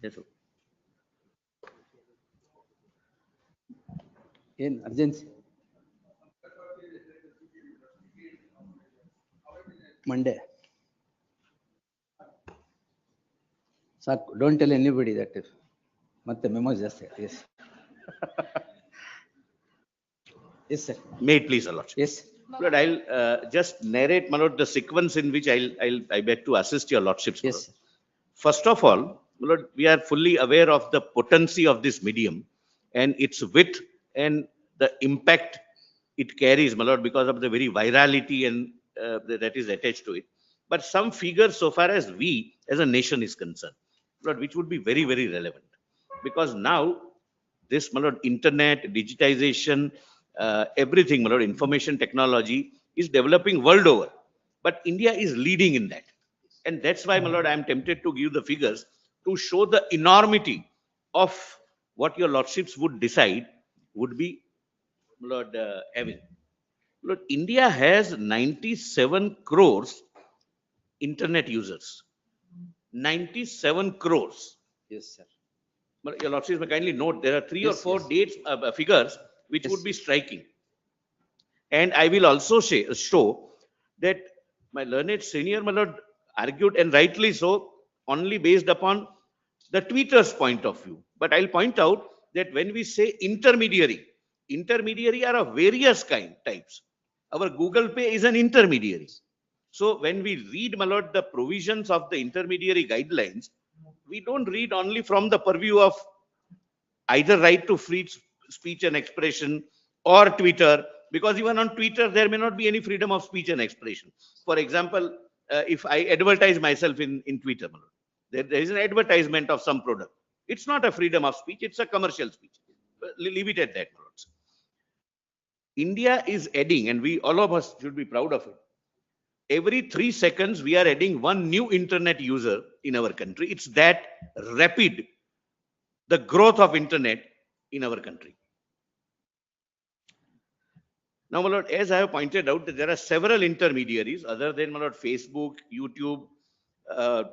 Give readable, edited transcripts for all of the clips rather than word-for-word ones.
Yes, sir. In urgency. Monday. Don't tell anybody that if ಮತ್ತೆ memo just say yes. Yes, sir. May it please, Lord. Yes. Lord, I'll just narrate, my Lord, the sequence in which I beg to assist your lordships. My Yes, Lord. sir. First of all, my Lord, we are fully aware of the potency of this medium and its width and the impact it carries, my Lord, because of the very virality and that is attached to it. But some figures, so far as we as a nation is concerned, Lord, which would be very, very relevant. Because now this, my Lord, internet, digitization, everything, my Lord, information technology is developing world over. But India is leading in that. And that's why, my Lord, I am tempted to give the figures to show the enormity of what your lordships would decide would be, my Lord, having. Lord, India has 97 crores internet users. 97 crores. Yes, sir. But your lordships may kindly note there are three Yes, or four yes. dates, figures which Yes. would be striking. And I will also show that my learned senior, my Lord, argued, and rightly so, only based upon the tweeter's point of view. But I'll point out that when we say intermediary, intermediary are of various types. Our Google Pay is an intermediary. So when we read, my Lord, the provisions of the intermediary guidelines, we don't read only from the purview of either right to free speech and expression or Twitter, because even on Twitter, there may not be any freedom of speech and expression. For example, if I advertise myself in Twitter, there is an advertisement of some product. It's not a freedom of speech, it's a commercial speech. Leave it at that. India is adding, and we all of us should be proud of it. Every 3 seconds, we are adding one new internet user in our country. It's that rapid, the growth of internet in our country. Now, my Lord, as I have pointed out, that there are several intermediaries other than, my Lord, Facebook, YouTube,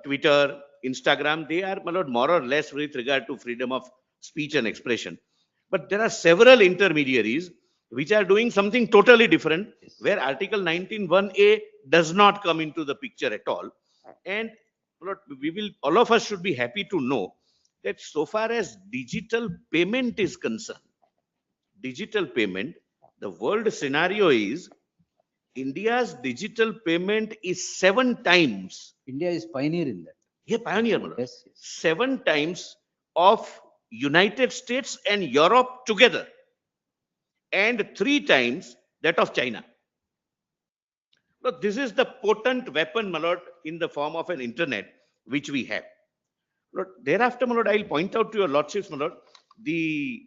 Twitter, Instagram. They are, my Lord, more or less with regard to freedom of speech and expression. But there are several intermediaries which are doing something totally different, where Article 19(1)(a) does not come into the picture at all. And my Lord, all of us should be happy to know that so far as digital payment is concerned, digital payment, the world scenario is India's digital payment is 7 times. India is pioneer in that. Yeah, pioneer, my Lord. Yes, yes. 7 times of United States and Europe together, and 3 times that of China. Look, this is the potent weapon, my Lord, in the form of an internet which we have. Lord, thereafter, my Lord, I'll point out to your lordships, my Lord, the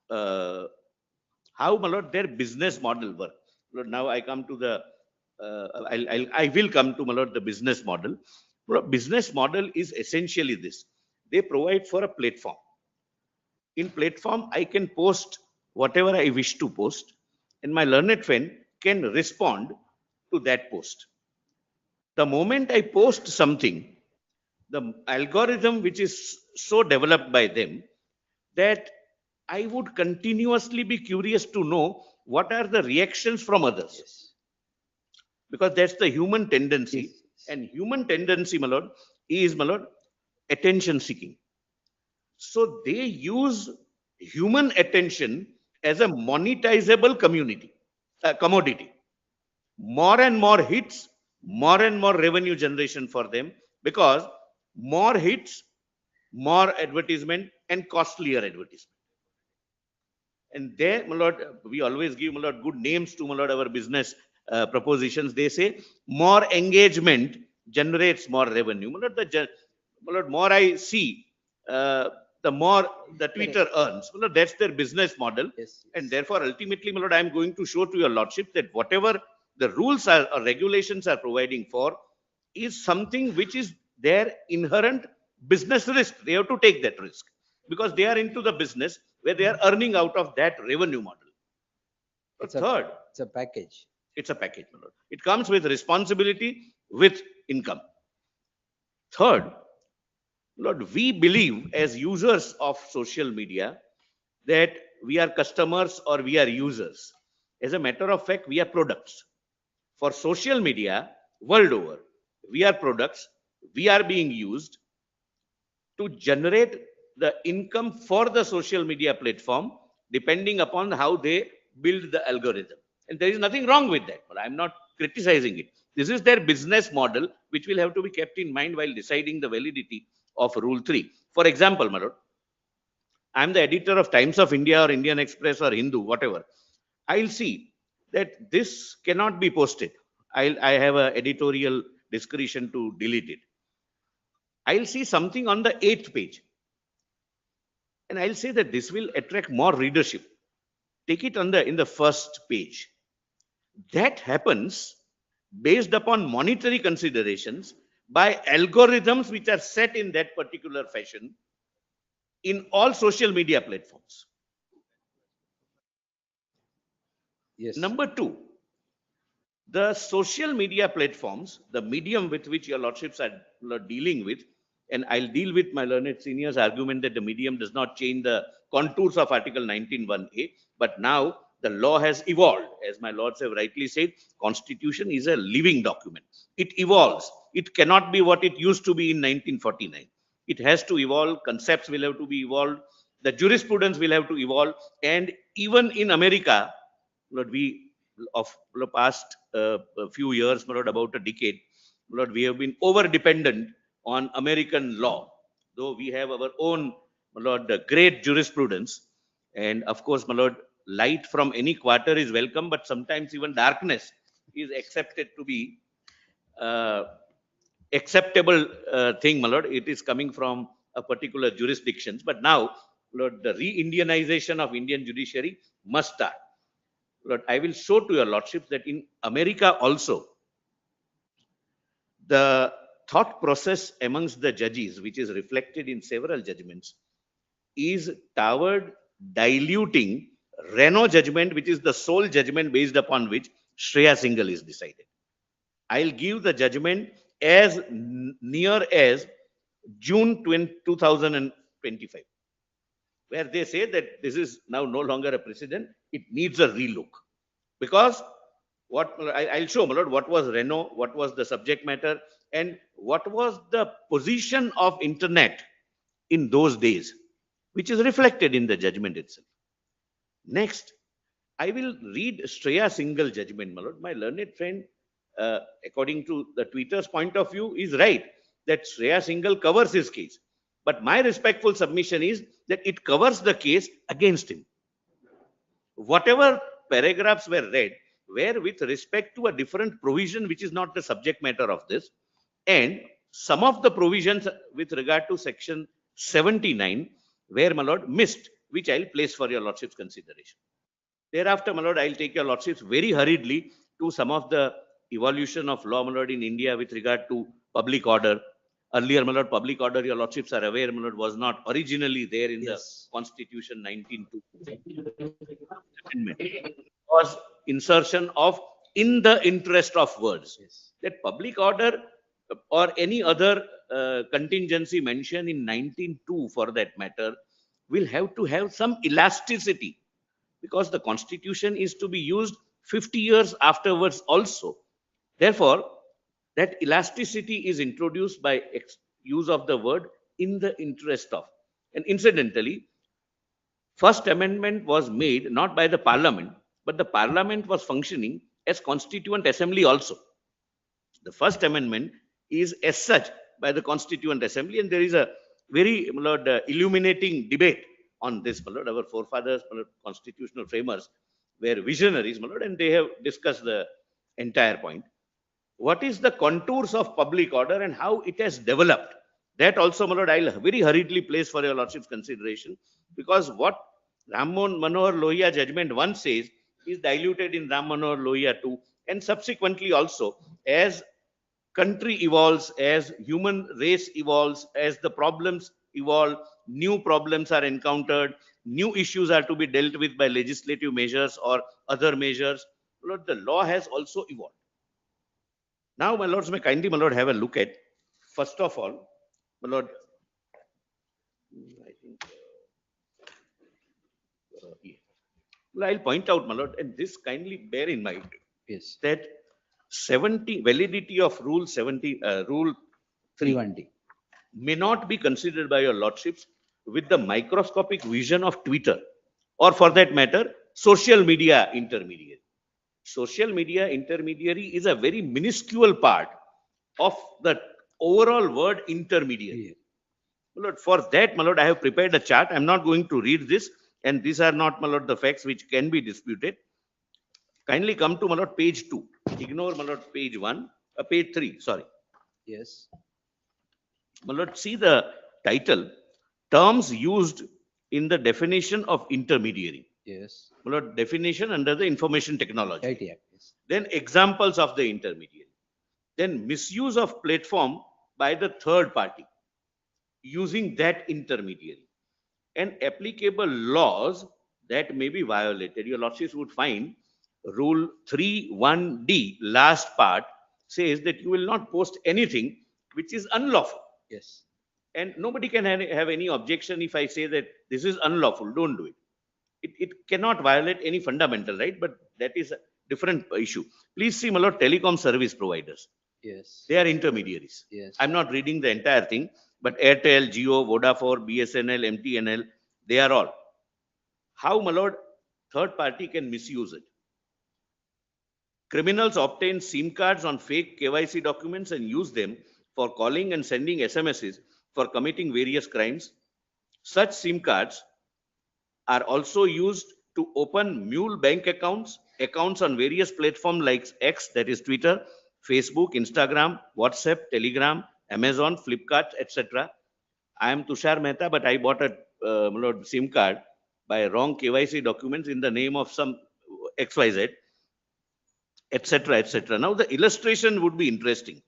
how, my Lord, their business model work. Lord, now I come to the, I will come to, my Lord, the business model. Lord, business model is essentially this. They provide for a platform. In platform, I can post whatever I wish to post, and my learned friend can respond to that post. The moment I post something, the algorithm which is so developed by them that I would continuously be curious to know what are the reactions from others. Yes. Because that's the human tendency. Yes, yes. And human tendency, my Lord, is, my Lord, attention seeking. So they use human attention as a monetizable commodity. More and more hits, more and more revenue generation for them, because more hits, more advertisement, and costlier advertisement. And there, my Lord, we always give, my Lord, good names to, my Lord, our business propositions. They say more engagement generates more revenue. My Lord, more I see, the more the Twitter earns. My Lord, that's their business model. Yes, yes. And therefore, ultimately, my Lord, I am going to show to your lordship that whatever the rules are or regulations are providing for is something which is their inherent business risk. They have to take that risk because they are into the business where they are earning out of that revenue model. It's Third, it's a package. it's a package, my Lord. It comes with responsibility, with income. Third, Lord, we believe as users of social media that we are customers or we are users. As a matter of fact, we are products. For social media world over, we are products. We are being used to generate the income for the social media platform depending upon how they build the algorithm. And there is nothing wrong with that. But I'm not criticizing it. This is their business model, which will have to be kept in mind while deciding the validity of Rule 3. For example, Marot, I'm the editor of Times of India or Indian Express or Hindu, whatever. I'll see that this cannot be posted. I have an editorial discretion to delete it. I'll see something on the 8th page. And I'll say that this will attract more readership. Take it on in the first page. That happens based upon monetary considerations by algorithms which are set in that particular fashion in all social media platforms. Yes. Number two, the social media platforms, the medium with which your lordships are dealing with, and I'll deal with my learned seniors' argument that the medium does not change the contours of Article 19(1)(a), but now the law has evolved. As my lords have rightly said, Constitution is a living document. It evolves. It cannot be what it used to be in 1949. It has to evolve. Concepts will have to be evolved. The jurisprudence will have to evolve. And even in America, Lord, we of the past a few years, Lord, about a decade, Lord, we have been over dependent on American law, though we have our own, Lord, great jurisprudence. And of course, my Lord, light from any quarter is welcome, but sometimes even darkness is accepted to be uh, acceptable thing, my Lord. It is coming from a particular jurisdictions. But now, Lord, the re-Indianization of Indian judiciary must start. Lord, I will show to your lordships that in America also, the thought process amongst the judges, which is reflected in several judgments, is toward diluting Reno judgment, which is the sole judgment based upon which Shreya Singhal is decided. I'll give the judgment as near as June 2025, where they say that this is now no longer a precedent, it needs a relook. Because what I'll show, my Lord, what was Renault, what was the subject matter, and what was the position of internet in those days, which is reflected in the judgment itself. Next, I will read Shreya Singhal judgment, my Lord. My learned friend, according to the Twitter's point of view, is right that Shreya Singhal covers his case. But my respectful submission is that it covers the case against him. Whatever paragraphs were read were with respect to a different provision which is not the subject matter of this, and some of the provisions with regard to section 79 were, my lord, missed, which I'll place for your lordship's consideration. Thereafter, my lord, I'll take your lordships very hurriedly to some of the evolution of law, my lord, in India with regard to public order. Earlier, my lord, public order, your lordships are aware, my lord, was not originally there in the Constitution 1902. Was insertion of in the interest of words. That public order or any other contingency mentioned in 1902 for that matter will have to have some elasticity, because the Constitution is to be used 50 years afterwards also. Therefore, that elasticity is introduced by use of the word in the interest of. And incidentally, First Amendment was made not by the Parliament, but the Parliament was functioning as Constituent Assembly also. The First Amendment is as such by the Constituent Assembly, and there is a very illuminating debate on this. Our forefathers, constitutional framers, were visionaries, and they have discussed the entire point. What is the contours of public order and how it has developed? That also, my lord, I'll very hurriedly place for your lordship's consideration, because what Ram Manohar Lohia judgment 1 says is diluted in Ram Manohar Lohia 2, and subsequently also, as country evolves, as human race evolves, as the problems evolve, new problems are encountered, new issues are to be dealt with by legislative measures or other measures. Lord, the law has also evolved. Now, my lords, may kindly, my lord, have a look at, first of all, my lord, I think, yeah. Well, I'll point out, my lord, and this kindly bear in mind Yes. that 70 validity of rule 70, rule 3 3:1D. may not be considered by your lordships with the microscopic vision of Twitter, or for that matter, social media intermediary. Social media intermediary is a very minuscule part of the overall word intermediary. Yeah. My lord, for that, my lord, I have prepared a chart. I'm not going to read this, and these are not, my lord, the facts which can be disputed. Kindly come to, my lord, page 2. Ignore, my lord, page 1, page 3, sorry. Yes. My lord, see the title, terms used in the definition of intermediary. Yes. My lord, definition under the information technology. IT Act. Yes. Then examples of the intermediary. Then misuse of platform by the third party using that intermediary, and applicable laws that may be violated. Your lordships would find rule 3(1)D last part says that you will not post anything which is unlawful, Yes. and nobody can have any objection if I say that this is unlawful, don't do it. It cannot violate any fundamental right, but that is a different issue. Please see, my lord, telecom service providers. Yes. They are intermediaries. Yes. I'm not reading the entire thing, but Airtel, Jio, Vodafone, BSNL, MTNL, they are all. How, my lord, third party can misuse it? Criminals obtain SIM cards on fake KYC documents and use them for calling and sending SMSs for committing various crimes. Such SIM cards are also used to open mule bank accounts, accounts on various platforms like X, that is Twitter, Facebook, Instagram, WhatsApp, Telegram, Amazon, Flipkart, etc. I am Tushar Mehta, but I bought a SIM card by wrong KYC documents in the name of some XYZ, etc., etc. Now, the illustration would be interesting.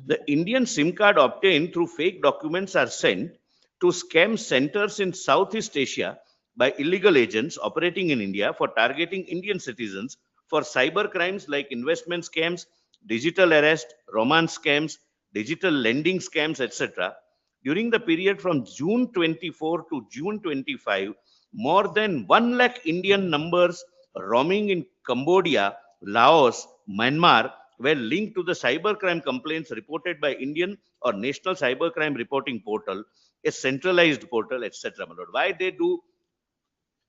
The Indian SIM card obtained through fake documents are sent to scam centers in Southeast Asia by illegal agents operating in India for targeting Indian citizens for cyber crimes like investment scams, digital arrest, romance scams, digital lending scams, etc. During the period from June 24 to June 25, more than 1 lakh Indian numbers roaming in Cambodia, Laos, Myanmar were linked to the cybercrime complaints reported by Indian or National Cybercrime Reporting Portal, a centralized portal, etc. Why they do?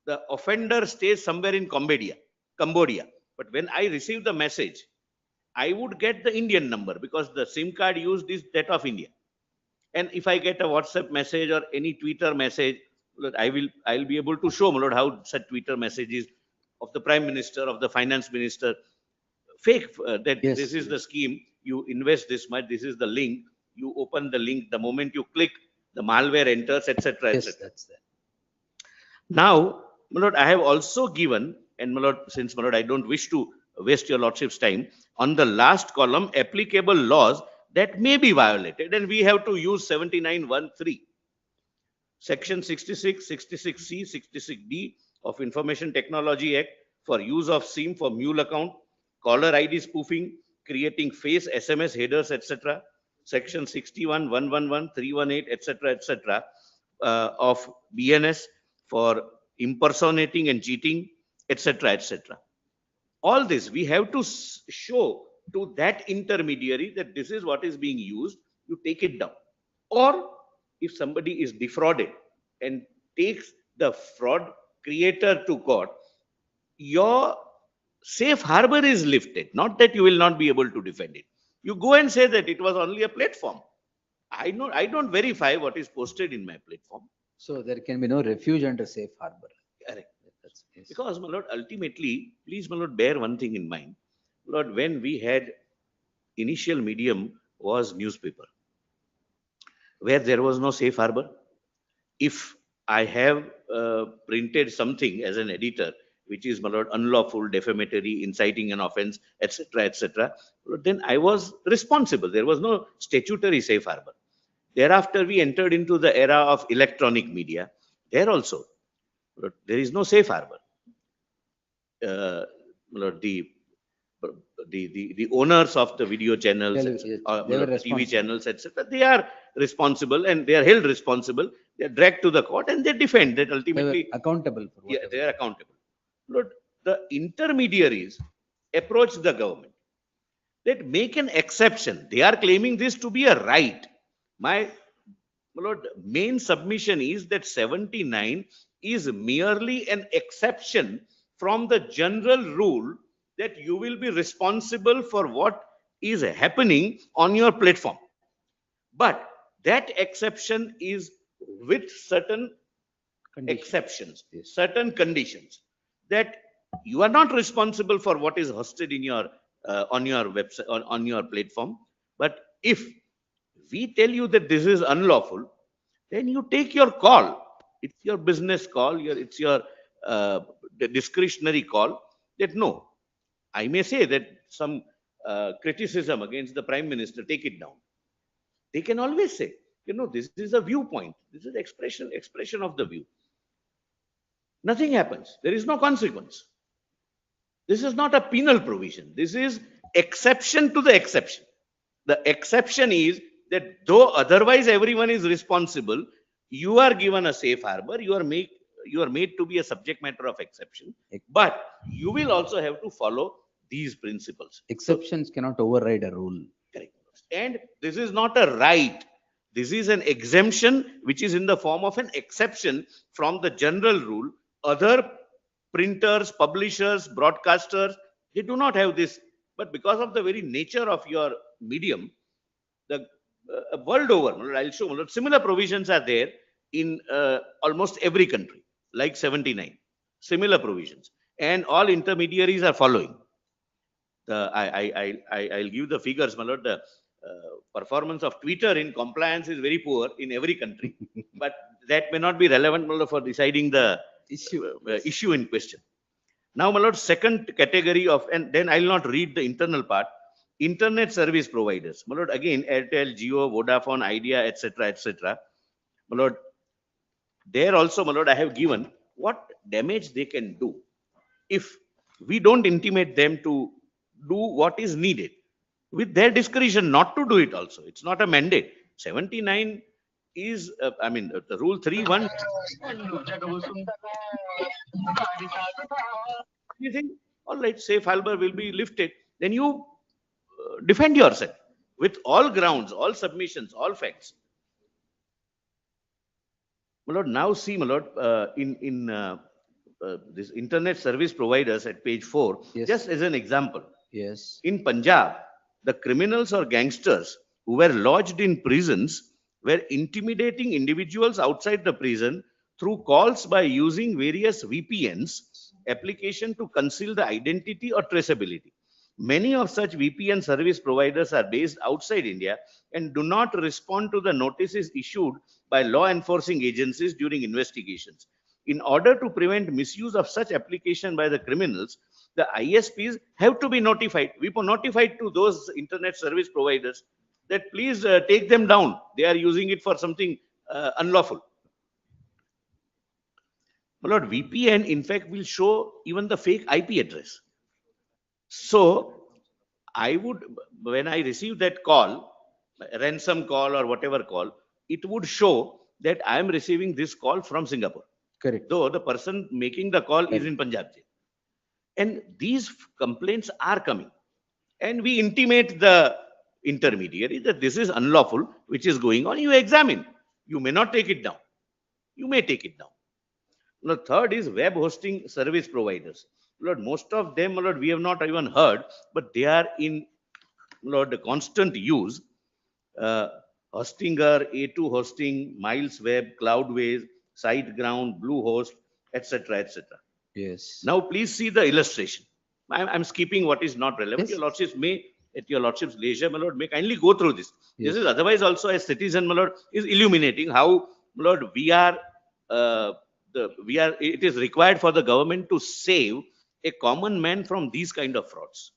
The offender stays somewhere in Cambodia. But when I receive the message, I would get the Indian number because the SIM card used is that of India. And if I get a WhatsApp message or any Twitter message, I'll be able to show, my lord, how such Twitter messages of the Prime Minister, of the Finance Minister, fake, that Yes, this is yes. the scheme, you invest this much, this is the link, you open the link, the moment you click, the malware enters, etc., Yes, etc. that's that. Now, my lord, I have also given, and my lord, since my lord, I don't wish to waste your lordship's time, on the last column, applicable laws that may be violated, and we have to use 79(1)(3). Section 66, 66C, 66D of Information Technology Act for use of SIM for mule account, caller ID spoofing, creating face SMS headers, etc. Section 61, 111, 318, etc., etc. Of BNS for impersonating and cheating, etc., etc. All this we have to show to that intermediary that this is what is being used, you take it down. Or if somebody is defrauded and takes the fraud creator to court, your safe harbor is lifted, not that you will not be able to defend it. You go and say that it was only a platform. I don't verify what is posted in my platform. So there can be no refuge under safe harbor. Correct. That's, yes. Because, my lord, ultimately, please, my lord, bear one thing in mind. Lord, when we had initial medium was newspaper, where there was no safe harbor. If I have printed something as an editor, which is, my lord, unlawful, defamatory, inciting an offense, etc., etc., then I was responsible. There was no statutory safe harbor. Thereafter, we entered into the era of electronic media. There also, there is no safe harbor. The the owners of the video channels, They were TV responsible. channels, etc. They are responsible and they are held responsible. They are dragged to the court and they defend that They were ultimately. accountable for Yeah, whatever. they are accountable. Lord, the intermediaries approach the government that make an exception. They are claiming this to be a right. My Lord, main submission is that 79 is merely an exception from the general rule that you will be responsible for what is happening on your platform. But that exception is with certain Condition. exceptions, Yes. certain conditions, that you are not responsible for what is hosted in your on your website, on your platform. But if we tell you that this is unlawful, then you take your call. It's your business call. It's your uh, discretionary call. That no, I may say that some criticism against the prime minister, take it down. They can always say, this is a viewpoint. This is expression of the view. Nothing happens. There is no consequence. This is not a penal provision. This is exception to the exception. The exception is that though otherwise everyone is responsible, you are given a safe harbor. You are made to be a subject matter of exception, but you will also have to follow these principles. Exceptions cannot override a rule. Correct. And this is not a right. This is an exemption which is in the form of an exception from the general rule. Other printers, publishers, broadcasters, they do not have this. But because of the very nature of your medium, the world over, I'll show similar provisions are there in almost every country, like 79. Similar provisions. And all intermediaries are following. I'll give the figures, my lord. The performance of Twitter in compliance is very poor in every country, but that may not be relevant, my lord, for deciding the issue in question. Now, my lord, second category of, and then I'll not read the internal part. Internet service providers, my lord. Again, Airtel, Jio, Vodafone, Idea, etc., etc. My lord, there also, my lord, I have given what damage they can do if we don't intimate them to do what is needed with their discretion not to do it also. It's not a mandate. 79 is, the rule 3.1. You think, all right, safe harbor will be lifted. Then you defend yourself with all grounds, all submissions, all facts. My lord, now see, my lord, in this internet service providers at page 4, Yes. just as an example. Yes. In Punjab, the criminals or gangsters who were lodged in prisons were intimidating individuals outside the prison through calls by using various VPNs, application to conceal the identity or traceability. Many of such VPN service providers are based outside India and do not respond to the notices issued by law enforcing agencies during investigations. In order to prevent misuse of such application by the criminals, the ISPs have to be notified. We notified to those internet service providers that please take them down. They are using it for something unlawful. My lord, VPN in fact will show even the fake IP address. So I would, when I receive that call, ransom call or whatever call, it would show that I am receiving this call from Singapore. Correct. Though the person making the call is in Punjab. And these complaints are coming. And we intimate the intermediary that this is unlawful, which is going on. You examine. You may not take it down. You may take it down. Now, third is web hosting service providers. Lord, most of them, Lord, we have not even heard, but they are in, Lord, the constant use. Hostinger, A2 hosting, Miles Web, Cloudways, SiteGround, Bluehost, etc., etc. Yes. Now, please see the illustration. I'm skipping what is not relevant. Yes. Your lordships may, at your lordship's leisure, my lord, may kindly go through this. Yes. This is otherwise also as citizen, my lord, is illuminating how, my lord, it is required for the government to save a common man from these kind of frauds.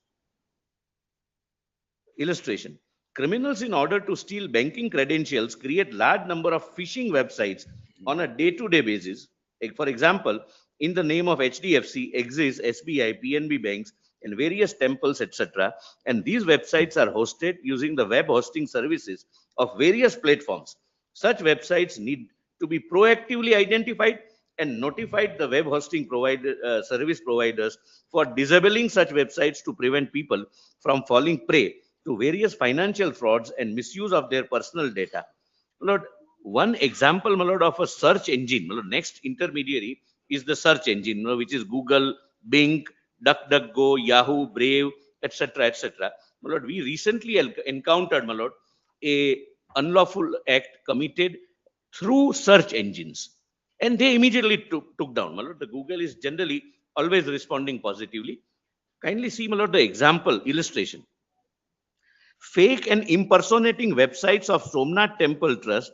Illustration. Criminals, in order to steal banking credentials, create large number of phishing websites on a day-to-day basis. For example, in the name of HDFC, Axis, SBI, PNB banks, and various temples, etc. And these websites are hosted using the web hosting services of various platforms. Such websites need to be proactively identified and notified the web hosting provider, service providers for disabling such websites to prevent people from falling prey to various financial frauds and misuse of their personal data. Lord, one example, my lord, of a search engine, my lord, next intermediary is the search engine, which is Google, Bing, DuckDuckGo, Yahoo, Brave, etc., etc. My lord, we recently encountered, my lord, a unlawful act committed through search engines, and they immediately took down. My lord, the Google is generally always responding positively. Kindly see, my lord, the example illustration. Fake and impersonating websites of Somnath Temple Trust,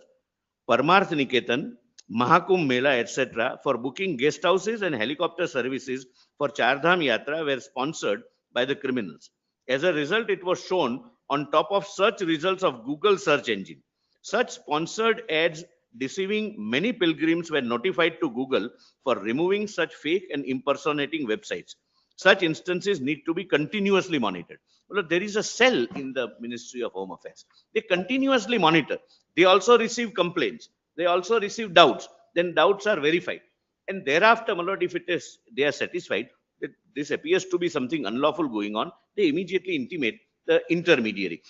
Parmarth Niketan, Mahakumbh Mela, etc., for booking guest houses and helicopter services for Chardham Yatra were sponsored by the criminals. As a result, it was shown on top of search results of Google search engine. Such sponsored ads deceiving many pilgrims were notified to Google for removing such fake and impersonating websites. Such instances need to be continuously monitored. Well, there is a cell in the Ministry of Home Affairs. They continuously monitor. They also receive complaints. They also receive doubts. Then doubts are verified. And thereafter, my lord, if it is they are satisfied that this appears to be something unlawful going on, they immediately intimate the intermediary.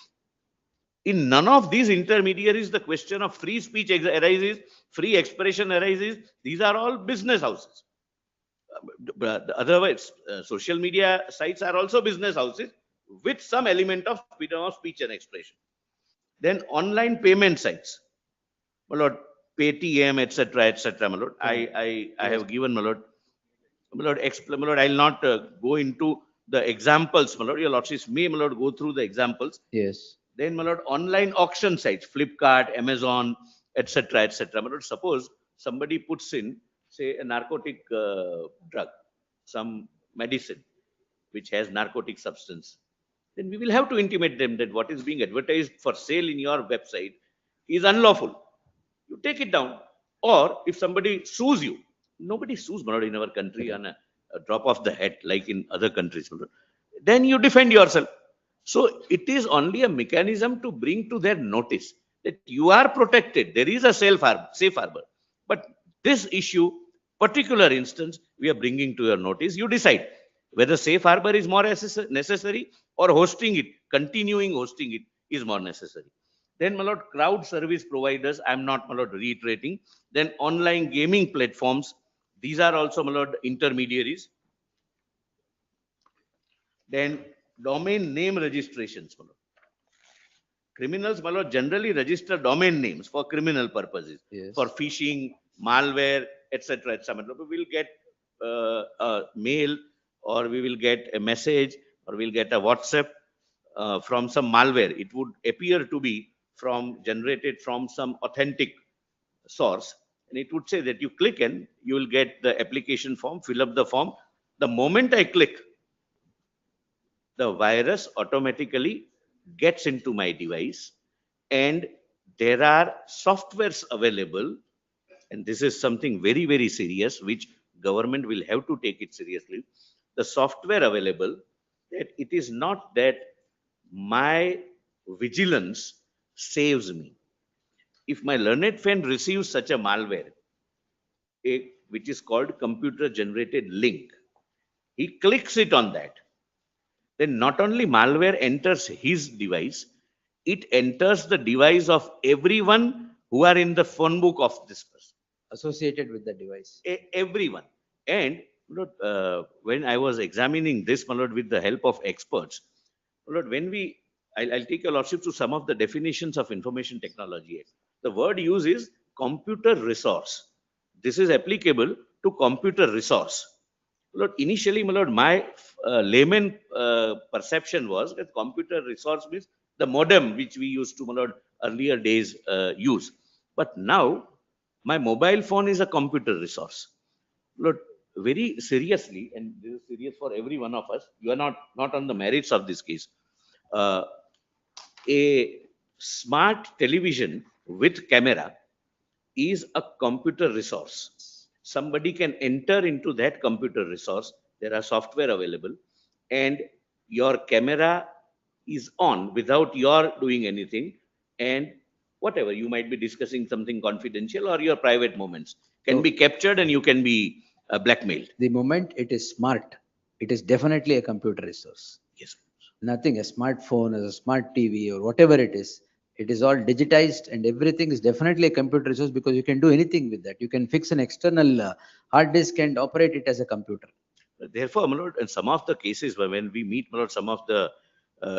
In none of these intermediaries, the question of free speech arises, free expression arises. These are all business houses. Otherwise, social media sites are also business houses with some element of freedom of speech and expression. Then online payment sites, my lord, Paytm, etc., etc. My lord, I have given, my lord, explain, my lord. I'll not go into the examples, my lord. Your lordships may, my lord, go through the examples. Yes. Then, my lord, online auction sites, Flipkart, Amazon, etc., etc. My lord, suppose somebody puts in, say, a narcotic drug, some medicine which has narcotic substance, then we will have to intimate them that what is being advertised for sale in your website is unlawful. You take it down. Or if somebody sues you, nobody sues, my lord, in our country on a drop of the hat like in other countries. Then you defend yourself. So it is only a mechanism to bring to their notice that you are protected. There is a safe harbor. But this issue, particular instance, we are bringing to your notice. You decide whether safe harbor is more necessary or hosting it, continuing hosting it is more necessary. Then, my lord, crowd service providers, I'm not, my lord, reiterating. Then online gaming platforms, these are also, my lord, intermediaries. Then domain name registrations, my lord. Criminals, my lord, generally register domain names for criminal purposes, Yes. for phishing, malware, etc., etc. We will get a mail, or we will get a message, or we'll get a WhatsApp from some malware. It would appear to be generated from some authentic source, and it would say that you click and you will get the application form, fill up the form. The moment I click, the virus automatically gets into my device, and there are softwares available, and this is something very, very serious, which government will have to take it seriously. The software available, that it is not that my vigilance saves me. If my learned friend receives such a malware, which is called computer generated link, he clicks it on that, then not only malware enters his device, it enters the device of everyone who are in the phone book of this person. Associated with the device. Everyone. And when I was examining this, my lord, with the help of experts, my lord, I'll take your lordship to some of the definitions of information technology. The word used is computer resource. This is applicable to computer resource. Lord, initially, my lord, my layman perception was that computer resource means the modem which we used to, my lord, earlier days use. But now, my mobile phone is a computer resource. Lord, very seriously, and this is serious for every one of us. You are not on the merits of this case. Uh, a smart television with camera is a computer resource. Somebody can enter into that computer resource. There are software available, and your camera is on without your doing anything, and whatever you might be discussing something confidential or your private moments can So- be captured and you can be blackmailed. The moment it is smart, it is definitely a computer resource. Yes. Nothing, a smartphone, a smart TV, or whatever it is all digitized, and everything is definitely a computer resource because you can do anything with that. You can fix an external hard disk and operate it as a computer. Therefore, my lord, in some of the cases when we meet, my lord, some of the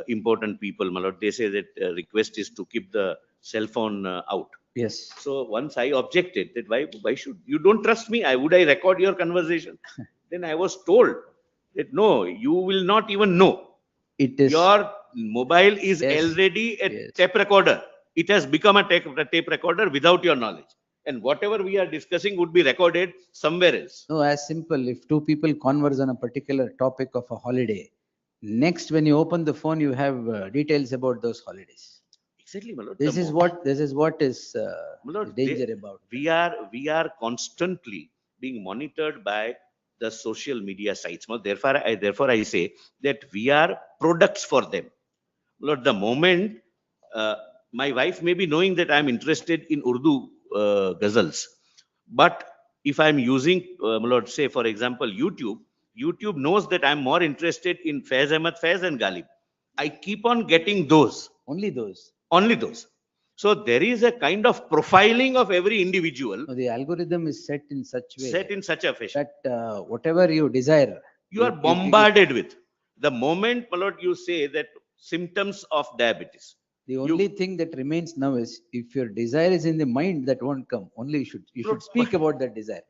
important people, my lord, they say that request is to keep the cell phone out. Yes. So once I objected that why should you don't trust me? Would I record your conversation? Then I was told that no, you will not even know. It is. Your mobile is Yes. already a Yes. tape recorder. It has become a tape recorder without your knowledge. And whatever we are discussing would be recorded somewhere else. No, as simple. If two people converse on a particular topic of a holiday, next when you open the phone, you have details about those holidays. Exactly, my lord. This is what is My lord, danger about. we are constantly being monitored by the social media sites. Well, therefore I say that we are products for them. Lord, the moment uh, my wife may be knowing that I'm interested in Urdu ghazals, but if I'm using, Lord, say for example, YouTube knows that I'm more interested in Faiz Ahmad Faiz and Ghalib. I keep on getting those, Only those. only those. So there is a kind of profiling of every individual No, the algorithm is set in such way set in such a fashion. that whatever you desire, You are bombarded with. The moment, my lord, you say that symptoms of diabetes, the only thing that remains now is if your desire is in the mind, that won't come. Only you should speak about that desire.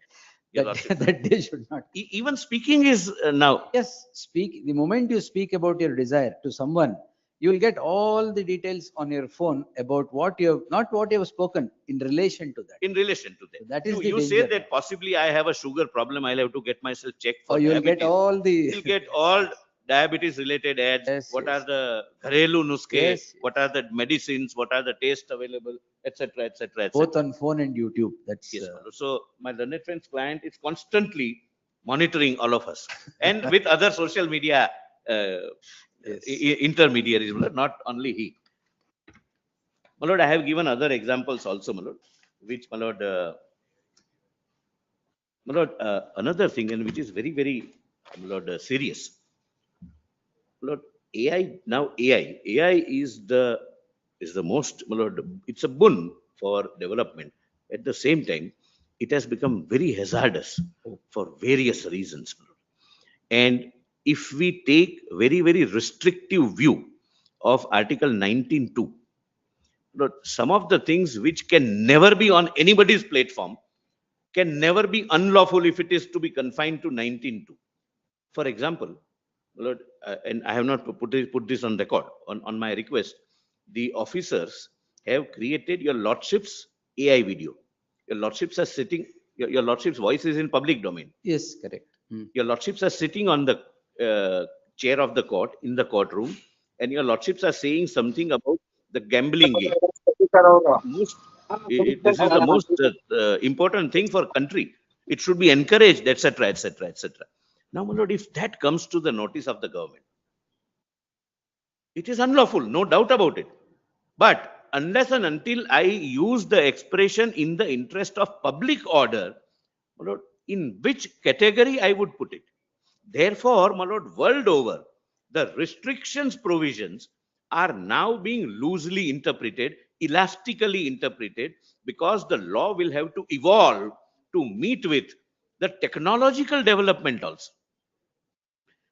Your That, lordship. that they should not. Even speaking is now. Yes, speak. The moment you speak about your desire to someone, you will get all the details on your phone about what you have, not what you have spoken, in relation to that. In relation to that. That is the You say danger. that possibly I have a sugar problem, I'll have to get myself checked for Or you will diabetes. get all the. You'll get all diabetes related ads. Yes, What yes. are the gharelu nuske? Yes, What are the medicines? What are the tests available, etc., etc., both etc. on phone and YouTube. That's Yes, my lord. So my learned friend's client is constantly monitoring all of us, and with other social media yes. intermediaries, my lord, not only he. My lord, I have given other examples also, my lord, which my lord, another thing, and which is very, very, my lord, serious. My lord, AI is the most, my lord, it's a boon for development. At the same time, it has become very hazardous for various reasons. My lord. And if we take very, very restrictive view of Article 19.2, some of the things which can never be on anybody's platform can never be unlawful if it is to be confined to 19.2. For example, Lord, and I have not put this on record, on my request, the officers have created your lordship's AI video. Your lordships are sitting, your lordship's voice is in public domain. Yes, correct. Your lordships are sitting on the chair of the court in the courtroom, and your lordships are saying something about the gambling game. This is the most important thing for country. It should be encouraged, etc., etc., etc. Now, my lord, if that comes to the notice of the government, it is unlawful, no doubt about it. But unless and until I use the expression in the interest of public order, my lord, in which category I would put it? Therefore, my lord, world over, the restrictions provisions are now being loosely interpreted, elastically interpreted, because the law will have to evolve to meet with the technological development also.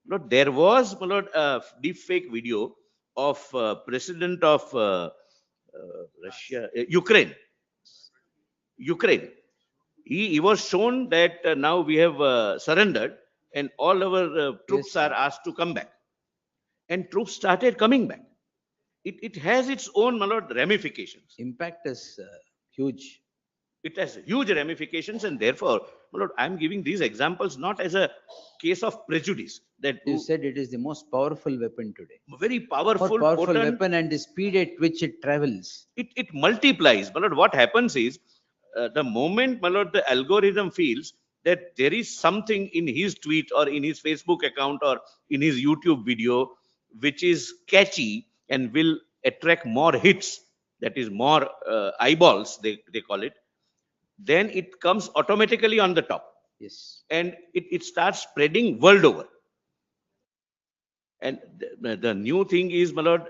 Lord, there was, my lord, a deep fake video of president of Russia, Ukraine. He was shown that now we have surrendered and all our troops Yes. are asked to come back. And troops started coming back. It has its own, my lord, ramifications. Impact is huge. It has huge ramifications, and therefore, my lord, I'm giving these examples not as a case of prejudice. That You said it is the most powerful weapon today. very powerful, More powerful potent, weapon, and the speed at which it travels. it multiplies. My lord, what happens is the moment, my lord, the algorithm feels that there is something in his tweet or in his Facebook account or in his YouTube video which is catchy and will attract more hits, that is more eyeballs, they call it, then it comes automatically on the top Yes. and it starts spreading world over. And the new thing is, my lord,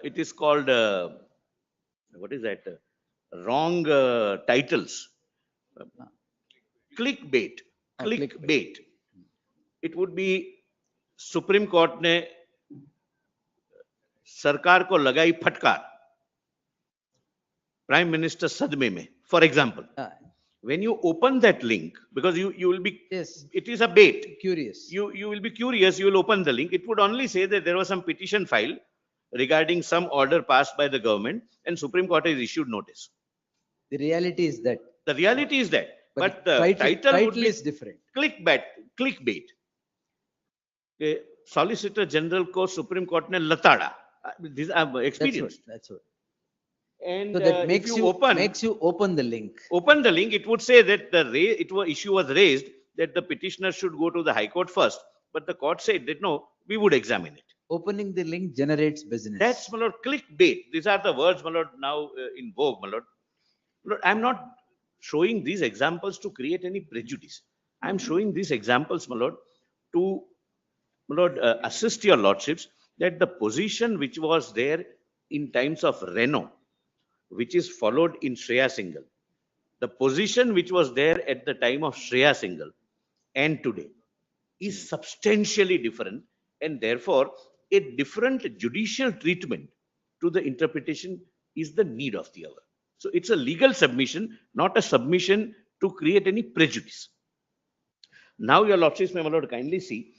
it is called, what is that? Wrong titles. Clickbait. Clickbait. It would be supreme court ने सरकार को लगाई फटकार, prime minister सदमे में, for example. When you open that link, because you will be, yes, it is a bait. Curious. You will be curious. You will open the link. It would only say that there was some petition filed regarding some order passed by the government, and Supreme Court has issued notice. The reality is that. The reality is that, but the title would be is different. Clickbait. Solicitor General को Supreme Court ने लताड़ा. These are experienced. That's what. And so that makes you open the link. Open the link. It would say that the issue was raised that the petitioner should go to the High Court first, but the court said that no, we would examine it. Opening the link generates business. That's, my lord, clickbait. These are the words, my lord, now in vogue, my lord. Lord, I'm not showing these examples to create any prejudice. I'm showing these examples, my lord, to, my lord, assist your lordships that the position which was there in times of Renault, which is followed in Shreya Singhal, the position which was there at the time of Shreya Singhal and today is substantially different, and therefore a different judicial treatment to the interpretation is the need of the hour. So it's a legal submission, not a submission to create any prejudice. Now, your lordships, may my lord kindly see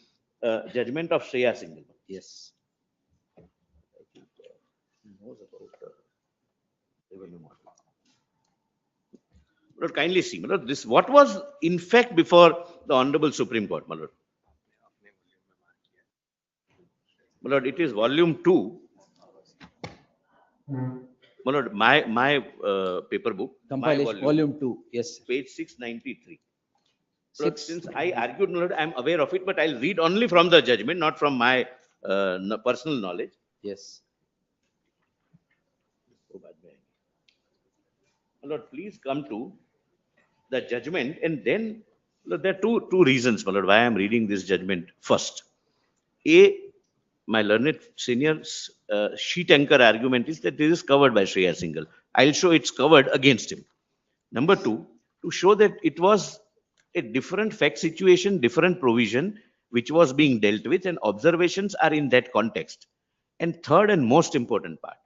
judgment of Shreya Singhal. Yes. Lord, kindly see, my lord, this what was in fact before the Honorable Supreme Court, my lord. My lord, it is volume 2. My lord, my paper book. Compilation, volume 2. Yes. Page 693. Lord, since I argued, my lord, I am aware of it, but I'll read only from the judgment, not from my personal knowledge. Yes. My lord, please come to the judgment, and then Lord, there are two reasons, my lord, why I am reading this judgment first. A, my learned senior's sheet anchor argument is that this is covered by Shreya Singhal. I'll show it's covered against him. Number 2, to show that it was a different fact situation, different provision which was being dealt with, and observations are in that context. And third and most important part,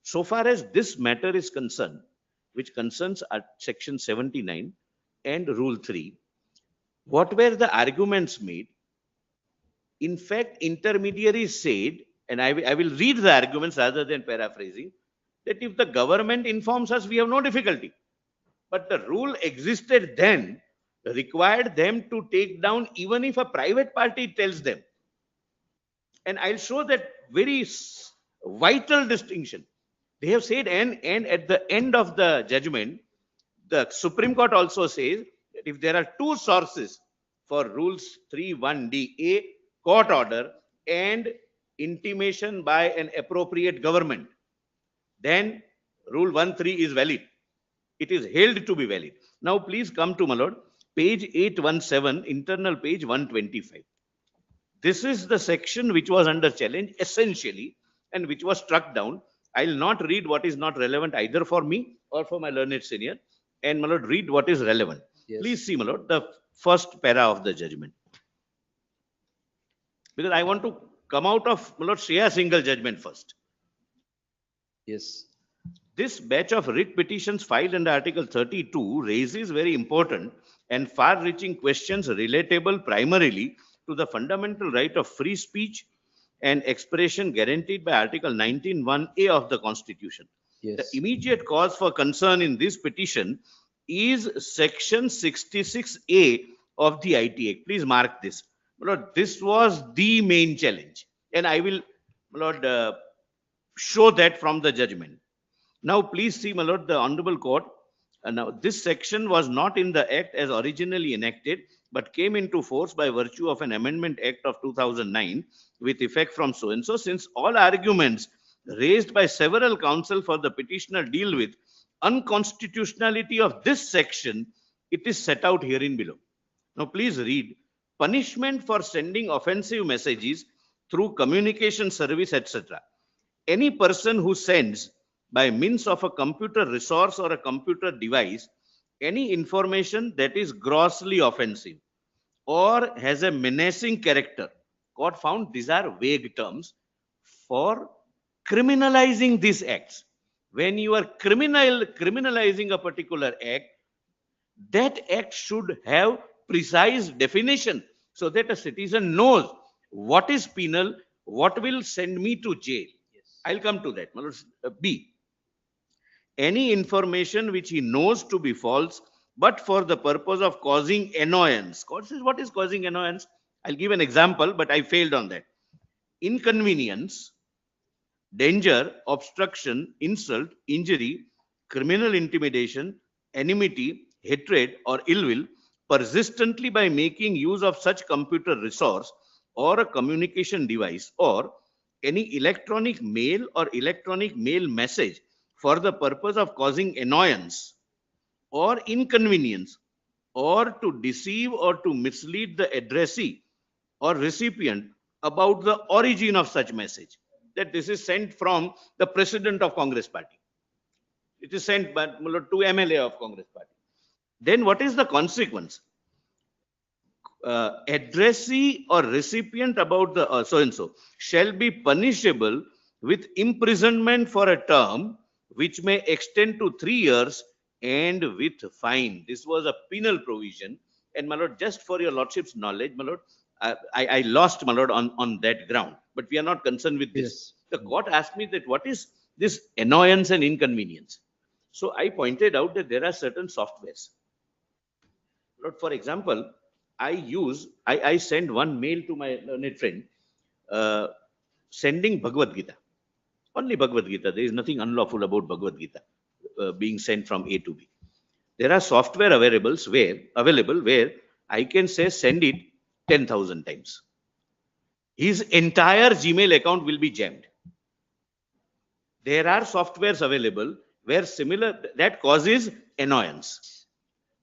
so far as this matter is concerned, which concerns section 79 and rule 3, what were the arguments made? In fact, intermediary said, and I will read the arguments rather than paraphrasing, that if the government informs us, we have no difficulty. But the rule existed then, required them to take down even if a private party tells them. And I'll show that very vital distinction. They have said, and at the end of the judgment, the Supreme Court also says that if there are two sources for rules 3(1)d, a court order and intimation by an appropriate government, then rule 1(3) is valid. It is held to be valid. Now, please come to, my lord, page 817, internal page 125. This is the section which was under challenge essentially and which was struck down. I'll not read what is not relevant either for me or for my learned senior, and my lord, read what is relevant. Yes. Please see, my lord, the first para of the judgment, because I want to come out of, my lord, Shreya Singhal judgment first. Yes. This batch of writ petitions filed under Article 32 raises very important and far-reaching questions relatable primarily to the fundamental right of free speech and expression guaranteed by Article 19(1)(a) of the Constitution. Yes. The immediate cause for concern in this petition is Section 66(a) of the IT Act. Please mark this. My lord, this was the main challenge, and I will, my lord, show that from the judgment. Now, please see, my lord, the Honorable Court. Now, this section was not in the Act as originally enacted, but came into force by virtue of an Amendment Act of 2009 with effect from so and so. Since all arguments raised by several counsel for the petitioner deal with unconstitutionality of this section, it is set out herein below. Now, please read. Punishment for sending offensive messages through communication service, etc. Any person who sends by means of a computer resource or a computer device any information that is grossly offensive or has a menacing character. Court found these are vague terms for criminalizing these acts. When you are criminalizing a particular act, that act should have precise definition so that a citizen knows what is penal, what will send me to jail. Yes. I'll come to that. B. Any information which he knows to be false, but for the purpose of causing annoyance. Court says, what is causing annoyance? I'll give an example, but I failed on that. Inconvenience, danger, obstruction, insult, injury, criminal intimidation, enmity, hatred, or ill will, persistently by making use of such computer resource or a communication device or any electronic mail or electronic mail message for the purpose of causing annoyance or inconvenience or to deceive or to mislead the addressee or recipient about the origin of such message, that this is sent from the president of Congress party. It is sent by, to MLA of Congress party. Then what is the consequence? Addressee or recipient about the so-and-so shall be punishable with imprisonment for a term which may extend to 3 years and with fine. This was a penal provision. And my lord, just for your lordship's knowledge, my lord, I lost, my lord, on that ground. But we are not concerned with this. Yes. The court asked me that what is this annoyance and inconvenience? So I pointed out that there are certain softwares. Lord, for example, I send one mail to my learned friend sending Bhagavad Gita. Only Bhagavad Gita. There is nothing unlawful about Bhagavad Gita being sent from A to B. There are software available where I can say send it 10,000 times. His entire Gmail account will be jammed. There are softwares available where that causes annoyance.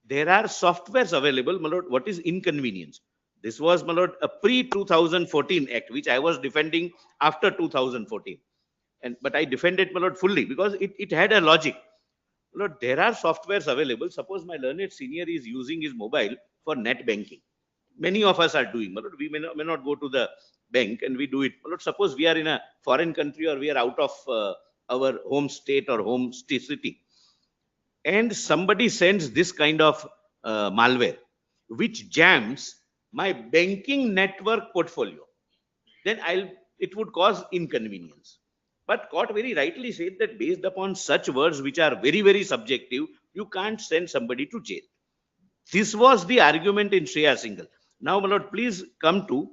There are softwares available, my lord, what is inconvenience? This was, my lord, a pre-2014 act, which I was defending after 2014. But I defended, my lord, fully because it had a logic. Lord, there are softwares available. Suppose my learned senior is using his mobile for net banking. Many of us are doing. My lord, we may not go to the bank and we do it. My lord, suppose we are in a foreign country or we are out of our home state or home city, and somebody sends this kind of malware which jams my banking network portfolio, then it would cause inconvenience. But court very rightly said that based upon such words which are very, very subjective, you can't send somebody to jail. This was the argument in Shreya Singhal. Now, my lord, please come to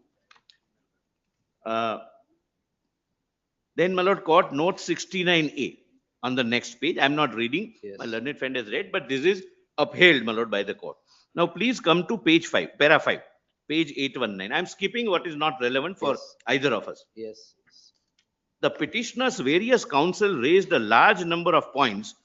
then, my lord, court note 69A on the next page. I'm not reading. Yes. My learned friend has read, but this is upheld, my lord, by the court. Now, please come to page 5, para 5, page 819. I'm skipping what is not relevant for either of us. Yes. The petitioner's various counsel raised a large number of points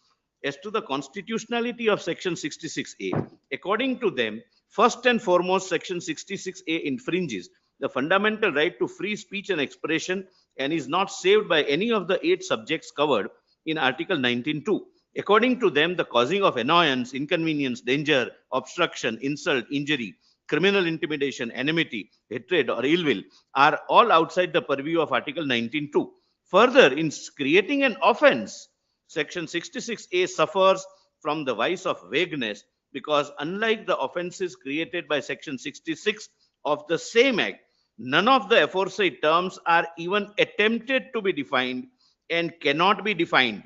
as to the constitutionality of section 66A. According to them, first and foremost, section 66A infringes the fundamental right to free speech and expression and is not saved by any of the 8 subjects covered in Article 19(2). According to them, the causing of annoyance, inconvenience, danger, obstruction, insult, injury, criminal intimidation, enmity, hatred, or ill will are all outside the purview of Article 19(2). Further, in creating an offense, section 66A suffers from the vice of vagueness because unlike the offenses created by section 66 of the same act, none of the aforesaid terms are even attempted to be defined and cannot be defined.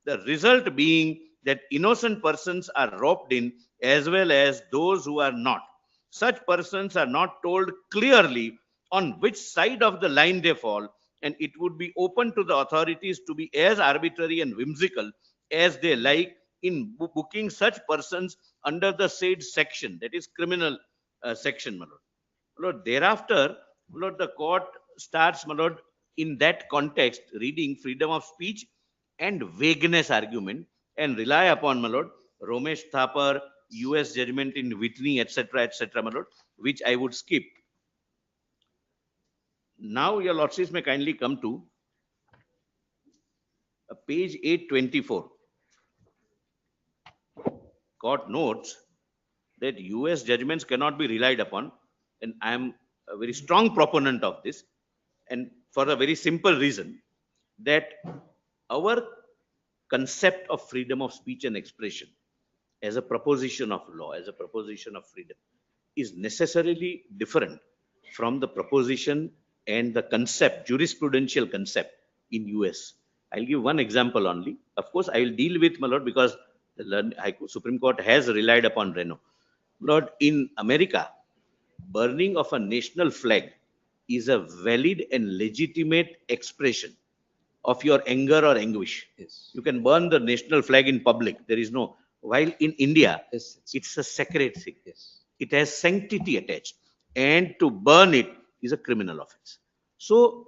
The result being that innocent persons are roped in as well as those who are not. Such persons are not told clearly on which side of the line they fall, and it would be open to the authorities to be as arbitrary and whimsical as they like in booking such persons under the said section, that is criminal section, my lord. My lord, thereafter, my lord, the court starts, my lord, in that context, reading freedom of speech and vagueness argument and rely upon, my lord, Romesh Thapar, US judgment in Whitney, etc., my lord, which I would skip. Now, your lordships may kindly come to page 824. Court notes that US judgments cannot be relied upon, and I am a very strong proponent of this, and for a very simple reason that our concept of freedom of speech and expression as a proposition of law, as a proposition of freedom, is necessarily different from the proposition and the concept, jurisprudential concept in US. I'll give one example only. Of course, I will deal with, my lord, because the Supreme Court has relied upon Reno. Lord, in America, burning of a national flag is a valid and legitimate expression of your anger or anguish. Yes. You can burn the national flag in public. There is no, while in India, Yes, it's a sacred thing. yes. It has sanctity attached. And to burn it is a criminal offense. So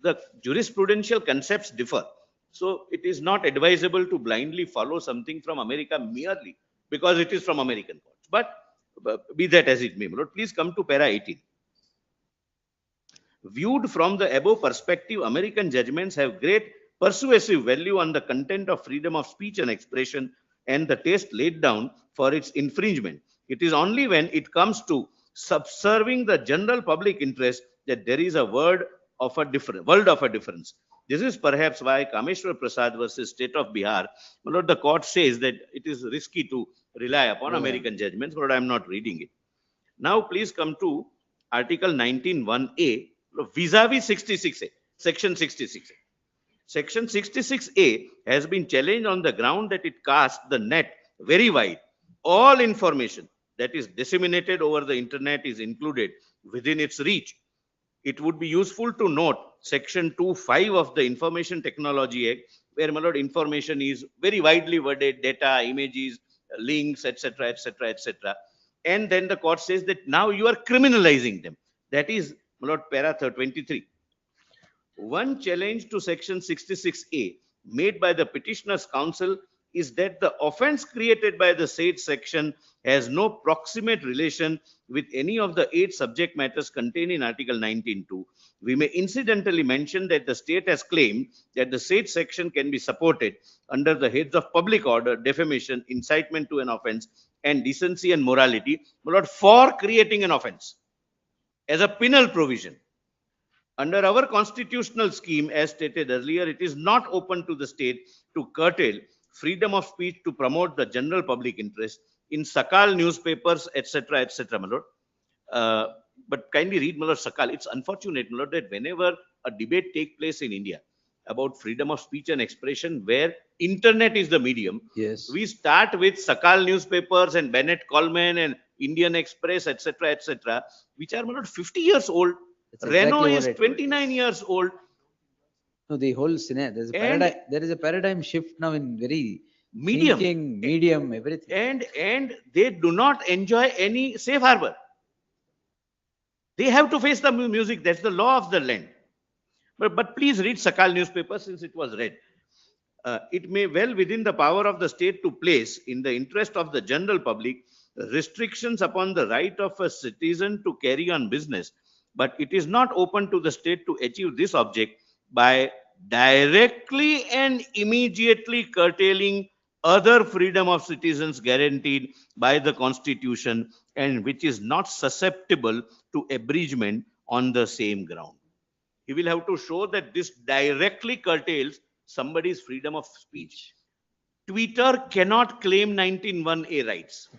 the jurisprudential concepts differ. So it is not advisable to blindly follow something from America merely because it is from American courts. But be that as it may, Lord, please come to para 18. Viewed from the above perspective, American judgments have great persuasive value on the content of freedom of speech and expression and the test laid down for its infringement. It is only when it comes to subserving the general public interest that there is a world of a difference. This is perhaps why Kameshwar Prasad versus State of Bihar, my lord, the court says that it is risky to rely upon American judgments, but I am not reading it. Now, please come to Article 19(1)(a), vis-a-vis 66A, Section 66A. Section 66A has been challenged on the ground that it casts the net very wide. All information that is disseminated over the internet is included within its reach. It would be useful to note Section 2(5) of the Information Technology Act, where, my lord, information is very widely worded, data, images, links, etc., and then the court says that now you are criminalizing them. That is, my lord, para 23. One challenge to Section 66A made by the petitioner's counsel is that the offense created by the said section has no proximate relation with any of the 8 subject matters contained in Article 19(2). We may incidentally mention that the state has claimed that the said section can be supported under the heads of public order, defamation, incitement to an offense, and decency and morality, my lord, for creating an offense as a penal provision. Under our constitutional scheme, as stated earlier, it is not open to the state to curtail freedom of speech to promote the general public interest in Sakal newspapers, etc., my lord. But kindly read, my lord, Sakal. It's unfortunate, my lord, that whenever a debate takes place in India about freedom of speech and expression, where internet is the medium, Yes. we start with Sakal newspapers and Bennett Coleman and Indian Express, etc., which are, my lord, 50 years old. That's exactly Renault what is I told. 29 years old. No, the whole scenario, And- there is a paradigm shift now in very Medium. thinking, medium, everything. And they do not enjoy any safe harbor. They have to face the music. That's the law of the land. But please read Sakal newspaper since it was read. It may well within the power of the state to place, in the interest of the general public, restrictions upon the right of a citizen to carry on business. But it is not open to the state to achieve this object by directly and immediately curtailing other freedom of citizens guaranteed by the Constitution and which is not susceptible to abridgment on the same ground. He will have to show that this directly curtails somebody's freedom of speech. Twitter cannot claim 19(1)(a) rights.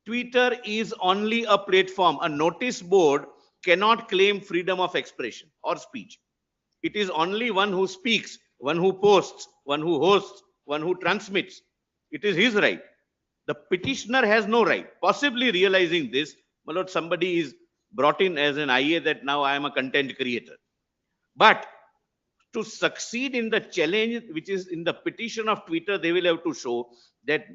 Twitter is only a platform. A notice board cannot claim freedom of expression or speech. It is only one who speaks, one who posts, one who hosts, one who transmits. It is his right. The petitioner has no right. Possibly realizing this, my lord, somebody is brought in as an IA that now I am a content creator. But to succeed in the challenge, which is in the petition of Twitter, they will have to show that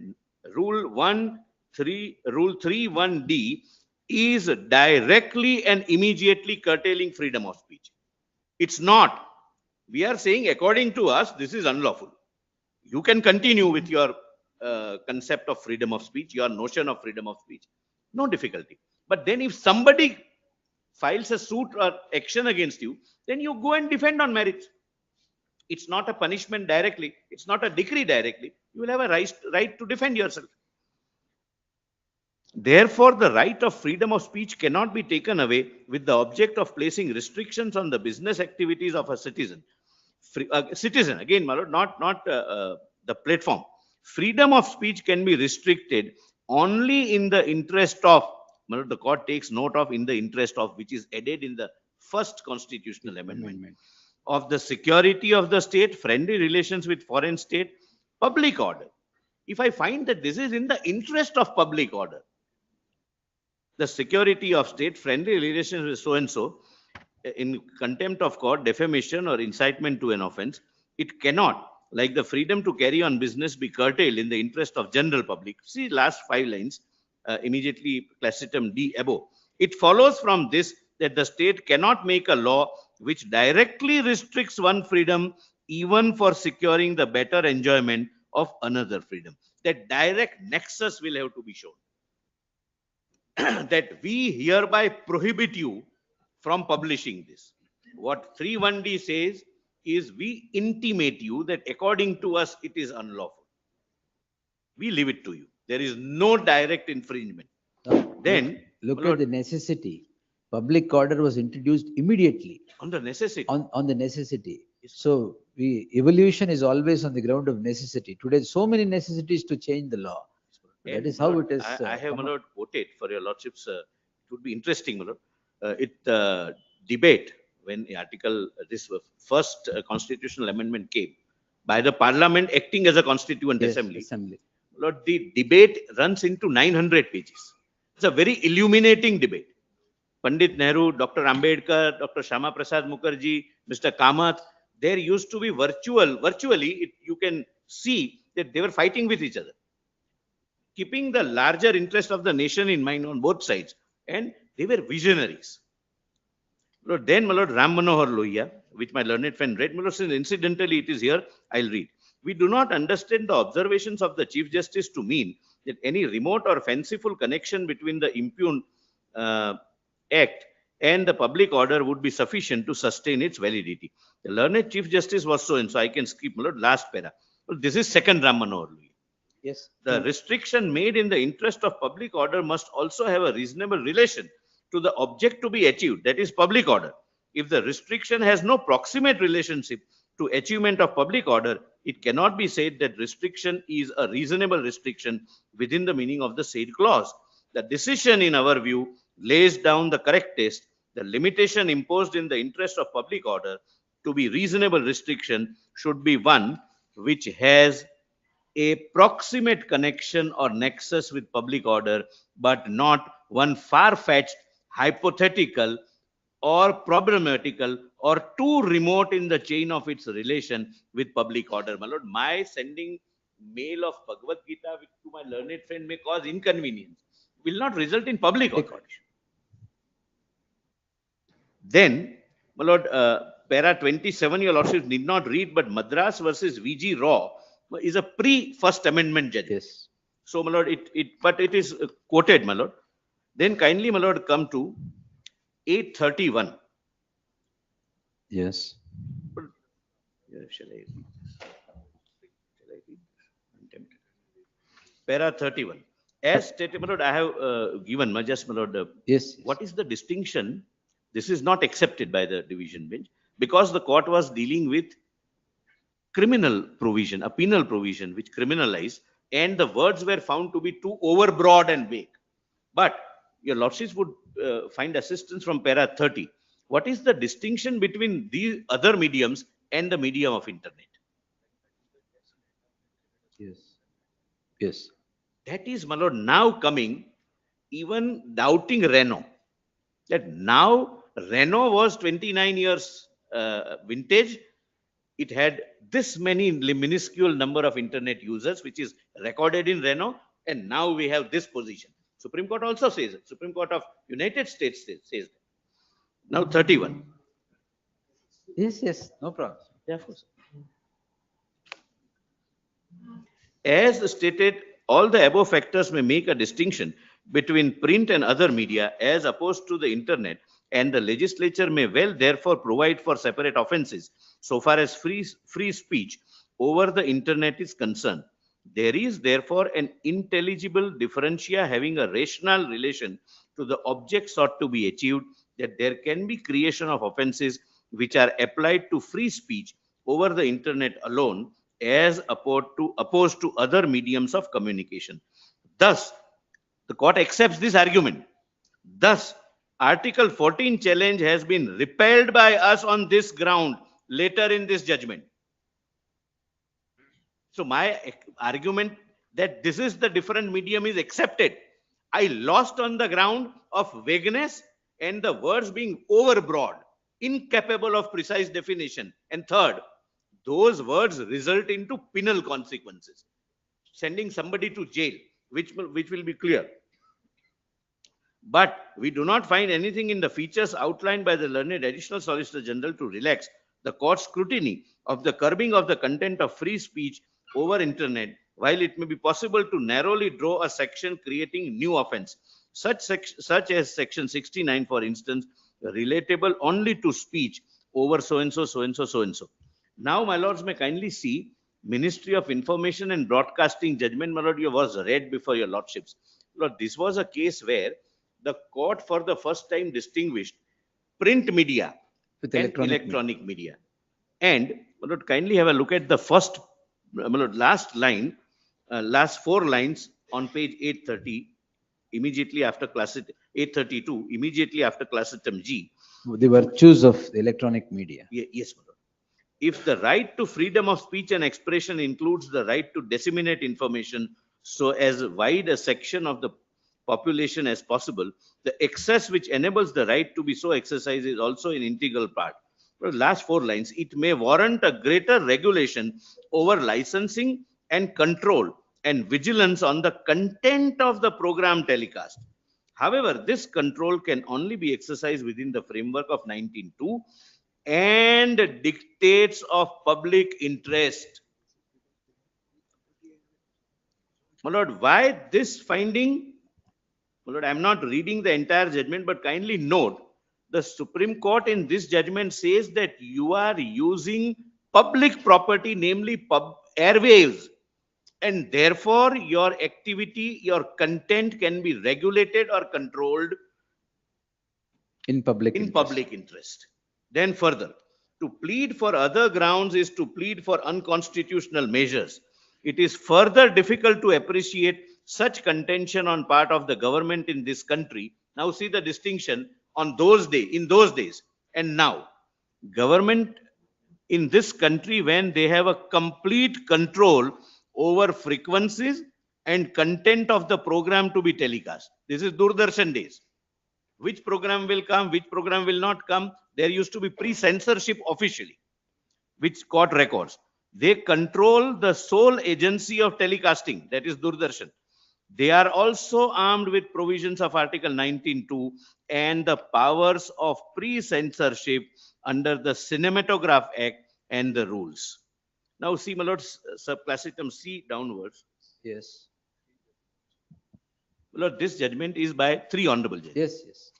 Rule 3(1)(d) is directly and immediately curtailing freedom of speech. It's not. We are saying, according to us, this is unlawful. You can continue with your concept of freedom of speech, your notion of freedom of speech. No difficulty. But then if somebody files a suit or action against you, then you go and defend on merits. It's not a punishment directly. It's not a decree directly. You will have a right to defend yourself. Therefore, the right of freedom of speech cannot be taken away with the object of placing restrictions on the business activities of a citizen. Citizen, again, my lord, not the platform. Freedom of speech can be restricted only in the interest of, my lord, the court takes note of, in the interest of, which is added in the first constitutional amendment, of the security of the state, friendly relations with foreign state, public order. If I find that this is in the interest of public order, the security of state, friendly relations with so and so, in contempt of court, defamation, or incitement to an offense, it cannot, like the freedom to carry on business, be curtailed in the interest of general public. See last 5 lines, immediately classitum D above. It follows from this that the state cannot make a law which directly restricts one freedom even for securing the better enjoyment of another freedom. That direct nexus will have to be shown. That we hereby prohibit you from publishing this. What 3(1)D says is we intimate you that according to us it is unlawful. We leave it to you. There is no direct infringement. Then look at the necessity. Public order was introduced immediately on the necessity. On the necessity. So evolution is always on the ground of necessity. Today, so many necessities to change the law. That is how it is. I have, my lord, quoted for your lordships. It would be interesting, my lord. Debate when this first constitutional amendment came by the parliament acting as a constituent assembly. Lord, the debate runs into 900 pages. It's a very illuminating debate. Pandit Nehru, Dr. Ambedkar, Dr. Shama Prasad Mukherjee, Mr. Kamath, there used to be virtually, you can see that they were fighting with each other, keeping the larger interest of the nation in mind on both sides. And they were visionaries. Lord, then, my lord, Ram Manohar Lohia, which my learned friend read, my lord, since incidentally it is here, I'll read. We do not understand the observations of the Chief Justice to mean that any remote or fanciful connection between the impugned act and the public order would be sufficient to sustain its validity. The learned Chief Justice was so, and so I can skip, my lord, last para. Well, this is second Ram Manohar Lohia. Yes. The restriction made in the interest of public order must also have a reasonable relation to the object to be achieved, that is public order. If the restriction has no proximate relationship to achievement of public order, it cannot be said that restriction is a reasonable restriction within the meaning of the said clause. The decision, in our view, lays down the correct test. The limitation imposed in the interest of public order to be reasonable restriction should be one which has a proximate connection or nexus with public order, but not one far-fetched, hypothetical, or problematical, or too remote in the chain of its relation with public order. My lord, my sending mail of Bhagavad Gita to my learned friend may cause inconvenience, will not result in public order. Then, my lord, para 27, your lordship need not read, but Madras versus VG Raw is a pre-First Amendment judgment. Yes. So, my lord, but it is quoted, my lord. Then kindly, my lord, come to 831. Yes. Shall I read? I'm tempted. Para 31. As stated, my lord, I have given, my lord, yes. What is the distinction? This is not accepted by the division bench because the court was dealing with criminal provision, a penal provision which criminalized, and the words were found to be too overbroad and vague. But your lordships would find assistance from para 30. What is the distinction between these other mediums and the medium of internet? Yes. Yes. That is, my lord, now coming, even doubting Renault. That now Renault was 29 years vintage. It had this many minuscule number of internet users, which is recorded in Renault, and now we have this position. Supreme Court also says it. Supreme Court of United States says that. Now 31. Yes, yes, no problem. Yeah, of course. As stated, all the above factors may make a distinction between print and other media as opposed to the internet, and the legislature may well therefore provide for separate offences so far as free speech over the internet is concerned. There is therefore an intelligible differentia having a rational relation to the object sought to be achieved, that there can be creation of offences which are applied to free speech over the internet alone as opposed to other mediums of communication. Thus, the court accepts this argument. Thus, Article 14 challenge has been repelled by us on this ground later in this judgment. So my argument that this is the different medium is accepted. I lost on the ground of vagueness and the words being overbroad, incapable of precise definition. And third, those words result into penal consequences, sending somebody to jail, which will be clear. But we do not find anything in the features outlined by the learned Additional Solicitor General to relax the court's scrutiny of the curbing of the content of free speech over internet, while it may be possible to narrowly draw a section creating new offense, such as section 69, for instance, relatable only to speech over so-and-so, so-and-so, so-and-so. Now, my lords, may kindly see Ministry of Information and Broadcasting judgment, my lord, was read before your lordships. Lord, this was a case where the court for the first time distinguished print media With and electronic media. And my lord, kindly have a look at the first, my lord, last line, last 4 lines on page 830, immediately after class 832, immediately after class item G. The virtues of the electronic media. Yes, my lord. If the right to freedom of speech and expression includes the right to disseminate information so as wide a section of the population as possible, the excess which enables the right to be so exercised is also an integral part. But last 4 lines, it may warrant a greater regulation over licensing and control and vigilance on the content of the program telecast. However, this control can only be exercised within the framework of 19.2 and dictates of public interest. My lord, why this finding? My lord, I am not reading the entire judgment, but kindly note the Supreme Court in this judgment says that you are using public property, namely airwaves, and therefore your activity, your content can be regulated or controlled in public interest. Then further, to plead for other grounds is to plead for unconstitutional measures. It is further difficult to appreciate such contention on part of the government in this country. Now see the distinction on in those days and now. Government in this country, when they have a complete control over frequencies and content of the program to be telecast. This is Doordarshan days. Which program will come, which program will not come. There used to be pre-censorship officially, which court records. They control the sole agency of telecasting, that is Doordarshan. They are also armed with provisions of Article 19.2 and the powers of pre-censorship under the Cinematograph Act and the rules. Now see, my lord, subclass item C downwards. Yes. Lord, this judgment is by 3 honorable judges. Yes, yes.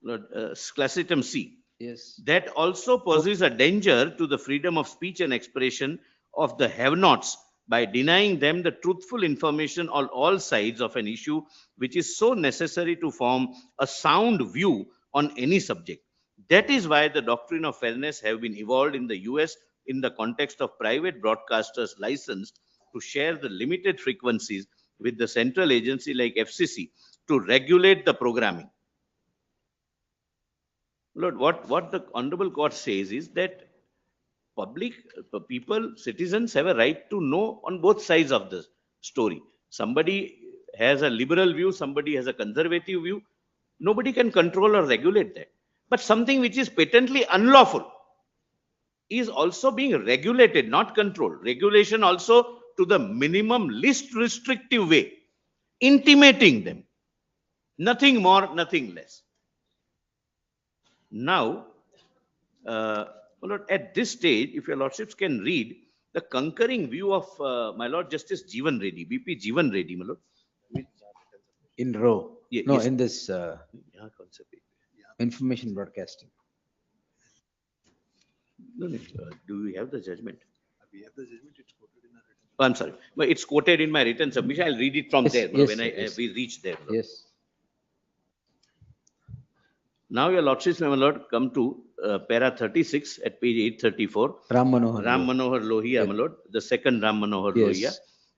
Lord, class item C. Yes. That also poses a danger to the freedom of speech and expression of the have-nots by denying them the truthful information on all sides of an issue which is so necessary to form a sound view on any subject. That is why the doctrine of fairness have been evolved in the US in the context of private broadcasters licensed to share the limited frequencies with the central agency like FCC to regulate the programming. Lord, what the Honorable Court says is that people, citizens have a right to know on both sides of the story. Somebody has a liberal view, somebody has a conservative view. Nobody can control or regulate that. But something which is patently unlawful is also being regulated, not controlled. Regulation also to the minimum least restrictive way intimating them. Nothing more, nothing less. Now, my lord, at this stage, if your lordships can read the concurring view of my lord Justice Jeevan Reddy, BP Jeevan Reddy, my lord. In row. Yeah, No, yes. in this Yeah, concept. information broadcasting. No, no, do we have the judgment? We have the judgment, it's quoted in our written. Oh, I'm sorry. But it's quoted in my written submission. I'll read it from Yes, there yes, when sir, yes. we reach there. Lord. Yes. Now, your lordships, my lord, come to para 36 at page 834. Ram Manohar. Ram Loh. Manohar Lohia, my lord, the second Ram Manohar Yes. Lohia,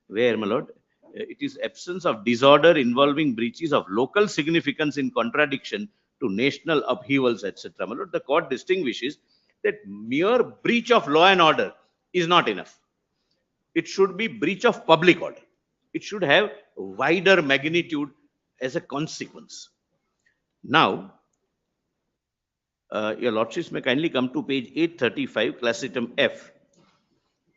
where, my lord, it is absence of disorder involving breaches of local significance in contradiction to national upheavals, etc. My lord, the court distinguishes that mere breach of law and order is not enough. It should be breach of public order. It should have wider magnitude as a consequence. Now, your lordships may kindly come to page 835, class item F.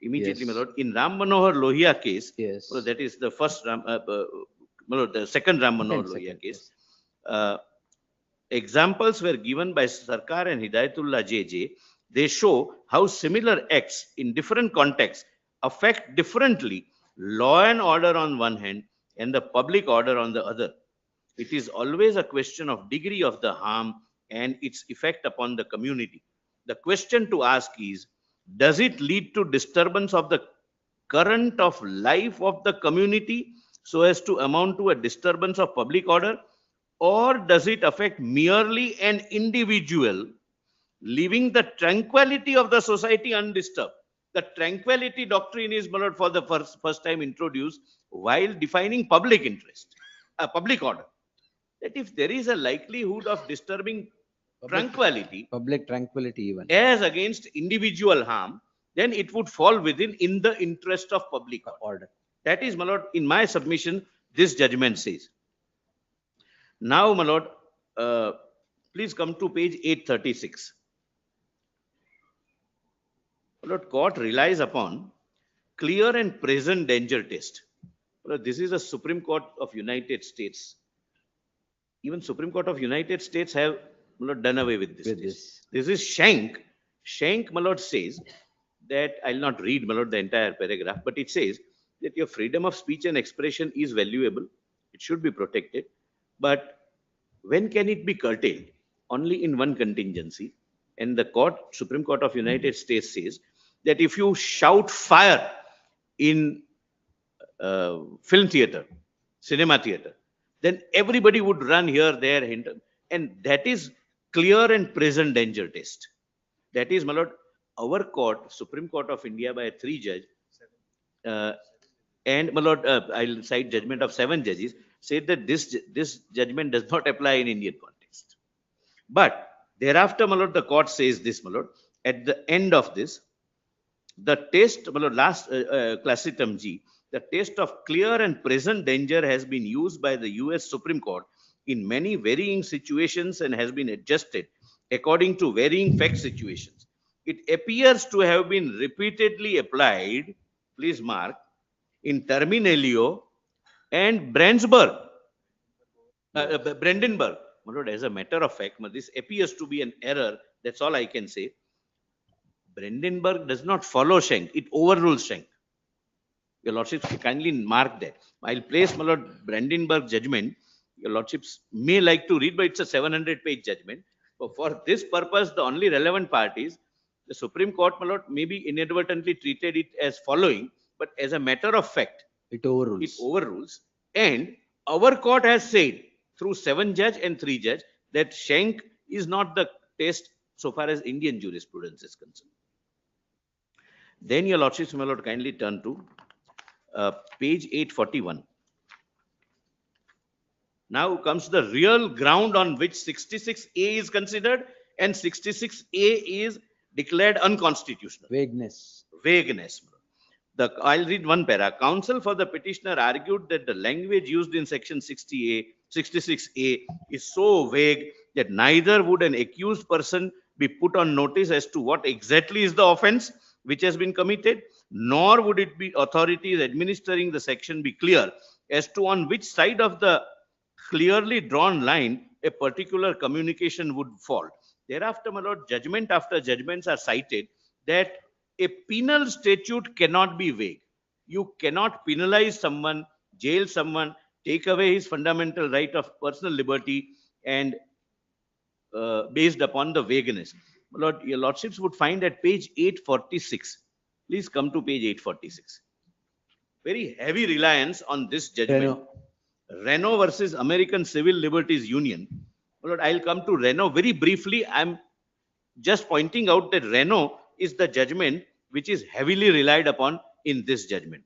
Immediately, Yes. my lord, in Ram Manohar Lohia case, Yes. well, that is the first my lord, the second Ram Manohar Lohia Second, case. yes. Examples were given by Sarkar and Hidayatullah JJ. They show how similar acts in different contexts affect differently law and order on one hand and the public order on the other. It is always a question of degree of the harm and its effect upon the community. The question to ask is, does it lead to disturbance of the current of life of the community so as to amount to a disturbance of public order? Or does it affect merely an individual, leaving the tranquility of the society undisturbed? The tranquility doctrine is, my lord, for the first time introduced while defining public interest, public order. That if there is a likelihood of disturbing tranquility Public tranquility even. as against individual harm, then it would fall within in the interest of public order. Order. That is, my lord, in my submission, this judgment says. Now, my lord, please come to page 836. My lord, court relies upon clear and present danger test. My lord, this is a Supreme Court of United States. Even Supreme Court of United States have, my lord, done away with this. With test. This is Schenck. Schenck, my lord, says that, I'll not read, my lord, the entire paragraph, but it says that your freedom of speech and expression is valuable. It should be protected. But when can it be curtailed? Only in one contingency. And the court, Supreme Court of United States says that if you shout fire in film theater, cinema theater, then everybody would run here, there, and that is clear and present danger test. That is, my lord, our court, Supreme Court of India by a 3-judge, and my lord, I'll cite judgment of 7 judges, said that this judgment does not apply in Indian context. But thereafter, my lord, the court says this, my lord, at the end of this, the test, my lord, last class item G, the test of clear and present danger has been used by the US Supreme Court in many varying situations and has been adjusted according to varying fact situations. It appears to have been repeatedly applied, please mark, in Terminalio and Brandenburg. Brandenburg. My lord, as a matter of fact, this appears to be an error. That's all I can say. Brandenburg does not follow Schenck. It overrules Schenck. Your lordships kindly mark that. I'll place, my lord, Brandenburg judgment. Your lordships may like to read, but it's a 700-page judgment. But for this purpose, the only relevant part is the Supreme Court, my lord, maybe inadvertently treated it as following, but as a matter of fact, It overrules. it overrules. And our court has said through 7-judge and 3-judge that Schenck is not the test so far as Indian jurisprudence is concerned. Then your lordships, my lord, kindly turn to page 841. Now comes the real ground on which 66A is considered and 66A is declared unconstitutional. Vagueness. Vagueness. I'll read one para. Counsel for the petitioner argued that the language used in section 66A is so vague that neither would an accused person be put on notice as to what exactly is the offense which has been committed, nor would it be authorities administering the section be clear as to on which side of the clearly drawn line a particular communication would fall. Thereafter, my lord, judgment after judgments are cited that a penal statute cannot be vague. You cannot penalize someone, jail someone, take away his fundamental right of personal liberty and based upon the vagueness. Lord, your lordships would find at page 846. Please come to page 846. Very heavy reliance on this judgment. Renault versus American Civil Liberties Union. Lord, I'll come to Renault very briefly. I'm just pointing out that Renault is the judgment which is heavily relied upon in this judgment.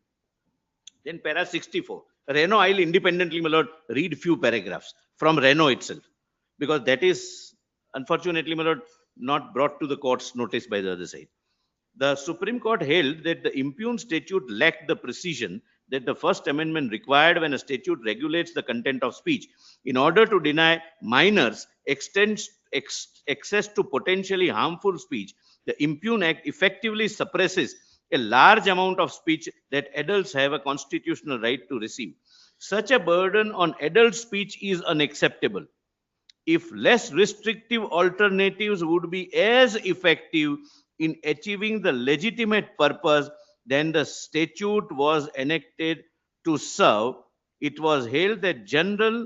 Then para 64. Renault, I'll independently, my lord, read few paragraphs from Renault itself, because that is unfortunately, my lord, not brought to the court's notice by the other side. The Supreme Court held that the impugned statute lacked the precision that the First Amendment required when a statute regulates the content of speech. In order to deny minors access to potentially harmful speech, the Impugned Act effectively suppresses a large amount of speech that adults have a constitutional right to receive. Such a burden on adult speech is unacceptable. If less restrictive alternatives would be as effective in achieving the legitimate purpose than the statute was enacted to serve, it was held that general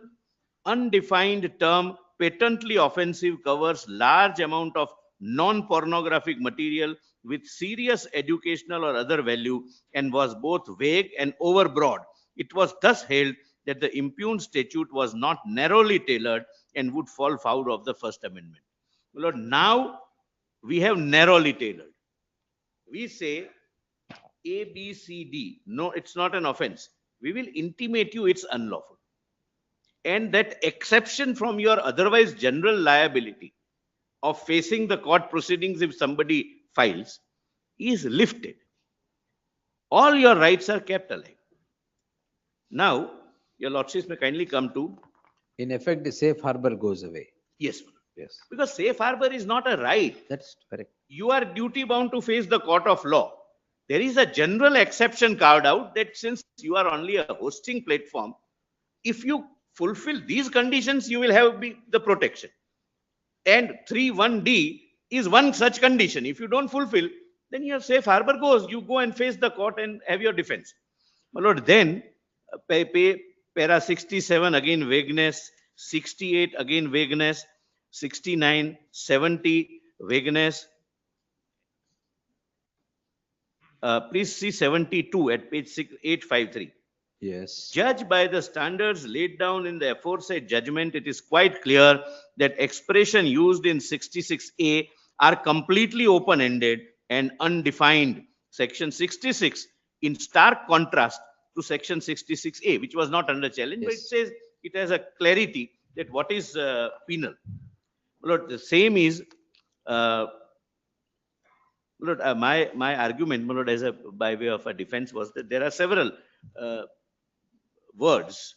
undefined term patently offensive covers large amount of non-pornographic material with serious educational or other value and was both vague and overbroad. It was thus held that the impugned statute was not narrowly tailored and would fall foul of the First Amendment. Lord, now we have narrowly tailored. We say A, B, C, D. No, it's not an offense. We will intimate you it's unlawful. And that exception from your otherwise general liability of facing the court proceedings if somebody files is lifted. All your rights are kept alive. Now, your lordships may kindly come to. In effect, the safe harbor goes away. Yes. Yes. Because safe harbor is not a right. That's correct. You are duty bound to face the court of law. There is a general exception carved out that since you are only a hosting platform, if you fulfill these conditions, you will have the protection. And 3(1)(d) is one such condition. If you don't fulfill, then your safe harbor goes. You go and face the court and have your defense. My lord, then para 67 again vagueness, 68 again vagueness, 69, 70 vagueness. Please see 72 at page 853. Yes. Judged by the standards laid down in the aforesaid judgment, it is quite clear that expression used in 66A are completely open-ended and undefined. Section 66 in stark contrast to section 66A, which was not under challenge, but it says it has a clarity that what is penal. Lord, the same is Lord, my argument, Lord, as by way of a defense was that there are several words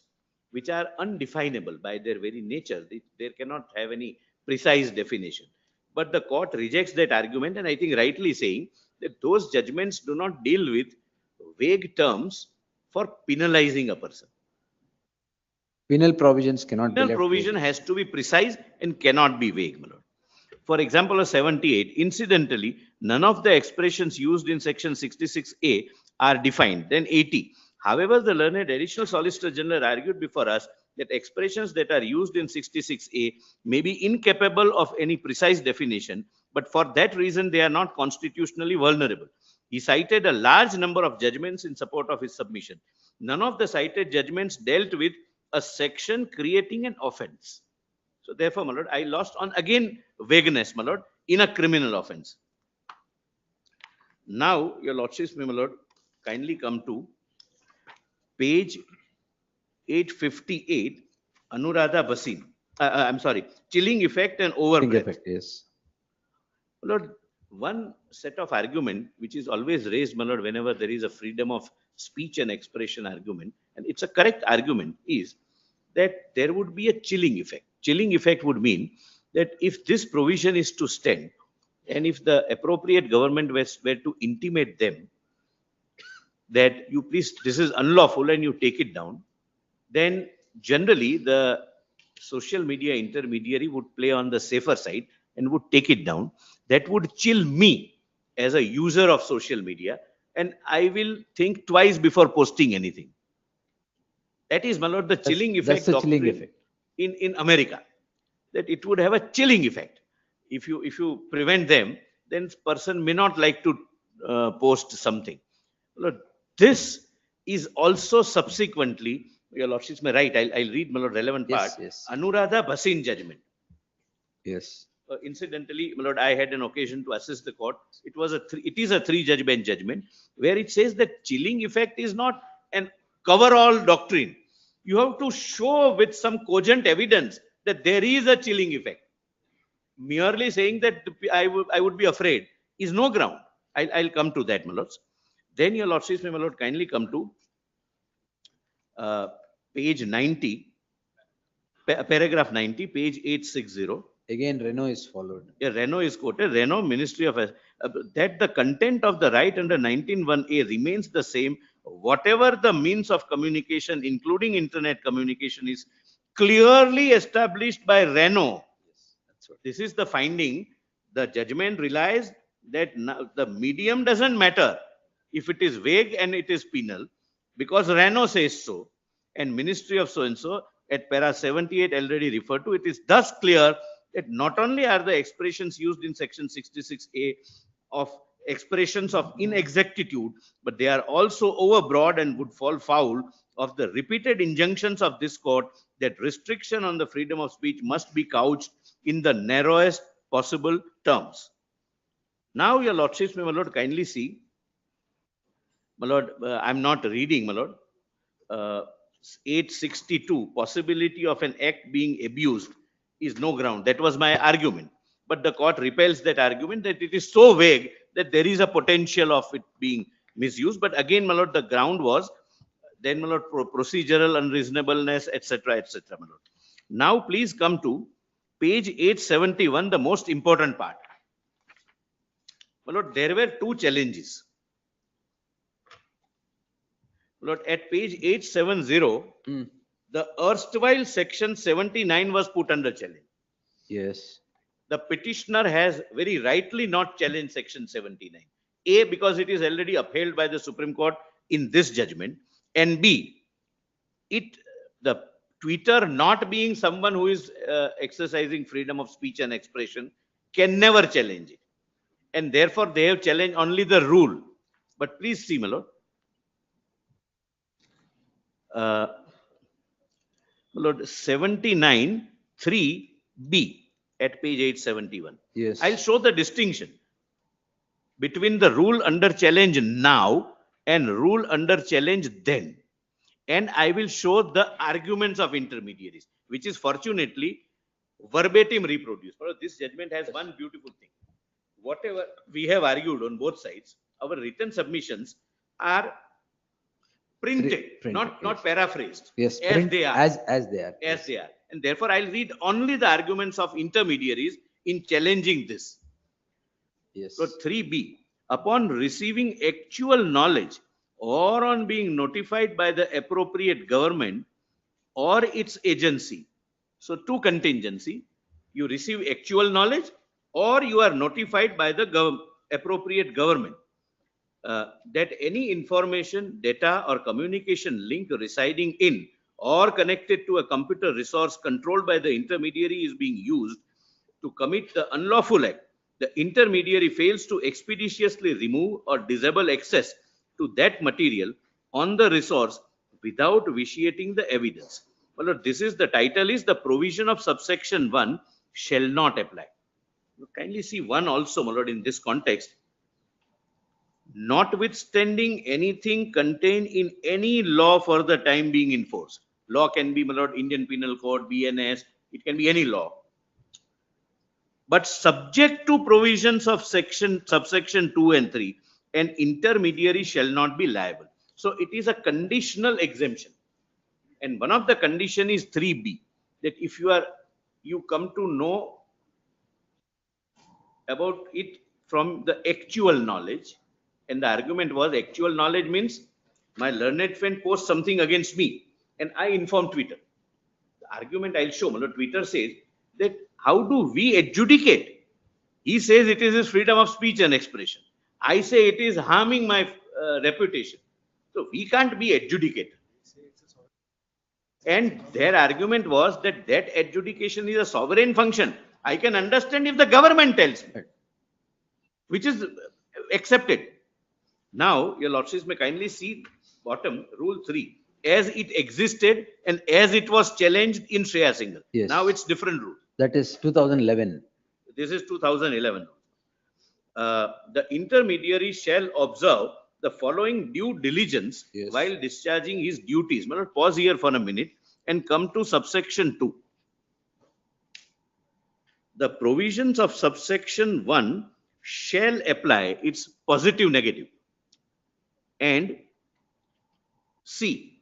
which are undefinable by their very nature. They cannot have any precise definition. But the court rejects that argument, and I think rightly saying that those judgments do not deal with vague terms for penalizing a person. Penal provisions cannot be left. Penal provision has to be precise and cannot be vague, my lord. For example, a 78, incidentally, none of the expressions used in section 66A are defined. Then 80. However, the learned additional solicitor general argued before us that expressions that are used in 66A may be incapable of any precise definition, but for that reason, they are not constitutionally vulnerable. He cited a large number of judgments in support of his submission. None of the cited judgments dealt with a section creating an offense. So therefore, my lord, I lost on again vagueness, my lord, in a criminal offense. Now, your lordships, my lord, kindly come to page 858, Anuradha Bhasin. I'm sorry, chilling effect and overbreadth. Effect, yes. My lord, one set of argument which is always raised, my lord, whenever there is a freedom of speech and expression argument, and it's a correct argument, is that there would be a chilling effect. Chilling effect would mean that if this provision is to stand, and if the appropriate government were to intimate them that you please, this is unlawful and you take it down, then generally the social media intermediary would play on the safer side and would take it down. That would chill me as a user of social media, and I will think twice before posting anything. That is, my lord, the chilling effect That's the chilling doctrine effect. in America, that it would have a chilling effect. If you prevent them, then person may not like to post something. Lord, this is also subsequently, your lordships may write, I'll read, my lord, relevant part. Yes, yes. Anuradha Bhasin judgment. Yes. Incidentally, my lord, I had an occasion to assist the court. It is a three-judge bench judgment where it says that chilling effect is not an cover-all doctrine. You have to show with some cogent evidence that there is a chilling effect. Merely saying that I would be afraid is no ground. I'll come to that, my lords. Then your lordships may, my lord, kindly come to page 90, paragraph 90, page 860. Again, Renault is followed. Yeah, Renault is quoted. Renault Ministry of that the content of the right under 19(1)(a) remains the same, whatever the means of communication, including internet communication, is clearly established by Renault. That's what. This is the finding. The judgment relies that the medium doesn't matter if it is vague and it is penal, because Renault says so, and Ministry of so and so at para 78 already referred to. It is thus clear that not only are the expressions used in section 66A of expressions of inexactitude, but they are also overbroad and would fall foul of the repeated injunctions of this court that restriction on the freedom of speech must be couched in the narrowest possible terms. Now, your lordships may, my lord, kindly see, my lord, I'm not reading, my lord, 862, possibility of an act being abused is no ground. That was my argument. But the court repels that argument, that it is so vague that there is a potential of it being misused. But again, my lord, the ground was then, my lord, procedural unreasonableness, etc., etc., my lord. Now, please come to page 871, the most important part. My lord, there were two challenges. My lord, at page 870, the erstwhile section 79 was put under challenge. Yes. The petitioner has very rightly not challenged section 79. A, because it is already upheld by the Supreme Court in this judgment, and B, the tweeter not being someone who is exercising freedom of speech and expression can never challenge it. And therefore, they have challenged only the rule. But please see, my lord. Lord, 79 3B at page 871. Yes. I'll show the distinction between the rule under challenge now and rule under challenge then. And I will show the arguments of intermediaries, which is fortunately verbatim reproduced. This judgment has one beautiful thing. Whatever we have argued on both sides, our written submissions are printed, not yes. Paraphrased. Yes, as they are. As they are. As they are. And therefore, I'll read only the arguments of intermediaries in challenging this. Yes. So 3B, upon receiving actual knowledge or on being notified by the appropriate government or its agency. So two contingency, you receive actual knowledge or you are notified by the appropriate government that any information, data or communication link residing in or connected to a computer resource controlled by the intermediary is being used to commit the unlawful act, the intermediary fails to expeditiously remove or disable access to that material on the resource without vitiating the evidence. Well, this is the title is the provision of subsection 1 shall not apply. Kindly see 1 also, my lord, in this context. Notwithstanding anything contained in any law for the time being enforced. Law can be, my lord, Indian Penal Code, BNS, it can be any law. But subject to provisions of subsection 2 and 3, an intermediary shall not be liable. So it is a conditional exemption. And one of the condition is 3B, that if you come to know about it from the actual knowledge, and the argument was actual knowledge means my learned friend posts something against me and I inform Twitter. The argument I'll show, Twitter says that how do we adjudicate? He says it is his freedom of speech and expression. I say it is harming my reputation. So we can't be adjudicator. And their argument was that that adjudication is a sovereign function. I can understand if the government tells me, which is accepted. Now, your lordships may kindly see bottom, rule 3, as it existed and as it was challenged in Shreya Singhal. Yes. Now it's different rule. That is 2011. This is 2011. The intermediary shall observe the following due diligence Yes. while discharging his duties. Pause here for a minute and come to subsection 2. The provisions of subsection 1 shall apply. It's positive, negative. And C,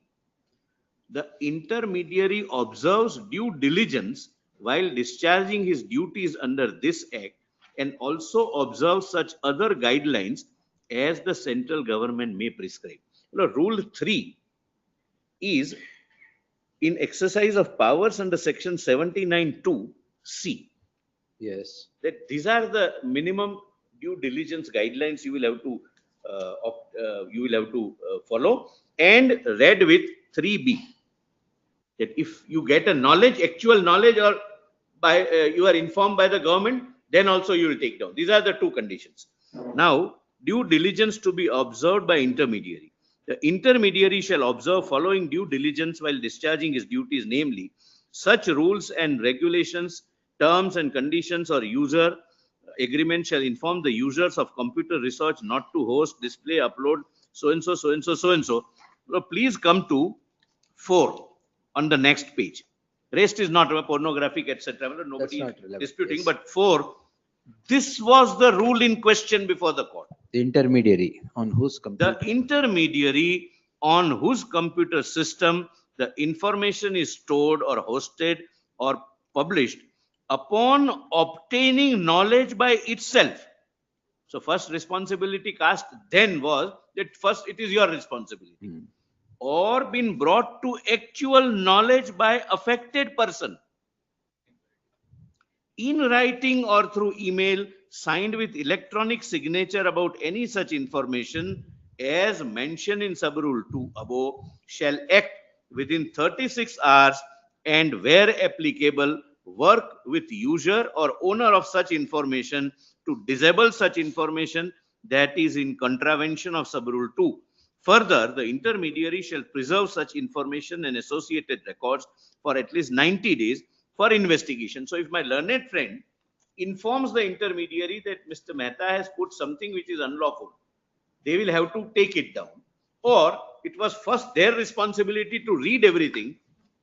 the intermediary observes due diligence while discharging his duties under this act and also observes such other guidelines as the central government may prescribe. Rule 3 is in exercise of powers under section 79(2)(c). Yes. That these are the minimum due diligence guidelines you will have to follow, and read with 3b, that if you get a knowledge, actual knowledge, or by you are informed by the government, then also you will take down. These are the two conditions. Now, due diligence to be observed by intermediary. The intermediary shall observe following due diligence while discharging his duties, namely, such rules and regulations, terms and conditions, or user agreement shall inform the users of computer research not to host, display, upload, so and so, so and so, so and so. Please come to 4 on the next page. Rest is not pornographic, etc. Nobody is disputing, yes. But 4, this was the rule in question before the court. The intermediary on whose computer? The intermediary on whose computer system the information is stored or hosted or published upon obtaining knowledge by itself. So first responsibility cast then was that first it is your responsibility. Or been brought to actual knowledge by affected person in writing or through email, signed with electronic signature about any such information as mentioned in sub-rule 2 above, shall act within 36 hours and where applicable work with user or owner of such information to disable such information that is in contravention of sub-rule 2. Further, the intermediary shall preserve such information and associated records for at least 90 days for investigation. So if my learned friend informs the intermediary that Mr. Mehta has put something which is unlawful, they will have to take it down. Or it was first their responsibility to read everything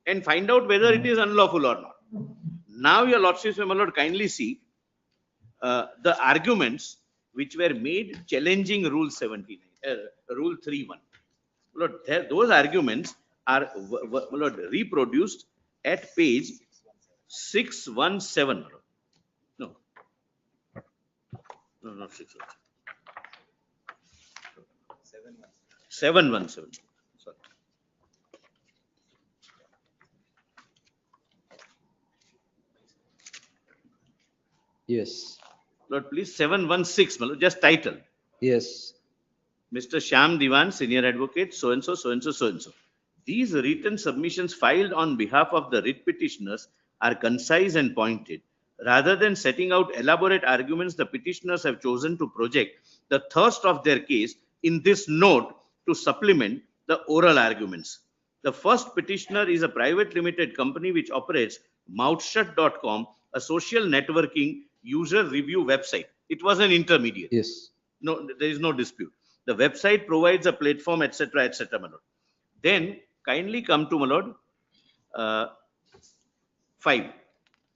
and find out whether it is unlawful or not. Now, your lordships, my lord, kindly see the arguments which were made challenging Rule 79, Rule 3.1. Lord, those arguments are reproduced at page 617. No, not 617. 717. Sorry. Yes. Lord, please, 716, just title. Yes. Mr. Shyam Diwan, senior advocate, so and so, so and so, so and so. These written submissions filed on behalf of the writ petitioners are concise and pointed. Rather than setting out elaborate arguments, the petitioners have chosen to project the thrust of their case in this note to supplement the oral arguments. The first petitioner is a private limited company which operates mouthshut.com, a social networking user review website. It was an intermediary. Yes. No, there is no dispute. The website provides a platform, etc., etc., my lord. Then kindly come to, my lord, 5.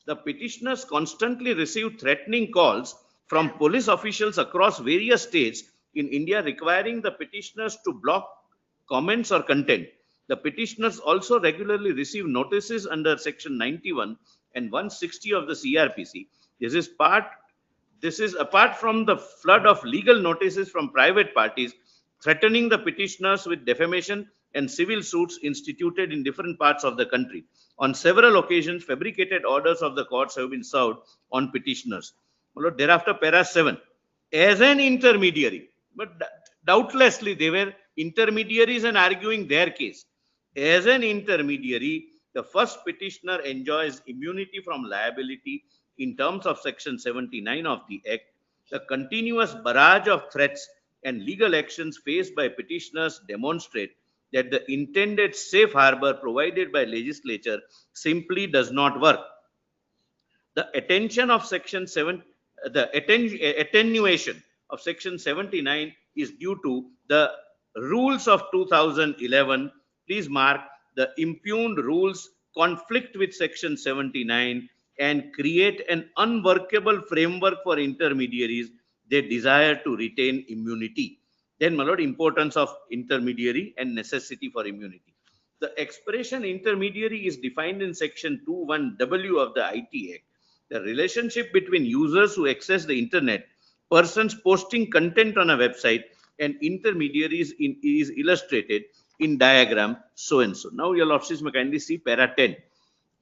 The petitioners constantly receive threatening calls from police officials across various states in India requiring the petitioners to block comments or content. The petitioners also regularly receive notices under section 91 and 160 of the CRPC. This is apart from the flood of legal notices from private parties threatening the petitioners with defamation and civil suits instituted in different parts of the country. On several occasions, fabricated orders of the courts have been served on petitioners. Thereafter, para 7. As an intermediary, but doubtlessly they were intermediaries and arguing their case. As an intermediary, the first petitioner enjoys immunity from liability in terms of Section 79 of the Act. The continuous barrage of threats and legal actions faced by petitioners demonstrate that the intended safe harbor provided by legislature simply does not work. The attention of Section 7, the attenuation of Section 79 is due to the rules of 2011. Please mark, the impugned rules conflict with Section 79 and create an unworkable framework for intermediaries. They desire to retain immunity. Then, my lord, importance of intermediary and necessity for immunity. The expression intermediary is defined in Section 21W of the IT Act. The relationship between users who access the internet, persons posting content on a website, and intermediaries is illustrated in diagram so and so. Now, your lordships may kindly see para 10.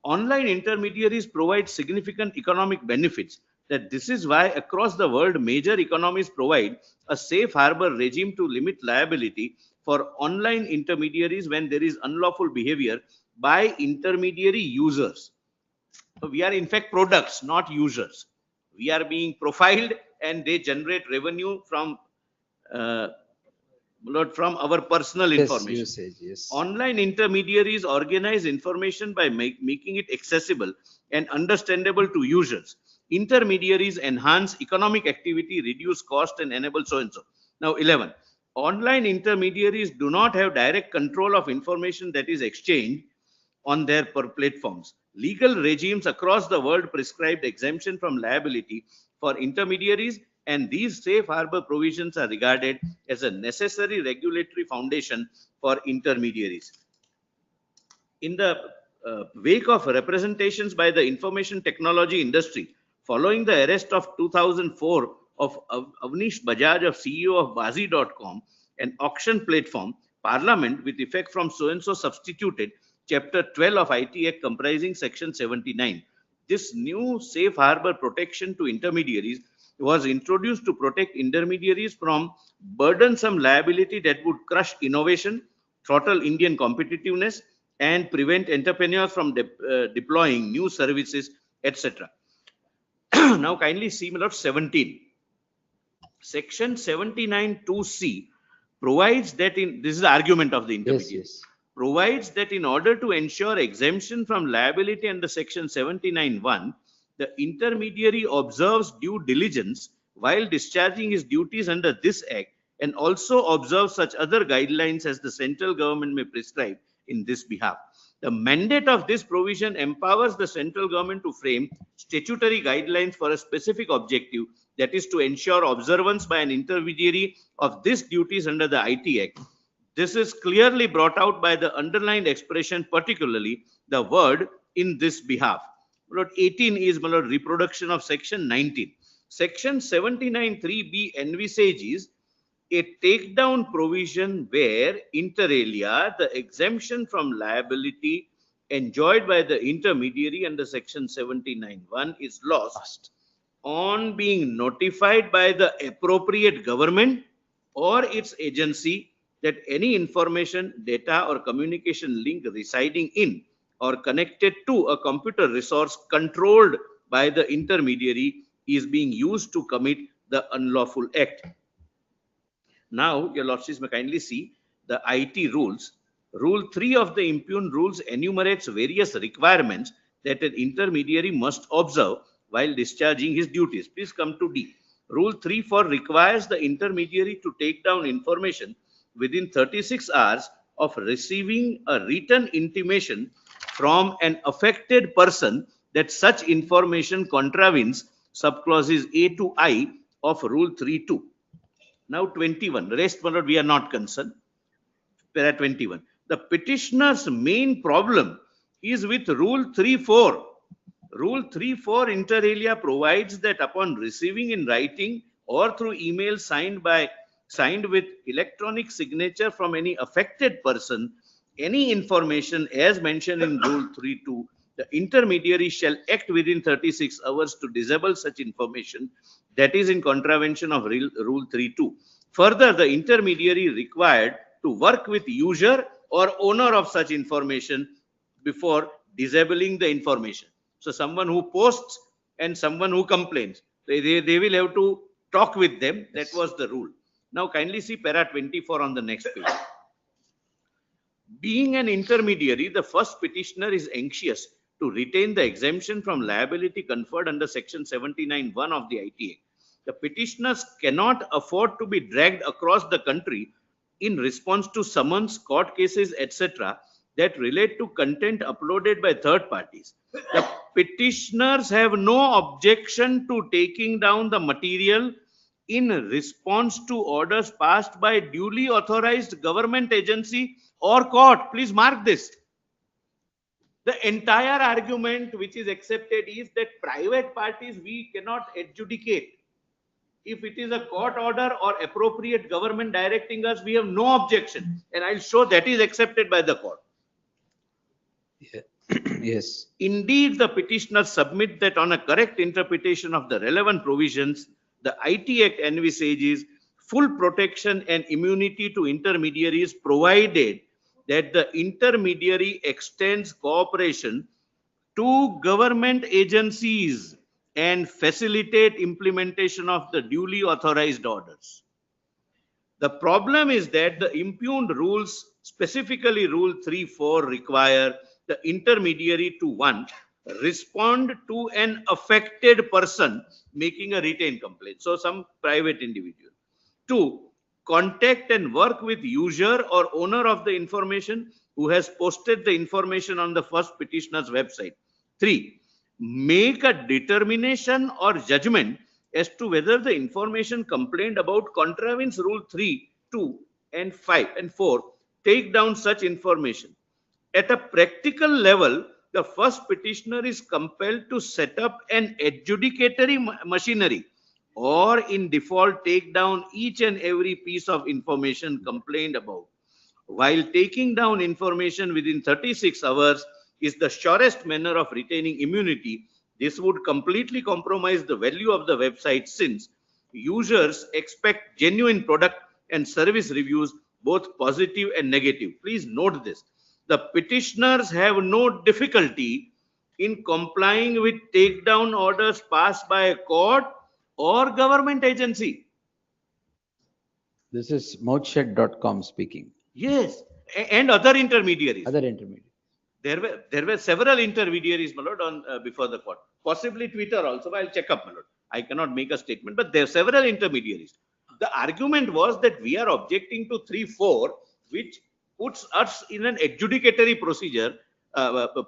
Online intermediaries provide significant economic benefits. That this is why across the world major economies provide a safe harbor regime to limit liability for online intermediaries when there is unlawful behavior by intermediary users. So we are in fact products, not users. We are being profiled and they generate revenue from our personal information. Usage, yes. Online intermediaries organize information by making it accessible and understandable to users. Intermediaries enhance economic activity, reduce cost, and enable so and so. Now, 11. Online intermediaries do not have direct control of information that is exchanged on their platforms. Legal regimes across the world prescribed exemption from liability for intermediaries, and these safe harbor provisions are regarded as a necessary regulatory foundation for intermediaries. In the wake of representations by the information technology industry, following the arrest of 2004 of Avnish Bajaj, of CEO of Bazi.com, an auction platform, Parliament, with effect from so-and-so, substituted Chapter 12 of IT Act comprising Section 79. This new safe harbor protection to intermediaries was introduced to protect intermediaries from burdensome liability that would crush innovation, throttle Indian competitiveness, and prevent entrepreneurs from deploying new services, etc. Now, kindly see 17. Section 79(2)(c) provides that this is the argument of the intermediary. Yes. Provides that in order to ensure exemption from liability under Section 79(1), the intermediary observes due diligence while discharging his duties under this Act, and also observes such other guidelines as the central government may prescribe in this behalf. The mandate of this provision empowers the central government to frame statutory guidelines for a specific objective, that is to ensure observance by an intermediary of these duties under the IT Act. This is clearly brought out by the underlined expression, particularly the word "in this behalf." 18 is reproduction of Section 19. Section 79(3)(b) envisages a takedown provision where, inter alia, the exemption from liability enjoyed by the intermediary under Section 79(1) is lost on being notified by the appropriate government or its agency that any information, data, or communication link residing in or connected to a computer resource controlled by the intermediary is being used to commit the unlawful act. Now, your lordships may kindly see the IT rules. Rule 3 of the impugned rules enumerates various requirements that an intermediary must observe while discharging his duties. Please come to D. Rule 3(4) requires the intermediary to take down information within 36 hours of receiving a written intimation from an affected person that such information contravenes subclauses A to I of Rule 3(2). Now 21, rest we are not concerned. Para 21. The petitioner's main problem is with Rule 3(4). Rule 3(4) inter alia provides that upon receiving in writing or through email signed with electronic signature from any affected person, any information as mentioned in Rule 3.2, the intermediary shall act within 36 hours to disable such information that is in contravention of Rule 3.2. Further, the intermediary required to work with user or owner of such information before disabling the information. So someone who posts and someone who complains, they will have to talk with them. That was the rule. Now kindly see para 24 on the next page. Being an intermediary, the first petitioner is anxious to retain the exemption from liability conferred under Section 79(1) of the IT Act. The petitioners cannot afford to be dragged across the country in response to summons, court cases, etc. that relate to content uploaded by third parties. The petitioners have no objection to taking down the material in response to orders passed by duly authorized government agency or court. Please mark this. The entire argument which is accepted is that private parties we cannot adjudicate. If it is a court order or appropriate government directing us, we have no objection. And I'll show that is accepted by the court. Yeah. Yes. Indeed, the petitioners submit that on a correct interpretation of the relevant provisions, the IT Act envisages full protection and immunity to intermediaries provided that the intermediary extends cooperation to government agencies and facilitate implementation of the duly authorized orders. The problem is that the impugned rules, specifically Rule 3.4, require the intermediary to 1. Respond to an affected person making a retained complaint. So some private individual. 2. Contact and work with user or owner of the information who has posted the information on the first petitioner's website. 3. Make a determination or judgment as to whether the information complained about contravenes Rule 3, 2, and 5, and 4. Take down such information. At a practical level, the first petitioner is compelled to set up an adjudicatory machinery or in default take down each and every piece of information complained about. While taking down information within 36 hours is the surest manner of retaining immunity, this would completely compromise the value of the website since users expect genuine product and service reviews, both positive and negative. Please note this. The petitioners have no difficulty in complying with takedown orders passed by a court or government agency. This is mouthshed.com speaking. Yes, and other intermediaries. Other intermediaries. There were several intermediaries, my lord, on before the court. Possibly Twitter also. I'll check up, my lord. I cannot make a statement, but there are several intermediaries. The argument was that we are objecting to 3.4, which puts us in an adjudicatory procedure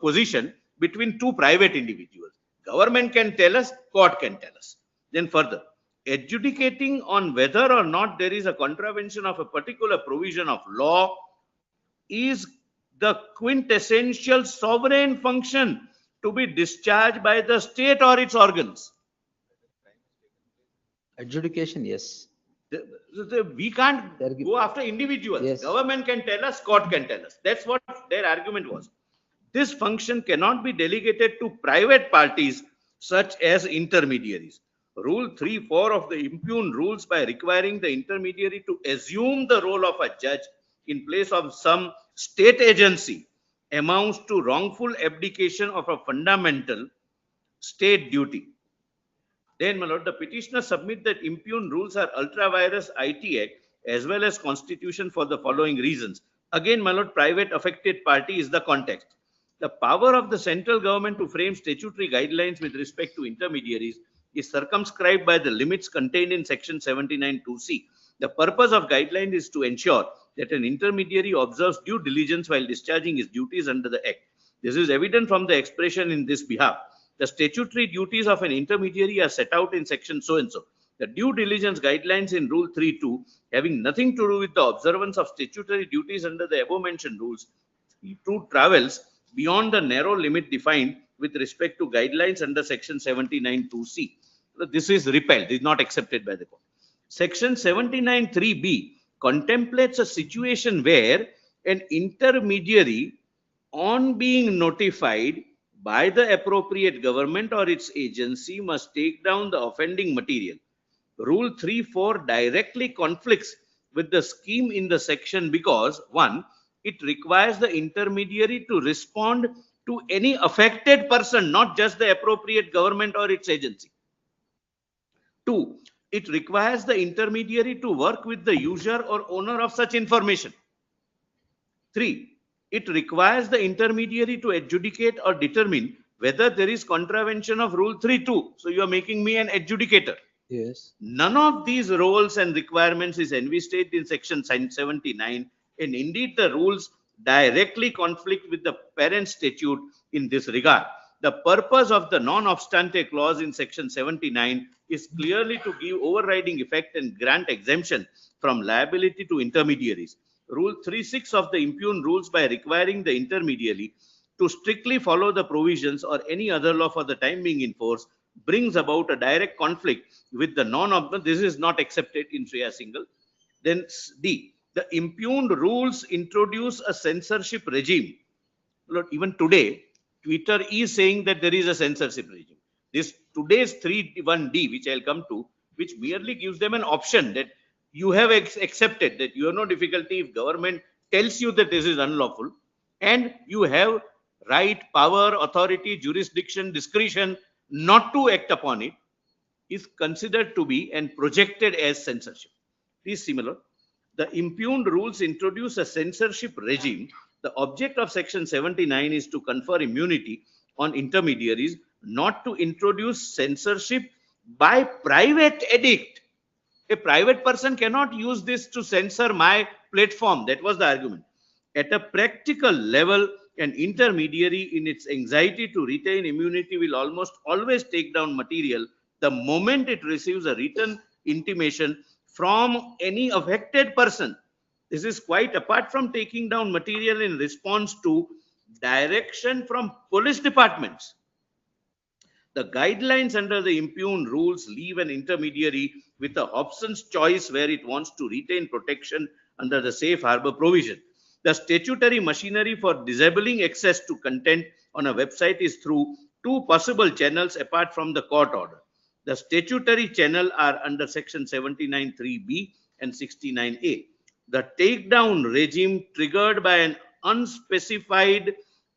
position between two private individuals. Government can tell us, court can tell us. Then further, adjudicating on whether or not there is a contravention of a particular provision of law is the quintessential sovereign function to be discharged by the state or its organs. Adjudication, yes. We can't go after individuals. Yes. Government can tell us, court can tell us. That's what their argument was. This function cannot be delegated to private parties such as intermediaries. Rule 3.4 of the impugned rules by requiring the intermediary to assume the role of a judge in place of some state agency amounts to wrongful abdication of a fundamental state duty. Then, my lord, the petitioner submit that impugned rules are ultra-virus IT Act as well as Constitution for the following reasons. Again, my lord, private affected party is the context. The power of the central government to frame statutory guidelines with respect to intermediaries is circumscribed by the limits contained in Section 79(2)(c). The purpose of guideline is to ensure that an intermediary observes due diligence while discharging his duties under the Act. This is evident from the expression in this behalf. The statutory duties of an intermediary are set out in section so-and-so. The due diligence guidelines in Rule 3.2 having nothing to do with the observance of statutory duties under the above-mentioned rules, to travels beyond the narrow limit defined with respect to guidelines under Section 79(2)(c). This is repelled, is not accepted by the court. Section 79(3)(b) contemplates a situation where An intermediary, on being notified by the appropriate government or its agency, must take down the offending material. Rule 3.4 directly conflicts with the scheme in the section because, one, it requires the intermediary to respond to any affected person, not just the appropriate government or its agency. Two, it requires the intermediary to work with the user or owner of such information. Three, it requires the intermediary to adjudicate or determine whether there is contravention of Rule 3.2. So you are making me an adjudicator. Yes. None of these roles and requirements is envisaged in section 79, and indeed the rules directly conflict with the parent statute in this regard. The purpose of the non-obstante clause in section 79 is clearly to give overriding effect and grant exemption from liability to intermediaries. Rule 3.6 of the impugned rules, by requiring the intermediary to strictly follow the provisions or any other law for the time being in force, brings about a direct conflict with the non-obstant. This is not accepted in Shreya Singhal. Then D, the impugned rules introduce a censorship regime. Look, even today, Twitter is saying that there is a censorship regime. This today's 3.1D, which I'll come to, which merely gives them an option that you have accepted that you have no difficulty if government tells you that this is unlawful, and you have right, power, authority, jurisdiction, discretion not to act upon it, is considered to be and projected as censorship. It is similar. The impugned rules introduce a censorship regime. The object of section 79 is to confer immunity on intermediaries, not to introduce censorship by private edict. A private person cannot use this to censor my platform. That was the argument. At a practical level, an intermediary, in its anxiety to retain immunity, will almost always take down material the moment it receives a written intimation from any affected person. This is quite apart from taking down material in response to direction from police departments. The guidelines under the impugned rules leave an intermediary with a Hobson's choice where it wants to retain protection under the safe harbor provision. The statutory machinery for disabling access to content on a website is through two possible channels apart from the court order. The statutory channel are under section 79(3)(b) and 69(a). The takedown regime triggered by an unspecified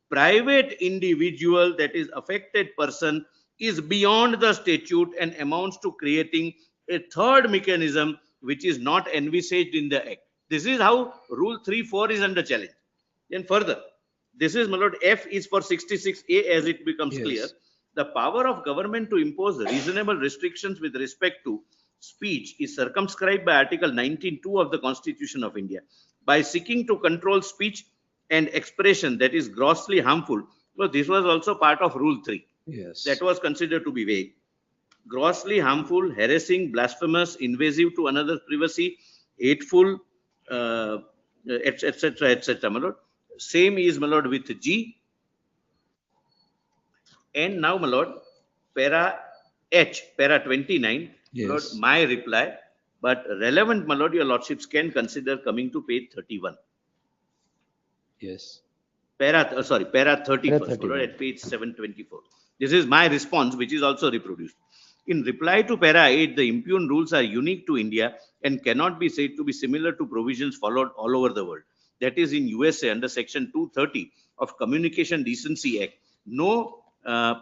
private individual, that is affected person, is beyond the statute and amounts to creating a third mechanism which is not envisaged in the act. This is how Rule 3.4 is under challenge. Then further, this is, my lord, F is for 66A as it becomes clear. The power of government to impose reasonable restrictions with respect to speech is circumscribed by Article 19(2) of the Constitution of India. By seeking to control speech and expression that is grossly harmful, well, this was also part of Rule 3. Yes. That was considered to be vague. Grossly harmful, harassing, blasphemous, invasive to another's privacy, hateful, etc., etc. My lord. Same is, my lord, with G. And now, my lord, para H, para 29. Yes. Lord, my reply, but relevant, my lord, your lordships can consider coming to page 31. Yes. Para 31st, Para 31. at page 724. This is my response, which is also reproduced. In reply to para 8, the impugned rules are unique to India and cannot be said to be similar to provisions followed all over the world. That is, in USA under section 230 of Communication Decency Act, no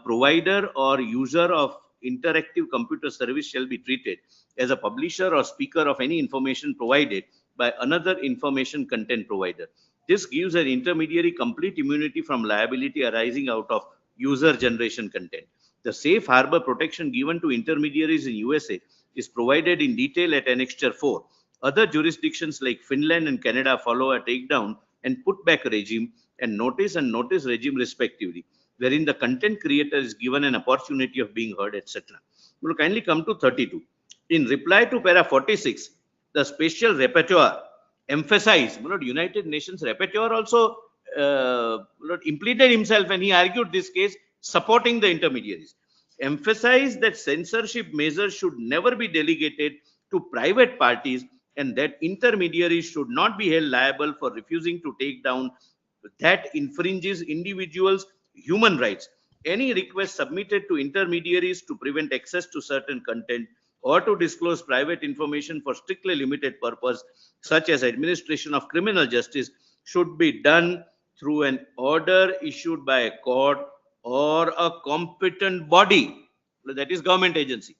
provider or user of interactive computer service shall be treated as a publisher or speaker of any information provided by another information content provider. This gives an intermediary complete immunity from liability arising out of user generation content. The safe harbor protection given to intermediaries in USA is provided in detail at Annexure 4. Other jurisdictions like Finland and Canada follow a takedown and putback regime and notice regime respectively, wherein the content creator is given an opportunity of being heard, etc. We will kindly come to 32. In reply to para 46, the special rapporteur emphasized, United Nations rapporteur also implemented himself and he argued this case supporting the intermediaries, emphasized that censorship measures should never be delegated to private parties and that intermediaries should not be held liable for refusing to take down that infringes individuals' human rights. Any request submitted to intermediaries to prevent access to certain content or to disclose private information for strictly limited purpose, such as administration of criminal justice, should be done through an order issued by a court or a competent body, that is government agency,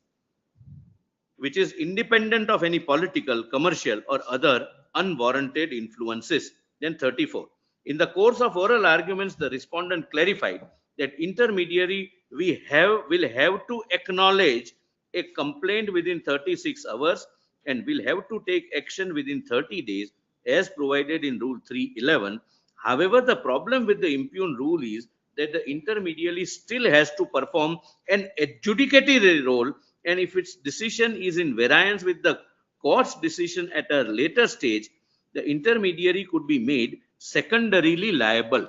which is independent of any political, commercial, or other unwarranted influences. Then 34. In the course of oral arguments, the respondent clarified that intermediary will have to acknowledge a complaint within 36 hours and will have to take action within 30 days as provided in Rule 311. However, the problem with the impugned rule is that the intermediary still has to perform an adjudicatory role, and if its decision is in variance with the court's decision at a later stage, the intermediary could be made secondarily liable.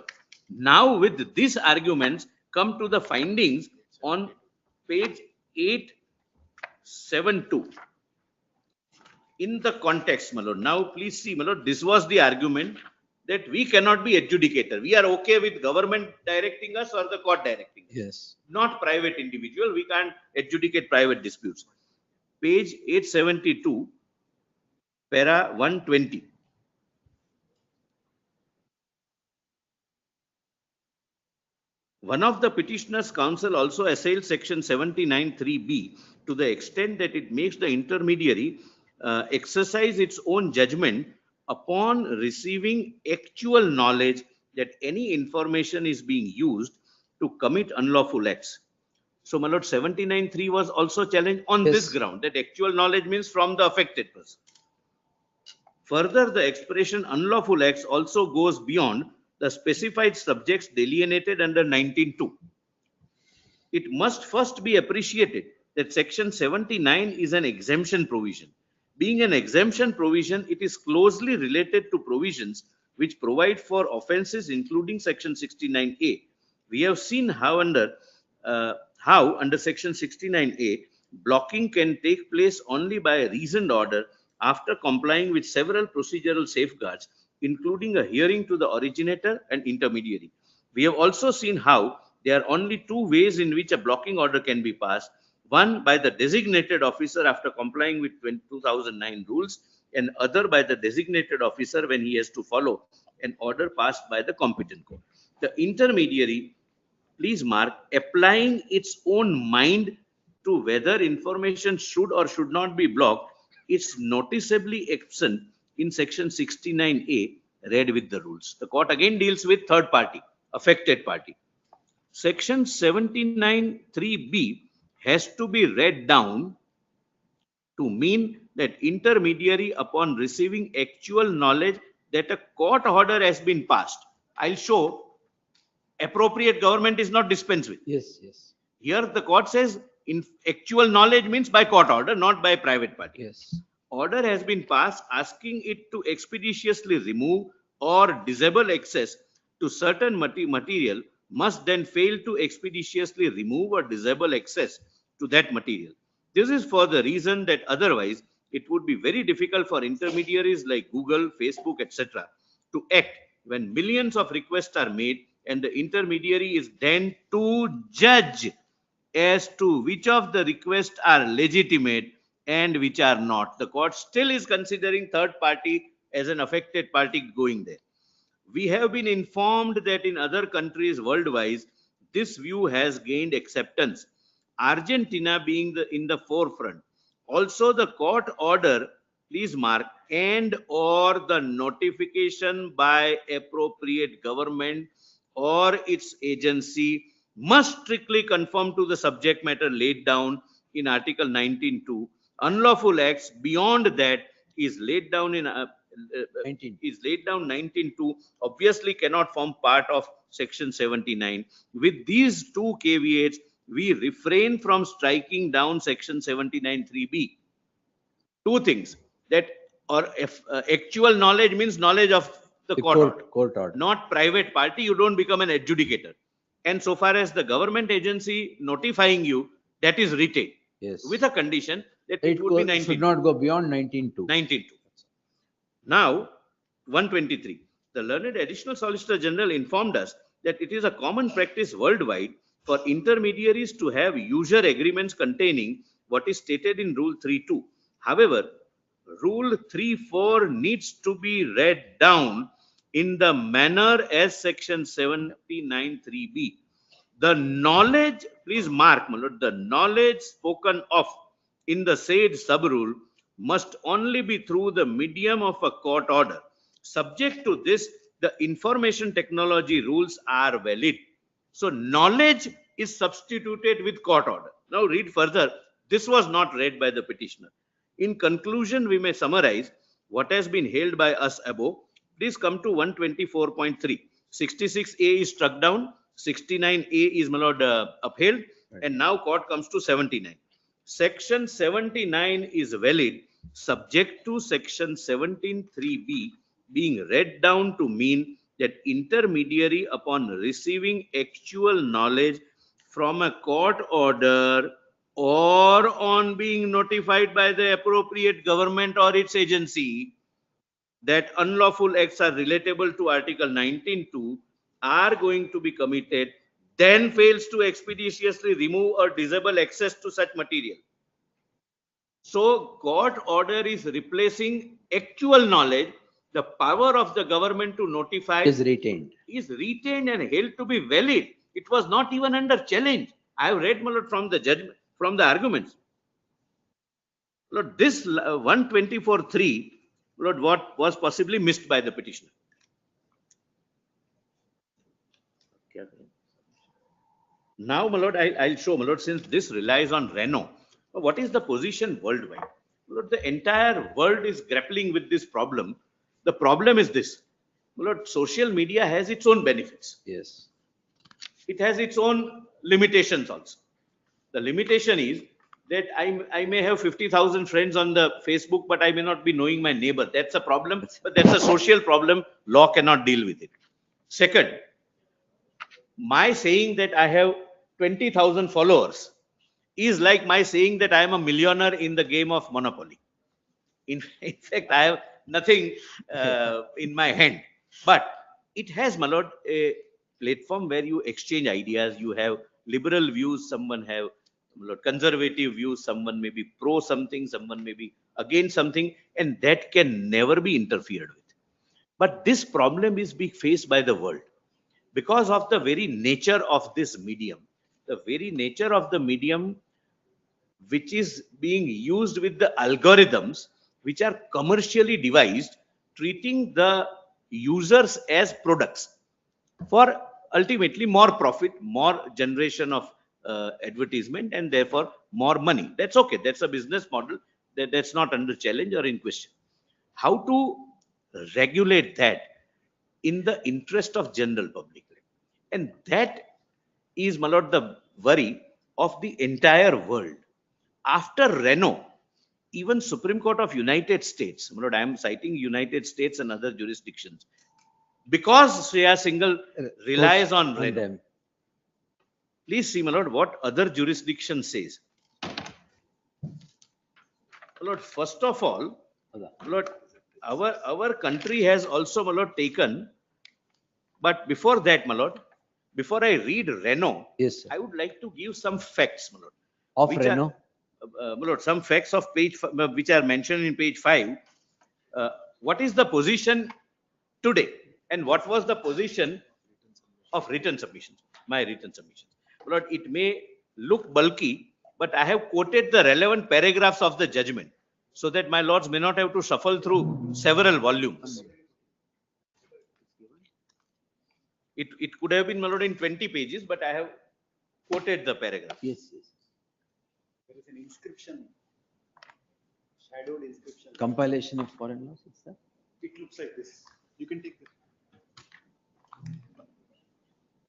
Now, with these arguments, come to the findings on page 872. In the context, my lord, now please see, my lord, this was the argument that we cannot be adjudicator. We are okay with government directing us or the court directing us. Yes. Not private individual. We can't adjudicate private disputes. Page 872, para 120. One of the petitioner's counsel also assailed section 79(3)(b) to the extent that it makes the intermediary exercise its own judgment upon receiving actual knowledge that any information is being used to commit unlawful acts. So, my lord, 79(3) was also challenged on this ground, that actual knowledge means from the affected person. Further, the expression unlawful acts also goes beyond the specified subjects delineated under 19(2). It must first be appreciated that section 79 is an exemption provision. Being an exemption provision, it is closely related to provisions which provide for offences including section 69A. We have seen how under section 69A, blocking can take place only by a reasoned order after complying with several procedural safeguards, including a hearing to the originator and intermediary. We have also seen how there are only two ways in which a blocking order can be passed. One by the designated officer after complying with 2009 rules, and other by the designated officer when he has to follow an order passed by the competent court. The intermediary, please mark, applying its own mind to whether information should or should not be blocked, is noticeably absent in section 69A read with the rules. The court again deals with third party, affected party. Section 79(3)(b) has to be read down to mean that intermediary, upon receiving actual knowledge that a court order has been passed. I'll show appropriate government is not dispensed with. Yes, yes. Here the court says in actual knowledge means by court order, not by private party. Yes. Order has been passed asking it to expeditiously remove or disable access to certain material, must then fail to expeditiously remove or disable access to that material. This is for the reason that otherwise it would be very difficult for intermediaries like Google, Facebook, etc. to act when millions of requests are made, and the intermediary is then to judge as to which of the requests are legitimate and which are not. The court still is considering third party as an affected party going there. We have been informed that in other countries worldwide, this view has gained acceptance, Argentina being in the forefront. Also, the court order, please mark, and or the notification by appropriate government or its agency must strictly conform to the subject matter laid down in Article 19(2). Unlawful acts beyond that is laid down in 19(2) obviously cannot form part of section 79. With these two caveats, we refrain from striking down section 79(3)(b). Two things, that or if actual knowledge means knowledge of the court order, not private party. You don't become an adjudicator. And so far as the government agency notifying you, that is retained. Yes. With a condition that it would be 19. Should not go beyond 19(2). 19(2). Now, 123. The learned additional Solicitor General informed us that it is a common practice worldwide for intermediaries to have user agreements containing what is stated in Rule 3.2. However, Rule 3.4 needs to be read down in the manner as Section 79(3)(b). The knowledge, please mark, my lord, the knowledge spoken of in the said sub-rule must only be through the medium of a court order. Subject to this, the information technology rules are valid. So knowledge is substituted with court order. Now read further. This was not read by the petitioner. In conclusion, we may summarize what has been held by us above. Please come to 124.3. 66A is struck down. 69A is, my lord, upheld. Right. And now court comes to 79. Section 79 is valid subject to section 17(3)(b) being read down to mean that intermediary upon receiving actual knowledge from a court order or on being notified by the appropriate government or its agency that unlawful acts are relatable to Article 19(2) are going to be committed, then fails to expeditiously remove or disable access to such material. So court order is replacing actual knowledge. The power of the government to notify Is retained. is retained and held to be valid. It was not even under challenge. I have read, my lord, from the judgment, from the arguments. Lord, this 124(3), Lord, what was possibly missed by the petitioner. Now, my lord, I'll show, my lord, since this relies on Renault, what is the position worldwide? My lord, the entire world is grappling with this problem. The problem is this. My lord, social media has its own benefits. Yes. It has its own limitations also. The limitation is that I may have 50,000 friends on the Facebook, but I may not be knowing my neighbor. That's a problem, but that's a social problem. Law cannot deal with it. Second, my saying that I have 20,000 followers is like my saying that I am a millionaire in the game of Monopoly. In fact, I have nothing in my hand. But it has, my lord, a platform where you exchange ideas. You have liberal views, someone have, my lord, conservative views, someone may be pro something, someone may be against something, and that can never be interfered with. But this problem is being faced by the world because of the very nature of this medium. The very nature of the medium which is being used with the algorithms which are commercially devised, treating the users as products for ultimately more profit, more generation of advertisement, and therefore more money. That's okay. That's a business model. That's not under challenge or in question. How to regulate that in the interest of general public? And that is, my lord, the worry of the entire world. After Renault, even Supreme Court of United States, my lord, I am citing United States and other jurisdictions, because Shreya Singhal relies on Renault. them. Please see, my lord, what other jurisdiction says. My lord, first of all, my lord, our country has also, my lord, taken, but before that, my lord, before I read Renault, Yes, sir. I would like to give some facts, my lord. Of which are- Renault. My lord, some facts of page which are mentioned in page 5. What is the position today, and what was the position of written submissions? My written submissions, my lord, it may look bulky, but I have quoted the relevant paragraphs of the judgment so that my lords may not have to shuffle through several volumes. It could have been, my lord, in 20 pages, but I have quoted the paragraph. Yes, yes. There is an inscription, shadowed inscription. Compilation of foreign laws, is that? It looks like this. You can take this.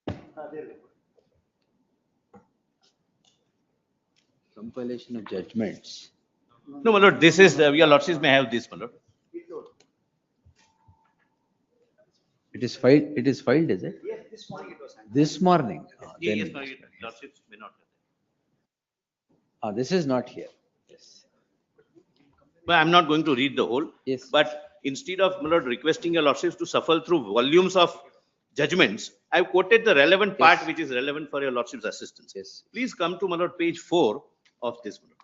There we go. Compilation of judgments. No, my lord, this is, your lordships may have this, my lord. It is filed, is it? Yes, this morning it was handed. This morning. Yes, my lordships may not have. This is not here. Yes. But I'm not going to read the whole. Yes. But instead of, my lord, requesting your lordships to suffer through volumes of judgments, I've quoted the relevant part which is relevant for your lordship's assistance. Yes. Please come to, my lord, page 4 of this, my lord.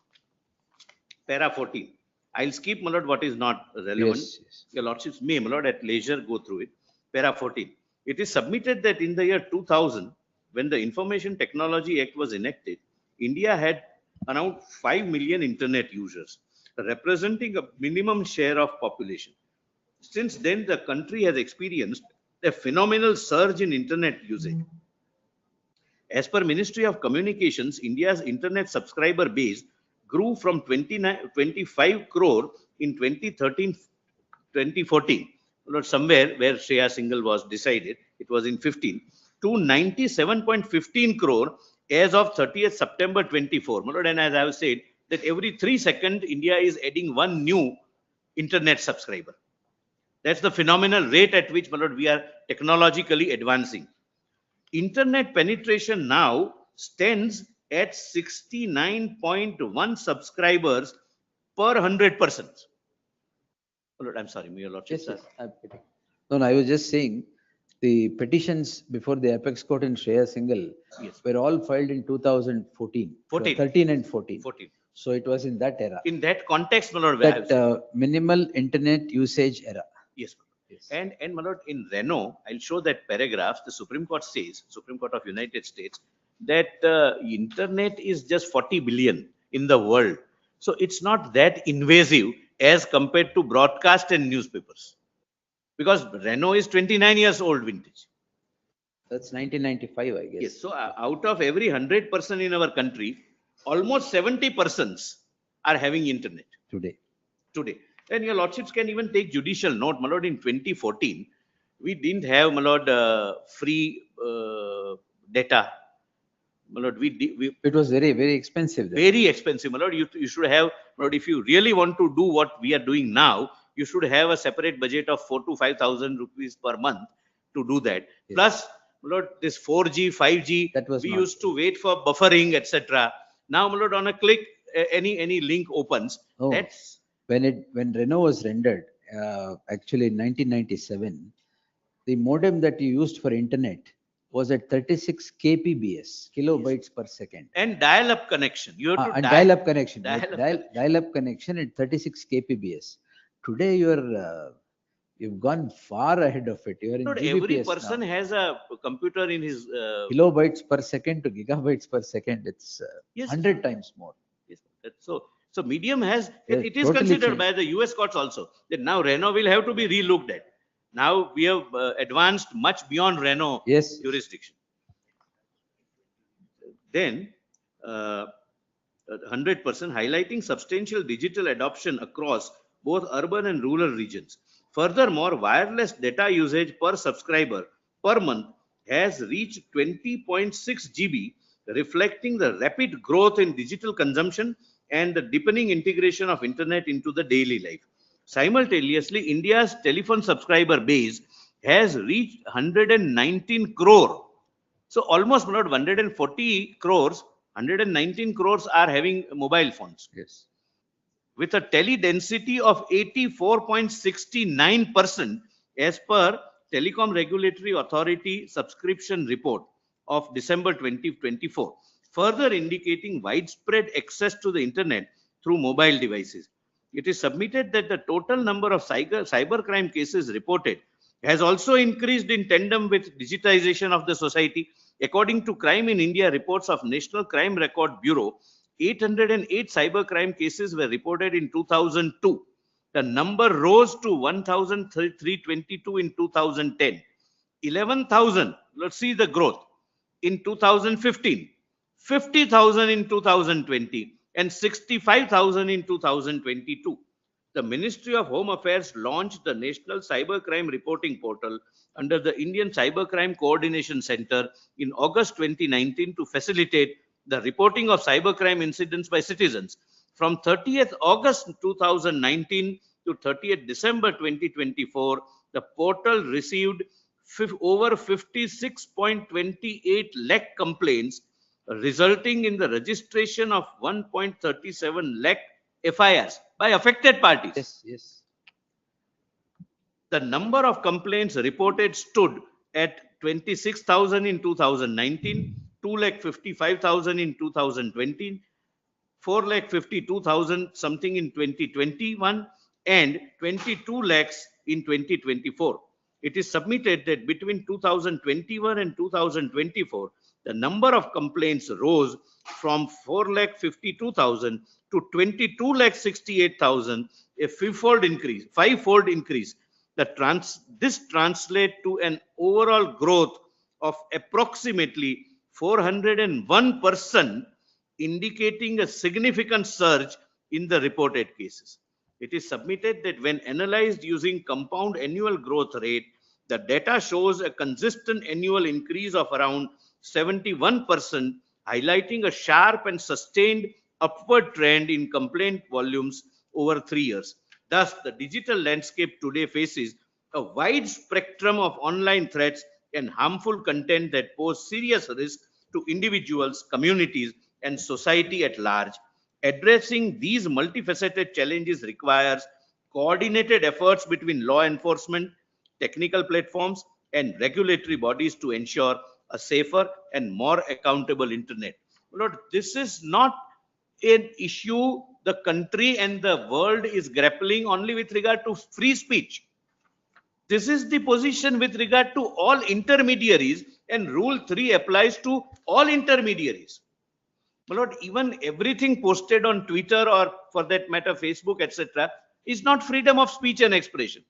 Para 14. I'll skip, my lord, what is not relevant. Yes, yes. Your lordships may, my lord, at leisure go through it. Para 14. It is submitted that in the year 2000, when the Information Technology Act was enacted, India had around 5 million internet users, representing a minimum share of population. Since then, the country has experienced a phenomenal surge in internet usage. As per Ministry of Communications, India's internet subscriber base grew from 25 crore in 2013-2014, somewhere where Shreya Singhal was decided, it was in 15, to 97.15 crore as of 30th September 24. And as I have said, that every 3 seconds, India is adding one new internet subscriber. That's the phenomenal rate at which, we are technologically advancing. Internet penetration now stands at 69.1 subscribers per 100 persons. I'm sorry, your lordship. Yes, yes. No, I was just saying the petitions before the apex court in Shreya Singhal were all filed in 2014, 13 and 14. 14. So it was in that era. In that context, that minimal internet usage era. Yes. Yes. And my lord, in Renault, I'll show that paragraph. The Supreme Court says, Supreme Court of United States, that internet is just 40 billion in the world. So it's not that invasive as compared to broadcast and newspapers. Because Renault is 29 years old vintage. That's 1995, I guess. Yes. So out of every 100 person in our country, almost 70 persons are having internet. Today. And your lordships can even take judicial note, my lord, in 2014, we didn't have, my lord, free data. My lord, it was very, very expensive. Then. Very expensive, my lord. You should have, my lord, if you really want to do what we are doing now, you should have a separate budget of 4,000 to 5,000 rupees per month to do that. Yes. Plus, my lord, this 4G, 5G, that was we used to wait for buffering, etc. Now, my lord, on a click, any link opens. Oh. That's when Renault was rendered, actually in 1997, the modem that you used for internet was at 36 kbps, kilobytes per second. And dial-up connection. You have to dial-up connection. Dial-up connection at 36 kbps. Today you've gone far ahead of it. You are in GBps every person now. has a computer in his kilobytes per second to gigabytes per second. It's 100 times more. Yes. So medium has, it is totally considered changed. by the US courts also that now Renault will have to be relooked at. Now we have advanced much beyond Renault jurisdiction. Then 100% highlighting substantial digital adoption across both urban and rural regions. Furthermore, wireless data usage per subscriber per month has reached 20.6 GB, reflecting the rapid growth in digital consumption and the deepening integration of internet into the daily life. Simultaneously, India's telephone subscriber base has reached 119 crore. So almost not 140 crores, 119 crores are having mobile phones. Yes. With a tele density of 84.69% as per Telecom Regulatory Authority subscription report of December 2024, further indicating widespread access to the internet through mobile devices. It is submitted that the total number of cybercrime cases reported has also increased in tandem with digitization of the society. According to Crime in India reports of National Crime Record Bureau, 808 cybercrime cases were reported in 2002. The number rose to 1,322 in 2010. 11,000, let's see the growth, in 2015. 50,000 in 2020 and 65,000 in 2022. The Ministry of Home Affairs launched the National Cybercrime Reporting Portal under the Indian Cybercrime Coordination Center in August 2019 to facilitate the reporting of cybercrime incidents by citizens. From 30th August 2019 to 30th December 2024, the portal received over 56.28 lakh complaints, resulting in the registration of 1.37 lakh FIRs by affected parties. Yes. The number of complaints reported stood at 26,000 in 2019, 2,55,000 in 2020, 4,52,000 something in 2021, and 22 lakhs in 2024. It is submitted that between 2021 and 2024, the number of complaints rose from 4,52,000 to 22,68,000, a fivefold increase. This translates to an overall growth of approximately 401%, indicating a significant surge in the reported cases. It is submitted that when analyzed using compound annual growth rate, the data shows a consistent annual increase of around 71%, highlighting a sharp and sustained upward trend in complaint volumes over 3 years. Thus, the digital landscape today faces a wide spectrum of online threats and harmful content that pose serious risk to individuals, communities, and society at large. Addressing these multifaceted challenges requires coordinated efforts between law enforcement, technical platforms, and regulatory bodies to ensure a safer and more accountable internet. Lord, this is not an issue the country and the world is grappling only with regard to free speech. This is the position with regard to all intermediaries, and Rule 3 applies to all intermediaries. My lord, even everything posted on Twitter or for that matter Facebook, etc., is not freedom of speech and expression.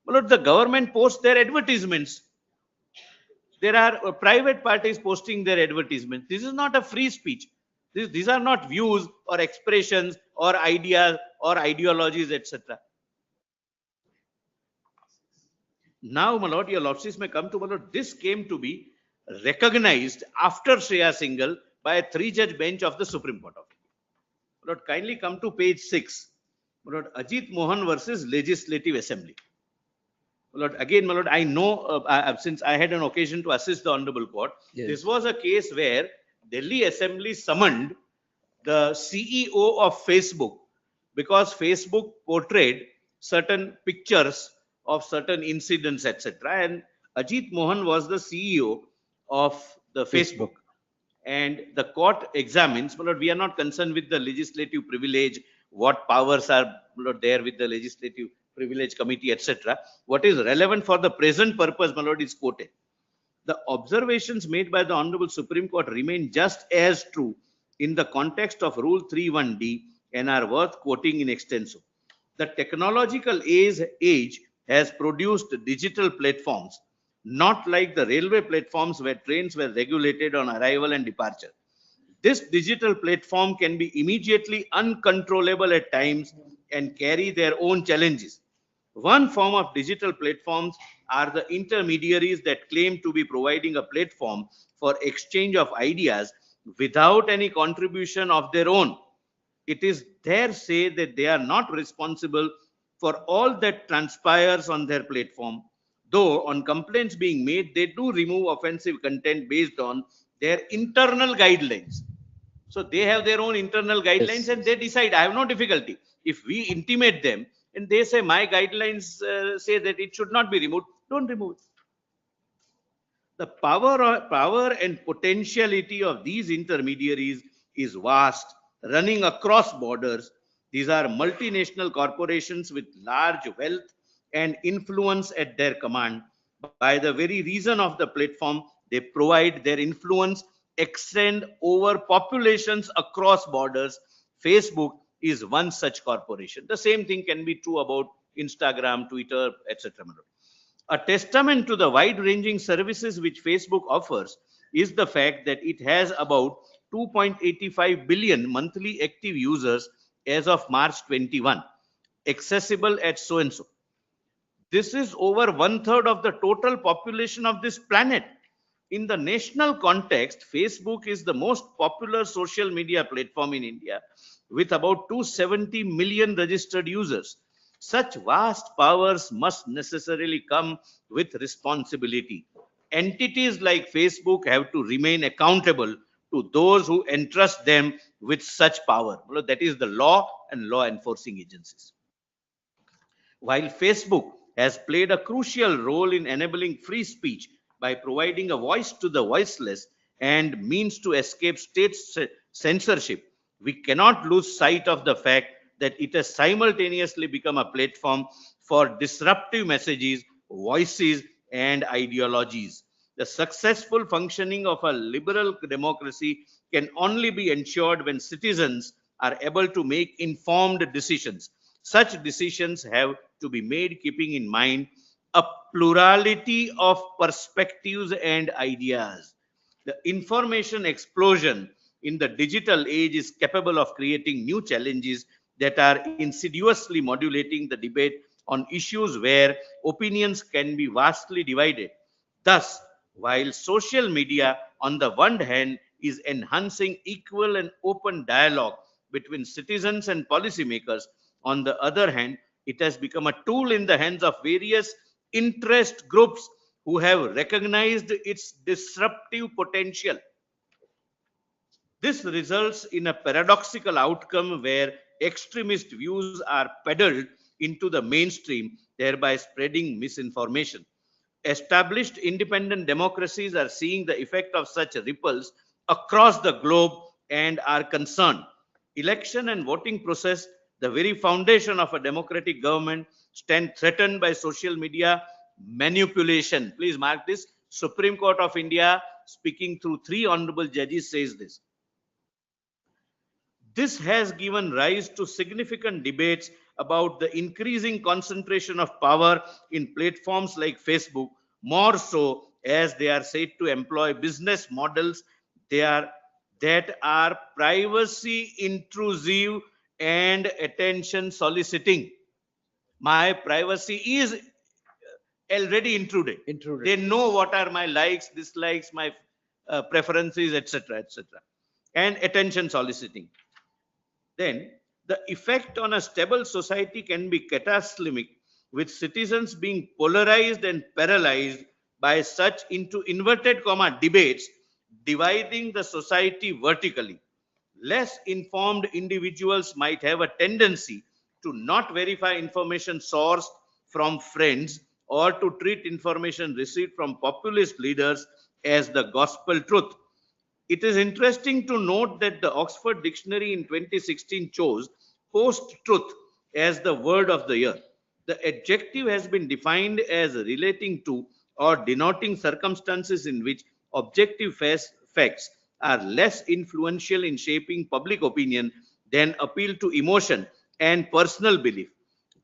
My lord, the government posts their advertisements. There are private parties posting their advertisements. This is not a free speech. These are not views or expressions or ideas or ideologies, etc. Now, my lord, your lordships may come to, my lord, this came to be recognized after Shreya Singhal by a 3-judge bench of the Supreme Court of India. My lord, kindly come to page 6. My lord, Ajit Mohan versus Legislative Assembly. My lord, again, my lord, I know since I had an occasion to assist the Honorable Court, Yes. this was a case where Delhi Assembly summoned the CEO of Facebook because Facebook portrayed certain pictures of certain incidents, etc. And Ajit Mohan was the CEO of the Facebook. And the court examines, but we are not concerned with the legislative privilege, what powers are there with the legislative privilege committee, etc. What is relevant for the present purpose, my lord, is quoted. The observations made by the Honorable Supreme Court remain just as true in the context of Rule 3(1)(d) and are worth quoting in extenso. The technological age has produced digital platforms, not like the railway platforms where trains were regulated on arrival and departure. This digital platform can be immediately uncontrollable at times and carry their own challenges. One form of digital platforms are the intermediaries that claim to be providing a platform for exchange of ideas without any contribution of their own. It is their say that they are not responsible for all that transpires on their platform. Though on complaints being made, they do remove offensive content based on their internal guidelines. So they have their own internal guidelines, Yes. and they decide. I have no difficulty. If we intimate them and they say my guidelines say that it should not be removed, don't remove it. The power and potentiality of these intermediaries is vast, running across borders. These are multinational corporations with large wealth and influence at their command. By the very reason of the platform they provide, their influence extend over populations across borders. Facebook is one such corporation. The same thing can be true about Instagram, Twitter, etc. A testament to the wide-ranging services which Facebook offers is the fact that it has about 2.85 billion monthly active users as of March 21, accessible at so and so. This is over 1/3 of the total population of this planet. In the national context, Facebook is the most popular social media platform in India with about 270 million registered users. Such vast powers must necessarily come with responsibility. Entities like Facebook have to remain accountable to those who entrust them with such power. That is the law and law enforcing agencies. While Facebook has played a crucial role in enabling free speech by providing a voice to the voiceless and means to escape state censorship. We cannot lose sight of the fact that it has simultaneously become a platform for disruptive messages, voices, and ideologies. The successful functioning of a liberal democracy can only be ensured when citizens are able to make informed decisions. Such decisions have to be made keeping in mind a plurality of perspectives and ideas. The information explosion in the digital age is capable of creating new challenges that are insidiously modulating the debate on issues where opinions can be vastly divided. Thus, while social media, on the one hand, is enhancing equal and open dialogue between citizens and policymakers, on the other hand, it has become a tool in the hands of various interest groups who have recognized its disruptive potential. This results in a paradoxical outcome where extremist views are peddled into the mainstream, thereby spreading misinformation. Established independent democracies are seeing the effect of such ripples across the globe and are concerned. Election and voting process, the very foundation of a democratic government, stand threatened by social media manipulation. Please mark this. Supreme Court of India, speaking through three honorable judges, says this. This has given rise to significant debates about the increasing concentration of power in platforms like Facebook, more so as they are said to employ business models that are privacy intrusive and attention soliciting. My privacy is already intruded. They know what are my likes, dislikes, my preferences, etc., etc., and attention soliciting. Then the effect on a stable society can be catastrophic, with citizens being polarized and paralyzed by such into inverted comma debates, dividing the society vertically. Less informed individuals might have a tendency to not verify information sourced from friends or to treat information received from populist leaders as the gospel truth. It is interesting to note that the Oxford Dictionary in 2016 chose post-truth as the word of the year. The adjective has been defined as relating to or denoting circumstances in which objective facts are less influential in shaping public opinion than appeal to emotion and personal belief.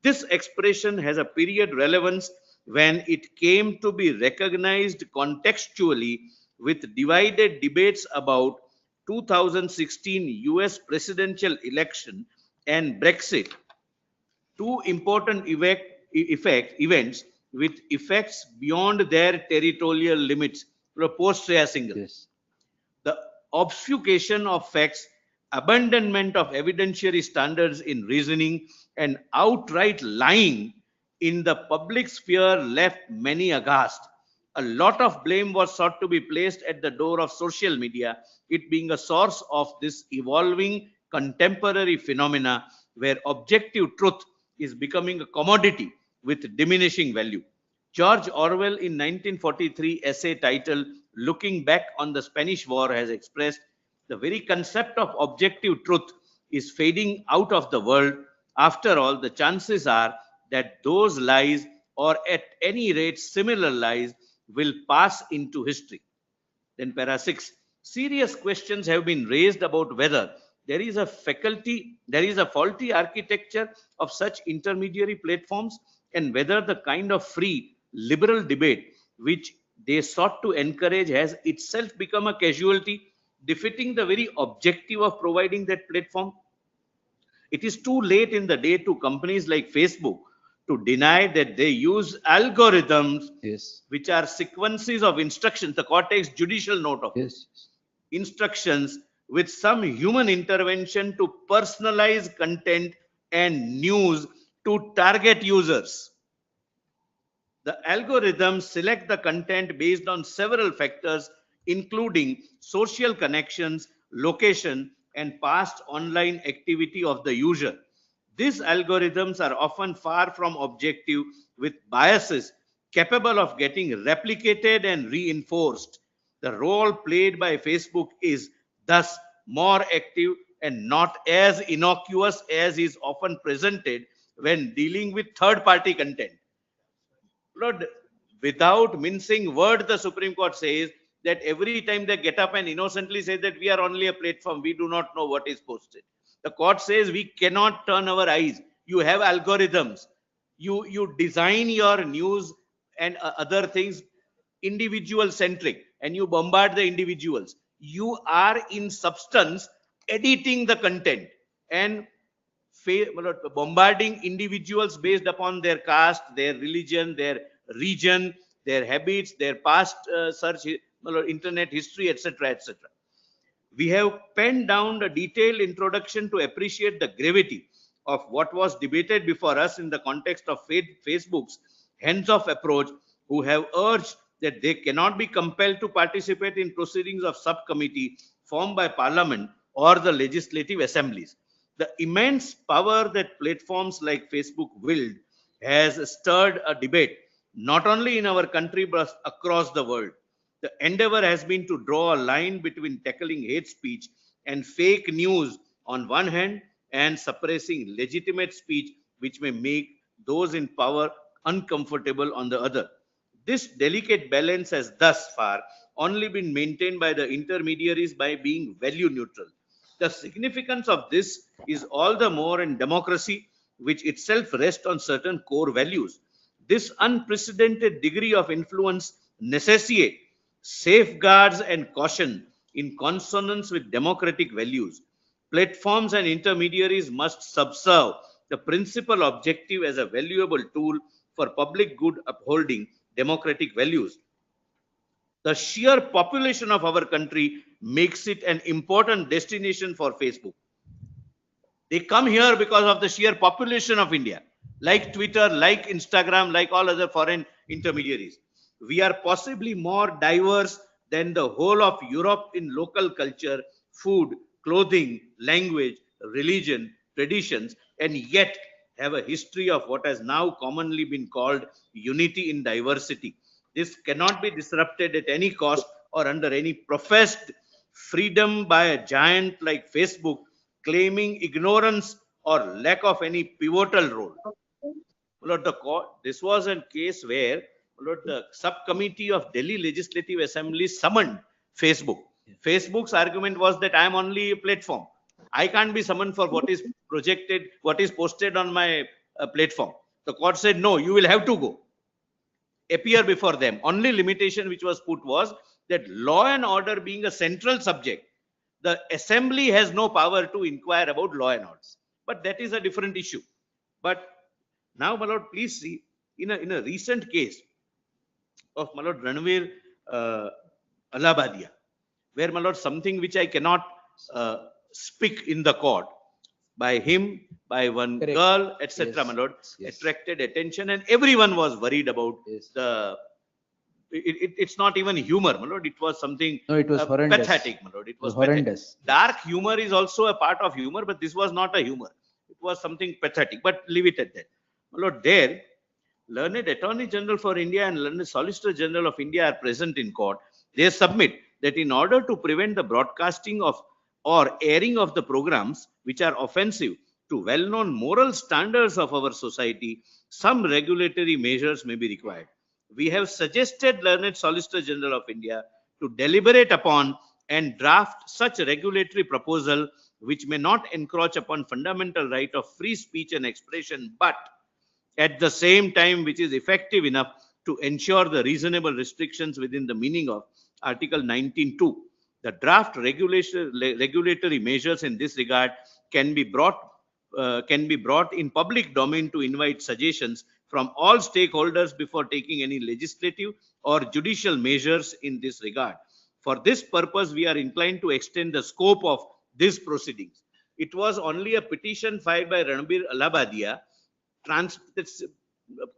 This expression has a period relevance when it came to be recognized contextually with divided debates about 2016 US presidential election and Brexit, two important events with effects beyond their territorial limits. Single. Yes. The obfuscation of facts, abandonment of evidentiary standards in reasoning, and outright lying in the public sphere left many aghast. A lot of blame was sought to be placed at the door of social media, it being a source of this evolving contemporary phenomena where objective truth is becoming a commodity with diminishing value. George Orwell in 1943 essay titled Looking Back on the Spanish War has expressed the very concept of objective truth is fading out of the world. After all, the chances are that those lies, or at any rate similar lies, will pass into history. Then para 6, serious questions have been raised about whether there is a faulty architecture of such intermediary platforms and whether the kind of free liberal debate which they sought to encourage has itself become a casualty, defeating the very objective of providing that platform. It is too late in the day to companies like Facebook to deny that they use algorithms, Yes. which are sequences of instructions, the cortex judicial note of Yes. instructions with some human intervention to personalize content and news to target users. The algorithms select the content based on several factors, including social connections, location, and past online activity of the user. These algorithms are often far from objective, with biases capable of getting replicated and reinforced. The role played by Facebook is thus more active and not as innocuous as is often presented when dealing with third-party content. Lord, without mincing word, the Supreme Court says that every time they get up and innocently say that we are only a platform, we do not know what is posted. The court says we cannot turn our eyes. You have algorithms. You design your news and other things individual centric, and you bombard the individuals. You are in substance editing the content and bombarding individuals based upon their caste, their religion, their region, their habits, their past search, internet history, etc., etc. We have penned down a detailed introduction to appreciate the gravity of what was debated before us in the context of Facebook's hands-off approach, who have urged that they cannot be compelled to participate in proceedings of subcommittee formed by Parliament or the legislative assemblies. The immense power that platforms like Facebook wield has stirred a debate not only in our country but across the world. The endeavor has been to draw a line between tackling hate speech and fake news on one hand and suppressing legitimate speech which may make those in power uncomfortable on the other. This delicate balance has thus far only been maintained by the intermediaries by being value neutral. The significance of this is all the more in democracy, which itself rests on certain core values. This unprecedented degree of influence necessitates safeguards and caution in consonance with democratic values. Platforms and intermediaries must subserve the principal objective as a valuable tool for public good upholding democratic values. The sheer population of our country makes it an important destination for Facebook. They come here because of the sheer population of India, like Twitter, like Instagram, like all other foreign intermediaries. We are possibly more diverse than the whole of Europe in local culture, food, clothing, language, religion, traditions, and yet have a history of what has now commonly been called unity in diversity. This cannot be disrupted at any cost or under any professed freedom by a giant like Facebook claiming ignorance or lack of any pivotal role. Lord, the court, this was a case where Lord, the subcommittee of Delhi Legislative Assembly summoned Facebook. Facebook's argument was that I am only a platform. I can't be summoned for what is projected, what is posted on my platform. The court said, no, you will have to go, appear before them. Only limitation which was put was that law and order being a central subject, the assembly has no power to inquire about law and orders. But that is a different issue. But now, my lord, please see, in a recent case of my lord Ranveer Allahabadia, where my lord something which I cannot speak in the court, by him, by one Correct. girl, etc., Yes. my lord, Yes. attracted attention, and everyone was worried about Yes. it's not even humor, my lord. It was something No, it was horrendous. pathetic, my lord. It was horrendous. pathetic. Dark humor is also a part of humor, but this was not a humor. It was something pathetic. But leave it at that, my lord. There, learned Attorney General for India and learned Solicitor General of India are present in court. They submit that in order to prevent the broadcasting of or airing of the programs which are offensive to well-known moral standards of our society, some regulatory measures may be required. We have suggested learned Solicitor General of India to deliberate upon and draft such a regulatory proposal which may not encroach upon fundamental right of free speech and expression, but at the same time which is effective enough to ensure the reasonable restrictions within the meaning of Article 19(2). The draft regulatory measures in this regard can be brought in public domain to invite suggestions from all stakeholders before taking any legislative or judicial measures in this regard. For this purpose, we are inclined to extend the scope of these proceedings. It was only a petition filed by Ranveer Allahabadia,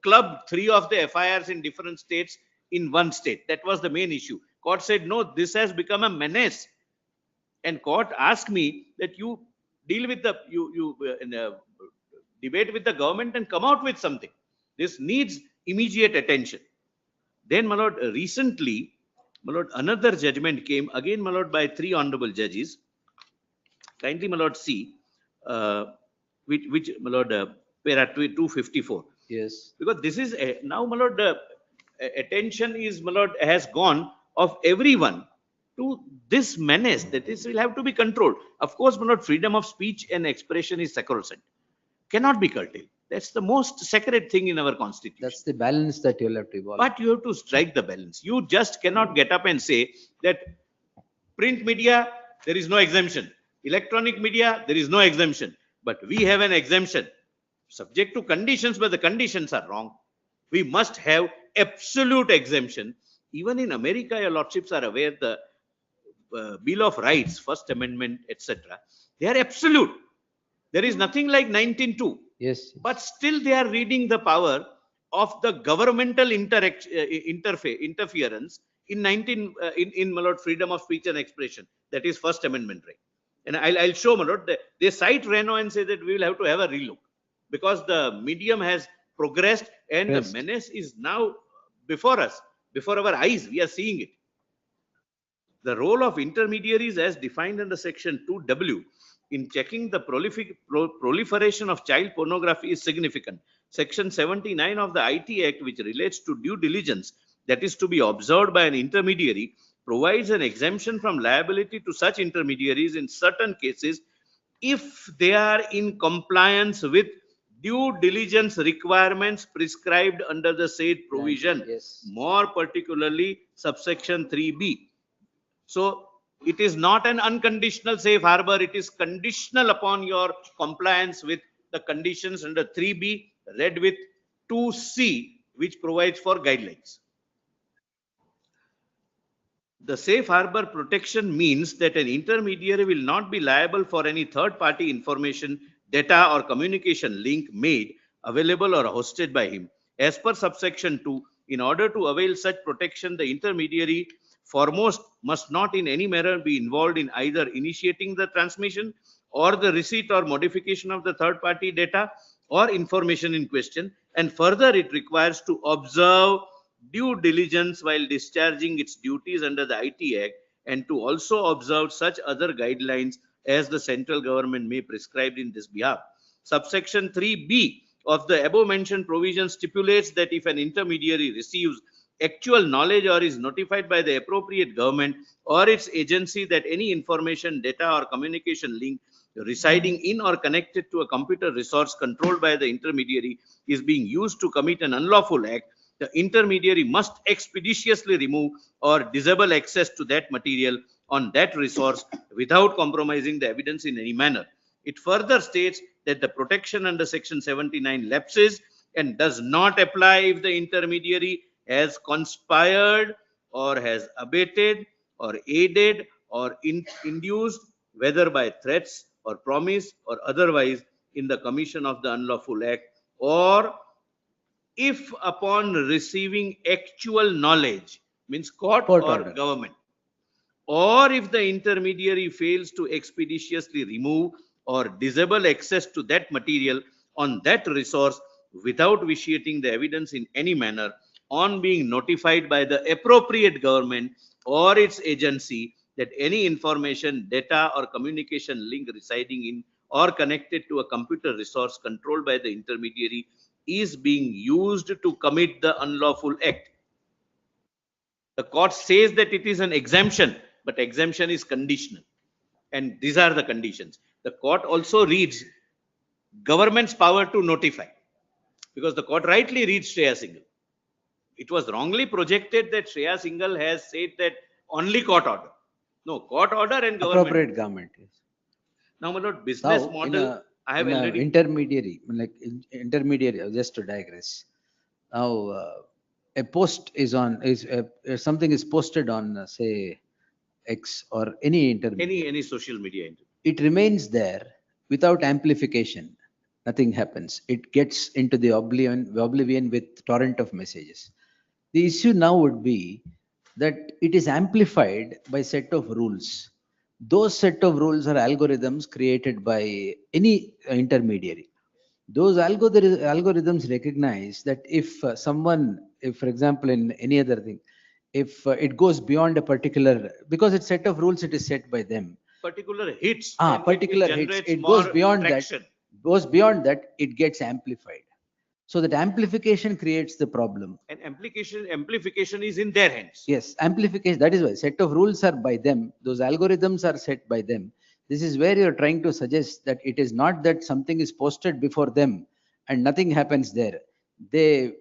clubbed 3 of the FIRs in different states in one state. That was the main issue. Court said, no, this has become a menace. And court asked me that you deal with the, debate with the government and come out with something. This needs immediate attention. Then, my lord, recently, my lord, another judgment came again, my lord, by 3 honorable judges. Kindly, my lord, see, which my lord, para 254. Yes. Because this is now, my lord, attention is, my lord, has gone of everyone to this menace that this will have to be controlled. Of course, my lord, freedom of speech and expression is sacrosanct, cannot be curtailed. That's the most sacred thing in our constitution. That's the balance that you'll have to evolve. But you have to strike the balance. You just cannot get up and say that print media, there is no exemption. Electronic media, there is no exemption. But we have an exemption subject to conditions, but the conditions are wrong. We must have absolute exemption. Even in America, your lordships are aware, the Bill of Rights, First Amendment, etc. They are absolute. There is nothing like 19.2. Yes. But still they are reading the power of the governmental interference in my lord, freedom of speech and expression. That is First Amendment right. And I'll show, my lord, they cite Reno and say that we will have to have a relook because the medium has progressed and Yes. the menace is now before us, before our eyes. We are seeing it. The role of intermediaries as defined under section 2W in checking the proliferation of child pornography is significant. Section 79 of the IT Act, which relates to due diligence that is to be observed by an intermediary, provides an exemption from liability to such intermediaries in certain cases if they are in compliance with due diligence requirements prescribed under the said provision, Yes. more particularly subsection 3B. So it is not an unconditional safe harbor. It is conditional upon your compliance with the conditions under 3B, read with 2C, which provides for guidelines. The safe harbor protection means that an intermediary will not be liable for any third-party information, data, or communication link made available or hosted by him. As per subsection 2, in order to avail such protection, the intermediary foremost must not in any manner be involved in either initiating the transmission or the receipt or modification of the third-party data or information in question. And further, it requires to observe due diligence while discharging its duties under the IT Act and to also observe such other guidelines as the central government may prescribe in this behalf. Subsection 3B of the above mentioned provision stipulates that if an intermediary receives actual knowledge or is notified by the appropriate government or its agency that any information, data, or communication link residing in or connected to a computer resource controlled by the intermediary is being used to commit an unlawful act, the intermediary must expeditiously remove or disable access to that material on that resource without compromising the evidence in any manner. It further states that the protection under section 79 lapses and does not apply if the intermediary has conspired or has abated or aided or induced, whether by threats or promise or otherwise, in the commission of the unlawful act, or if upon receiving actual knowledge, means court or order. government, or if the intermediary fails to expeditiously remove or disable access to that material on that resource without vitiating the evidence in any manner, on being notified by the appropriate government or its agency that any information, data, or communication link residing in or connected to a computer resource controlled by the intermediary is being used to commit the unlawful act. The court says that it is an exemption, but exemption is conditional. And these are the conditions. The court also reads government's power to notify, because the court rightly reads Shreya Singhal. It was wrongly projected that Shreya Singhal has said that only court order. No, court order and government. Appropriate government. Yes. Now, my lord, business Now, model, I have in a already. intermediary, intermediary, just to digress. Now, a post is on, if something is posted on, say, X or any intermediary. Any social media. It remains there without amplification. Nothing happens. It gets into the oblivion with torrent of messages. The issue now would be that it is amplified by set of rules. Those set of rules are algorithms created by any intermediary. Those algorithms recognize that if if for example in any other thing, if it goes beyond a particular, because it's set of rules, it is set by them. Particular hits, and Particular it hits, generates it goes more beyond traction. that, goes beyond that, it gets amplified. So that amplification creates the problem. And amplification is in their hands. Yes, amplification, that is why set of rules are by them, those algorithms are set by them. This is where you're trying to suggest that it is not that something is posted before them and nothing happens there. The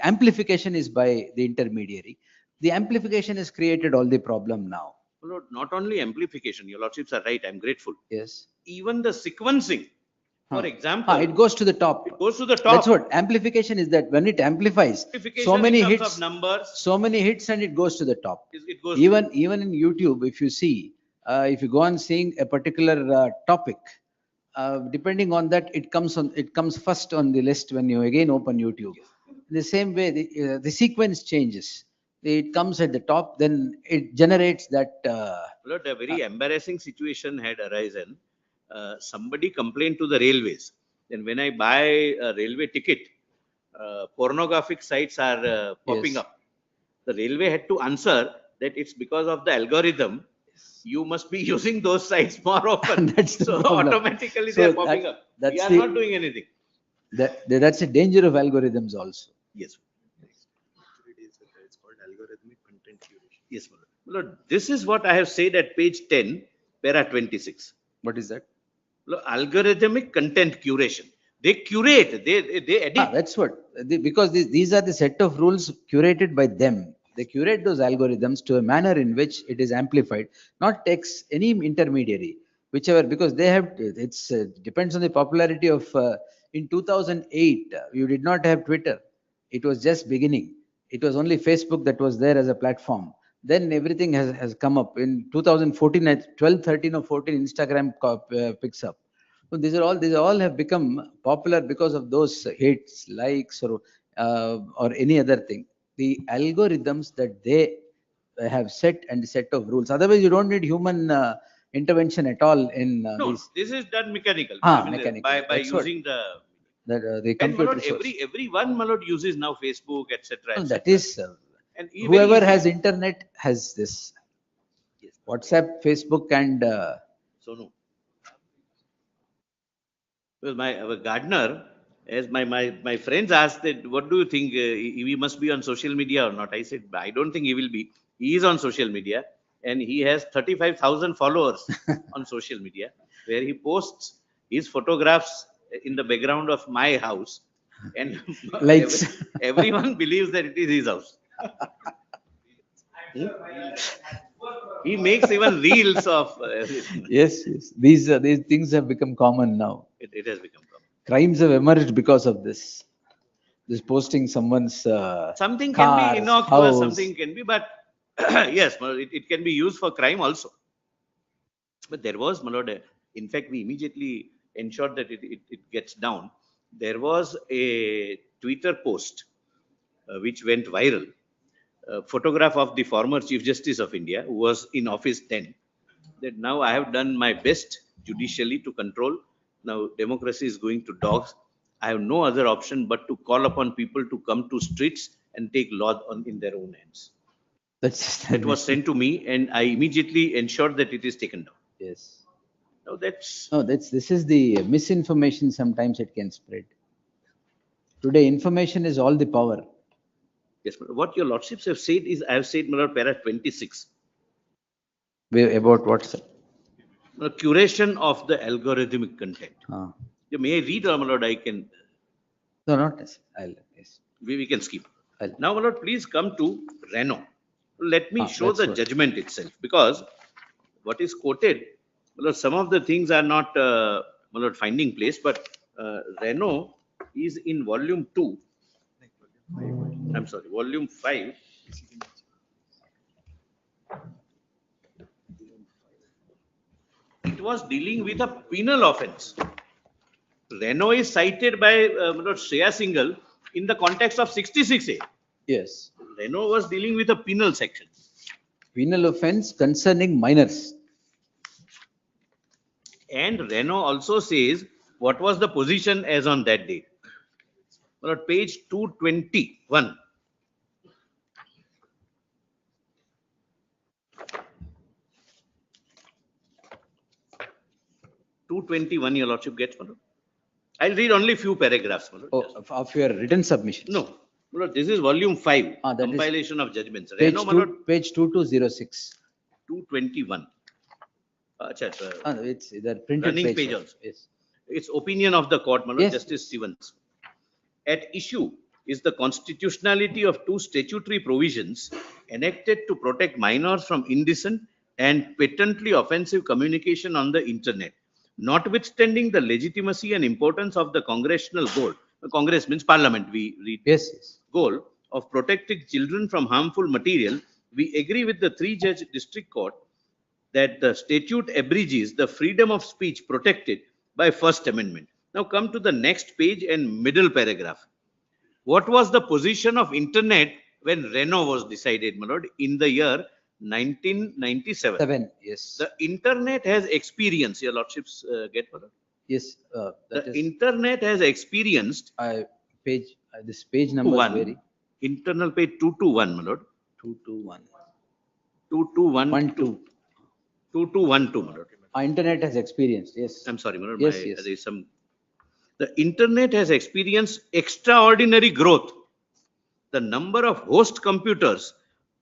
amplification is by the intermediary. The amplification has created all the problem now. Lord, not only amplification, your lordships are right, I'm grateful. Yes. Even the sequencing, for Huh. example, It goes to the top. it goes to the top. That's what amplification is, that when it amplifies, so Amplification many in terms hits, of numbers, so many hits, and it goes to the top. it goes Even in YouTube, if you see, if you go on seeing a particular topic, depending on that, it comes first on the list when you again open YouTube. The same way, the sequence changes. It comes at the top, then it generates that. Lord, a very embarrassing situation had arisen. Somebody complained to the railways. Then when I buy a railway ticket, pornographic sites are popping Yes. up. The railway had to answer that it's because of the algorithm. You must be using those sites more often. That's the So problem. automatically So they're popping up. We that's are the- not doing anything. That's a danger of algorithms also. Yes. It's called algorithmic content curation. Yes, my lord. My lord, this is what I have said at page 10, para 26. What is that? Look, algorithmic content curation. They curate, they edit. That's what, because these are the set of rules curated by them. They curate those algorithms to a manner in which it is amplified, not takes any intermediary, whichever, because they have, it's depends on the popularity of, in 2008, you did not have Twitter. It was just beginning. It was only Facebook that was there as a platform. Then everything has come up. In 2014, 12, 13 or 14, Instagram picks up. So these all have become popular because of those hits, likes, or any other thing. The algorithms that they have set and set of rules. Otherwise, you don't need human intervention at all in No, these. this is done mechanical. Mechanical. By That's what- using the. The And computer Malord, source. everyone Malord uses now Facebook, etc. No, that is, And very whoever easy. has internet has this. Yes. WhatsApp, Facebook, and So no. Well, our gardener, as my friends asked that, what do you think? We must be on social media or not? I said, I don't think he will be. He is on social media, and he has 35,000 followers on social media, where he posts his photographs in the background of my house, and Likes. everyone believes that it is his house. He makes even reels of everything. yes, these things have become common now. It has become common. Crimes have emerged because of this. This posting someone's Something can cars, be innocuous, house. something can be, but yes, my lord, it can be used for crime also. But there was, my lord, in fact, we immediately ensured that it gets down. There was a Twitter post which went viral. A photograph of the former Chief Justice of India, who was in office then, that now I have done my best judicially to control. Now democracy is going to dogs. I have no other option but to call upon people to come to streets and take law in their own hands. It was sent to me, and I immediately ensured that it is taken down. Yes. Now that's No, this is the misinformation. Sometimes it can spread. Today, information is all the power. yes. What your lordships have said is, I have said, my lord, para 26. About what's Curation of the algorithmic content. uh, May I read, my lord? I can. no, not necessarily. Yes. We can skip. I'll- Now, my lord, please come to Renault. Let me show that's the what- judgment itself, because what is quoted, my lord, some of the things are not, my lord, finding place, but Renault is in volume 2. I'm sorry, volume 5. It was dealing with a penal offense. Renault is cited by my lord, Shreya Singhal in the context of 66A. Yes. Renault was dealing with a penal section. Penal offense concerning minors. And Renault also says what was the position as on that date? Well, at page 221. Your lordship gets, my lord. I'll read only few paragraphs, my lord. Oh, of your written submission. No, my lord, this is volume 5, That is compilation of judgments. Page No, my lord, 2206. 221. Acha, It's the printed running page. page also. Yes. It's opinion of the court, my lord, Yes. Justice Stevens. At issue is the constitutionality of two statutory provisions enacted to protect minors from indecent and patently offensive communication on the internet. Notwithstanding the legitimacy and importance of the congressional goal, Congress means parliament, we read, Yes, yes. goal of protecting children from harmful material, we agree with the three-judge district court that the statute abridges the freedom of speech protected by First Amendment. Now come to the next page and middle paragraph. What was the position of internet when Renault was decided, my lord, in the year 1997? Yes. The internet has experienced, your lordships get, my lord? Yes. The internet has experienced Page. This page number is very. Internal page 221, my lord. 221. 2212. 2212, my lord. Internet has experienced. Yes. I'm sorry, my lord. Yes, yes. There is some. The internet has experienced extraordinary growth. The number of host computers,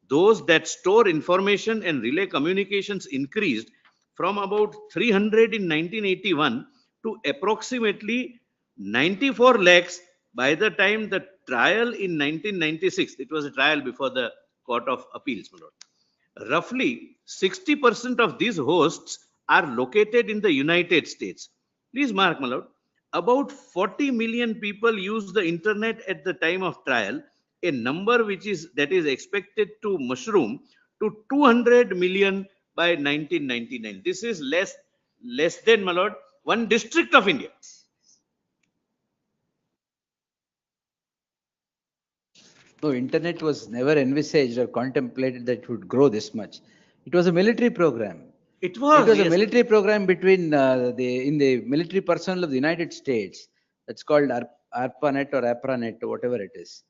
those that store information and relay communications, increased from about 300 in 1981 to approximately 94 lakhs by the time the trial in 1996. It was a trial before the Court of Appeals, my lord. Roughly 60% of these hosts are located in the United States. Please mark, my lord, about 40 million people use the internet at the time of trial, a number that is expected to mushroom to 200 million by 1999. This is less than, my lord, one district of India. No, internet was never envisaged or contemplated that it would grow this much. It was a military program. It was a military program between in the military personnel of the United States. That's called ARPANET or APRANET, whatever it is.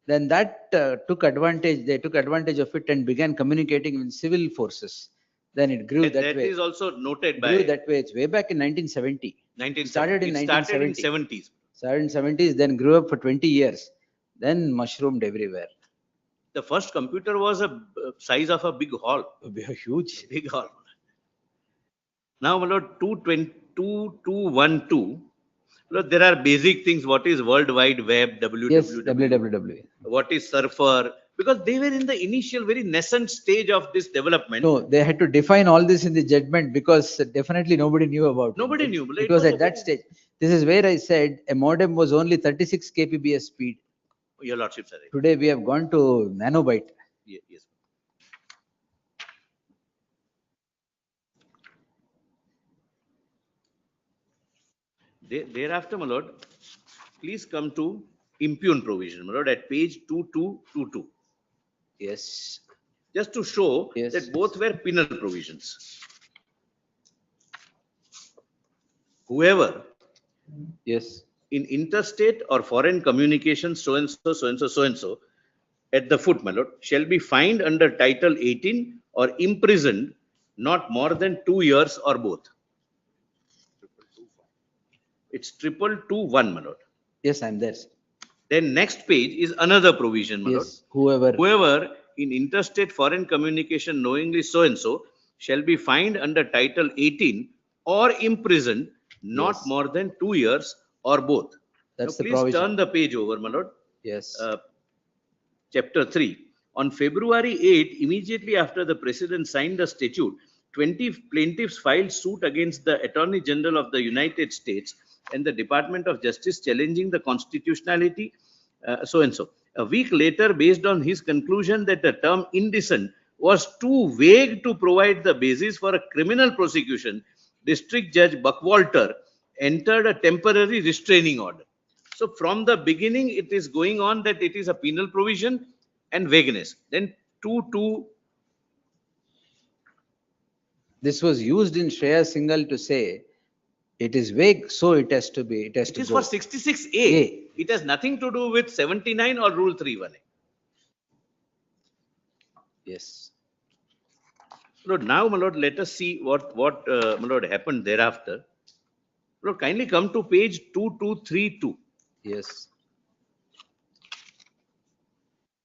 Then that took advantage. They took advantage of it and began communicating with civil forces. Then it grew that way. That is also noted by. Grew that way. It's way back in 1970. 1970. Started in 1970. Started in 70s. Started in 70s, then grew up for 20 years. Then mushroomed everywhere. The first computer was a size of a big hall. A huge. Big hall. Now, my lord, 2212. Look, there are basic things. What is World Wide Web? WWW. Yes, WWW. What is Surfer? Because they were in the initial, very nascent stage of this development. No, they had to define all this in the judgment because definitely nobody knew about it. Nobody knew. It was at that stage. This is where I said a modem was only 36 kbps speed. Your lordship, sir. Today we have gone to nanobyte. Yes. Thereafter, my lord, please come to impugn provision, my lord, at page 2222. Yes. Just to show Yes. that both were penal provisions. Whoever Yes. in interstate or foreign communications, so and so, at the foot, my lord, shall be fined under Title 18 or imprisoned not more than 2 years or both. It's 2221, my lord. Yes, I'm there. Then next page is another provision, my lord. Yes. Whoever in interstate foreign communication knowingly so and so shall be fined under Title 18 or imprisoned not Yes. more than 2 years or both. That's now, the please provision. turn the page over, my lord. Yes. Chapter 3. On February 8, immediately after the President signed the statute, 20 plaintiffs filed suit against the Attorney General of the United States and the Department of Justice challenging the constitutionality so and so. A week later, based on his conclusion that the term indecent was too vague to provide the basis for a criminal prosecution, District Judge Buckwalter entered a temporary restraining order. So from the beginning, it is going on that it is a penal provision and vagueness. Then this was used in Shreya Singhal to say It is vague, so it has to be, it has It to is go. for 66A. A. It has nothing to do with 79 or Rule 3(1)A. Yes. Lord, now, my lord, let us see what my lord, happened thereafter. Lord, kindly come to page 2232 Yes.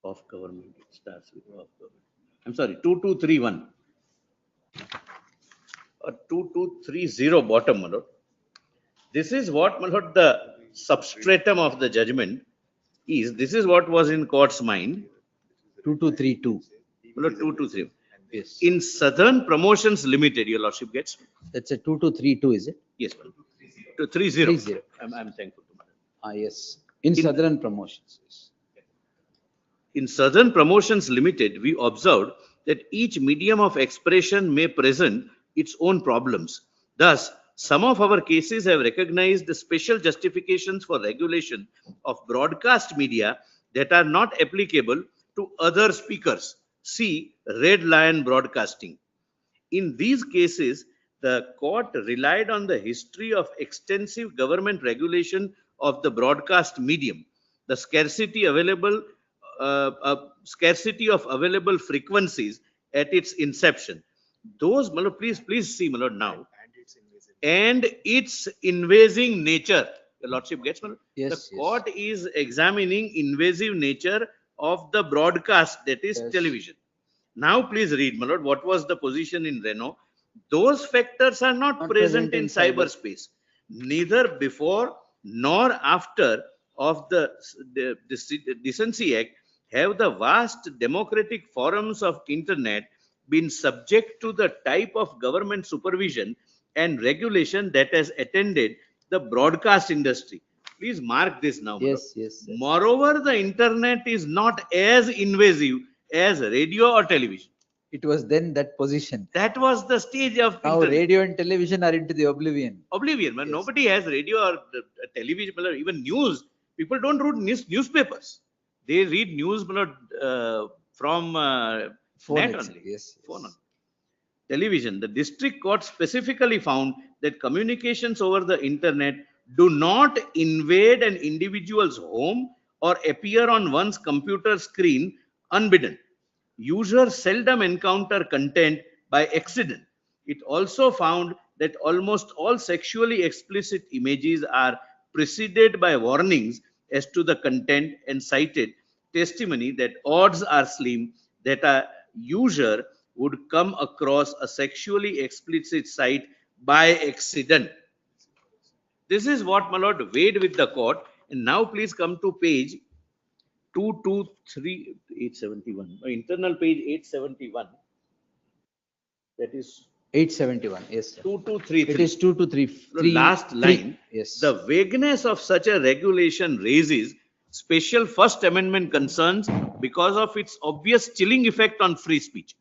of government. It starts with of government. I'm sorry, 2231 or 2230 bottom, my lord. This is what, my lord, the substratum of the judgment is. This is what was in court's mind. 2232. My lord, 223. Yes. In Southern Promotions Limited, your lordship gets. That's a 2232, is it? Yes, my lord. To 30. 30. I'm thankful to madam. Ah, yes. In Southern Promotions. Yes. In Southern Promotions Limited, we observed that each medium of expression may present its own problems. Thus, some of our cases have recognized the special justifications for regulation of broadcast media that are not applicable to other speakers. See Red Lion Broadcasting. In these cases, the court relied on the history of extensive government regulation of the broadcast medium, the scarcity of available frequencies at its inception. Those, my lord, please see, my lord, now, And and its its invasive. invasive nature. Your lordship gets, my lord? Yes, The yes. court is examining invasive nature of the broadcast, that is Yes. television. Now, please read, my lord, what was the position in Renault? Those factors are not present in cyberspace, neither before nor after of the Decency Act have the vast democratic forums of internet been subject to the type of government supervision and regulation that has attended the broadcast industry. Please mark this now, my lord. Yes, yes, yes. Moreover, the internet is not as invasive as radio or television. It was then that position. That was the stage of Now internet. radio and television are into the oblivion. Oblivion, man. Yes. Nobody has radio or television, even news. People don't read newspapers. They read news from Phone net itself. only. Yes, Phone yes. only. Television. The district court specifically found that communications over the internet do not invade an individual's home or appear on one's computer screen unbidden. Users seldom encounter content by accident. It also found that almost all sexually explicit images are preceded by warnings as to the content and cited testimony that odds are slim that a user would come across a sexually explicit site by accident. This is what, my lord, weighed with the court. And now please come to page 223, 871, internal page 871. That is 871. Yes, sir. 2233. It is 2233. The last line. Yes. The vagueness of such a regulation raises special First Amendment concerns because of its obvious chilling effect on free speech.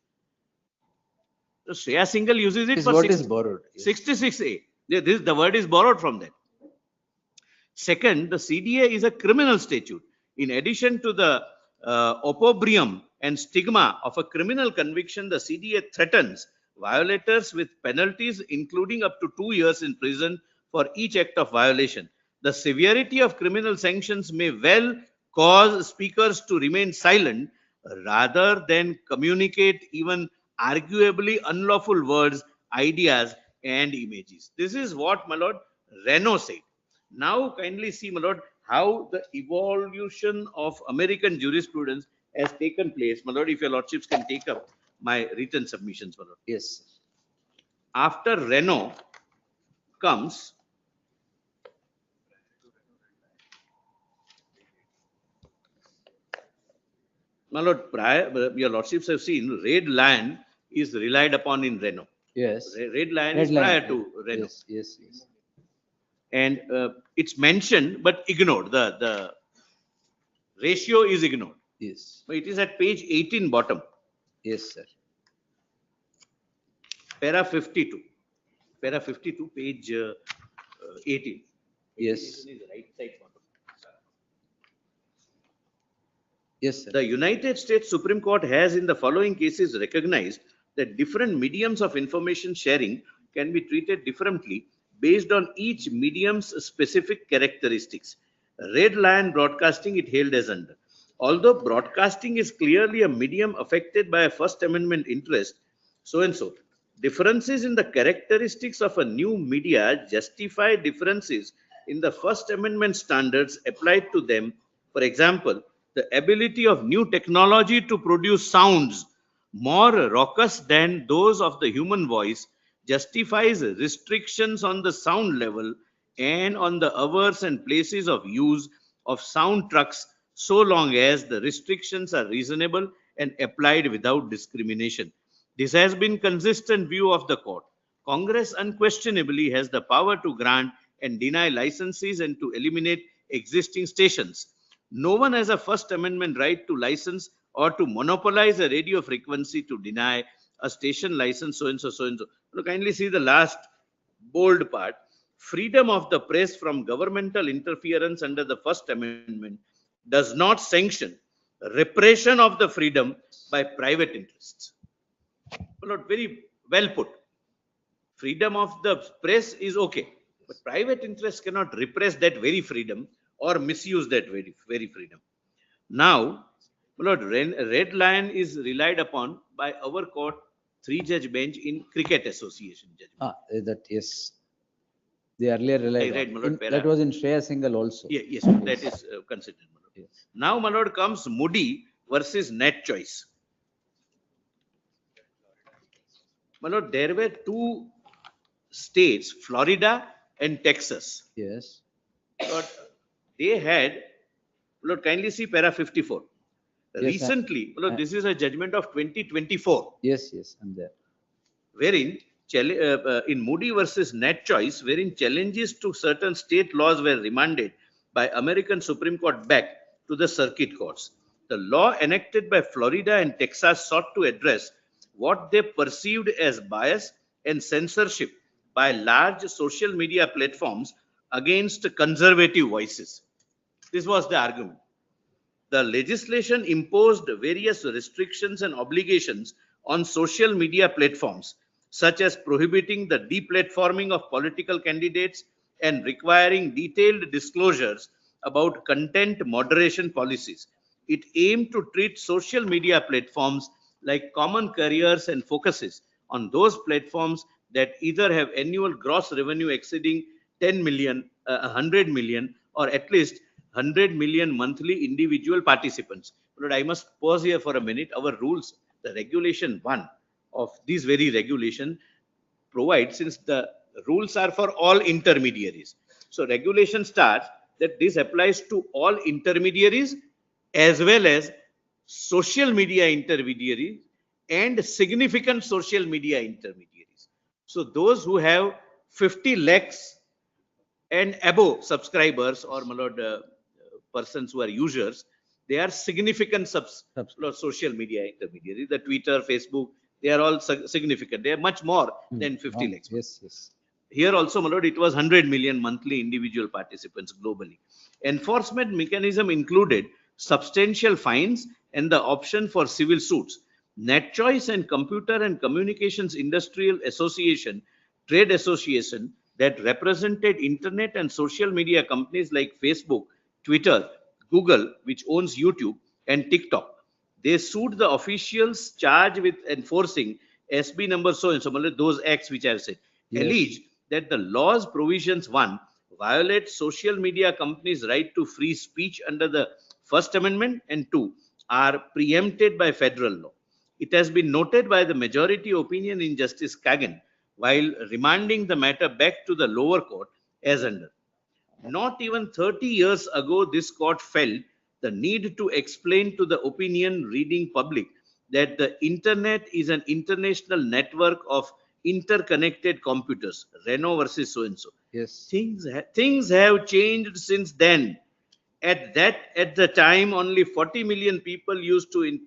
So Shreya Singhal uses it Is for what is borrowed. Yes. 66A. The word is borrowed from that. Second, the CDA is a criminal statute. In addition to the opprobrium and stigma of a criminal conviction, the CDA threatens violators with penalties including up to 2 years in prison for each act of violation. The severity of criminal sanctions may well cause speakers to remain silent rather than communicate even arguably unlawful words, ideas, and images. This is what, my lord, Renault said. Now, kindly see, my lord, how the evolution of American jurisprudence has taken place. My lord, if your lordships can take up my written submissions, my lord. Yes. After Renault comes my lord, your lordships have seen Red Lion is relied upon in Renault. Yes. Red Lion Red is line. prior to Renault. Yes, yes, yes. And it's mentioned but ignored. The ratio is ignored. Yes. It is at page 18 bottom, Yes, sir. para 52. Para 52, page 18. Yes. 18 is right side bottom. Yes, sir. The United States Supreme Court has in the following cases recognized that different mediums of information sharing can be treated differently based on each medium's specific characteristics. Red Lion Broadcasting it hailed as under. Although broadcasting is clearly a medium affected by a First Amendment interest, so and so, differences in the characteristics of a new media justify differences in the First Amendment standards applied to them. For example, the ability of new technology to produce sounds more raucous than those of the human voice justifies restrictions on the sound level and on the hours and places of use of sound trucks so long as the restrictions are reasonable and applied without discrimination. This has been consistent view of the court. Congress unquestionably has the power to grant and deny licenses and to eliminate existing stations. No one has a First Amendment right to license or to monopolize a radio frequency to deny a station license, so and so, so and so. Look, kindly see the last bold part. Freedom of the press from governmental interference under the First Amendment does not sanction repression of the freedom by private interests. Well, very well put. Freedom of the press is okay, but private interests cannot repress that very freedom or misuse that very freedom. Now, Lord, Red Lion is relied upon by our court, three-judge bench in Cricket Association judgment. That, yes. They earlier relied read, on. my lord, That was in Shreya Singhal also. Yeah, yes, that is considered. My lord. Yes. Now, my lord, comes Moody versus Net Choice. My lord, there were two states, Florida and Texas. Yes. But they had, Lord, kindly see para 54. Yes, Recently, Lord, this is a judgment of 2024. Yes, yes, I'm there. Wherein, in Moody versus Net Choice, wherein challenges to certain state laws were remanded by American Supreme Court back to the circuit courts. The law enacted by Florida and Texas sought to address what they perceived as bias and censorship by large social media platforms against conservative voices. This was the argument. The legislation imposed various restrictions and obligations on social media platforms, such as prohibiting the deplatforming of political candidates and requiring detailed disclosures about content moderation policies. It aimed to treat social media platforms like common careers and focuses on those platforms that either have annual gross revenue exceeding 10 million, 100 million, or at least 100 million monthly individual participants. But I must pause here for a minute. Our rules, the regulation 1 of this very regulation provides, since the rules are for all intermediaries. So regulation starts that this applies to all intermediaries as well as social media intermediaries and significant social media intermediaries. So those who have 50 lakhs and above subscribers or persons who are users, they are significant social media intermediaries. The Twitter, Facebook, they are all significant. They are much more than 50 lakhs. Yes, yes. Here also, my lord, it was 100 million monthly individual participants globally. Enforcement mechanism included substantial fines and the option for civil suits. Net Choice and Computer and Communications Industrial Association, trade association that represented internet and social media companies like Facebook, Twitter, Google, which owns YouTube, and TikTok. They sued the officials charged with enforcing SB number so and so, those acts which I have said, Yes. alleged that the law's provisions 1 violate social media companies' right to free speech under the First Amendment and 2 are preempted by federal law. It has been noted by the majority opinion in Justice Kagan while remanding the matter back to the lower court as under. Not even 30 years ago, this court felt the need to explain to the opinion reading public that the internet is an international network of interconnected computers, Renault versus so-and-so. Yes. Things have changed since then. At the time, only 40 million people used to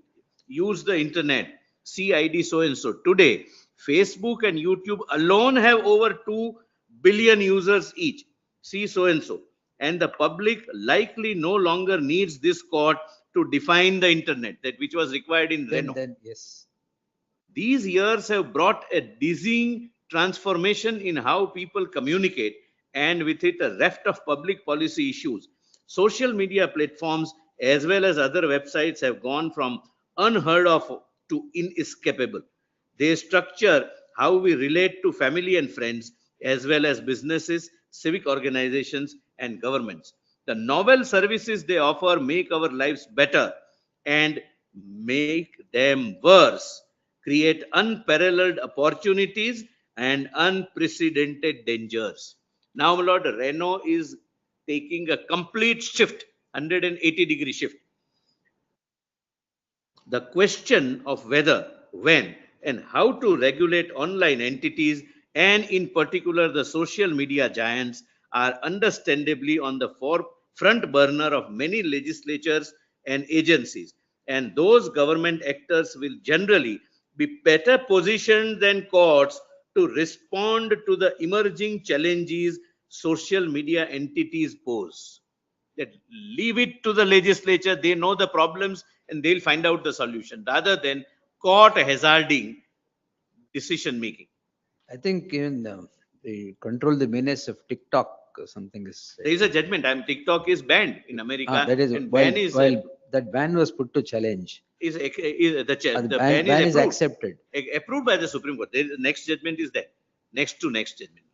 use the internet, CID so-and-so. Today, Facebook and YouTube alone have over 2 billion users each. See so-and-so. And the public likely no longer needs this court to define the internet, that which was required in Renault. Then, yes. These years have brought a dizzying transformation in how people communicate, and with it a raft of public policy issues. Social media platforms as well as other websites have gone from unheard of to inescapable. They structure how we relate to family and friends, as well as businesses, civic organizations, and governments. The novel services they offer make our lives better and make them worse, create unparalleled opportunities and unprecedented dangers. Now, my Lord, Renault is taking a complete shift, 180-degree shift. The question of whether, when, and how to regulate online entities, and in particular the social media giants, are understandably on the front burner of many legislatures and agencies. And those government actors will generally be better positioned than courts to respond to the emerging challenges social media entities pose. That leave it to the legislature, they know the problems and they'll find out the solution rather than court hazarding decision making. I think even they control the menace of TikTok or something is. There is a judgment. TikTok is banned in America, That is and while, ban is while that ban was put to challenge. the ban ban is approved, accepted. approved by the Supreme Court. The next judgment is there, next to next judgment.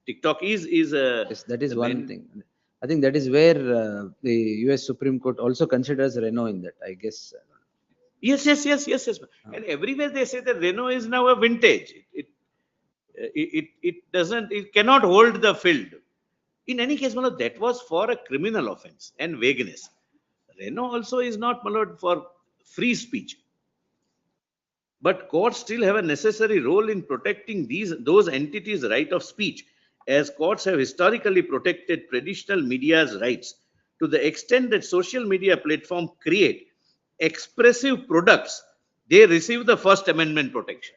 TikTok is Yes, that is one thing. I think that is where the US Supreme Court also considers Renault in that, I guess. Yes. And everywhere they say that Renault is now a vintage. It doesn't, it cannot hold the field. In any case, Malad, that was for a criminal offense and vagueness. Renault also is not, Malad, for free speech. But courts still have a necessary role in protecting those entities' right of speech, as courts have historically protected traditional media's rights. To the extent that social media platforms create expressive products, they receive the First Amendment protection.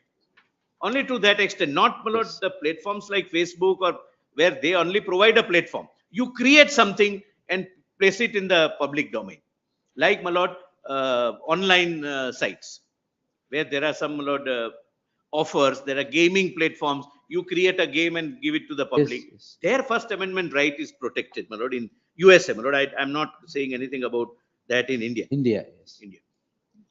Only to that extent, not Yes. the platforms like Facebook or where they only provide a platform. You create something and place it in the public domain, like Malod, online sites where there are some offers, there are gaming platforms. You create a game and give it to the public. Yes. Their First Amendment right is protected, my lord, in USA. My lord, I'm not saying anything about that in India. India, yes. India.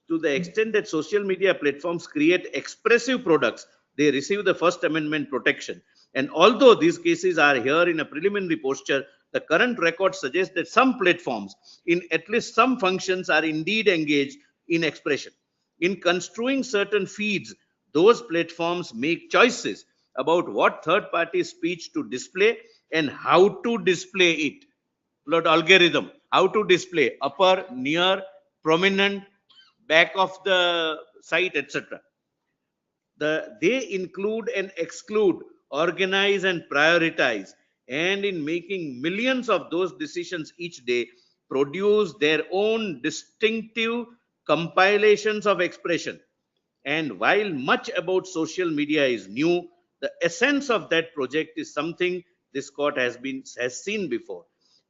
To the extent that social media platforms create expressive products, they receive the First Amendment protection. And although these cases are here in a preliminary posture, the current record suggests that some platforms, in at least some functions, are indeed engaged in expression. In construing certain feeds, those platforms make choices about what third-party speech to display and how to display it. Lord, algorithm, how to display upper, near, prominent, back of the site, etc. They include and exclude, organize and prioritize, and in making millions of those decisions each day, produce their own distinctive compilations of expression. And while much about social media is new, the essence of that project is something this court has seen before.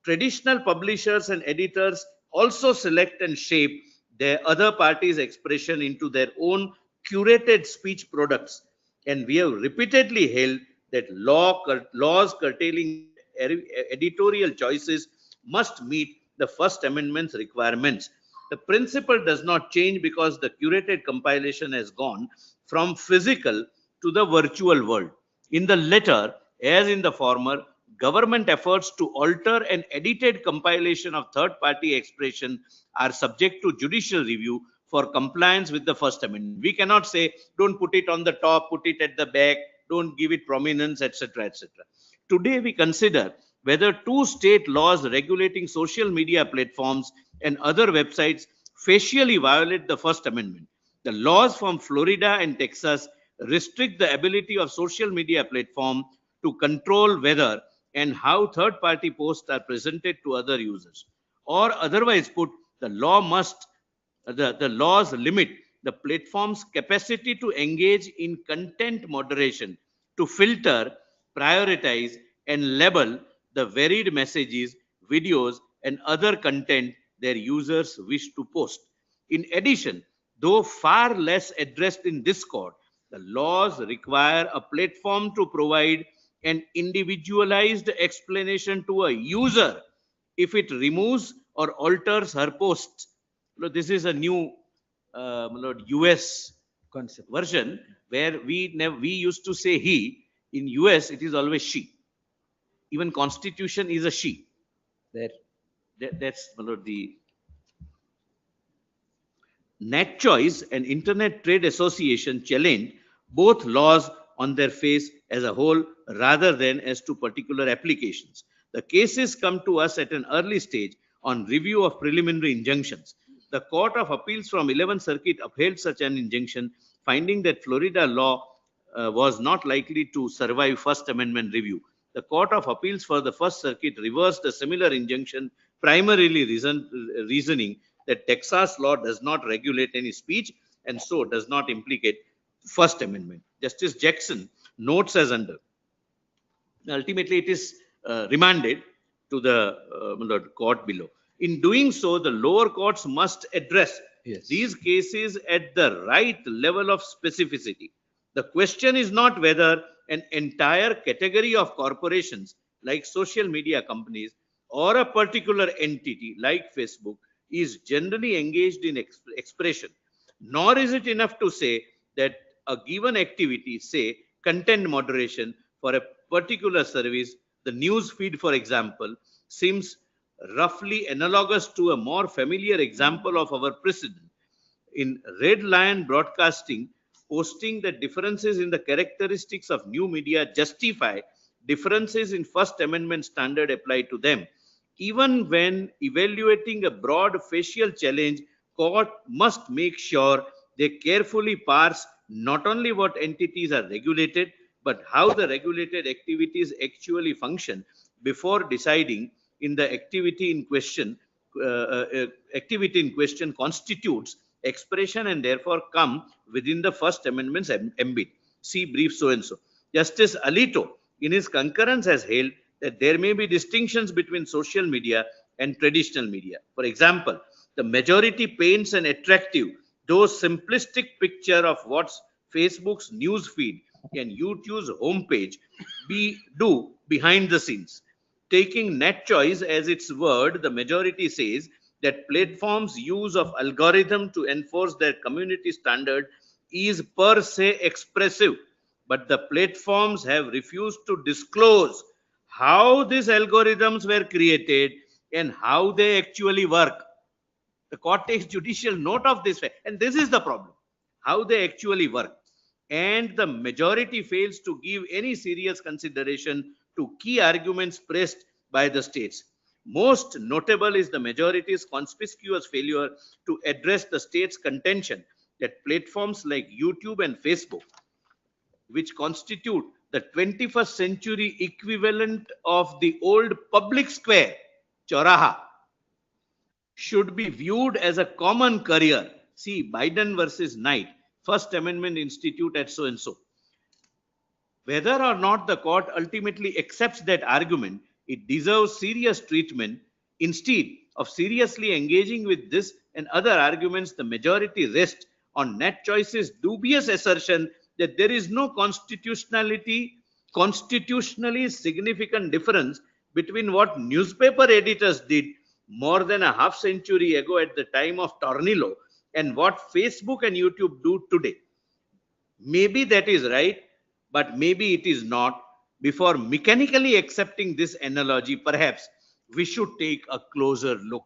Traditional publishers and editors also select and shape their other parties' expression into their own curated speech products. And we have repeatedly held that laws curtailing editorial choices must meet the First Amendment's requirements. The principle does not change because the curated compilation has gone from physical to the virtual world. In the latter, as in the former, government efforts to alter an edited compilation of third-party expression are subject to judicial review for compliance with the First Amendment. We cannot say, don't put it on the top, put it at the back, don't give it prominence, etc., etc. Today, we consider whether two state laws regulating social media platforms and other websites facially violate the First Amendment. The laws from Florida and Texas restrict the ability of social media platforms to control whether and how third-party posts are presented to other users. Or otherwise put, the laws limit the platform's capacity to engage in content moderation, to filter, prioritize, and label the varied messages, videos, and other content their users wish to post. In addition, though far less addressed in this court, The laws require a platform to provide an individualized explanation to a user if it removes or alters her posts. This is a new US Concept. version where we used to say he. In US, it is always she. Even Constitution is a she. There. That's the NatChoice and Internet Trade Association challenged both laws on their face as a whole rather than as to particular applications. The cases come to us at an early stage on review of preliminary injunctions. The Court of Appeals from 11th Circuit upheld such an injunction, finding that Florida law was not likely to survive First Amendment review. The Court of Appeals for the First Circuit reversed a similar injunction, primarily reasoning that Texas law does not regulate any speech and so does not implicate First Amendment. Justice Jackson notes as under. Ultimately, it is remanded to the court below. In doing so, the lower courts must address these cases at the right level of specificity. The question is not whether an entire category of corporations like social media companies or a particular entity like Facebook is generally engaged in expression, nor is it enough to say that a given activity, say content moderation for a particular service, the news feed, for example, seems roughly analogous to a more familiar example of our precedent. In Red Lion Broadcasting, posting that differences in the characteristics of new media justify differences in First Amendment standard apply to them. Even when evaluating a broad facial challenge, court must make sure they carefully parse not only what entities are regulated, but how the regulated activities actually function before deciding in the activity in question constitutes expression and therefore come within the First Amendment's ambit. See brief so and so. Justice Alito, in his concurrence, has held that there may be distinctions between social media and traditional media. For example, the majority paints an attractive, though simplistic picture of what Facebook's news feed and YouTube's homepage do behind the scenes. Taking NatChoice as its word, the majority says that platforms' use of algorithm to enforce their community standard is per se expressive, but the platforms have refused to disclose how these algorithms were created and how they actually work. The court takes judicial note of this fact, and this is the problem, how they actually work. And the majority fails to give any serious consideration to key arguments pressed by the states. Most notable is the majority's conspicuous failure to address the state's contention that platforms like YouTube and Facebook, which constitute the 21st century equivalent of the old public square, Choraha, should be viewed as a common career. See Biden versus Knight, First Amendment Institute at so and so. Whether or not the court ultimately accepts that argument, it deserves serious treatment. Instead of seriously engaging with this and other arguments, the majority rests on NatChoice's dubious assertion that there is no constitutionally significant difference between what newspaper editors did more than a half century ago at the time of Tornillo and what Facebook and YouTube do today. Maybe that is right, but maybe it is not. Before mechanically accepting this analogy, perhaps we should take a closer look.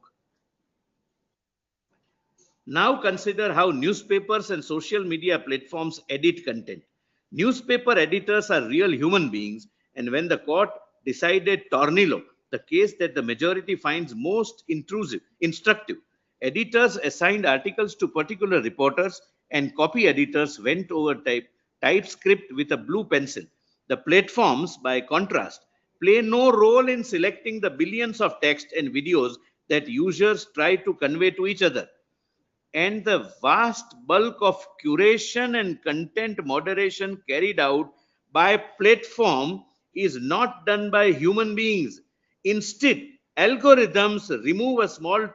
Now consider how newspapers and social media platforms edit content. Newspaper editors are real human beings, and when the court decided Tornillo, the case that the majority finds most instructive, editors assigned articles to particular reporters and copy editors went over typescript with a blue pencil. The platforms, by contrast, play no role in selecting the billions of text and videos that users try to convey to each other. And the vast bulk of curation and content moderation carried out by platform is not done by human beings. Instead, algorithms remove a small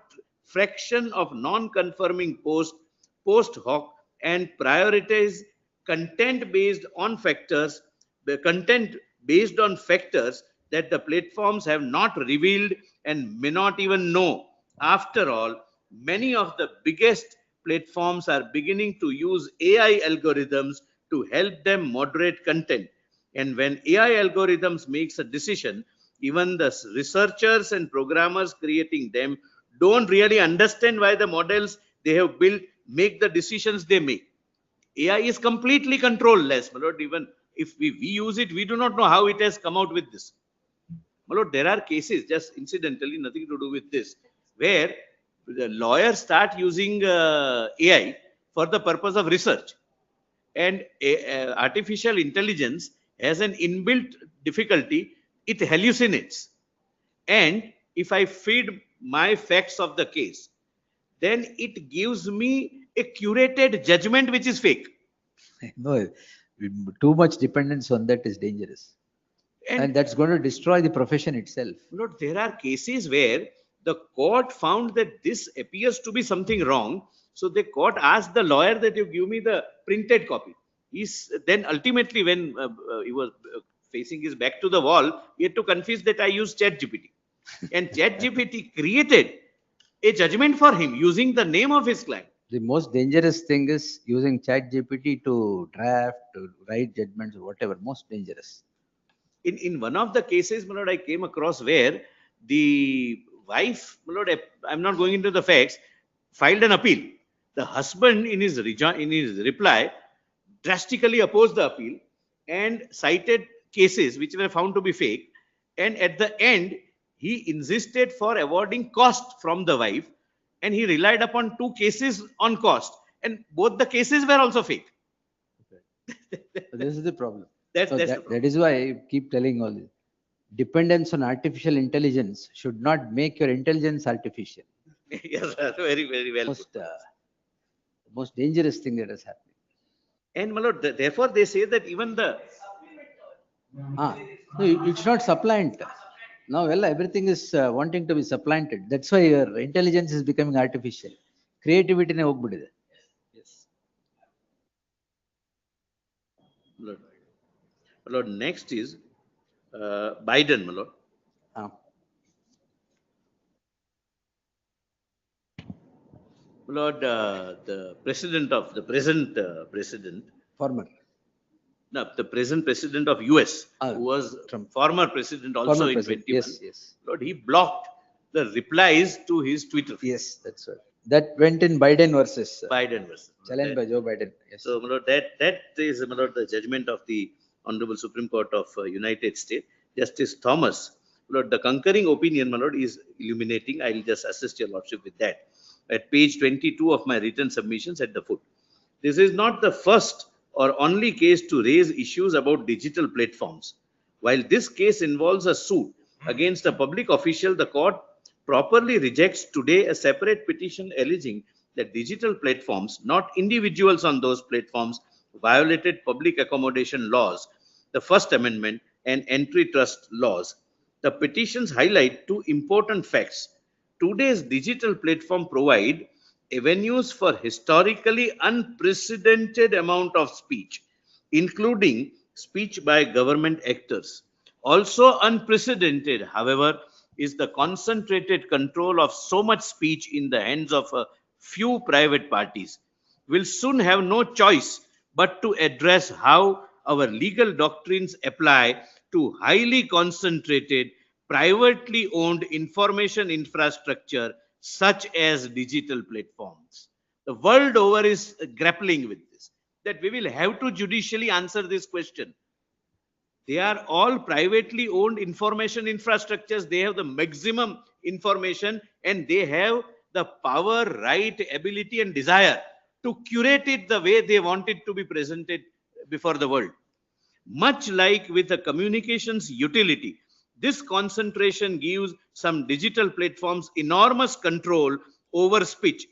fraction of non-conforming post hoc and prioritize content based on factors, the content based on factors that the platforms have not revealed and may not even know. After all, many of the biggest platforms are beginning to use AI algorithms to help them moderate content. And when AI algorithms makes a decision, even the researchers and programmers creating them don't really understand why the models they have built make the decisions they make. AI is completely controlless. My lord, even if we use it, we do not know how it has come out with this. My lord, there are cases, just incidentally, nothing to do with this, where the lawyers start using AI for the purpose of research. And artificial intelligence has an inbuilt difficulty, it hallucinates. And if I feed my facts of the case, then it gives me a curated judgment which is fake. No, too much dependence on that is dangerous. And that's going to destroy the profession itself. Lord, there are cases where the court found that this appears to be something wrong. So the court asked the lawyer that you give me the printed copy. Then ultimately, when he was facing his back to the wall, he had to confess that I used ChatGPT. And ChatGPT created a judgment for him using the name of his client. The most dangerous thing is using ChatGPT to draft, to write judgments or whatever. Most dangerous. In one of the cases, my lord, I came across where the wife, my lord, I'm not going into the facts, filed an appeal. The husband, in his reply, drastically opposed the appeal and cited cases which were found to be fake. And at the end, he insisted for awarding cost from the wife, and he relied upon 2 cases on cost, and both the cases were also fake. So this is the problem. That's the that is why I keep telling all this. Dependence on artificial intelligence should not make your intelligence artificial. Yes, very, very well. Most dangerous thing that is happening. And my lord, therefore they say that even the no, it's not supplant. Now, well, everything is wanting to be supplanted. That's why your intelligence is becoming artificial. Creativity ne hogbidide. Yes. My lord, next is Biden, my lord. My lord, the present president. Former. No, the present president of US, who was Trump. Former president also former in president. 21. Yes, yes. Lord, he blocked the replies to his Twitter. Yes, that's right. That went in Biden versus. Biden versus. Challenged by Joe Biden. Yes. So, my lord, that is, my lord, the judgment of the Honorable Supreme Court of United States. Justice Thomas, my lord, the concurring opinion, my lord, is illuminating. I'll just assist your lordship with that. At page 22 of my written submissions at the foot. This is not the first or only case to raise issues about digital platforms. While this case involves a suit against a public official, the court properly rejects today a separate petition alleging that digital platforms, not individuals on those platforms, violated public accommodation laws, the First Amendment, and antitrust laws. The petitions highlight 2 important facts. Today's digital platform provide avenues for historically unprecedented amount of speech, including speech by government actors. Also unprecedented, however, is the concentrated control of so much speech in the hands of a few private parties. We'll soon have no choice but to address how our legal doctrines apply to highly concentrated, privately owned information infrastructure such as digital platforms. The world over is grappling with this, that we will have to judicially answer this question. They are all privately owned information infrastructures. They have the maximum information and they have the power, right, ability and desire to curate it the way they want it to be presented before the world. Much like with the communications utility, this concentration gives some digital platforms enormous control over speech.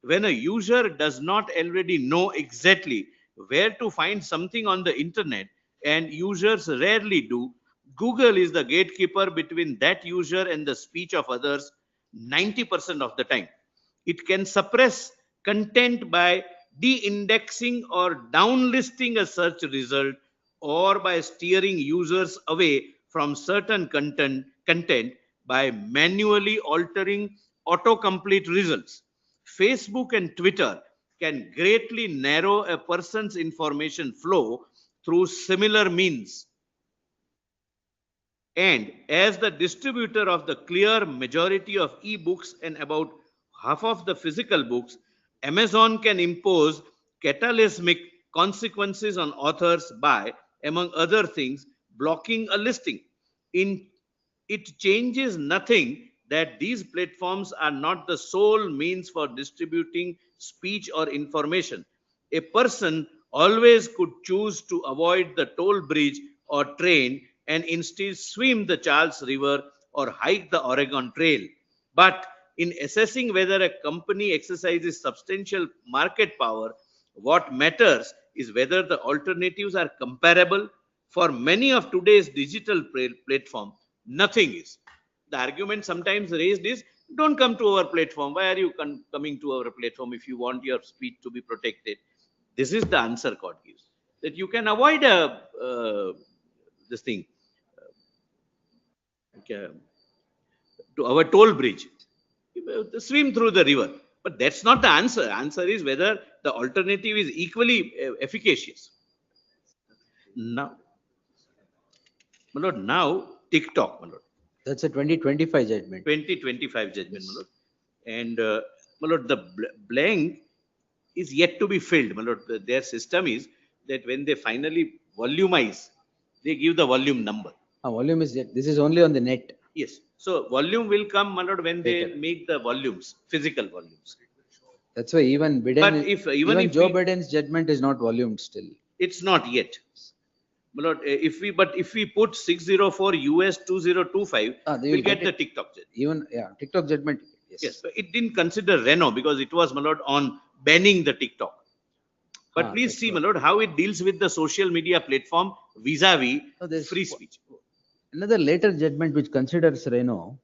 When a user does not already know exactly where to find something on the internet, and users rarely do, Google is the gatekeeper between that user and the speech of others 90% of the time. It can suppress content by de-indexing or downlisting a search result, or by steering users away from certain content by manually altering autocomplete results. Facebook and Twitter can greatly narrow a person's information flow through similar means. And as the distributor of the clear majority of e-books and about half of the physical books, Amazon can impose cataclysmic consequences on authors by, among other things, blocking a listing. In it changes nothing that these platforms are not the sole means for distributing speech or information. A person always could choose to avoid the toll bridge or train and instead swim the Charles River or hike the Oregon Trail. But in assessing whether a company exercises substantial market power, what matters is whether the alternatives are comparable. For many of today's digital platform, nothing is. The argument sometimes raised is, don't come to our platform. Why are you coming to our platform if you want your speech to be protected? This is the answer court gives, that you can avoid this thing, to our toll bridge, swim through the river. But that's not the answer. Answer is whether the alternative is equally efficacious. Now, my lord, now TikTok, my lord. That's a 2025 judgment. 2025 judgment, my lord. And my lord, the blank is yet to be filled, my lord. Their system is that when they finally volumize, they give the volume number. Volume is yet. This is only on the net. Yes. So volume will come, my lord, when they Later. make the volumes, physical volumes. That's why even Biden, But even if Joe we- Biden's judgment is not volumed still. It's not yet. My lord, if we put 604 US 2025, They we'll will get get the it. TikTok judgment. Even TikTok judgment. Yes, but it didn't consider Renault because it was, my lord, on banning the TikTok. But please that's see, my what- lord, how it deals with the social media platform vis-a-vis No, there's free speech. Another later judgment which considers Renault.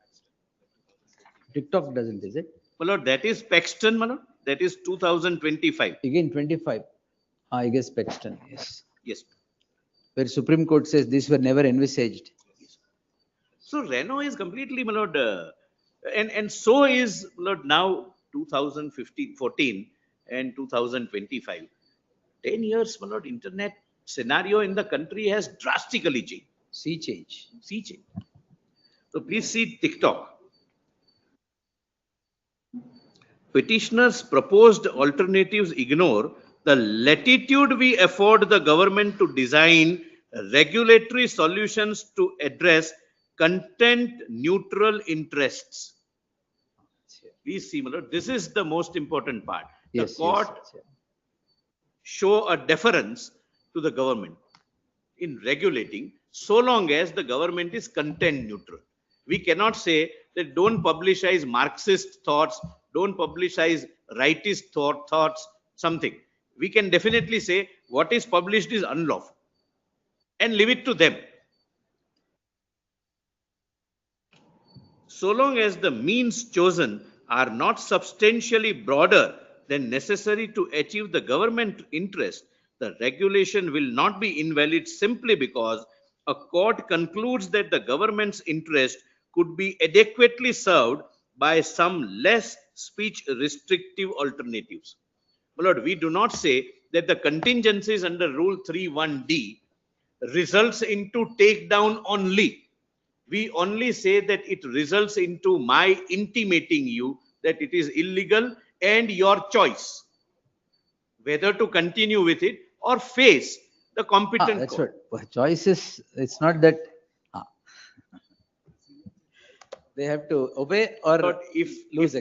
TikTok doesn't, is it? My lord, that is Paxton, my lord. That is 2025. Again 25. I guess Paxton, yes. Yes. Where Supreme Court says these were never envisaged. So Renault is completely, my lord, and so is, my lord, now 2015, 14 and 2025. 10 years, my lord, internet scenario in the country has drastically changed. Sea change. Sea change. So please see TikTok. Petitioners' proposed alternatives ignore the latitude we afford the government to design regulatory solutions to address content neutral interests. Please see, my lord, this is the most important part. The Yes, court yes. show a deference to the government in regulating so long as the government is content neutral. We cannot say that don't publicize Marxist thoughts, don't publicize rightist thoughts, something. We can definitely say what is published is unlawful and leave it to them. So long as the means chosen are not substantially broader than necessary to achieve the government interest, the regulation will not be invalid simply because a court concludes that the government's interest could be adequately served by some less speech restrictive alternatives. My lord, we do not say that the contingencies under Rule 3(1)(d) results into takedown only. We only say that it results into my intimating you that it is illegal and your choice whether to continue with it or face the competent That's court. what choices. It's not that they have to obey or But lose.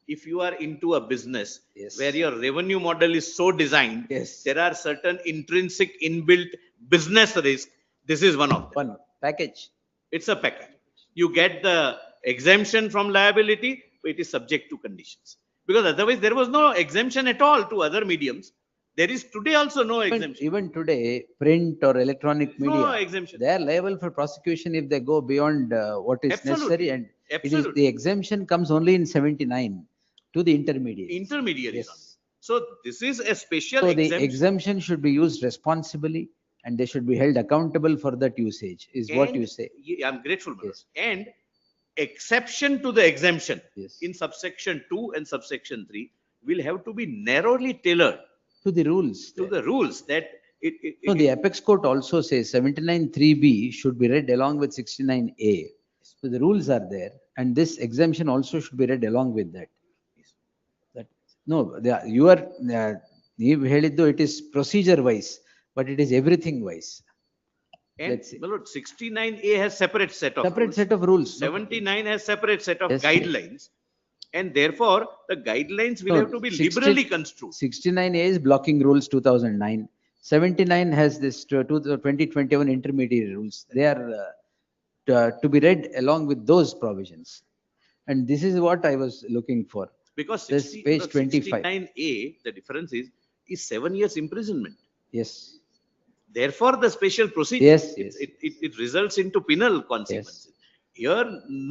if you are into a business Yes. where your revenue model is so designed, Yes. there are certain intrinsic inbuilt business risk. This is one of them. One package. It's a package. You get the exemption from liability, but it is subject to conditions. Because otherwise there was no exemption at all to other mediums. There is today also no exemption. Even today, print or electronic media, No exemption. they are liable for prosecution if they go beyond what is Absolutely. necessary. And it is Absolutely. the exemption comes only in 79 to the intermediary. Intermediaries. Yes. So this is a special So the exemption. exemption should be used responsibly and they should be held accountable for that usage, is what And you say. I'm grateful, my lord. Yes. And exception to the exemption Yes. in subsection 2 and subsection 3 will have to be narrowly tailored To the rules. to the rules that No, the apex court also says 79(3)(b) should be read along with 69A. So the rules are there, and this exemption also should be read along with that. That no, you are ನೀವು ಹೇಳಿದ್ದು it is procedure wise, but it is everything wise. and Let's see. my lord, 69A has separate set of Separate rules. set of rules. 79 has separate set of Yes. guidelines, and therefore the guidelines will No, have to be 60 liberally construed. 69A is blocking rules 2009. 79 has this 2021 intermediary rules. They are to be read along with those provisions. And this is what I was looking for. Because This page 25. 69A, the difference is 7 years imprisonment. Yes, Therefore, the special procedure, Yes, yes. it results into penal consequences. Here,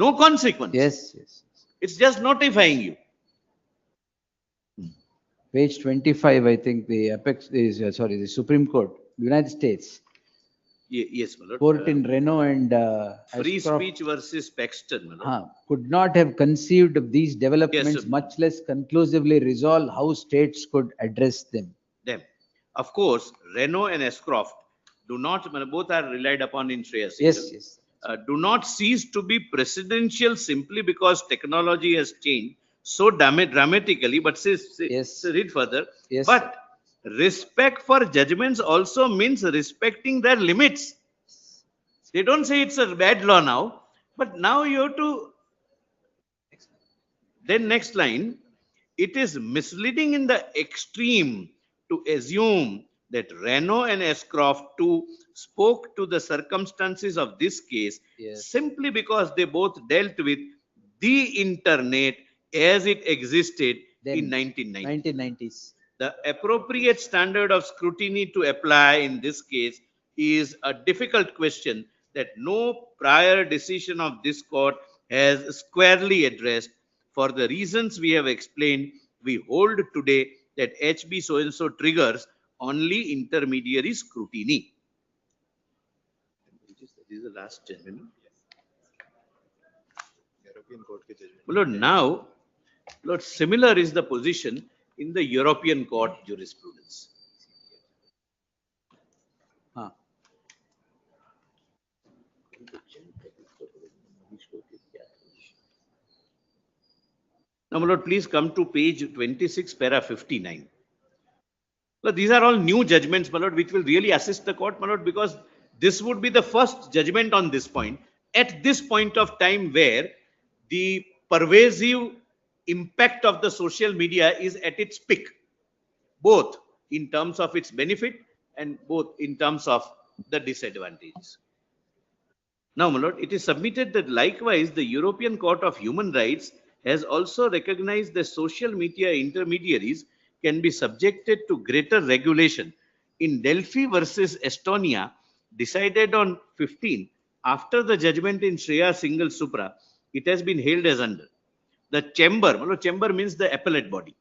no consequence. yes, yes. It's just notifying you. Page 25, I think the apex is, sorry, the Supreme Court, United States, Yes, my lord. court in Reno and Free Ashcroft, speech versus Paxton, my lord. could not have conceived of these developments, sir. much less conclusively resolve how states could address them. Them. Of course, Renault and Ashcroft do not, both are relied upon in Shreya Yes, Singhal, yes. do not cease to be presidential simply because technology has changed so dramatically. But Yes. read further. Yes. But respect for judgments also means respecting their limits. They don't say it's a bad law now, but now you have to. Then next line, it is misleading in the extreme to assume that Renault and Ashcroft too spoke to the circumstances of this case Yes. simply because they both dealt with the internet as it existed in Then 1990. 1990s. The appropriate standard of scrutiny to apply in this case is a difficult question that no prior decision of this court has squarely addressed. For the reasons we have explained, we hold today that HB so-and-so triggers only intermediary scrutiny. This is the last judgment. European court ke judgment. Lord, now, Lord, similar is the position in the European court jurisprudence. Huh. Now, my lord, please come to page 26, para 59. Lord, these are all new judgments, my lord, which will really assist the court, my lord, because this would be the first judgment on this point, at this point of time where the pervasive impact of the social media is at its peak, both in terms of its benefit and both in terms of the disadvantages. Now, my lord, it is submitted that likewise the European Court of Human Rights has also recognized that social media intermediaries can be subjected to greater regulation. In Delphi versus Estonia, decided on 15, after the judgment in Shreya Singhal Supra, it has been held as under. The chamber, my lord, chamber means the appellate body.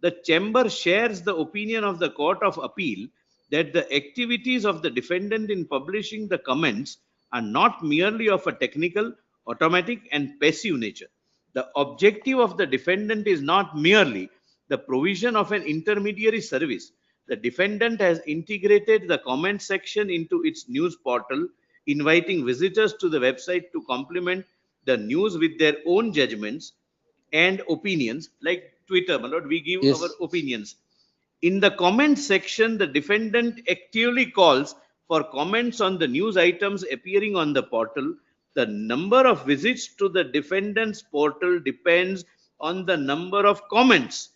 The chamber shares the opinion of the Court of Appeal that the activities of the defendant in publishing the comments are not merely of a technical, automatic, and passive nature. The objective of the defendant is not merely the provision of an intermediary service. The defendant has integrated the comment section into its news portal, inviting visitors to the website to complement the news with their own judgments and opinions, like Twitter, my lord, we give Yes. our opinions. In the comment section, the defendant actively calls for comments on the news items appearing on the portal. The number of visits to the defendant's portal depends on the number of comments.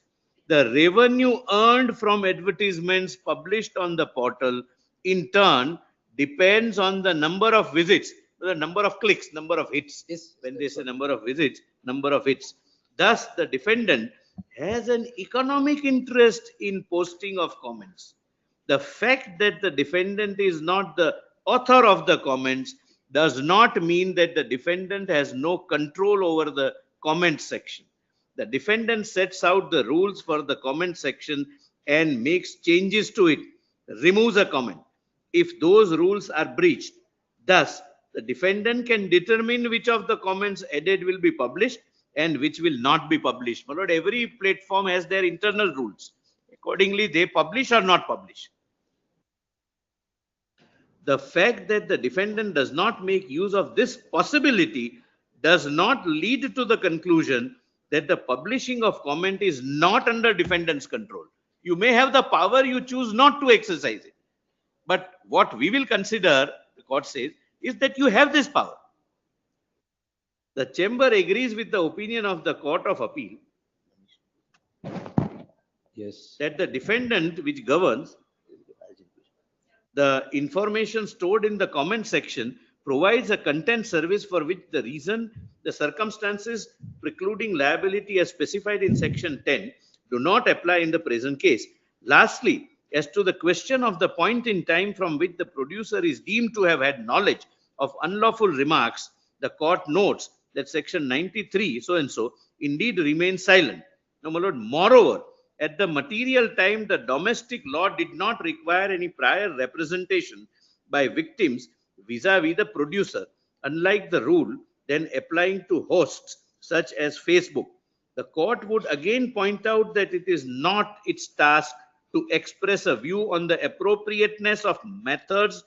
The revenue earned from advertisements published on the portal, in turn, depends on the number of visits, the number of clicks, number of hits. Yes. When they say number of visits, number of hits. Thus, the defendant has an economic interest in posting of comments. The fact that the defendant is not the author of the comments does not mean that the defendant has no control over the comment section. The defendant sets out the rules for the comment section and makes changes to it, removes a comment if those rules are breached. Thus, the defendant can determine which of the comments added will be published and which will not be published. My lord, every platform has their internal rules. Accordingly, they publish or not publish. The fact that the defendant does not make use of this possibility does not lead to the conclusion that the publishing of comment is not under defendant's control. You may have the power, you choose not to exercise it. But what we will consider, the court says, is that you have this power. The chamber agrees with the opinion of the Court of Appeal Yes. that the defendant which governs the information stored in the comment section provides a content service for which the reason, the circumstances precluding liability as specified in section 10 do not apply in the present case. Lastly, as to the question of the point in time from which the producer is deemed to have had knowledge of unlawful remarks, the court notes that section 93 so and so indeed remains silent. Now, my lord, moreover, at the material time, the domestic law did not require any prior representation by victims vis-a-vis the producer, unlike the rule then applying to hosts such as Facebook. The court would again point out that it is not its task to express a view on the appropriateness of methods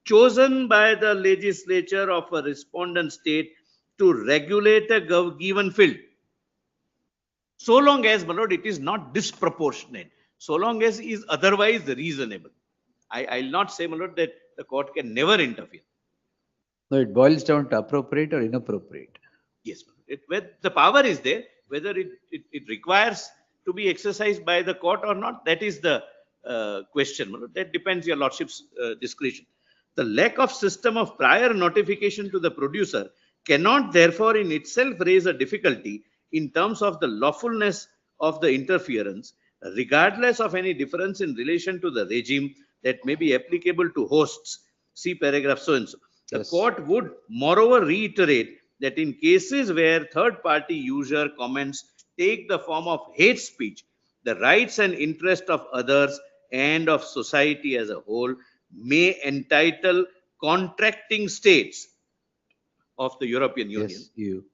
chosen by the legislature of a respondent state to regulate a given field. So long as, my lord, it is not disproportionate, so long as it is otherwise reasonable. I'll not say, my lord, that the court can never interfere. No, it boils down to appropriate or inappropriate. Yes, the power is there, whether it requires to be exercised by the court or not, that is the question. My lord. That depends your lordship's discretion. The lack of system of prior notification to the producer cannot therefore in itself raise a difficulty in terms of the lawfulness of the interference, regardless of any difference in relation to the regime that may be applicable to hosts. See paragraph so and so. The Yes. court would moreover reiterate that in cases where third-party user comments take the form of hate speech, the rights and interests of others and of society as a whole may entitle contracting states of the European Union Yes, you.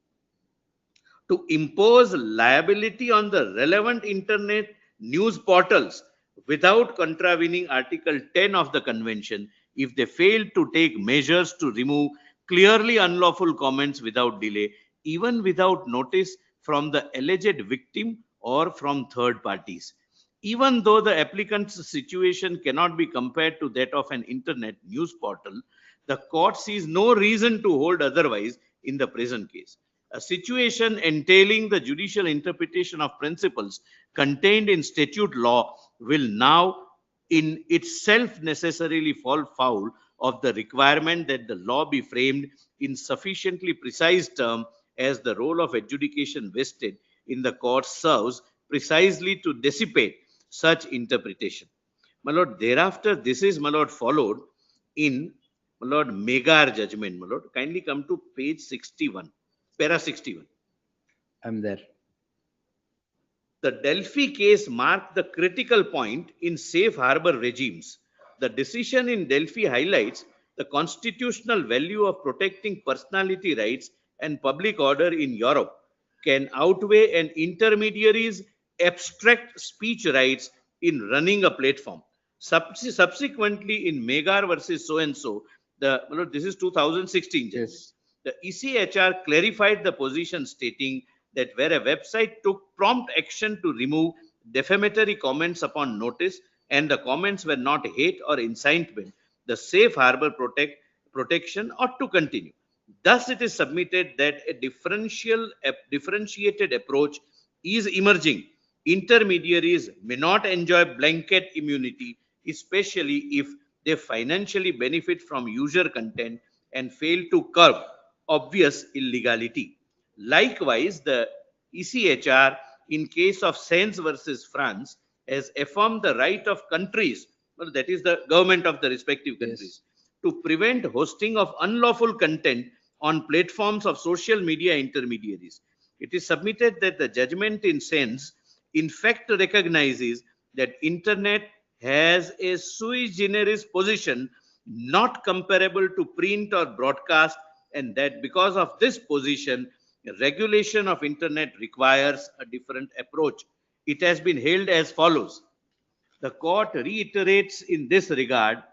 to impose liability on the relevant internet news portals without contravening Article 10 of the Convention if they fail to take measures to remove clearly unlawful comments without delay, even without notice from the alleged victim or from third parties. Even though the applicant's situation cannot be compared to that of an internet news portal, the court sees no reason to hold otherwise in the present case. A situation entailing the judicial interpretation of principles contained in statute law will now in itself necessarily fall foul of the requirement that the law be framed in sufficiently precise term as the role of adjudication vested in the court serves precisely to dissipate such interpretation. My lord, thereafter, this is, my lord, followed in, my lord, Megar judgment. My lord, kindly come to page 61. Para 61. I'm there. The Delphi case marked the critical point in safe harbor regimes. The decision in Delphi highlights the constitutional value of protecting personality rights and public order in Europe can outweigh an intermediary's abstract speech rights in running a platform. Subsequently, in Megar versus so and so, this is 2016. Yes. The ECHR clarified the position, stating that where a website took prompt action to remove defamatory comments upon notice and the comments were not hate or incitement, the safe harbor protection ought to continue. Thus, it is submitted that a differentiated approach is emerging. Intermediaries may not enjoy blanket immunity, especially if they financially benefit from user content and fail to curb obvious illegality. Likewise, the ECHR, in case of Sens versus France, has affirmed the right of countries, well, that is the government of the respective countries, to prevent hosting of unlawful content on platforms of social media intermediaries. It is submitted that the judgment in Sens, in fact, recognizes that internet has a sui generis position not comparable to print or broadcast, and that because of this position, regulation of internet requires a different approach. It has been held as follows. The court reiterates in this regard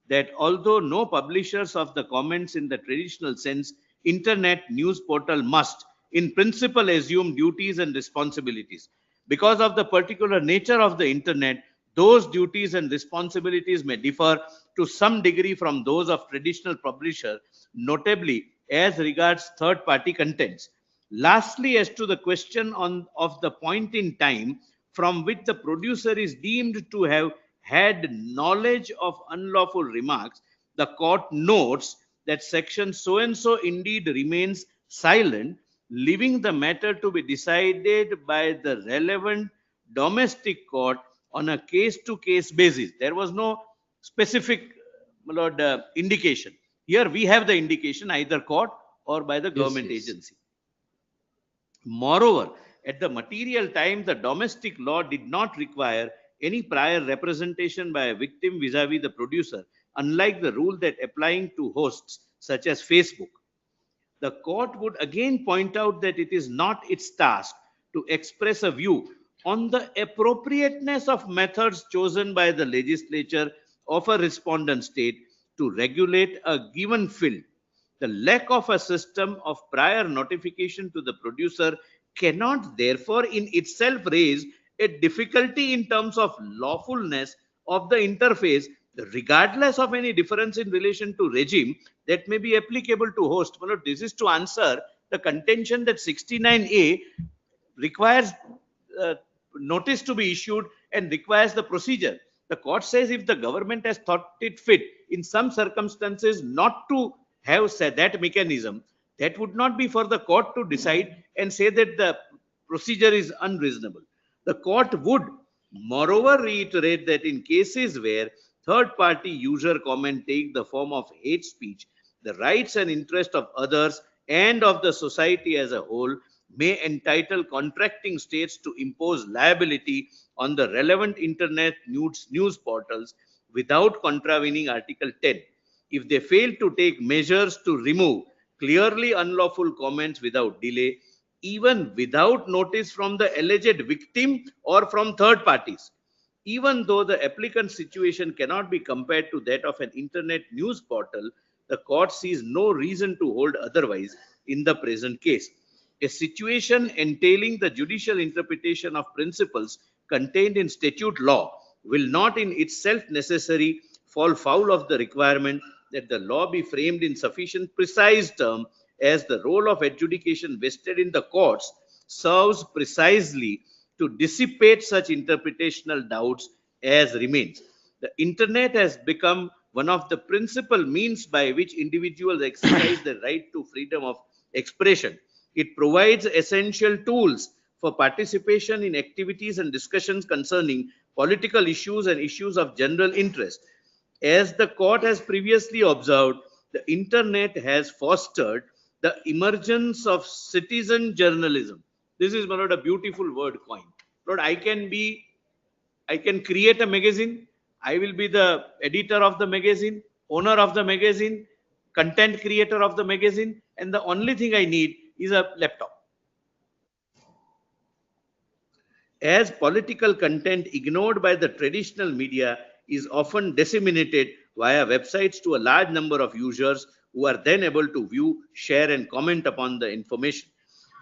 that although no publishers of the comments in the traditional sense, internet news portal must, in principle, assume duties and responsibilities. Because of the particular nature of the internet, those duties and responsibilities may differ to some degree from those of traditional publisher, notably as regards third-party contents. Lastly, as to the question of the point in time from which the producer is deemed to have had knowledge of unlawful remarks, the court notes that section so and so indeed remains silent, leaving the matter to be decided by the relevant domestic court on a case-to-case basis. There was no specific, my lord, indication. Here we have the indication either court or by the government yes. agency. Moreover, at the material time, the domestic law did not require any prior representation by a victim vis-a-vis the producer, unlike the rule that applying to hosts such as Facebook. The court would again point out that it is not its task to express a view on the appropriateness of methods chosen by the legislature of a respondent state to regulate a given field. The lack of a system of prior notification to the producer cannot therefore in itself raise a difficulty in terms of lawfulness of the interface, regardless of any difference in relation to regime that may be applicable to host. Well, this is to answer the contention that 69A requires notice to be issued and requires the procedure. The court says if the government has thought it fit in some circumstances not to have said that mechanism, that would not be for the court to decide and say that the procedure is unreasonable. The court would, moreover, reiterate that in cases where third-party user comment take the form of hate speech, the rights and interests of others and of the society as a whole may entitle contracting states to impose liability on the relevant internet news portals without contravening Article 10. If they fail to take measures to remove clearly unlawful comments without delay, even without notice from the alleged victim or from third parties. Even though the applicant's situation cannot be compared to that of an internet news portal, the court sees no reason to hold otherwise in the present case. A situation entailing the judicial interpretation of principles contained in statute law will not in itself necessarily fall foul of the requirement that the law be framed in sufficient precise term, as the role of adjudication vested in the courts serves precisely to dissipate such interpretational doubts as remains. The internet has become one of the principal means by which individuals exercise the right to freedom of expression. It provides essential tools for participation in activities and discussions concerning political issues and issues of general interest. As the court has previously observed, the internet has fostered the emergence of citizen journalism. This is, my lord, a beautiful word coin. Lord, I can create a magazine. I will be the editor of the magazine, owner of the magazine, content creator of the magazine, and the only thing I need is a laptop. As political content ignored by the traditional media is often disseminated via websites to a large number of users who are then able to view, share, and comment upon the information.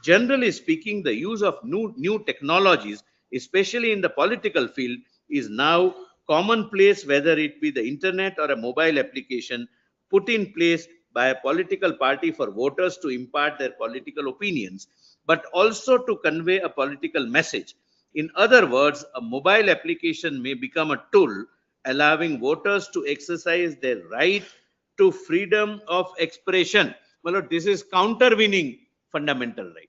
Generally speaking, the use of new technologies, especially in the political field, is now commonplace, whether it be the internet or a mobile application put in place by a political party for voters to impart their political opinions, but also to convey a political message. In other words, a mobile application may become a tool allowing voters to exercise their right to freedom of expression. Well, this is countervening fundamental right.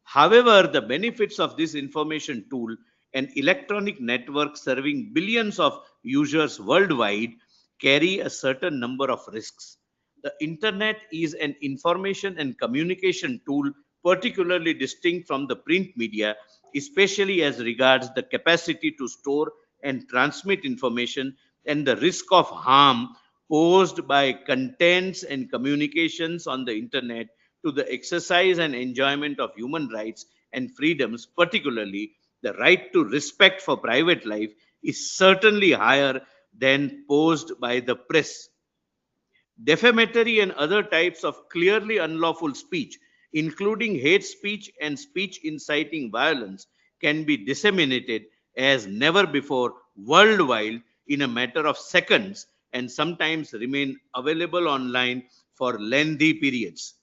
However, the benefits of this information tool, an electronic network serving billions of users worldwide, carry a certain number of risks. The internet is an information and communication tool particularly distinct from the print media especially as regards the capacity to store and transmit information and the risk of harm posed by contents and communications on the internet to the exercise and enjoyment of human rights and freedoms, particularly the right to respect for private life, is certainly higher than posed by the press. Defamatory and other types of clearly unlawful speech, including hate speech and speech inciting violence, can be disseminated as never before worldwide in a matter of seconds and sometimes remain available online for lengthy periods.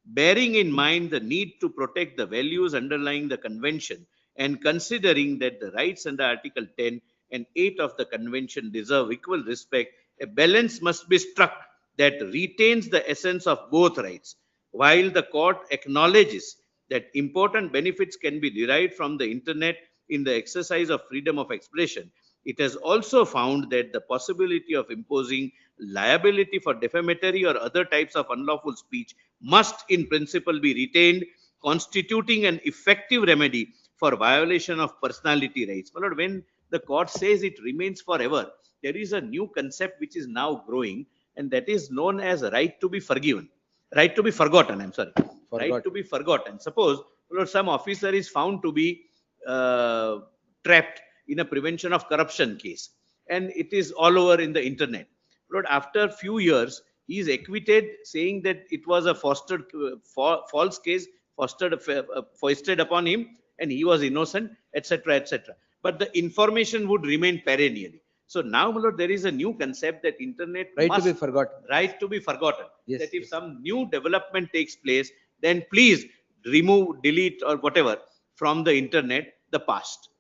Bearing in mind the need to protect the values underlying the convention and considering that the rights under Article 10 and 8 of the convention deserve equal respect, a balance must be struck that retains the essence of both rights. While the court acknowledges that important benefits can be derived from the internet in the exercise of freedom of expression, it has also found that the possibility of imposing liability for defamatory or other types of unlawful speech must in principle be retained, constituting an effective remedy for violation of personality rights. My lord, when the court says it remains forever, there is a new concept which is now growing, and that is known as right to be forgiven, right to be forgotten. I'm sorry, right to be forgotten. Suppose my lord, some officer is found to be trapped in a prevention of corruption case, and it is all over in the internet. But after a few years, he is acquitted, saying that it was a false case foisted upon him, and he was innocent, etc., etc. But the information would remain perennially. So now, my lord, there is a new concept that internet Right must to be forgotten. right to be forgotten. Yes, that if yes. some new development takes place, then please remove, delete, or whatever from the internet the past.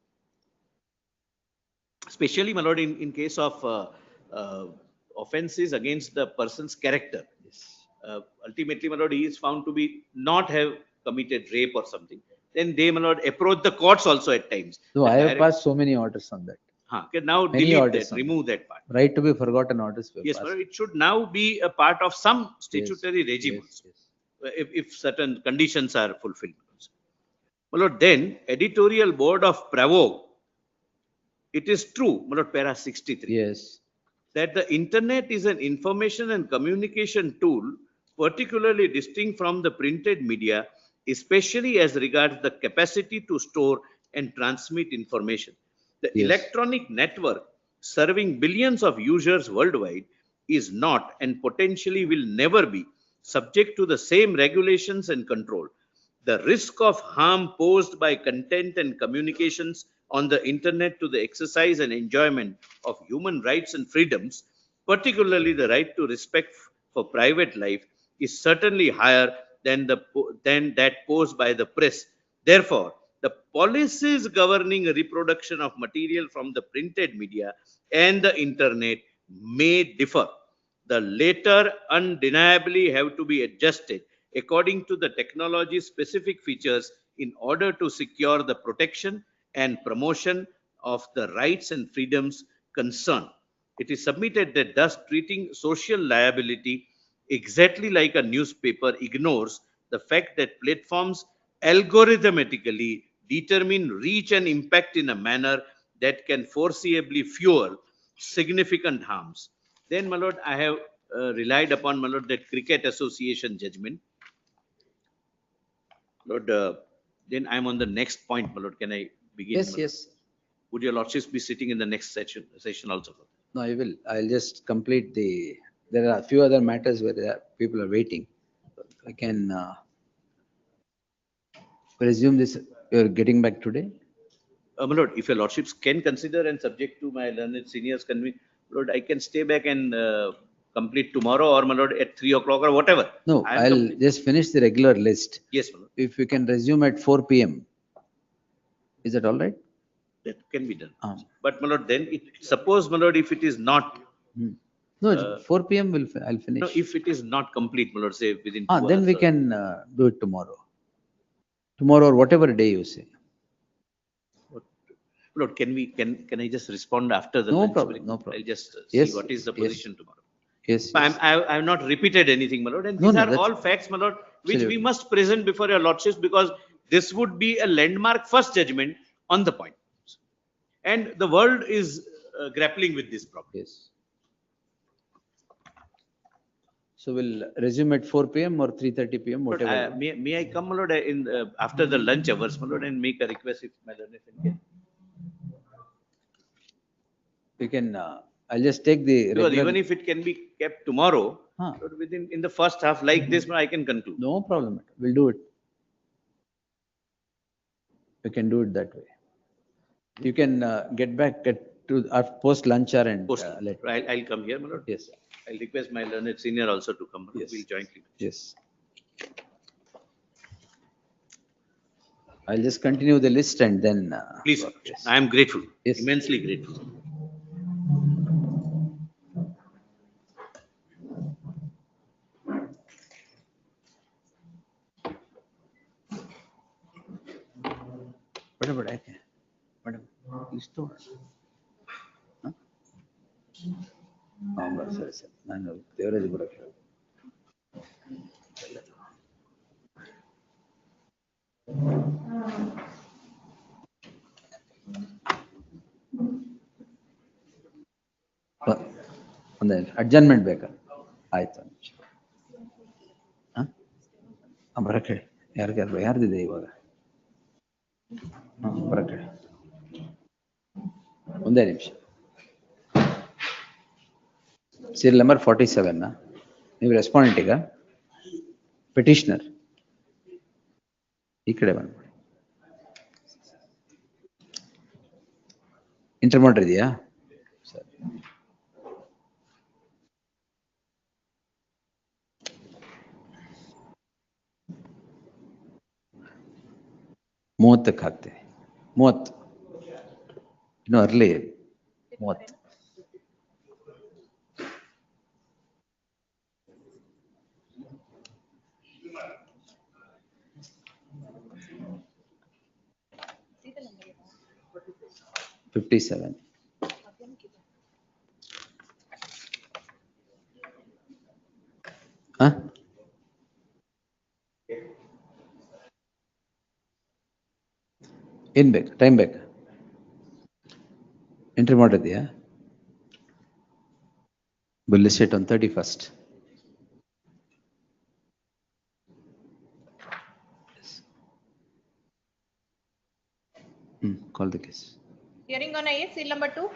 Especially, my lord, in case of offenses against the person's character. Ultimately, my lord, he is found to be not have committed rape or something. Then they, my lord, approach the courts also at times. No, I have passed so many orders on that. Okay, now Many delete orders that, on remove that part. Right to be forgotten orders. we have Yes, passed. my lord, it should now be a part of some statutory regime Yes, also, yes. if certain conditions are fulfilled. My lord, then editorial board of Pravo, it is true, my lord, para 63. Yes. That the internet is an information and communication tool, particularly distinct from the printed media, especially as regards the capacity to store and transmit information. The Yes. electronic network serving billions of users worldwide is not and potentially will never be subject to the same regulations and control. The risk of harm posed by content and communications on the internet to the exercise and enjoyment of human rights and freedoms, particularly the right to respect for private life, is certainly higher than that posed by the press. Therefore, the policies governing reproduction of material from the printed media and the internet may differ. The latter undeniably have to be adjusted according to the technology specific features in order to secure the protection and promotion of the rights and freedoms concerned. It is submitted that thus treating social liability exactly like a newspaper ignores the fact that platforms algorithmically determine reach and impact in a manner that can foreseeably fuel significant harms. Then, my lord, I have relied upon, my lord, that Cricket Association judgment. Lord, then I'm on the next point, my lord. Can I begin? Yes, my lord? yes. Would your lordships be sitting in the next session also? No, I will. I'll just complete there are a few other matters where people are waiting. I can resume this. You're getting back today? My lord, if your lordships can consider and subject to my learned seniors lord, I can stay back and complete tomorrow, or my lord, at 3 o'clock or whatever. No, I'll just finish the regular list. Yes, my lord. If we can resume at 4 p.m. Is that all right? That can be done. But my lord, then suppose, my lord, if it is not. No, 4 p.m. I'll finish. No, if it is not complete, my lord, say within 2 hours. Then we can do it tomorrow. Tomorrow or whatever day you say. Lord, can I just respond after the No lunch problem, break? no problem. I'll just Yes, see what is the yes. position tomorrow. Yes. I have not repeated anything, my lord, and No, these no, are all facts, my lord, which we absolutely. must present before your lordships, because this would be a landmark first judgment on the point. And the world is grappling with this problem. Yes. So we'll resume at 4 p.m. or 3:30 p.m., But whatever. may I come, my lord, after the lunch hours, my lord, and make a request if my learned friend can? We can, I'll just take the Because regular. even if it can be kept tomorrow, Huh. but in the first half like this, I can conclude. No problem. We'll do it. We can do it that way. You can get back to our post lunch hour and Post, let. I'll come here, my lord. Yes. I'll request my learned senior also to come. Yes. We'll jointly. Yes. I'll just continue the list and then. Please, yes. I am grateful, Yes. immensely grateful. ಬಡ ಯಾಕೆ madam ಇಷ್ಟು ಸರಿ ಸರಿ ನಾನು ದೇವರಾಜ್ ಬರೋಕ್ಕೆ ಒಂದು adjournment ಬೇಕಾ ಆಯ್ತು ಬರಕ್ಕೆ ಹೇಳಿ ಯಾರ್ದಿದೆ ಇವಾಗ ಬರಕ್ಕೆ ಹೇಳಿ ಒಂದೇ ನಿಮಿಷ ಸೀರಿಯಲ್ ನಂಬರ್ 47 ನೀವು ರೆಸ್ಪಾಂಡೆಂಟ್ ಈಗ ಪಿಟಿಷನರ್ ಈ ಕಡೆ ಬಂದ್ಬಿಡಿ ಇಂಟರ್ಮೀಡಿಯರಿ ಇದೆಯಾ ಸರಿ 30ಕ್ಕೆ ಹಾಕ್ತೀನಿ 30 ಇನ್ನು ಅರ್ಲಿ 30 57 ಏನ್ ಬೇಕು ಟೈಮ್ ಬೇಕಾ ಎಂಟ್ರಿ ಮಾಡಿದ್ಯಾ will set on 31st. Yes. Call the case. Hearing on A, seal number 2.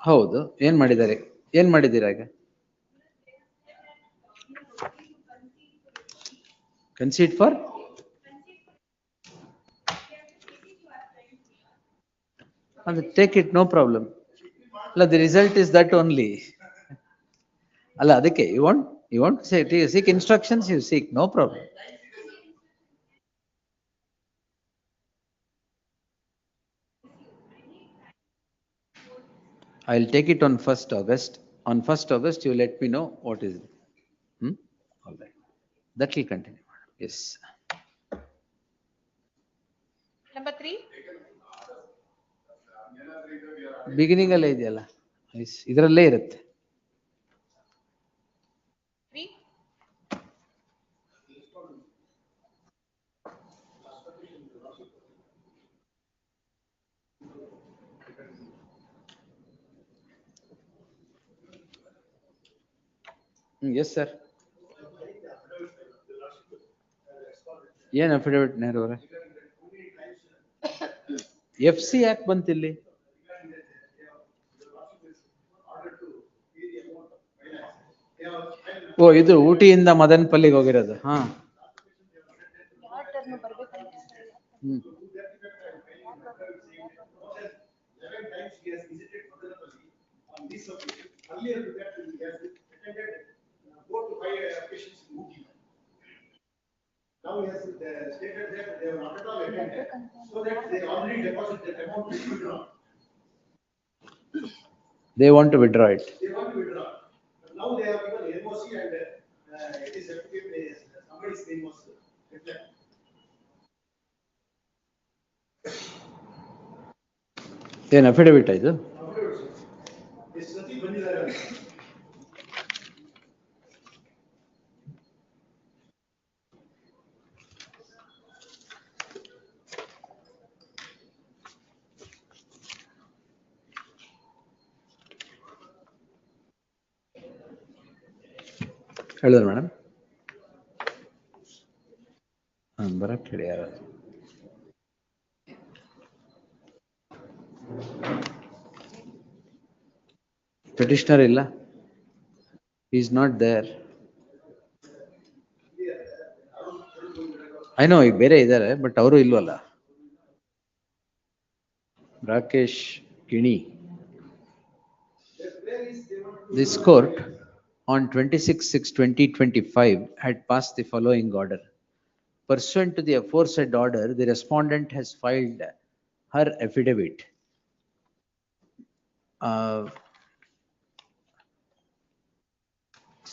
ಹೌದು ಏನ್ ಮಾಡಿದ್ದೀರಾ ಈಗ ಕನ್ಸೀಡ್ ಫಾರ್ ಅದು ಟೇಕ್ ಇಟ್ ನೋ ಪ್ರಾಬ್ಲಮ್ ಅಲ್ಲ the result is that only ಅಲ್ಲ ಅದಕ್ಕೆ you want seek instructions you seek no problem I'll take it on 1st August. On 1st August, you let me know what is it. All right. That will continue. Yes. Number 3. Beginning ಅಲ್ಲೇ ಇದೆಯಲ್ಲ ಇದರಲ್ಲೇ ಇರುತ್ತೆ 3. Yes, sir. ಏನ್ affidavit ನೇರ ಅವರ FC ಯಾಕೆ ಬಂತಿಲ್ಲಿ ಓ ಇದು ಊಟಿಯಿಂದ ಮದನಪಲ್ಲಿಗೆ ಹೋಗಿರೋದು Now he has stated that they have not at all attended, so that they already deposited the amount to withdraw. They want to withdraw it. They want to withdraw. But now they have given MOC and it is certificate, somebody's name was reflected. Then affidavit ಇದು. ಎಷ್ಟು ಸತಿ ಬಂದಿದ್ದಾರೆ ಅಂತ. ಹೇಳಿದ್ರು madam. ಬರಕ್ಕೆ ಹೇಳಿ ಯಾರು. Petitioner ಇಲ್ಲ. He is not there. I know ಈಗ ಬೇರೆ ಇದ್ದಾರೆ ಬಟ್ ಅವರು ಇಲ್ವಲ್ಲ. ರಾಕೇಶ್ ಕಿಣಿ. This court on 26/6/2025 had passed the following order. Pursuant to the aforesaid order, the respondent has filed her affidavit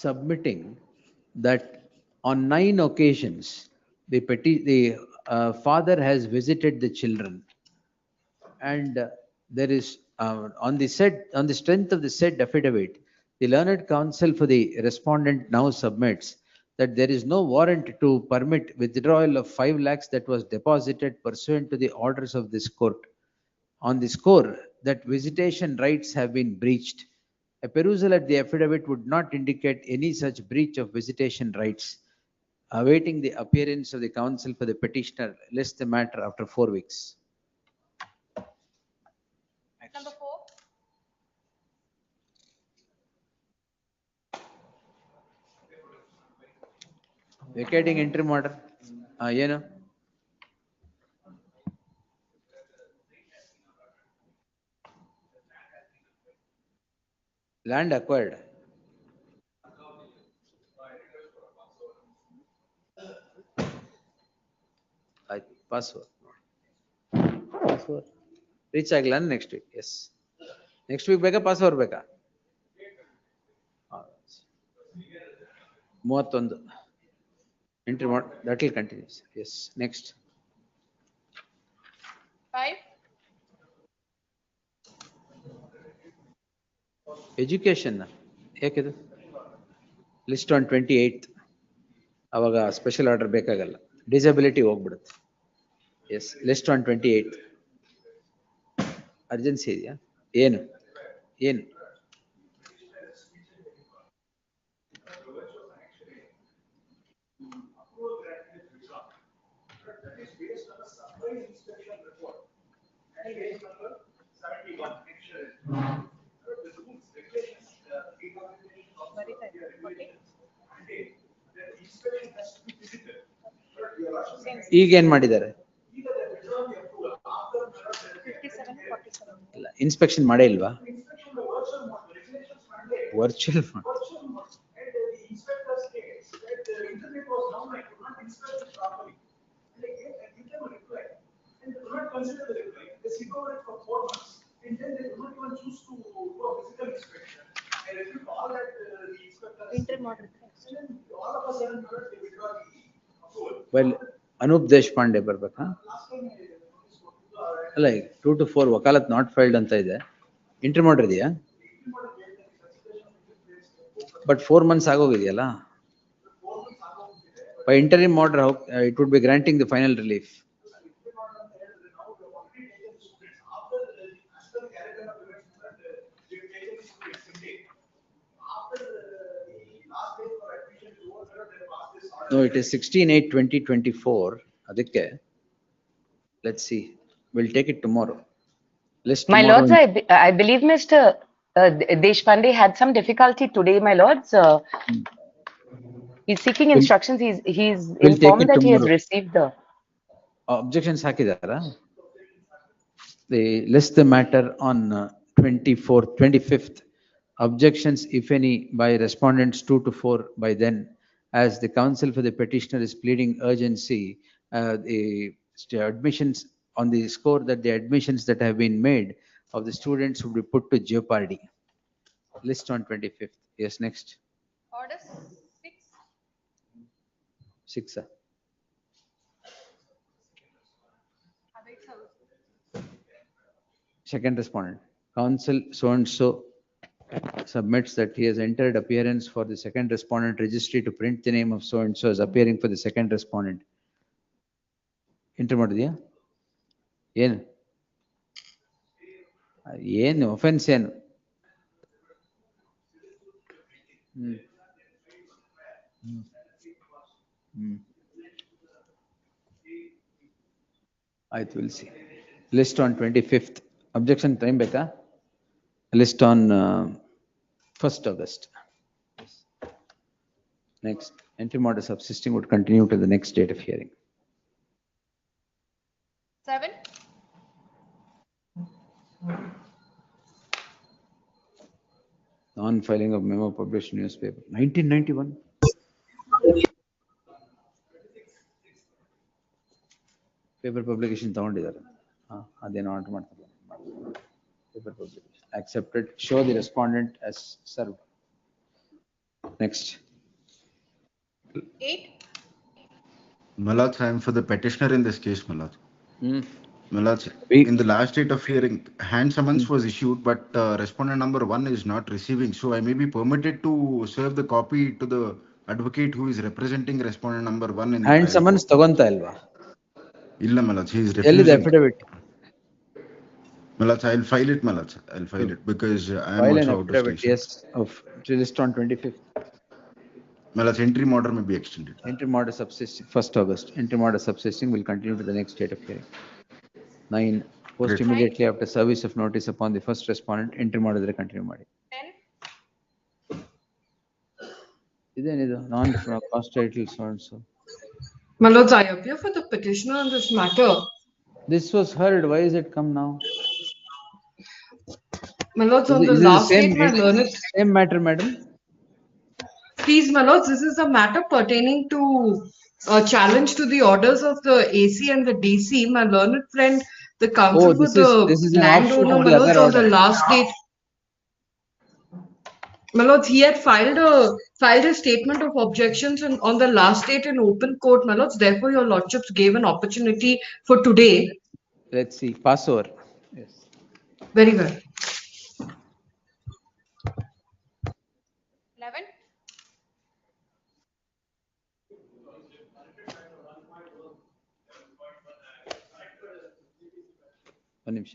submitting that on 9 occasions the father has visited the children, and there is on the strength of the said affidavit, the learned counsel for the respondent now submits that there is no warrant to permit withdrawal of 5 lakhs that was deposited pursuant to the orders of this court. On the score that visitation rights have been breached, a perusal at the affidavit would not indicate any such breach of visitation rights. Awaiting the appearance of the counsel for the petitioner, list the matter after 4 weeks. Number 4. Vacating interim order. ಏನು land acquired. Password. Reach ಆಗಿಲ್ಲ next week. Yes, next week ಬೇಕಾ password ಬೇಕಾ? 31 entry ಮಾಡಿ that will continues. Yes, next 5. Education ಯಾಕಿದು list on 28th, ಅವಾಗ special order ಬೇಕಾಗಲ್ಲ, disability ಹೋಗ್ಬಿಡುತ್ತೆ. Yes, list on 28th. Urgency ಇದೆಯಾ? ಏನು ಏನು ಈಗ ಏನ್ ಮಾಡಿದ್ದಾರೆ? ಇಲ್ಲ, ಇನ್ಸ್ಪೆಕ್ಷನ್ ಮಾಡೇ ಇಲ್ವಾ? ವರ್ಚುವಲ್ ವೆಲ್ ಅನೂಪ್ ದೇಶಪಾಂಡೆ ಬರ್ಬೇಕಾ? ಅಲ್ಲ, ಈಗ 2 to 4 ವಕಾಲತ್ ನಾಟ್ ಫೈಲ್ಡ್ ಅಂತ ಇದೆ. ಇಂಟರ್ ಆರ್ಡರ್ ಇದೆಯಾ? But 4 months ಆಗೋಗಿದೆಯಲ್ಲ. By interim order, it would be granting the final relief. No, it is 16/8/2024. Adikke, let's see. We'll take it tomorrow. My lords, I believe Mr. Deshpande had some difficulty today, my lords. He's seeking instructions. He's We'll informed take it that he has tomorrow. received the Objections hakidara. They list the matter on 24th, 25th. Objections, if any, by respondents 2 to 4 by then. As the counsel for the petitioner is pleading urgency, the admissions on the score that the admissions that have been made of the students would be put to jeopardy. List on 25th. Yes, next. Orders 6. 6. Sir. Second respondent. Counsel so and so submits that he has entered appearance for the second respondent registry to print the name of so and so as appearing for the second respondent. Enter ಮಾಡಿದ್ಯಾ ಏನು ಏನು offense ಏನು ಆಯ್ತು, we'll see. List on 25th. Objection time ಬೇಕಾ? List on 1st August. Next, entry order subsisting would continue to the next date of hearing. 7. Non-filing of memo published in newspaper. 1991. Paper publication ತಗೊಂಡಿದ್ದಾರೆ. ಅದೇನೋ order ಮಾಡ್ತಾರೆ. Paper publication accepted. Show the respondent as served. Next. 8. Malad, I am for the petitioner in this case, Malad. Malad, We- in the last date of hearing, hand summons was issued, but respondent number 1 is not receiving. So I may be permitted to serve the copy to the advocate who is representing respondent number 1 in the Hand trial summons court. ತಗೊಂತ ಇಲ್ವಾ? Illa Malad, he is ಎಲ್ಲಿದೆ refusing. affidavit? Malad, I'll file it, Malad. I'll file it because I am File an also out of affidavit, station. yes, of list on 25th. Malad, entry order may be extended. Interim order subsisting, 1st August. Interim order subsisting will continue to the next date of hearing. 9. Post Great. immediately after service of notice upon the first respondent, interim order ಇದ್ರೆ continue ಮಾಡಿ. 10. ಇದೇನಿದು? Non cost title so and so. My lords, I appear for the petitioner on this matter. This was heard. Why is it come now? My lords, on Is the it last date, my learned. Same matter, madam. Please, my lords, this is a matter pertaining to a challenge to the orders of the AC and the DC. My learned friend, the counsel for this is the an offshoot landowner, of my the lords, other on the order. last date. My lords, he had filed a statement of objections on the last date in open court, my lords. Therefore, your lordships gave an opportunity for today. Let's see. Pass over. Yes. Very well. 11. ಒಂದು ನಿಮಿಷ.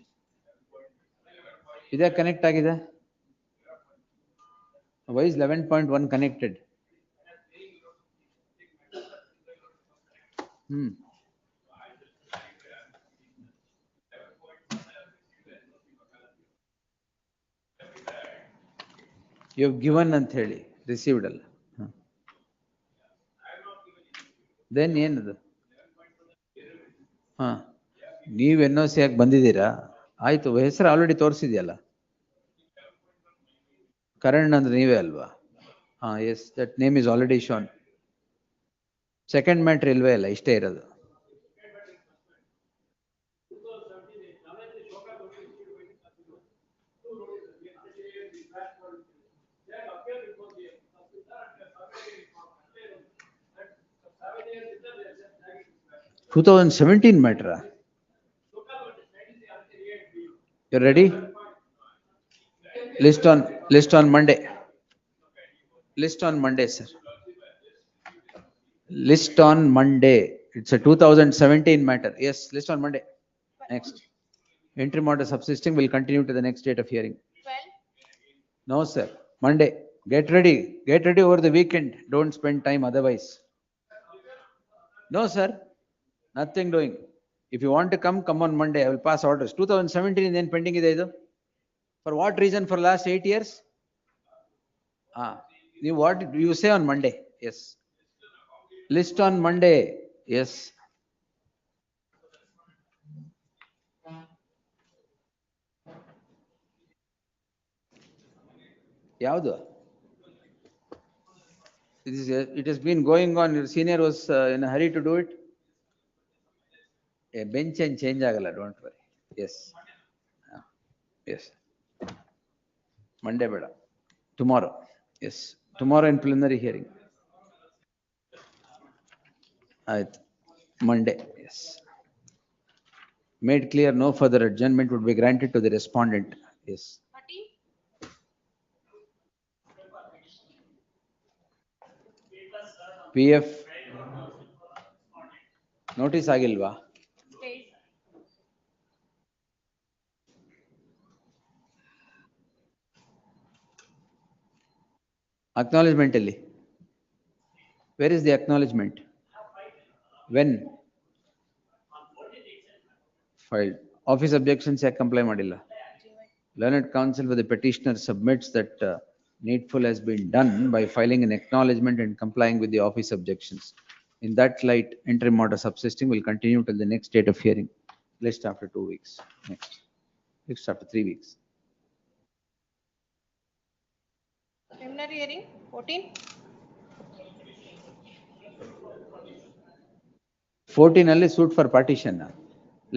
ಇದೆ connect ಆಗಿದೆ? Why is 11.1 connected? You have given ಅಂತ ಹೇಳಿ received ಅಲ್ಲ. Then ಏನದು? ನೀವು NOC ಯಾಕೆ ಬಂದಿದ್ದೀರಾ? ಆಯ್ತು, ಹೆಸರು ಆಲ್ರೆಡಿ ತೋರಿಸಿದ್ಯಲ್ಲ. ಕರಣ್ ಅಂದ್ರೆ ನೀವೇ ಅಲ್ವಾ? Yes, that name is already shown. Second matter ಇಲ್ವೇ ಇಲ್ಲ, ಇಷ್ಟೇ ಇರೋದು. Two 2017 matter. You ready? List on Monday. List on Monday, sir. List on Monday. It's a 2017 matter. Yes, list on Monday. Next. Interim order subsisting will continue to the next date of hearing. 12. No, sir. Monday. Get ready. Get ready over the weekend. Don't spend time otherwise. No, sir. Nothing doing. If you want to come on Monday. I will pass orders. 2017 then pending ಇದೆ ಇದು. For what reason? For last 8 years? What did you say on Monday? Yes. List on Monday. Yes. ಯಾವುದು? It has been going on. Your senior was in a hurry to do it. A bench and change ಆಗಲ್ಲ, don't worry. Yes. Yes. Monday ಬೇಡ. Tomorrow, yes. Tomorrow in preliminary hearing. Monday, yes. Made clear no further adjournment would be granted to the respondent. Yes. 13. PF notice agilva. Stayed. Acknowledgement ಅಲ್ಲಿ. Where is the acknowledgement? When? Filed. Office objections ಯಾಕೆ comply ಮಾಡಿಲ್ಲ? Learned counsel for the petitioner submits that needful has been done by filing an acknowledgement and complying with the office objections. In that light, interim order subsisting will continue till the next date of hearing, list after 2 weeks. Next after 3 weeks. Preliminary hearing 14. 14 ಅಲ್ಲಿ suit for partition.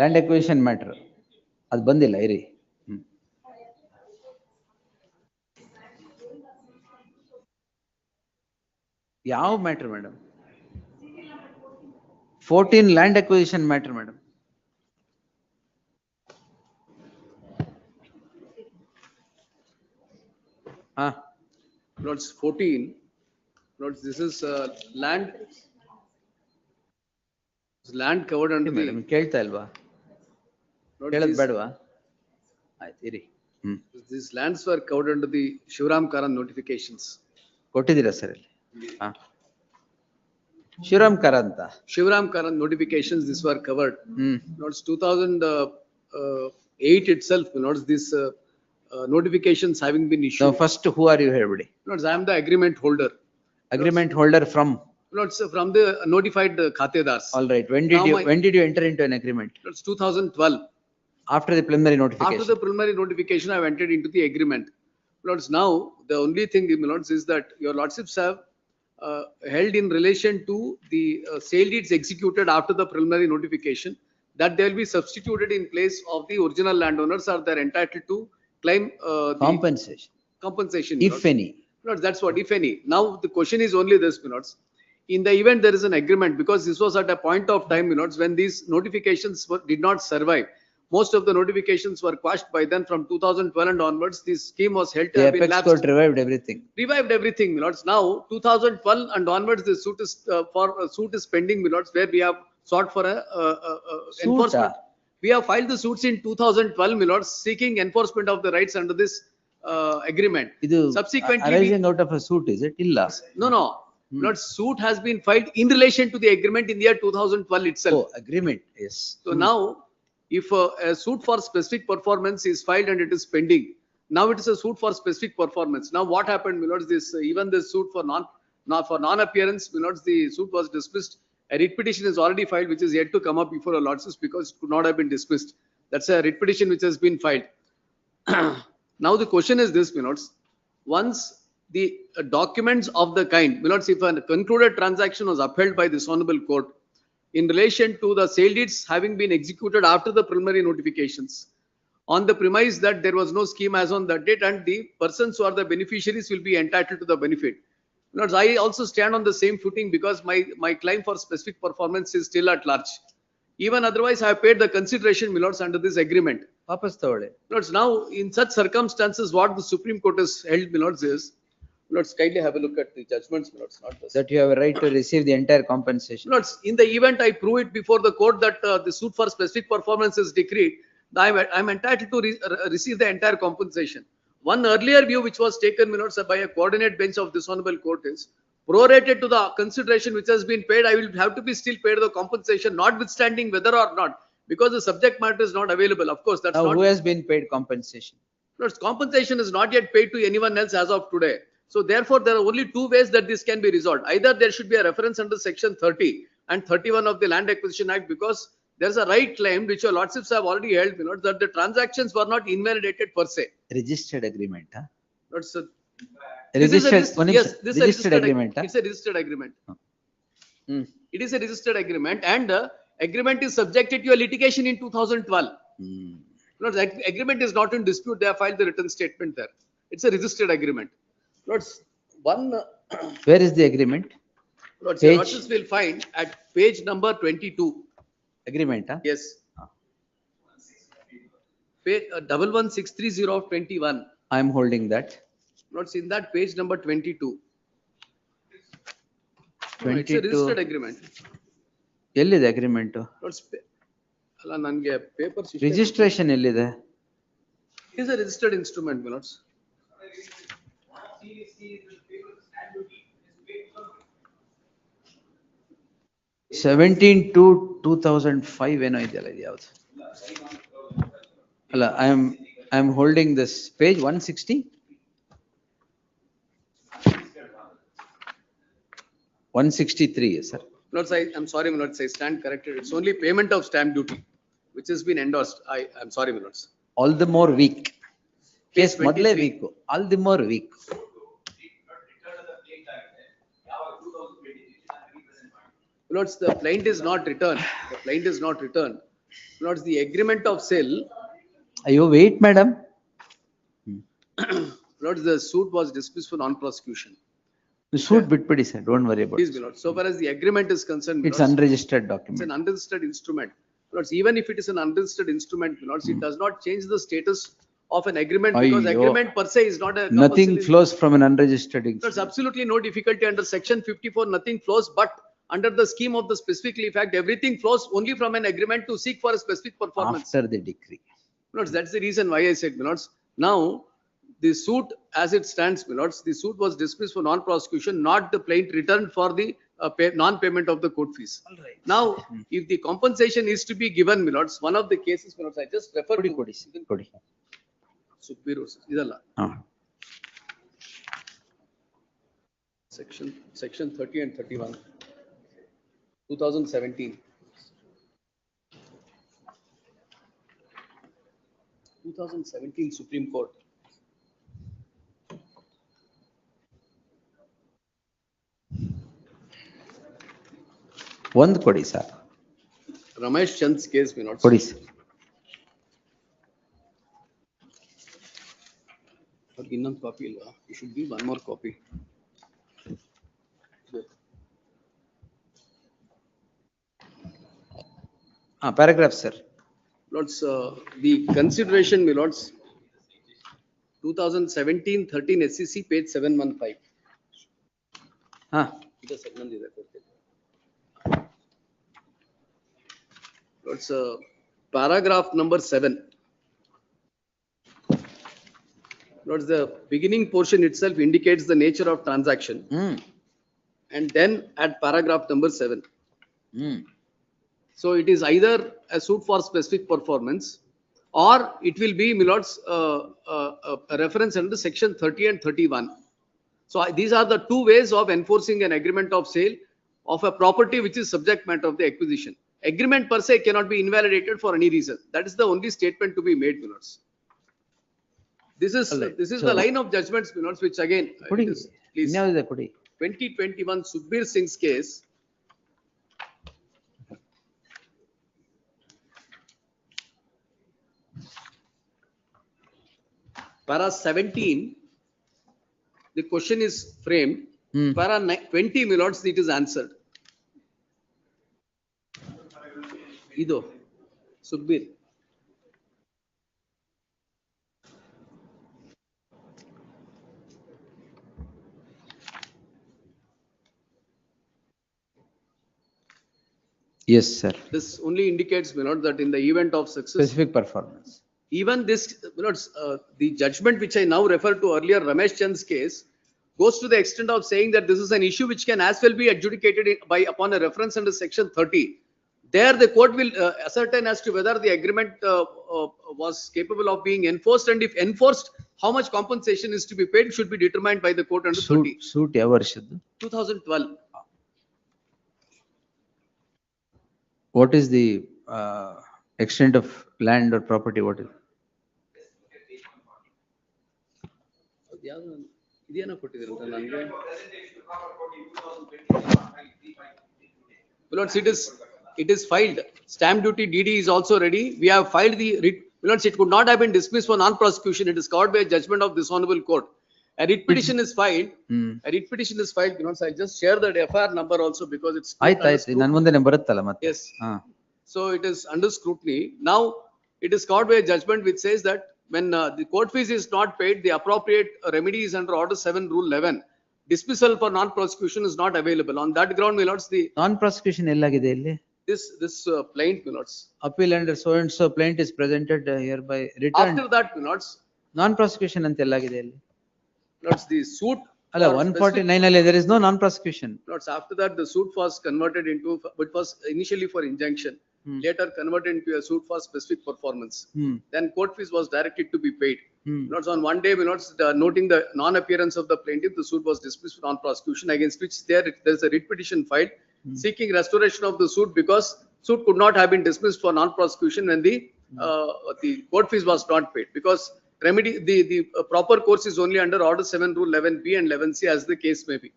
Land acquisition matter. ಅದು ಬಂದಿಲ್ಲ ಇರಿ. ಯಾವ matter madam? 14 land acquisition matter madam. Notes 14. Notes this is land covered under the. Madam ಕೇಳ್ತಾ ಇಲ್ವಾ? note ಕೇಳೋದು these- ಬೇಡವಾ? ಆಯ್ತು ಇರಿ. These lands were covered under the Shivram Karan notifications. ಕೊಟ್ಟಿದ್ದೀರಾ ಸರ್ ಅಲ್ಲಿ? Shivaram Karanth. Shivram Karan notifications, these were covered. Notes 2008 itself, notes these notifications having been So issued. first who are you ಹೇಳ್ಬಿಡಿ? Notes I am the agreement holder. Agreement holder from? Notes from the notified khatedars. All right. When did you enter into an agreement? Notes 2012. After the preliminary After notification? the preliminary notification, I have entered into the agreement. Lords, now the only thing, Lords, is that your Lordships have held in relation to the sale deeds executed after the preliminary notification, that they will be substituted in place of the original landowners, or they are entitled to claim the Compensation, compensation. if Lords. any. Lords, that's what, if any. Now the question is only this, Lords. In the event there is an agreement, because this was at a point of time, Lords, when these notifications did not survive. Most of the notifications were quashed by then. From 2012 and onwards, this scheme was held to The have been apex lapsed. court revived everything. Revived everything, Lords. Now 2012 and onwards, the suit is suit is pending, Lords, where we have sought for a Suit, enforcement. We have filed the suits in 2012, Lords, seeking enforcement of the rights under this agreement. ಇದು Subsequently, arising out of a suit, is it? ಇಲ್ಲ. no. Lords, suit has been filed in relation to the agreement in the year 2012 itself. Oh, agreement, yes. So now, if a suit for specific performance is filed and it is pending, now it is a suit for specific performance. Now what happened, Lords, this even the suit for non-appearance, Lords, the suit was dismissed. A writ petition is already filed, which is yet to come up before a Lordships, because it could not have been dismissed. That's a writ petition which has been filed. Now the question is this, Lords, once the documents of the kind, Lords, if a concluded transaction was upheld by this honorable court in relation to the sale deeds having been executed after the preliminary notifications, on the premise that there was no scheme as on that date, and the persons who are the beneficiaries will be entitled to the benefit. Lords, I also stand on the same footing, because my claim for specific performance is still at large. Even otherwise, I have paid the consideration, Lords, under this agreement. ವಾಪಸ್ ತಗೊಳ್ಳಿ. Lords, now in such circumstances, what the Supreme Court has held, Lords, is, Lords, kindly have a look at the judgments, Lords, not this. That you have a right to receive the entire compensation. Lords, in the event I prove it before the court that the suit for specific performance is decreed, I'm entitled to receive the entire compensation. One earlier view which was taken, Lords, by a coordinate bench of this honorable court is, prorated to the consideration which has been paid, I will have to be still paid the compensation, notwithstanding whether or not, because the subject matter is not available. Of course, that's Now, not. who has been paid compensation? Lords, compensation is not yet paid to anyone else as of today. So therefore, there are only two ways that this can be resolved. Either there should be a reference under section 30 and 31 of the Land Acquisition Act, because there's a right claim which your Lordships have already held, Lords, that the transactions were not invalidated per se. Registered agreement, huh? Lords, Registered, one yes, ನಿಮಿಷ. this is a Registered agreement, huh? It's a registered agreement. Hmm. It is a registered agreement, and agreement is subjected to a litigation in 2012. Lords, agreement is not in dispute. They have filed the written statement there. It's a registered agreement. Lords, one, Where is the agreement? Lords, Page. your Lordships will find at page number 22. Agreement, huh? Yes. Page 11630 of 21. I am holding that. Lords, in that page number 22. No, it's a 22. registered agreement. ಎಲ್ಲಿದೆ agreement? Lords, ಅಲ್ಲ ನನಗೆ papers Registration ಎಲ್ಲಿದೆ? It is a registered instrument, my lords. 17/2/2005 ಏನೋ ಇದೆಯಲ್ಲ ಇದು ಯಾವ್ದು? ಅಲ್ಲ, I am holding this page 160. 163, yes, sir. Lords, I'm sorry, my lords, I stand corrected. It's only payment of stamp duty, which has been endorsed. I'm sorry, my lords. All the more weak. Case Page ಮೊದಲೇ 23. weak. All the more weak. Lords, the plaint is not returned. The plaint is not returned. Lords, the agreement of sale, ಅಯ್ಯೋ wait, madam. Lords, the suit was dismissed for non-prosecution. Suit ಬಿಟ್ಬಿಡಿ sir, don't worry about Please, it. my lords, so far as the agreement is concerned, my It's lords, unregistered it's document. an unregistered instrument. Lords, even if it is an unregistered instrument, my lords, it does not change the status of an agreement because Ayyo. agreement per se is not a. Nothing compulsory- flows from an unregistered There's instrument. absolutely no difficulty under section 54, nothing flows, but under the scheme of the specific leave act, everything flows only from an agreement to seek for a specific performance. After the decree. Lords, that's the reason why I said, my lords, now the suit as it stands, my lords, the suit was dismissed for non-prosecution, not the plaint returned for the non-payment of the court fees. Now, if the compensation is to be given, my lords, one of the cases, my lords, I just refer ಕೊಡಿ to. ಕೊಡಿ sir, ಕೊಡಿ. Superior, idalla. ಹಾ. Section 30 and 31, 2017. 2017 Supreme Court. ಒಂದು ಕೊಡಿ sir. Ramesh Chand's case, my lords. ಕೊಡಿ sir. ಅವ್ರಿಗೆ ಇನ್ನೊಂದು copy ಇಲ್ವಾ? You should give one more copy. Paragraph sir. Lords, the consideration, my lords, 2017-13 SCC, page 715. ಹಾ. ಈಗ ಸಣ್ಣದಿದೆ ಕೊಡ್ತೀನಿ. Lords, paragraph number 7. Lords, the beginning portion itself indicates the nature of transaction, and then at paragraph number 7. So it is either a suit for specific performance, or it will be, my lords, a reference under section 30 and 31. So these are the two ways of enforcing an agreement of sale of a property which is subject matter of the acquisition. Agreement per se cannot be invalidated for any reason. That is the only statement to be made, my lords. This is So- the line of judgments, my lords, which again, ಕೊಡಿ. it is, please, ಇನ್ಯಾವುದಿದೆ ಕೊಡಿ. 2021 Sukhbir Singh's case. Para 17, the question is framed. Para 20, my lords, it is answered. Ido, Sukhbir. Yes sir. This only indicates, my lord, that in the event of success, Specific performance. even this, my lords, the judgment which I now referred to earlier, Ramesh Chand's case, goes to the extent of saying that this is an issue which can as well be adjudicated by upon a reference under section 30. There, the court will ascertain as to whether the agreement was capable of being enforced, and if enforced, how much compensation is to be paid should be determined by the court under 30. Suit ಯಾವ ವರ್ಷದ್ದು? 2012. What is the extent of land or property? What is? ಇದೇನೋ ಕೊಟ್ಟಿದ್ದೀರಲ್ಲ ನನಗೆ. Lords, it is filed. Stamp duty DD is also ready. We have filed the writ. Lords, it could not have been dismissed for non-prosecution. It is covered by a judgment of this honorable court. A writ petition is filed. Hmm. A writ petition is filed, I'll just share that FIR number also because it's. ಆಯ್ತು ಆಯ್ತು ನನ್ ಮುಂದೆನೆ ಬರುತ್ತಲ್ಲ ಮತ್ತೆ. Yes. ಹಾ. So it is under scrutiny. Now it is called by a judgment which says that when the court fees is not paid, the appropriate remedy is under Order 7, Rule 11. Dismissal for non-prosecution is not available. On that ground, my lords, the non prosecution ಎಲ್ಲಾಗಿದೆ ಇಲ್ಲಿ? this plaint, my lords. Appeal under so and so plaint is presented hereby returned. After that, my lords, non prosecution ಅಂತ ಎಲ್ಲಾಗಿದೆ ಇಲ್ಲಿ? lords, the suit. ಅಲ್ಲ for 149 ಅಲ್ಲಿ there is no non prosecution. Lords, after that, the suit was converted into, it was initially for injunction, later converted into a suit for specific performance. Then court fees was directed to be paid. Lords, on one day, lords, noting the non-appearance of the plaintiff, the suit was dismissed for non-prosecution, against which there is a writ petition filed seeking restoration of the suit because suit could not have been dismissed for non-prosecution when the court fees was not paid, because remedy, the proper course is only under Order 7, Rule 11B and 11C as the case may be.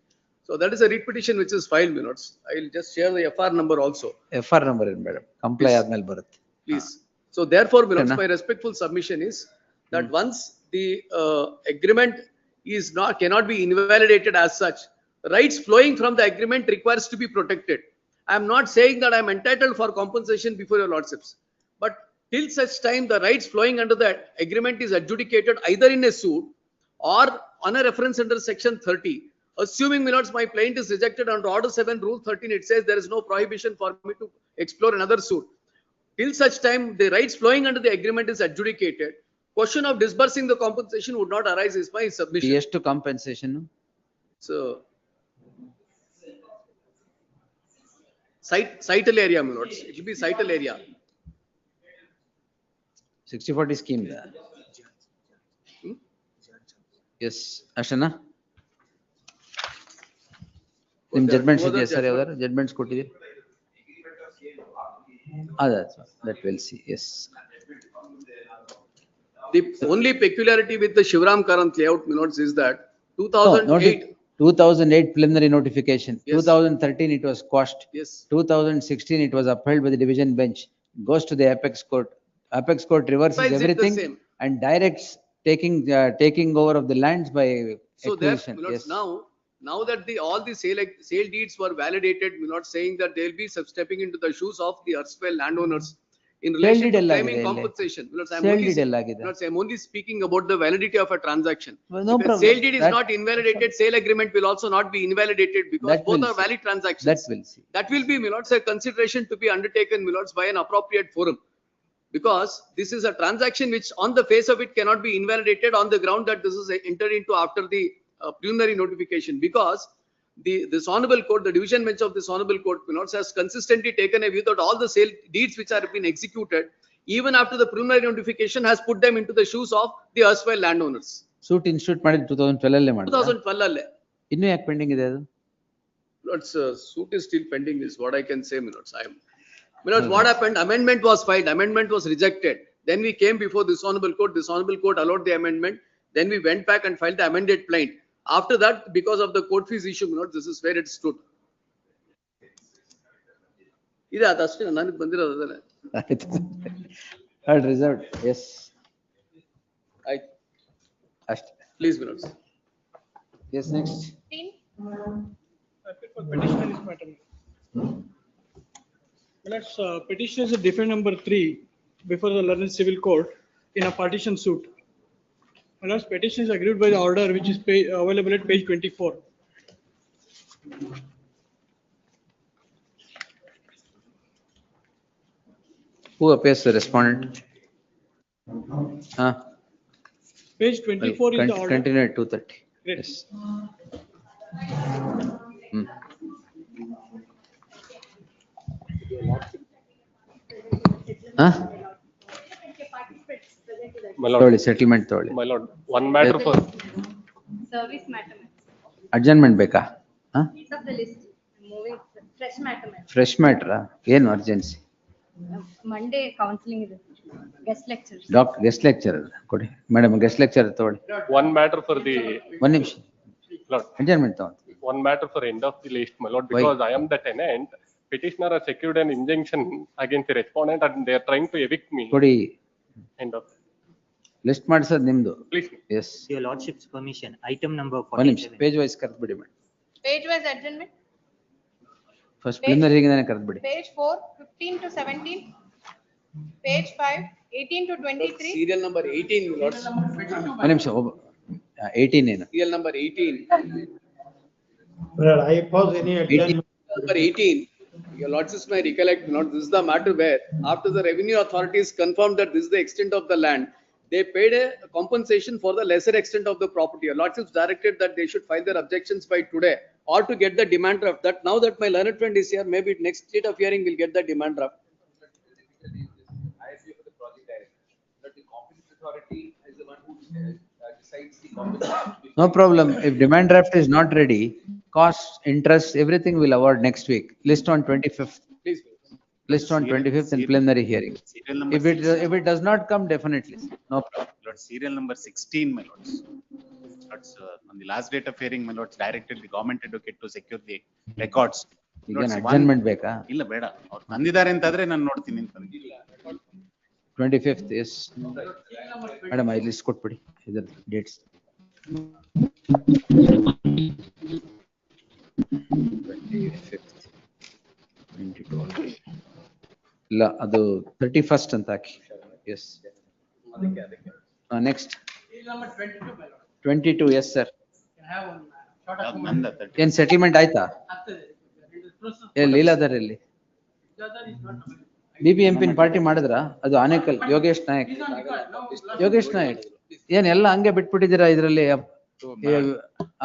So that is a writ petition which is filed, my lords. I will just share the FR number also. FR number ಏನು madam? Comply ಆದ್ಮೇಲೆ ಬರುತ್ತೆ. Please. So therefore, my lords, my respectful submission is that once the agreement is cannot be invalidated as such, rights flowing from the agreement requires to be protected. I am not saying that I am entitled for compensation before your lordships, but till such time the rights flowing under that agreement is adjudicated either in a suit or on a reference under section 30. Assuming, my lords, my plaint is rejected under Order 7, Rule 13, it says there is no prohibition for me to explore another suit. Till such time the rights flowing under the agreement is adjudicated, question of disbursing the compensation would not arise is my submission. ಎಷ್ಟು compensation? So cital area, my lords, it will be cital area. 60/40 scheme. Yes, ಅಷ್ಟೇನಾ? ನಿಮ್ ಜಡ್ಮೆಂಟ್ಸ್ ಇದೆಯಾ sir? ಯಾವ್ದಾರು ಜಡ್ಮೆಂಟ್ಸ್ ಕೊಟ್ಟಿದ್ದೀರಿ? That will see. Yes. The only peculiarity with the Shivram Karanth layout, my lords, is that 2008. 2008 preliminary notification. Yes. 2013 it was quashed. Yes. 2016 it was upheld by the division bench. Goes to the apex court. Apex court reverses Why is it the everything same? and directs taking over of the lands by So there, acquisition. my lords, Yes. now that all the sale deeds were validated, we're not saying that they'll be stepping into the shoes of the erstwhile landowners in relation deed to ಎಲ್ಲ claiming ಆಗಿದೆ ಇಲ್ಲಿ. compensation. Sale deed ಎಲ್ಲ ಆಗಿದೆ. I'm only speaking about the validity of a transaction. Well, no If a problem. sale deed is That- not invalidated, sale agreement will also not be invalidated because That both will are see. valid transactions. That will see. That will be, my lords, a consideration to be undertaken, my lords, by an appropriate forum. Because this is a transaction which on the face of it cannot be invalidated on the ground that this is entered into after the preliminary notification. Because this honorable court, the division bench of this honorable court, my lords, has consistently taken a view that all the sale deeds which have been executed, even after the preliminary notification, has put them into the shoes of the erstwhile landowners. Suit institute ಮಾಡಿದ್ದು 2012 ಅಲ್ಲೇ ಮಾಡಿದ್ರು. 2012 ಅಲ್ಲೇ. ಇನ್ನೂ ಯಾಕೆ pending ಇದೆ ಅದು? Lords, suit is still pending is what I can say, my lords. My lords, what happened? Amendment was filed, amendment was rejected. Then we came before this honorable court allowed the amendment. Then we went back and filed the amended plaint. After that, because of the court fees issue, my lords, this is where it stood. Ida adashte nanage bandirodu adale. Heard reserved. Yes. ಅಷ್ಟೇ. Please, my lords. Yes, next. 15. For petitioner is matter. Let's petition is a defendant number 3 before the learned civil court in a partition suit. Unless petition is agreed by the order which is available at page 24. Who appears the respondent? Page 24 is the order. Continue at 2:30. Great. Yes. My lord, ತಗೊಳ್ಳಿ settlement ತಗೊಳ್ಳಿ. my lord, one matter for, Service matter. Adjournment ಬೇಕಾ? It's of the list. Moving fresh matter. Fresh ಮ್ಯಾಟ್ರಾ? ಏನು urgency? Monday counseling is guest lectures. Guest lecture ಕೊಡಿ madam, guest lecture ತಗೊಳ್ಳಿ. one matter for the, ಒಂದ್ ನಿಮಿಷ lord, adjournment ತಗೊಂಡು. one matter for end of the list, my lord, because I am the tenant. Petitioner has secured an injunction against the respondent and they are trying to evict me. ಕೊಡಿ. End of. List ಮಾಡಿಸೋದು ನಿಮ್ದು. Please. Yes. Your lordship's permission, item number ಒಂದ್ ನಿಮಿಷ 47. Page wise ಕರೆದ್ಬಿಡಿ madam. Page wise adjournment. First ಪ್ಲಿನರಿಗಾನೆ ಕರೆದ್ಬಿಡಿ. Page 4, 15 to 17. Page 5, 18 to 23. Serial number 18, my lords. ಒಂದ್ ನಿಮಿಷ 18 ಏನು? Serial number 18. I pause any adjournment. Number 18, your lordships may recollect, my lord, this is the matter where after the revenue authorities confirmed that this is the extent of the land, they paid a compensation for the lesser extent of the property. Your lordships directed that they should file their objections by today or to get the demand draft. That now that my learned friend is here, maybe next date of hearing will get the demand draft. I agree with the project director that the competent authority is the one who decides the compensation. No problem. If demand draft is not ready, costs, interest, everything will award next week. List on 25th. Please. List on 25th in plenary hearing. Serial number If it does not come, definitely. No problem. Lord, serial number 16, my lords. Lords, on the last date of hearing, my lords directed the government advocate to secure the records. ಈಗ Lords, adjournment ಬೇಕಾ? ಇಲ್ಲ ಬೇಡ, ಅವ್ರು ತಂದಿದ್ದಾರೆ ಅಂತಾದ್ರೆ ನಾನು ನೋಡ್ತೀನಿ ಅಂತ. 25th, yes. Madam I list ಕೊಟ್ಬಿಡಿ ಇದರ ಡೇಟ್ಸ್. 25th, 22. ಇಲ್ಲ ಅದು 31st ಅಂತ ಹಾಕಿ. ಎಸ್. Next 22, yes sir. ಏನ್ ಸೆಟಲ್ಮೆಂಟ್ ಆಯ್ತಾ? ಲೀಲಾಧರಲ್ಲಿ BBMP ಪಾರ್ಟಿ ಮಾಡಿದ್ರ? ಅದು ಆನೇಕಲ್ ಯೋಗೇಶ್ ನಾಯಕ್. ಯೋಗೇಶ್ ನಾಯಕ್ ಏನ್ ಎಲ್ಲ ಹಂಗೆ ಬಿಟ್ಬಿಟ್ಟಿದ್ದೀರಾ ಇದ್ರಲ್ಲಿ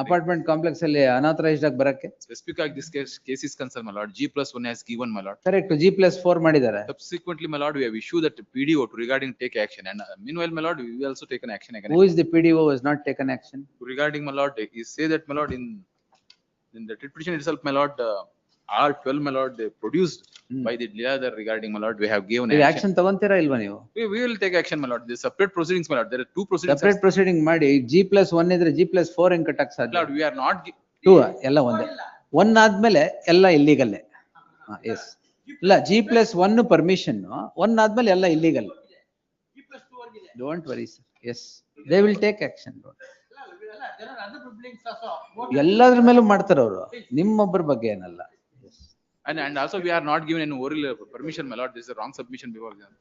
ಅಪಾರ್ಟ್ಮೆಂಟ್ ಕಾಂಪ್ಲೆಕ್ಸ್ ಅಲ್ಲಿ ಅನಾಥರೈಸ್ಡ್ ಆಗಿ ಬರಕ್ಕೆ? Specific like this case is concerned, my lord, G+1 has given, my lord. Correct, G+4 ಮಾಡಿದ್ದಾರೆ. Subsequently, my lord, we have issued that PDO to regarding take action, and meanwhile, my lord, we also taken action again. Who is the PDO has not taken action? Regarding, my lord, he say that, my lord, in the petition itself, my lord, all 12, my lord, they produced by the leader regarding, my lord, we have given ನೀವು action. Action ತಗೊಂತೀರಾ ಇಲ್ವಾ ನೀವು? We will take action, my lord. The separate proceedings, my lord. There are two proceedings. Separate proceeding ಮಾಡಿ. G+1 ಇದ್ರೆ G+4 ಹೆಂಗ್ ಕಟ್ಟಕ್ My ಸಾಧ್ಯ? lord, we are not. 2 ಎಲ್ಲ ಒಂದೇ. 1 ಆದ್ಮೇಲೆ ಎಲ್ಲ ಇಲ್ಲಿಗಲ್ಲೇ. ಎಸ್. ಇಲ್ಲ G+1 ಪರ್ಮಿಷನ್, 1 ಆದ್ಮೇಲೆ ಎಲ್ಲ illegal. Don't worry sir. Yes, they will take action. ಎಲ್ಲದ್ರ ಮೇಲೂ ಮಾಡ್ತಾರ ಅವರು, ನಿಮ್ಮೊಬ್ಬರ ಬಗ್ಗೆ ಏನಲ್ಲ. And also we are not given any oral permission, my lord. This is a wrong submission before them.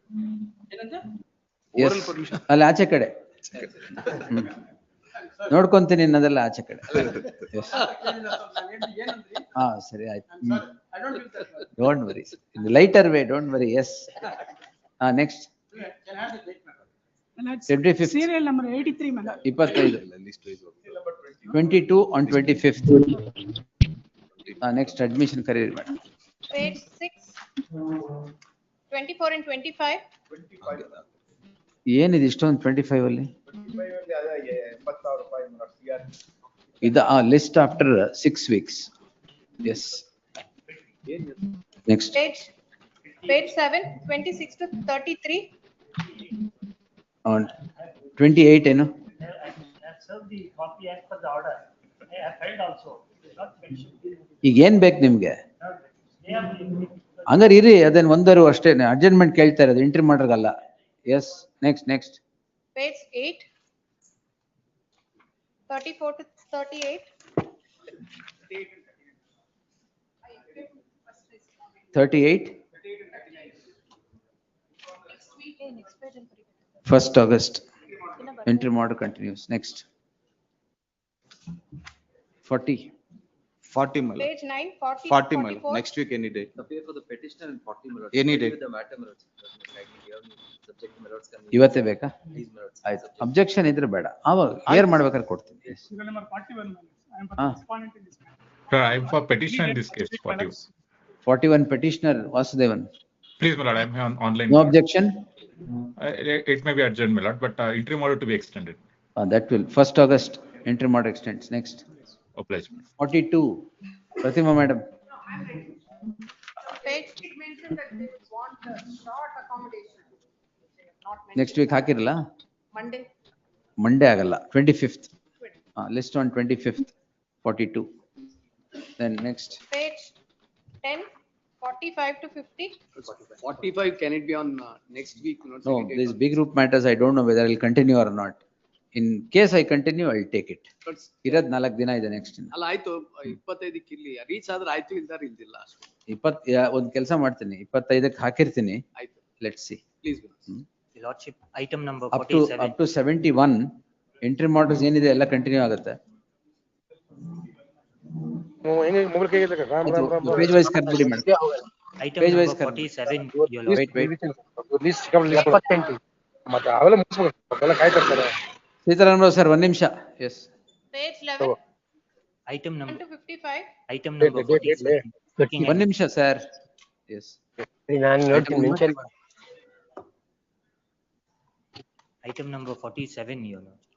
Oral permission. ಅಲ್ಲಿ ಆಚೆ ಕಡೆ ನೋಡ್ಕೊಂತೀನಿ ಅನ್ನೋದೆಲ್ಲ ಆಚೆ ಕಡೆ. ಹಾ ಸರಿ ಆಯ್ತು. Don't worry, lighter way, don't worry. Yes. Next 25th. Serial number 83, my lord. 25. 22 on 25th. Next admission career, madam. Page 6, 24 and 25. ಏನಿದೆ ಇಷ್ಟೊಂದು 25 ಅಲ್ಲಿ? ಇದು list after 6 weeks. Yes. Next Page 7, 26 to 33. on 28 ಏನು? ಈಗ ಏನ್ ಬೇಕು ನಿಮ್ಗೆ? ಹಂಗಾರೆ ಇರಿ, ಅದನ್ನ ಒಂದರು ಅಷ್ಟೇ ಅಡ್ಜಸ್ಟ್ಮೆಂಟ್ ಕೇಳ್ತಾ ಇರೋದು, entry ಮಾಡ್ರಗಲ್ಲ. S. Next Page 8, 34 to 38. 38. 1st August. Entry model continues. Next. 40. 40, my lord. Page 9, 40 to 40, my lord. 44. Next week, any day. Appear for the petitioner and 40 minutes. Any day. The matter minutes. Subject minutes can. ಇವತ್ತೇ ಬೇಕಾ? These minutes. ಆಯ್ತು. Objection ಇದ್ರೆ ಬೇಡ, ಅವಾಗ hair ಮಾಡ್ಬೇಕಾದ್ರೆ ಕೊಡ್ತೀನಿ. Serial number 41, my lord. I am Ah. respondent in this matter. Sir, I am for petition in this case. 41 petitioner Vasudevan. Please, my lord, I am here on online. No objection? It may be adjourned, my lord, but interim order to be extended. That will 1st August entry model extends. Next. Oblige. 42. Pratima madam. Page mentioned that they would want a short accommodation. Not mentioned. Next week ಹಾಕಿರಲ್ಲ? Monday. Monday ಆಗಲ್ಲ. 25th. List on 25th. 42. Then next. Page 10, 40 45 to 50. 45, can it be on next week? No, Secretary? these big group matters, I don't know whether I'll continue or not. In case I continue, I'll take it. ಇರೋದ್ 4 ದಿನ ಇದೆ next. ಅಲ್ಲ ಆಯ್ತು 25ಕ್ಕೆ ಇಲ್ಲಿ reach ಆದ್ರೆ ಆಯ್ತು ಇಲ್ದಾರೆ ಇಲ್ದಿಲ್ಲ ಅಷ್ಟೇ. ಒಂದ್ ಕೆಲಸ ಮಾಡ್ತೀನಿ, 25ಕ್ಕೆ ಹಾಕಿರ್ತೀನಿ. ಆಯ್ತು. Let's see. Please. Lordship, item number Up to 71, entry models ಏನಿದೆ ಎಲ್ಲ ಕಂಟಿನ್ಯೂ ಆಗುತ್ತೆ. ಪೇಜ್ ವೈಸ್ ಕರ್ಬಿಡಿ madam. item number 47, your lordship. Sitaramarao sir, 1 ನಿಮಿಷ. Yes. Page 11. Item number To 55. item number 47. 1 ನಿಮಿಷ sir. Yes. Item number 47, your lordship.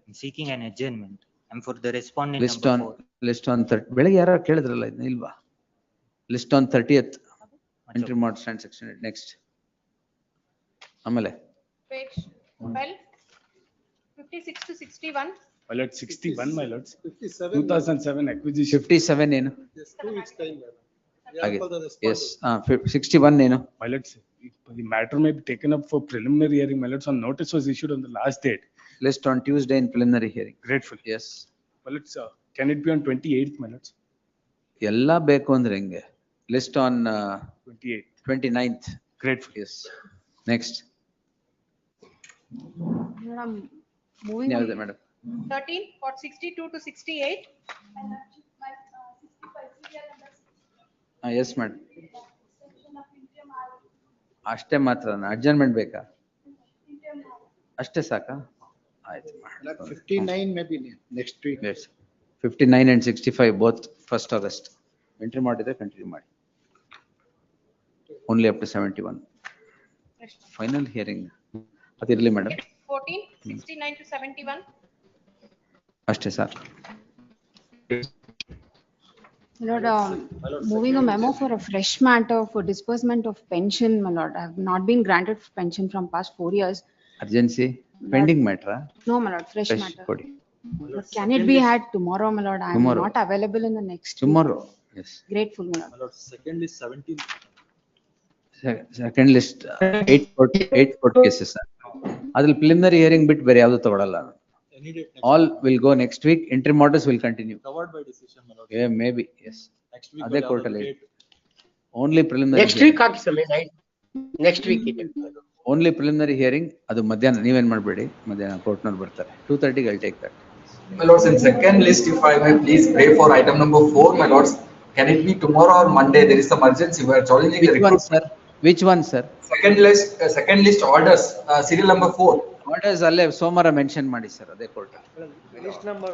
I'm seeking an adjournment. And for the respondent List number on 30. ಬೆಳಗ್ಗೆ ಯಾರು ಕೇಳಿದ್ರಲ್ಲ ಇದನ್ನ ಇಲ್ವಾ? List on 30th. Entry mod transaction. Next. ಆಮೇಲೆ Page 12. 56 to 61. My lord, 61, my lords. 2007 acquisition. 57 ಏನು? Just 2 weeks time. ಹಾಗೆ. Yes. 61 ಏನು? My lords, the matter may be taken up for preliminary hearing, my lords, on notice was issued on the last date. List on Tuesday in preliminary hearing. Grateful. Yes. My lords, can it be on 28th, my lords? ಎಲ್ಲ ಬೇಕು ಅಂದ್ರೆ ಹೆಂಗೆ? List on 29th. Grateful. Yes. Next. Madam, moving ಯಾವ್ದು on. Madam? 13 for 62 to 68. Yes madam. ಅಷ್ಟೇ ಮಾತ್ರ adjournment ಬೇಕಾ? ಅಷ್ಟೇ ಸಾಕಾ? ಆಯ್ತು. 59 maybe next week. Yes. 59 and 65 both 1st August. Entry ಮಾಡಿದ್ರೆ ಕಂಟಿನ್ಯೂ ಮಾಡಿ. Only up to 71. Final hearing. ಅದಿರಲಿ ಮೇಡಮ್. 14, 69 to 71. ಅಷ್ಟೇ ಸಾಕು. My lord, moving a memo for a fresh matter for disbursement of pension, my lord. I have not been granted pension from past 4 years. Urgency pending matter. No, my lord, fresh matter. ಕೊಡಿ. But can it be had tomorrow, my lord? I am Tomorrow. not available in the next week. Tomorrow. Yes. Grateful, my lord. My lord, second is 17. Second list 8 court cases. ಅದ್ರಲ್ಲಿ preliminary hearing ಬಿಟ್ಟು ಬೇರೆ ಯಾವುದು ತಗೊಳಲ್ಲ. Any date next All will go next week. Entry models will continue. covered by decision, my lord. Yeah, maybe. Yes. Next week. ಅದೇ we'll court have the ಅಲ್ಲಿ. date. Only preliminary. Next week ಹಾಕಿ ಸ್ವಾಮಿ, next week ಇದೆ. Only preliminary hearing. ಅದು ಮಧ್ಯಾಹ್ನ ನೀವೇನ್ ಮಾಡಬೇಡಿ. ಮಧ್ಯಾಹ್ನ ಕೋರ್ಟ್ನವ್ರು ಬರ್ತಾರೆ. 2:30 I'll take that. My lords, in second list, if I may please pray for item number 4, my lords. Can it be tomorrow or Monday? There is some urgency. We are challenging the Which one, sir? Which one, sir? Second list orders, serial number 4. Orders ಅಲ್ಲೇ ಸೋಮವಾರ mention ಮಾಡಿ sir, ಅದೇ court. List number.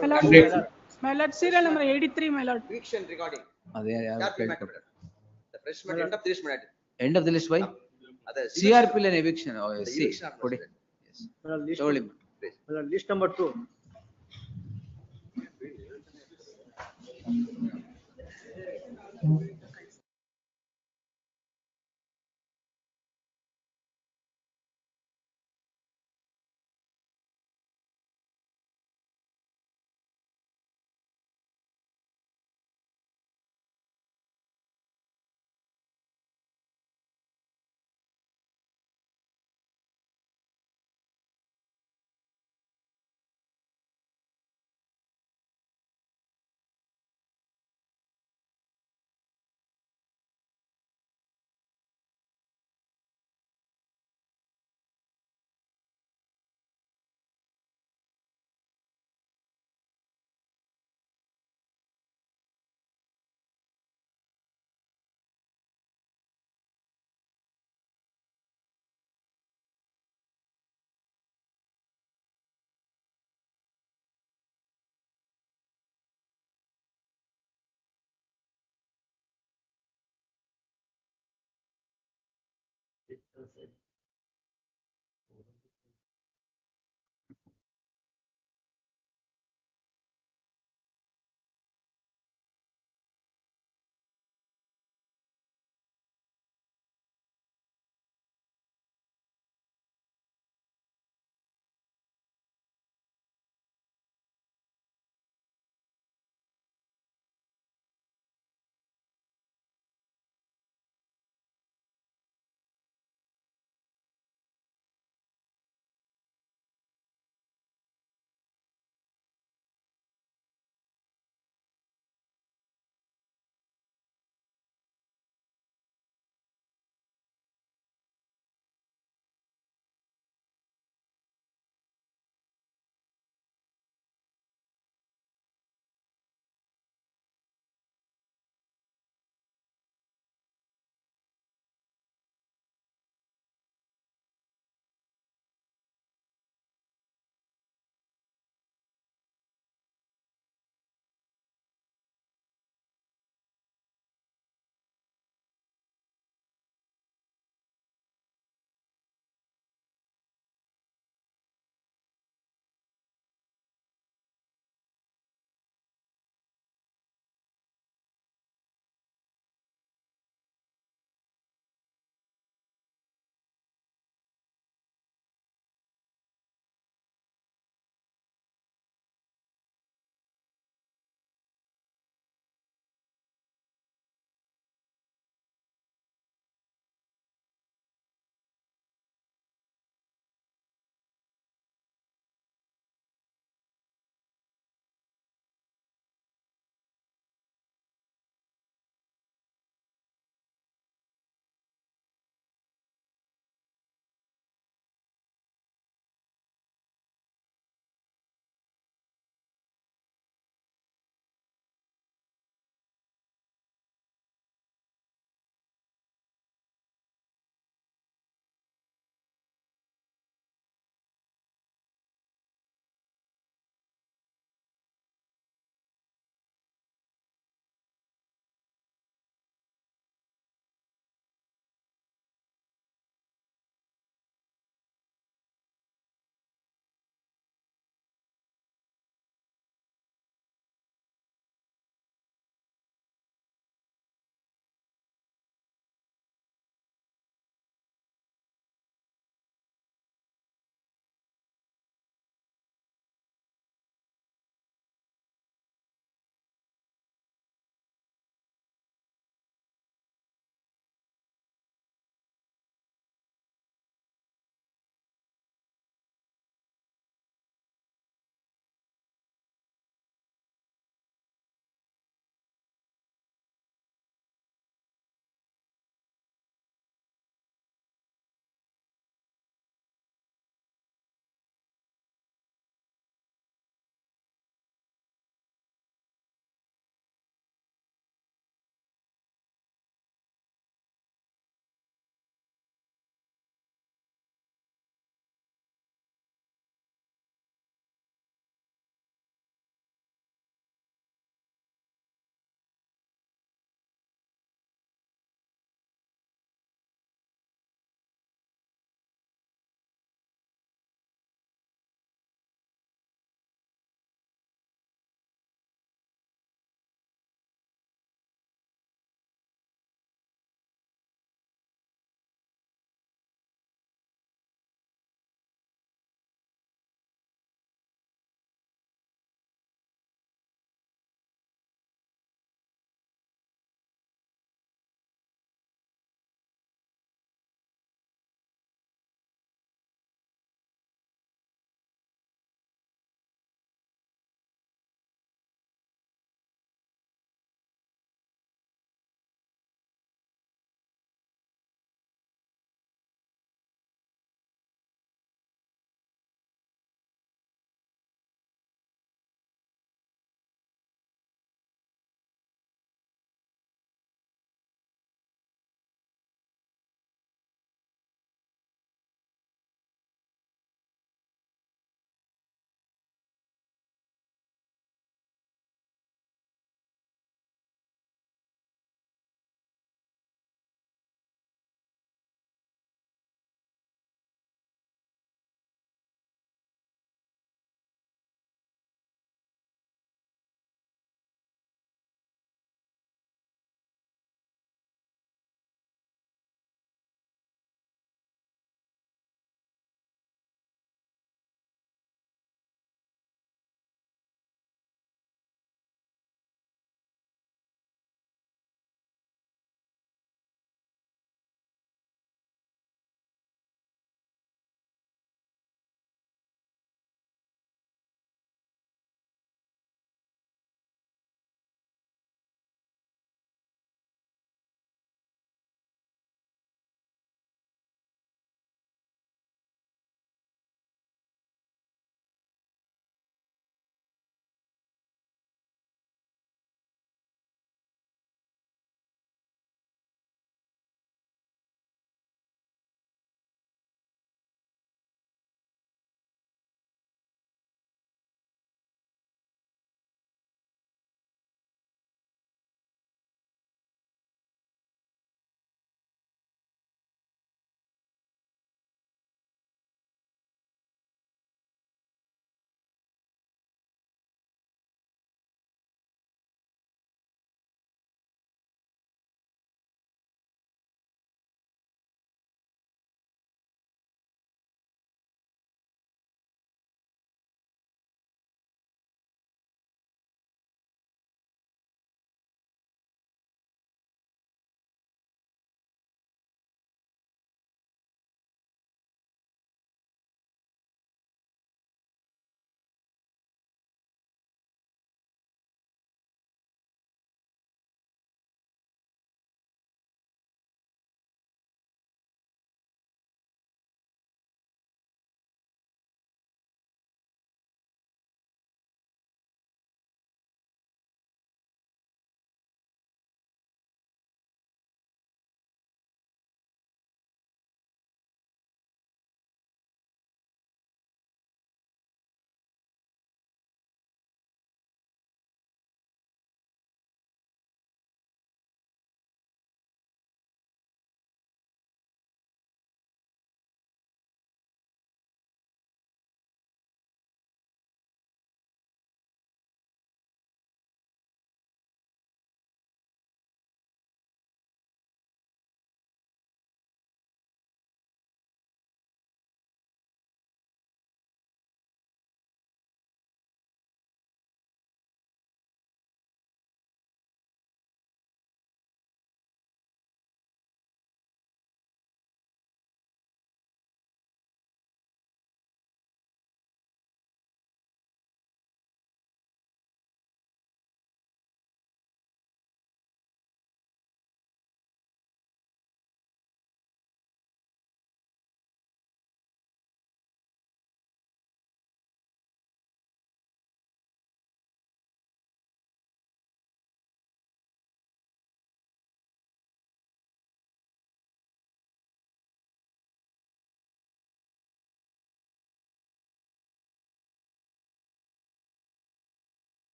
My lord, serial number 83, my lord. Eviction regarding. ಅದೇ ಯಾರು ಕೇಳ್ಕೊತಾರೆ. The fresh matter, end of the list matter. End of the list, why? Other CRP len eviction. Oh, yes. See, eviction are ಕೊಡಿ. List, ತಗೊಳ್ಳಿ. list number 2.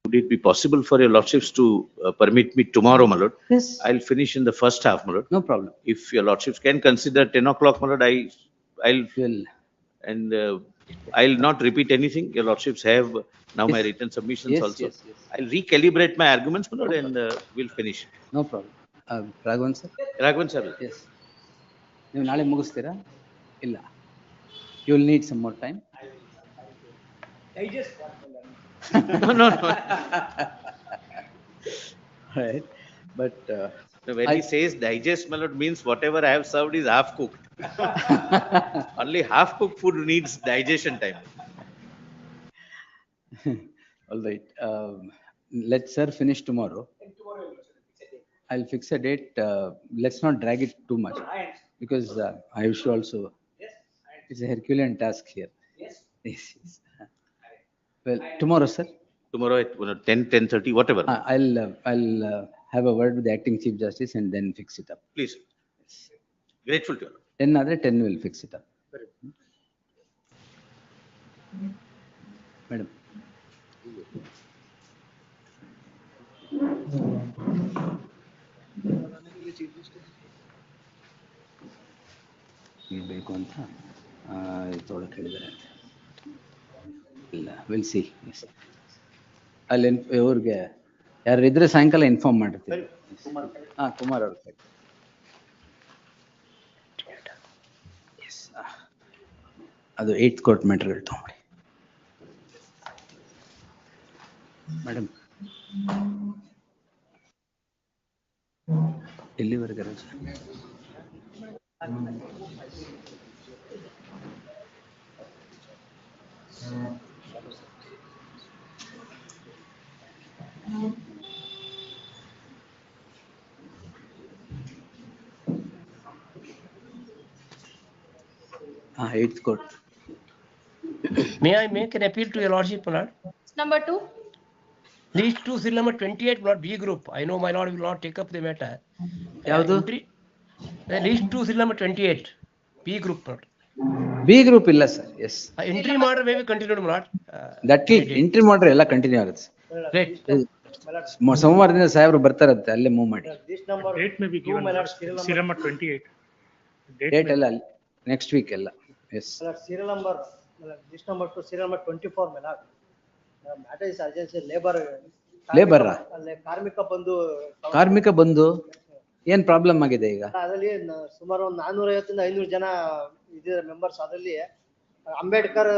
Would it be possible for your lordships to permit me tomorrow, my lord? Yes. I'll finish in the first half, my lord. No problem. If your lordships can consider 10 o'clock, my lord, I'll, Will. and I'll not repeat anything. Your lordships have now my Yes. written submissions Yes, also. yes, yes. I'll recalibrate my arguments, my lord, and we'll finish. No problem. Raghavan sir? Raghavan sir. Yes. ನೀವು ನಾಳೆ ಮುಗಿಸ್ತೀರಾ? ಇಲ್ಲ. You will need some more time. Digest. No, no, no. Right. But When he says digest, my lord, means whatever I have served is half cooked. Only half cooked food needs digestion time. all right. Let sir finish tomorrow. I'll fix a date. Let's not drag it too much because I should also. It's a Herculean task here. Yes. Yes. Well, tomorrow, sir. Tomorrow at 10, 10:30, whatever. I'll have a word with the acting chief justice and then fix it up. Please. Grateful to you. 10 other 10 will fix it up. Madam. ಬೇಕು ಅಂತ ತೊಗೊಳಕ್ಕೆ ಹೇಳಿದ್ದಾರೆ ಇಲ್ಲ will see ಅಲ್ಲಿ ಇವ್ರಿಗೆ ಯಾರು ಇದ್ರೆ ಸಾಯಂಕಾಲ ಇನ್ಫಾರ್ಮ್ ಮಾಡಿರ್ತೀವಿ ಕುಮಾರ್ ಅವ್ರ ಅದು 8th ಕೋರ್ಟ್ ಮ್ಯಾಟರ್ಗಳು ತಗೊಂಡಿ ಮೇಡಮ್ ಎಲ್ಲಿವರೆಗೆ ರಜೆ Eighth court. May I make an appeal to your lordship, my lord? Number 2. List 2, seal number 28, my lord, B group. I know my lord will not take up the matter. ಯಾವುದು? List 2, seal number 28, B group, my lord. B group ಇಲ್ಲ sir. Yes. Entry order may be continued, my lord. That will entry order ಎಲ್ಲ continue ಆಗುತ್ತೆ sir. Great. ಸೋಮವಾರದಿಂದ ಸಾಹೇಬರು ಬರ್ತಾರಂತೆ ಅಲ್ಲೇ move ಮಾಡಿ. This number. Date may be given. Serial number 28. Date ಎಲ್ಲ next week ಎಲ್ಲ. Yes. Serial number. This number to serial number 24 my lord. Matter is urgency labor. Labor. ಕಾರ್ಮಿಕ ಬಂದು ಏನ್ ಪ್ರಾಬ್ಲಮ್ ಆಗಿದೆ ಈಗ? ಅದರಲ್ಲಿ ಸುಮಾರು 450 ಇಂದ 500 ಜನ ಇದ್ದಾರೆ ಮೆಂಬರ್ಸ್. ಅದರಲ್ಲಿ ಅಂಬೇಡ್ಕರ್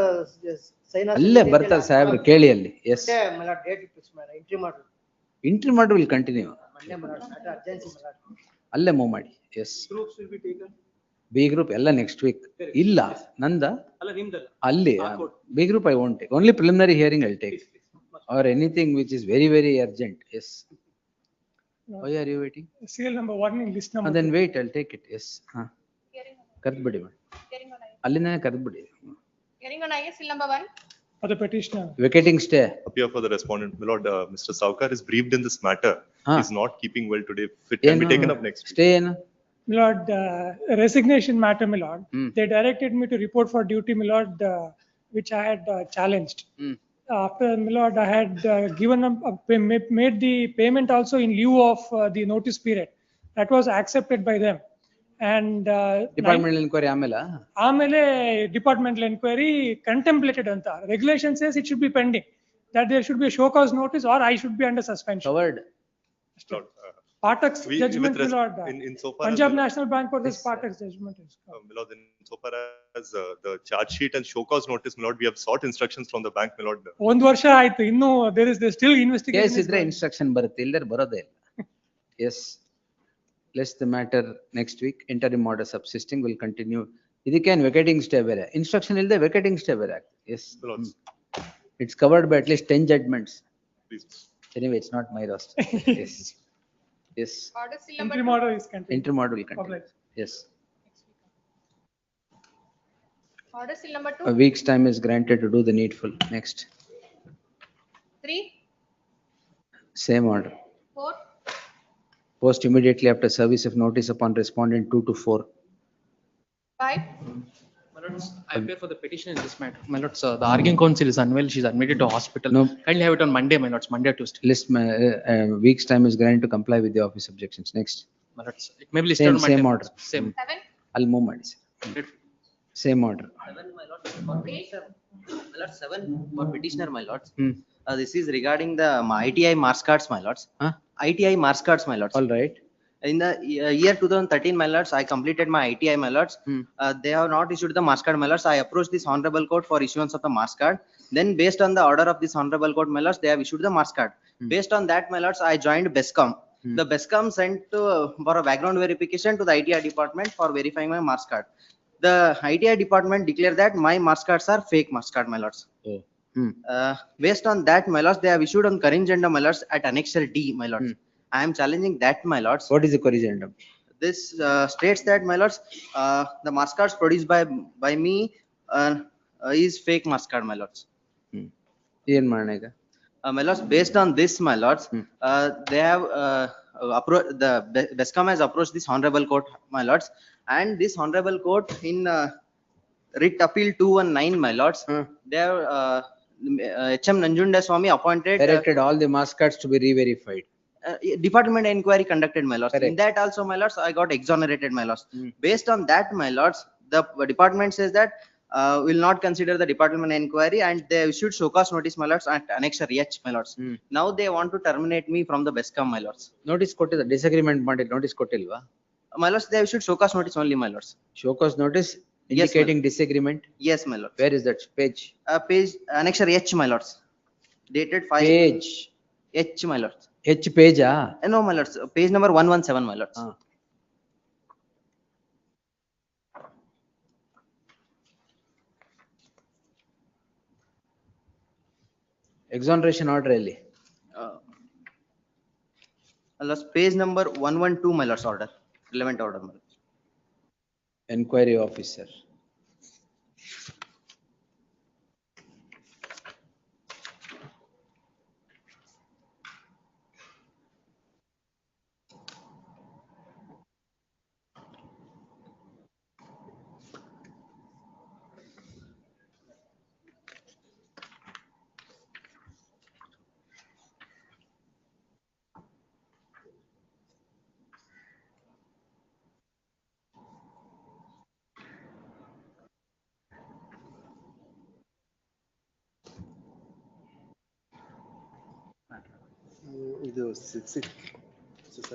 ಸೈನ್ ಅಲ್ಲೇ ಬರ್ತಾರೆ ಸಾಹೇಬ್ರು ಕೇಳಿ ಅಲ್ಲಿ. ಎಸ್ ಡೇಟ್ ಫಿಕ್ಸ್ ಮಾಡಿ ಎಂಟ್ರಿ ಮಾಡಿ ವಿಲ್ ಕಂಟಿನ್ಯೂ ಅಲ್ಲೇ ಮೂವ್ ಮಾಡಿ. ಎಸ್ ಬಿ ಗ್ರೂಪ್ ಎಲ್ಲ ನೆಕ್ಸ್ಟ್ ವೀಕ್ ಇಲ್ಲ ನಂದ ಅಲ್ಲಿ B group I won't take only preliminary hearing I take or anything which is very very urgent. Yes why are you waiting? Serial number 1 in list number. And then wait, I'll take it. Yes. ಕರೆದ್ಬಿಡಿ madam ಅಲ್ಲಿಂದಾನೆ ಕರೆದ್ಬಿಡಿ. Hearing on IS seal number 1. For the petitioner. Vacating stay. Appear for the respondent. My lord, Mr. Saukar is briefed in this matter. He is not keeping well today. It can be taken up next week. Stay ಏನು? My lord, resignation matter, my lord. They directed me to report for duty, my lord, which I had challenged. After, my lord, I had given made the payment also in lieu of the notice period. That was accepted by them. And departmental enquiry ಆಮೇಲೆ departmental enquiry contemplated ಅಂತ regulation says it should be pending that there should be show cause notice or I should be under suspension. Covered Patak's judgment, my lord. Punjab National Bank versus Patak's judgment is. My lord, insofar as the charge sheet and show cause notice, my lord, we have sought instructions from the bank, my lord. ಒಂದು ವರ್ಷ ಆಯ್ತು ಇನ್ನು there is still investigation. Case ಇದ್ರೆ instruction ಬರುತ್ತೆ ಇಲ್ಲದೆ ಬರೋದೇ ಇಲ್ಲ. Yes less the matter next week interim order subsisting will continue. ಇದಕ್ಕೇನು ವೆಕೇಟಿಂಗ್ ಸ್ಟೇ ಬೇರೆ ಇನ್ಸ್ಟ್ರಕ್ಷನ್ ಇಲ್ಲದೆ ವೆಕೇಟಿಂಗ್ ಸ್ಟೇ ಬೇರೆ ಆಗ್ತದೆ. Yes it's covered by at least 10 judgments. Anyway, it's not my roster. Yes. Yes. Interim order is continued. Interim order will continue. Yes. Order seal number 2. A week's time is granted to do the needful. Next. 3. Same order. 4. Post immediately after service of notice upon respondent 2 to 4. 5. I appear for the petition in this matter. My lords, the arguing counsel is unwell. She's admitted to hospital. No. Kindly have it on Monday, my lords, Monday or Tuesday. List, week's time is granted to comply with the office objections. Next. My lords, it may be listed Same, on Monday. same my order. lords. Same. I'll move my decision. Same order. 7, my lord, for petitioner. My lord, 7 for petitioner, my lords. Hmm. This is regarding the ITI marks cards, my lords. Huh? ITI marks cards, my lords. All right. In the year 2013, my lords, I completed my ITI, my lords. They have not issued the marks card, my lords. I approached this honorable court for issuance of the marks card. Then, based on the order of this honorable court, my lords, they have issued the marks card. Based on that, my lords, I joined BESCOM. The BESCOM sent for a background verification to the ITI department for verifying my marks card. The ITI department declared that my marks cards are fake marks card, my lords. Oh. Based on that, my lords, they have issued on corrigenda, my lords, at Annexure D, my lords. I am challenging that, my lords. What is the corrigendum? This states that, my lords, the marks cards produced by me is fake marks card, my lords. My lords, based on this, my lords, they have the BESCOM has approached this honorable court, my lords, and this honorable court in writ appeal 219, my lords, they have H.M. Nanjunda Swami appointed. Directed all the marks cards to be re-verified. Department inquiry conducted, my lords. Correct. In that also, my lords, I got exonerated, my lords. Based on that, my lords, the department says that will not consider the department inquiry and they issued show cause notice, my lords, at Annexure H, my lords. Now they want to terminate me from the BESCOM, my lords. Notice kottida, disagreement ಮಾಡಿ notice ಕೊಟ್ಟಿಲ್ವಾ? My lords, they issued show cause notice only, my lords. Show cause notice Yes, indicating disagreement? Yes, my lords. Where is that page? Page Annexure H, my lords. Dated 5. Page. H, my lords. H page, ah? No, my lords. Page number 117, my lords. Exoneration order ಅಲ್ಲಿ. My lords, page number 112, my lords, order. Relevant order, my lords. Enquiry officer.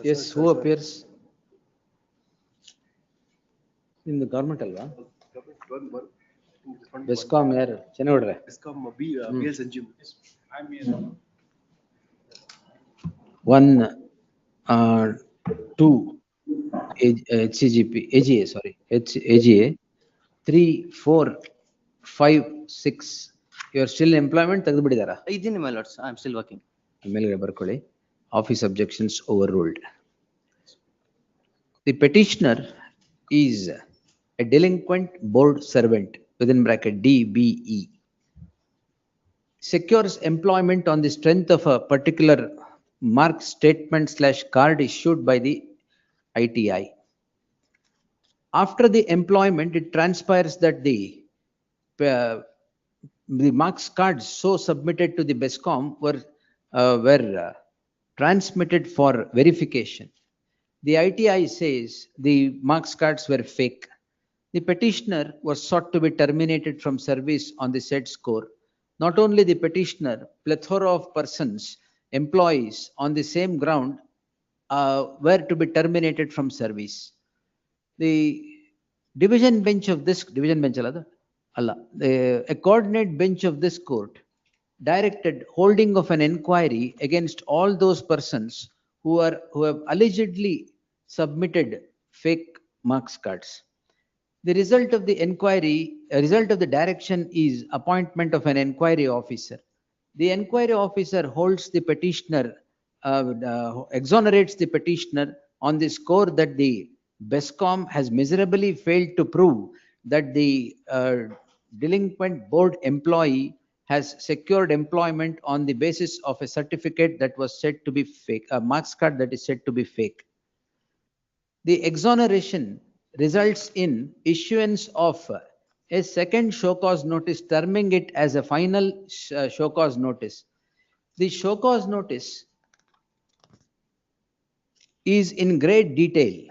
Yes, who appears? In the governmental, va? BESCOM ಯಾರು? ಚೆನ್ನಗೌಡ್ರೆ. BESCOM BL Sanjeev. I'm here. 1, 2, HCGP, AGA, sorry, AGA, 3, 4, 5, 6. You are still in employment? ತೆಗೆದುಬಿಟ್ಟಿದ್ದಾರಾ? ಇದೀನಿ, my lords. I am still working. ಮೇಲ್ಗಡೆ ಬರ್ಕೊಳ್ಳಿ. Office objections overruled. The petitioner is a delinquent board servant within bracket DBE. Secures employment on the strength of a particular mark statement/card issued by the ITI. After the employment, it transpires that the marks cards so submitted to the BESCOM were transmitted for verification. The ITI says the marks cards were fake. The petitioner was sought to be terminated from service on the said score. Not only the petitioner, plethora of persons, employees on the same ground were to be terminated from service. The division bench of this, a coordinate bench of this court directed holding of an inquiry against all those persons who have allegedly submitted fake marks cards. The result of the inquiry, result of the direction is appointment of an inquiry officer. The inquiry officer holds the petitioner, exonerates the petitioner on the score that the BESCOM has miserably failed to prove that the delinquent board employee has secured employment on the basis of a certificate that was said to be fake, a marks card that is said to be fake. The exoneration results in issuance of a second show cause notice, terming it as a final show cause notice. The show cause notice is in great detail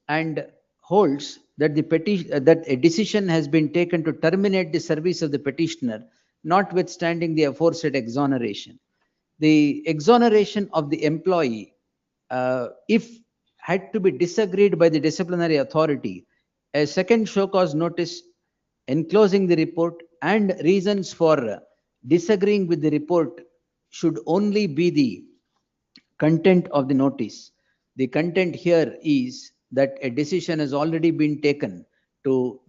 and holds that that a decision has been taken to terminate the service of the petitioner, notwithstanding the aforesaid exoneration. The exoneration of the employee, if had to be disagreed by the disciplinary authority, a second show cause notice enclosing the report and reasons for disagreeing with the report should only be the content of the notice. The content here is that a decision has already been taken to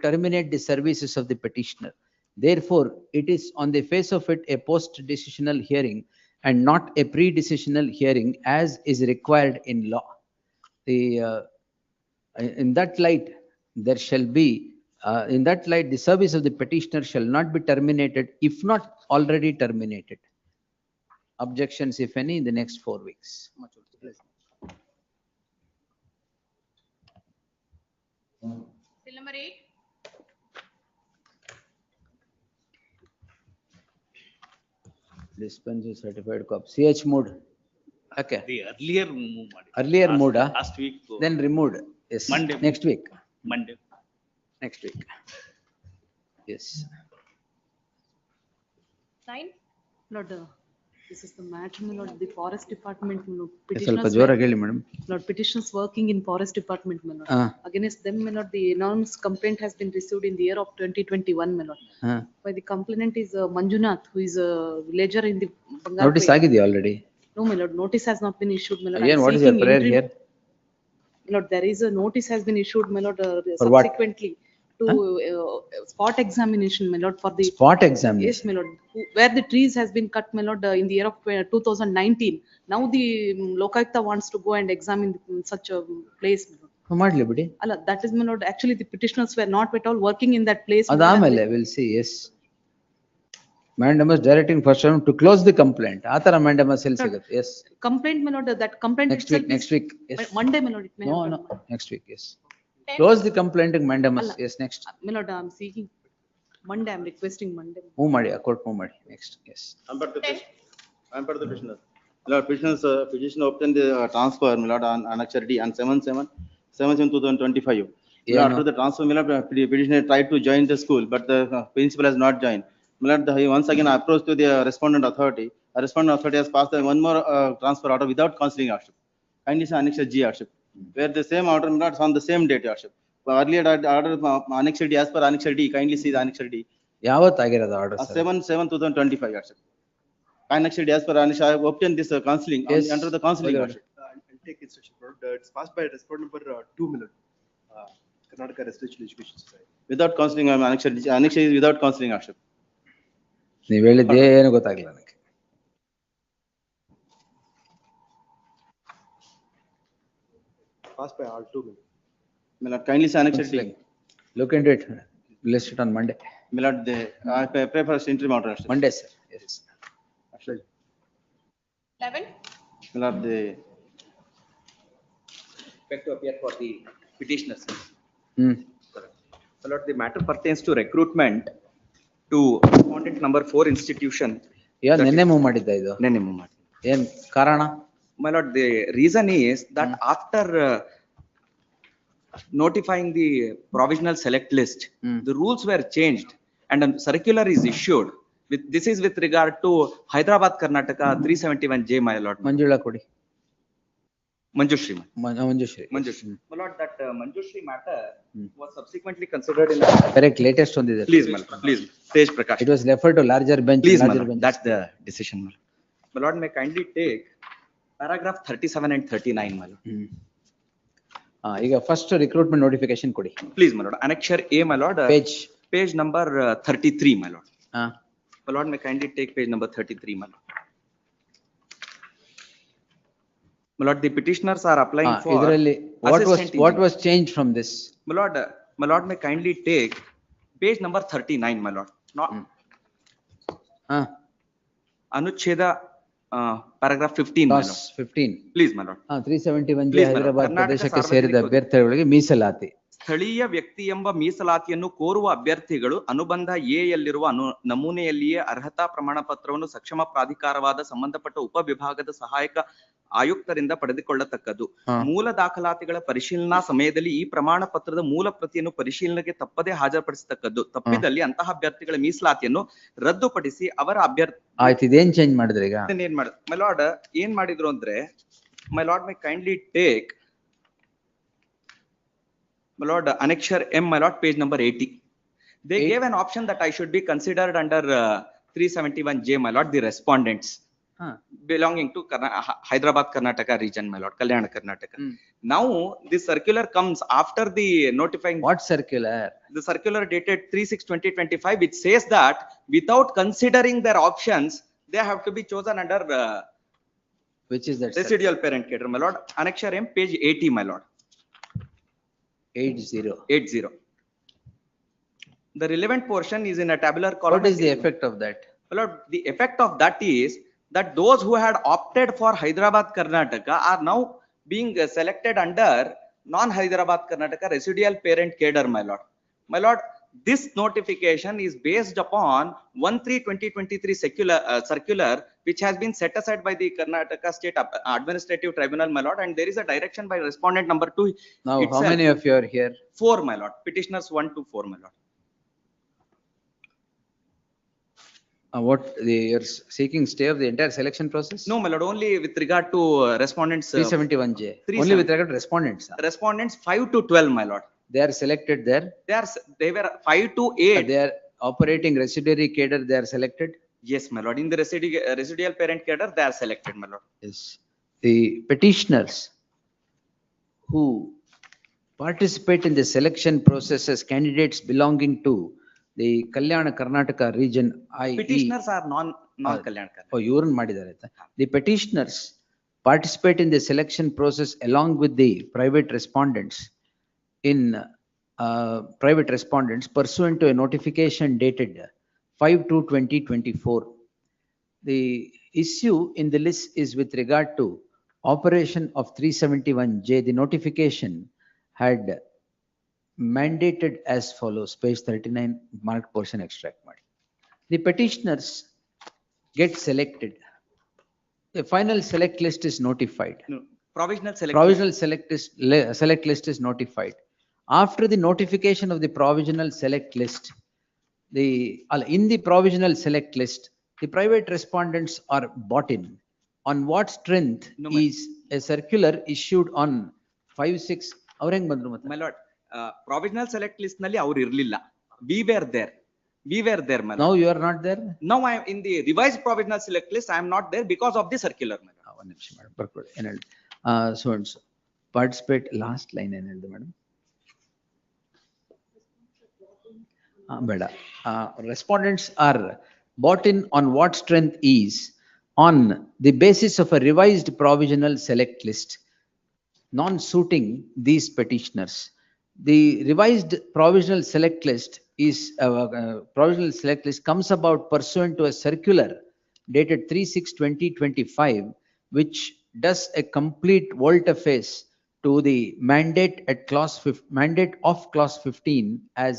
terminate the services of the petitioner. Therefore, it is on the face of it a post-decisional hearing and not a pre-decisional hearing as is required in law. In that light, there shall be, the service of the petitioner shall not be terminated if not already terminated. Objections, if any, in the next 4 weeks. Till number 8. Dispense certified copy. CH mode. Okay. The earlier move. Earlier mode. Last week. Then removed. Yes. Monday. Next week. Monday. Next week. Yes. 9. Lord, this is the matter, my lord, the forest department, my lord, ಸ್ವಲ್ಪ petitioners, ಜೋರಾಗಿ ಹೇಳಿ madam. lord, petitioners working in forest department, my lord. Ah. Against them, my lord, the anonymous complaint has been received in the year of 2021, my lord. Ah. By the complainant is Manjunath, who is a villager in the Bangalore. Notice ಆಗಿದೆಯಾ already? No, my lord, notice has not been issued, my lord. Again, I'm what is your seeking prayer interim- here? My lord, there is a notice has been issued, my lord, For what? subsequently to spot examination, my lord, for the. Spot examination? Yes, my lord, where the trees has been cut, my lord, in the year of 2019. Now the Lokayukta wants to go and examine such a place, my lord. ಮಾಡ್ಲಿ ಬಿಡಿ. Allah, that is, my lord, actually the petitioners were not at all working in that place. my lord, ಅದಾಮೇಲೆ we'll see. Yes. Mandamus directing first round to close the complaint. ಆ ತರ mandamus ಎಲ್ಲಿ ಸಿಗುತ್ತೆ? Yes. Complaint, my lord, that complaint Next itself week. is- Next week. Yes. Monday, my lord, it may No, happen. no. Next week. Yes. Close the complaint in mandamus. Allah. Yes. Next. My lord, I'm seeking Monday, I'm requesting Monday. Move ಮಾಡಿ. Court move ಮಾಡಿ. Next. Yes. I'm part of the petitioner. Lord, petitioner obtained the transfer, my lord, on Annexure D on 7/7/2025. Yeah, After no. the transfer, my lord, petitioner tried to join the school, but the principal has not joined. My lord, he once again approached to the respondent authority. A respondent authority has passed one more transfer order without counseling hardship. Kindly see Annexure G hardship, where the same order, my lord, is on the same date hardship. Earlier order Annexure D, as per Annexure D, kindly see the Annexure D. ಯಾವತ್ತಾಗಿರೋದು order? 7/7/2025 hardship. Annexure D, as per Annexure, I have obtained this counseling Yes. under the counseling hardship. I'll take instruction. It's passed by respondent number 2 minute. Karnataka Residential Education Society. Without counseling, Annexure is without counseling hardship. ನೀವು ಹೇಳಿದ್ದೆ ಏನು ಗೊತ್ತಾಗ್ಲಿಲ್ಲ ನನಗೆ. Passed by all 2 minute. My lord, kindly see Annexure D. Look into it. List it on Monday. My lord, I pray for interim order. Monday, sir. Yes. 11. My lord, Expect to appear for the petitioners. Hmm. My lord, the matter pertains to recruitment to respondent number 4 institution. ಈಗ ನಿನ್ನೆ move ಮಾಡಿದ್ದ ಇದು? Nenne move ಮಾಡಿ. ಏನ್ ಕಾರಣ? My lord, the reason is that after notifying the provisional select list, the rules were changed and a circular is issued. This is with regard to Hyderabad, Karnataka 371J, my lord. Manjula ಕೊಡಿ. Manjushri. Manjushree. Manjushri. My lord, that Manjushri matter was subsequently considered in. Correct, latest ಒಂದಿದೆ. Please, my lord, please, Tej Prakash. It was referred to larger bench. Please, my larger lord, bench. that's the decision, my lord. My lord, may kindly take paragraph 37 and 39, my lord. ಈಗ first recruitment notification ಕೊಡಿ. Please, my lord, Annexure A, my lord. Page number 33, my lord. My lord, may kindly take page number 33, my lord. My lord, the petitioners are applying for. ಇದರಲ್ಲಿ what was changed from this? My lord, may kindly take page number 39, my lord. Not. Anucheda, paragraph 15, my lord. 15. Please, my lord. 371 Please, my lord. Hyderabad Karnataka ಪ್ರದೇಶಕ್ಕೆ ಸಾರ್ವಜನಿಕ ಸೇರಿದ ಅಭ್ಯರ್ಥಿಗಳಿಗೆ ಮೀಸಲಾತಿ. ಸ್ಥಳೀಯ ವ್ಯಕ್ತಿ ಎಂಬ ಮೀಸಲಾತಿಯನ್ನು ಕೋರುವ ಅಭ್ಯರ್ಥಿಗಳು ಅನುಬಂಧ ಎ ಯಲ್ಲಿರುವ ನಮೂನೆಯಲ್ಲಿಯೇ ಅರ್ಹತಾ ಪ್ರಮಾಣ ಪತ್ರವನ್ನು ಸಕ್ಷಮ ಪ್ರಾಧಿಕಾರವಾದ ಸಂಬಂಧಪಟ್ಟ ಉಪವಿಭಾಗದ ಸಹಾಯಕ ಆಯುಕ್ತರಿಂದ ಪಡೆದುಕೊಳ್ಳತಕ್ಕದ್ದು. ಮೂಲ ದಾಖಲಾತಿಗಳ ಪರಿಶೀಲನಾ ಸಮಯದಲ್ಲಿ ಈ ಪ್ರಮಾಣ ಪತ್ರದ ಮೂಲ ಪ್ರತಿಯನ್ನು ಪರಿಶೀಲನೆಗೆ ತಪ್ಪದೇ ಹಾಜರುಪಡಿಸತಕ್ಕದ್ದು. ತಪ್ಪಿದಲ್ಲಿ ಅಂತಹ ಅಭ್ಯರ್ಥಿಗಳ ಮೀಸಲಾತಿಯನ್ನು ರದ್ದುಪಡಿಸಿ ಅವರ ಅಭ್ಯರ್ಥಿ ಆಯ್ತು. ಇದೇನ್ ಚೇಂಜ್ ಮಾಡಿದ್ರೆ ಈಗ? ಏನ್ ಮಾಡಿದ್ರು ಮೈ ಲಾರ್ಡ್, ಏನ್ ಮಾಡಿದ್ರು ಅಂದ್ರೆ my lord my kindly take my lord annexure M, my lord, page number 80. They gave an option that I should be considered under 371J, my lord, the respondents belonging to Hyderabad Karnataka region, my lord, Kalyana Karnataka. Now this circular comes after the notifying. What circular? The circular dated 3/6/2025, which says that without considering their options, they have to be chosen under which is that residual parent cadre, my lord. Annexure M, page 80, my lord. 80. The relevant portion is in a tabular column. What is the effect of that? My lord, the effect of that is that those who had opted for Hyderabad Karnataka are now being selected under non-Hyderabad Karnataka residual parent cadre, my lord. My lord, this notification is based upon 1/3/2023 circular, which has been set aside by the Karnataka State Administrative Tribunal, my lord, and there is a direction by respondent number 2. Now, how many of you are here? 4, my lord. Petitioners 1 to 4, my lord. You're seeking stay of the entire selection process? No, my lord, only with regard to respondents. 371J. Only with regard to respondents. Respondents 5 to 12, my lord. They are selected there? They were 5 to 8. They are operating residuary cadre, they are selected? Yes, my lord. In the residual parent cadre, they are selected, my lord. Yes. The petitioners who participate in the selection process as candidates belonging to the Kalyana Karnataka region, i.e. Petitioners are non-Kalyana Karnataka. Oh, you are. The petitioners participate in the selection process along with the private respondents pursuant to a notification dated 5/2/2024. The issue in the list is with regard to operation of 371J. The notification had mandated as follows, page 39, marked portion extract. The petitioners get selected. The final select list is notified. No, provisional select list is notified. After the notification of the provisional select list, in the provisional select list, the private respondents are bought in. On what strength is a circular issued on 5/6? My lord, provisional select list nalli avaru irlilla. We were there, my lord. Now you are not there? Now I am in the revised provisional select list. I am not there because of the circular, my lord. So and so. Participate, last line, madam. Respondents are bought in on what strength is on the basis of a revised provisional select list, non-suiting these petitioners. The revised provisional select list comes about pursuant to a circular dated 3/6/2025, which does a complete volte-face to the mandate of clause 15 as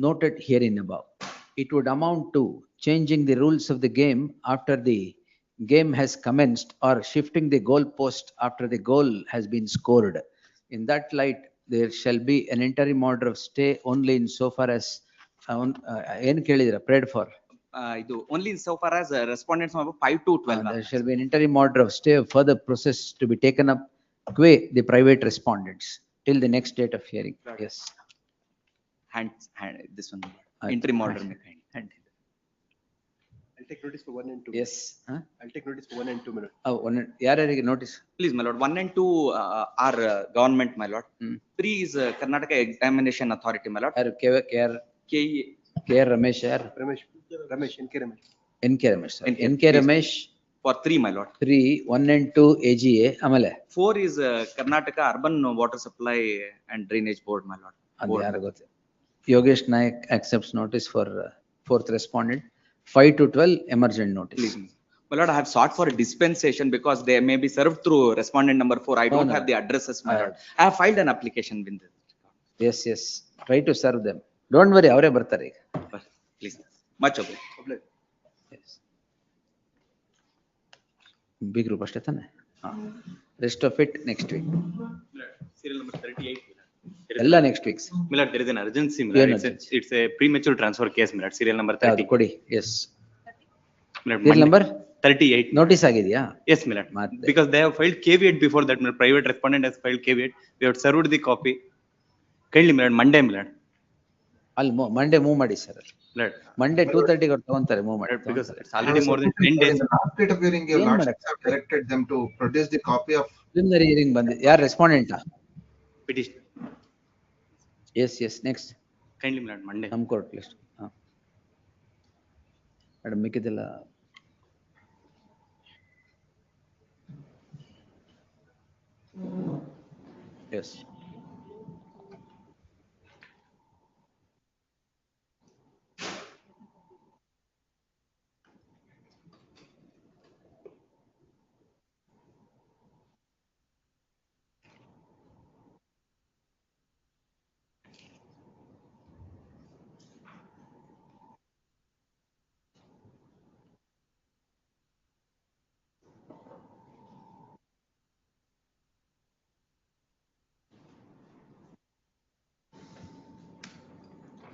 noted herein above. It would amount to changing the rules of the game after the game has commenced, or shifting the goal post after the goal has been scored. In that light, there shall be an interim order of stay only in so far as prayed for. Only in so far as respondents number 5 to 12. There shall be an interim order of stay of further process to be taken up qua the private respondents till the next date of hearing. Yes. This one. Interim order. I'll take notice for 1 and 2. Yes. I'll take notice for 1 and 2 minutes. Notice? Please, my lord. 1 and 2 are government, my lord. 3 is Karnataka Examination Authority, my lord. K.R. Ramesh. NK Ramesh. For 3, my lord. 3, 1 and 2 AGA. Amale. 4 is Karnataka Urban Water Supply and Drainage Board, my lord. Yogesh Naik accepts notice for 4th respondent. 5 to 12 emergent notice. Please. My lord, I have sought for a dispensation because they may be served through respondent number 4. I don't have the addresses, my lord. I have filed an application with this. Yes, yes. Try to serve them. Don't worry, ಅವರೇ ಬರ್ತಾರೆ ಈಗ. Please, much obliged. Yes. Big group ಅಷ್ಟೇ ತಾನೆ? Rest of it next week. Serial number 38. ಎಲ್ಲ next weeks. Milord, there is an urgency. Milord. It's a premature transfer case. Milord, serial number 30. ಯಾವುದು ಕೊಡಿ. Yes. Milord, Serial number 38. Notice ಆಗಿದೆಯಾ? Yes, Milord. Because they have filed caveat before that. Milord, private respondent has filed caveat. We have served the copy. Kindly, Milord, Monday, Milord. ಅಲ್ಲಿ Monday move ಮಾಡಿ sir. Monday 2:30 ಗೆ ತಗೊಂತಾರೆ move ಮಾಡಿ. Because it's already more than 10 days. After the hearing, your lordships have directed them to produce the copy of preliminary hearing ಬಂದಿದೆ. ಯಾರು respondent? Petition. Yes, yes. Next. Kindly, Milord, Monday. Some court list. Madam, ಮಿಕ್ಕಿದೆಲ್ಲ yes.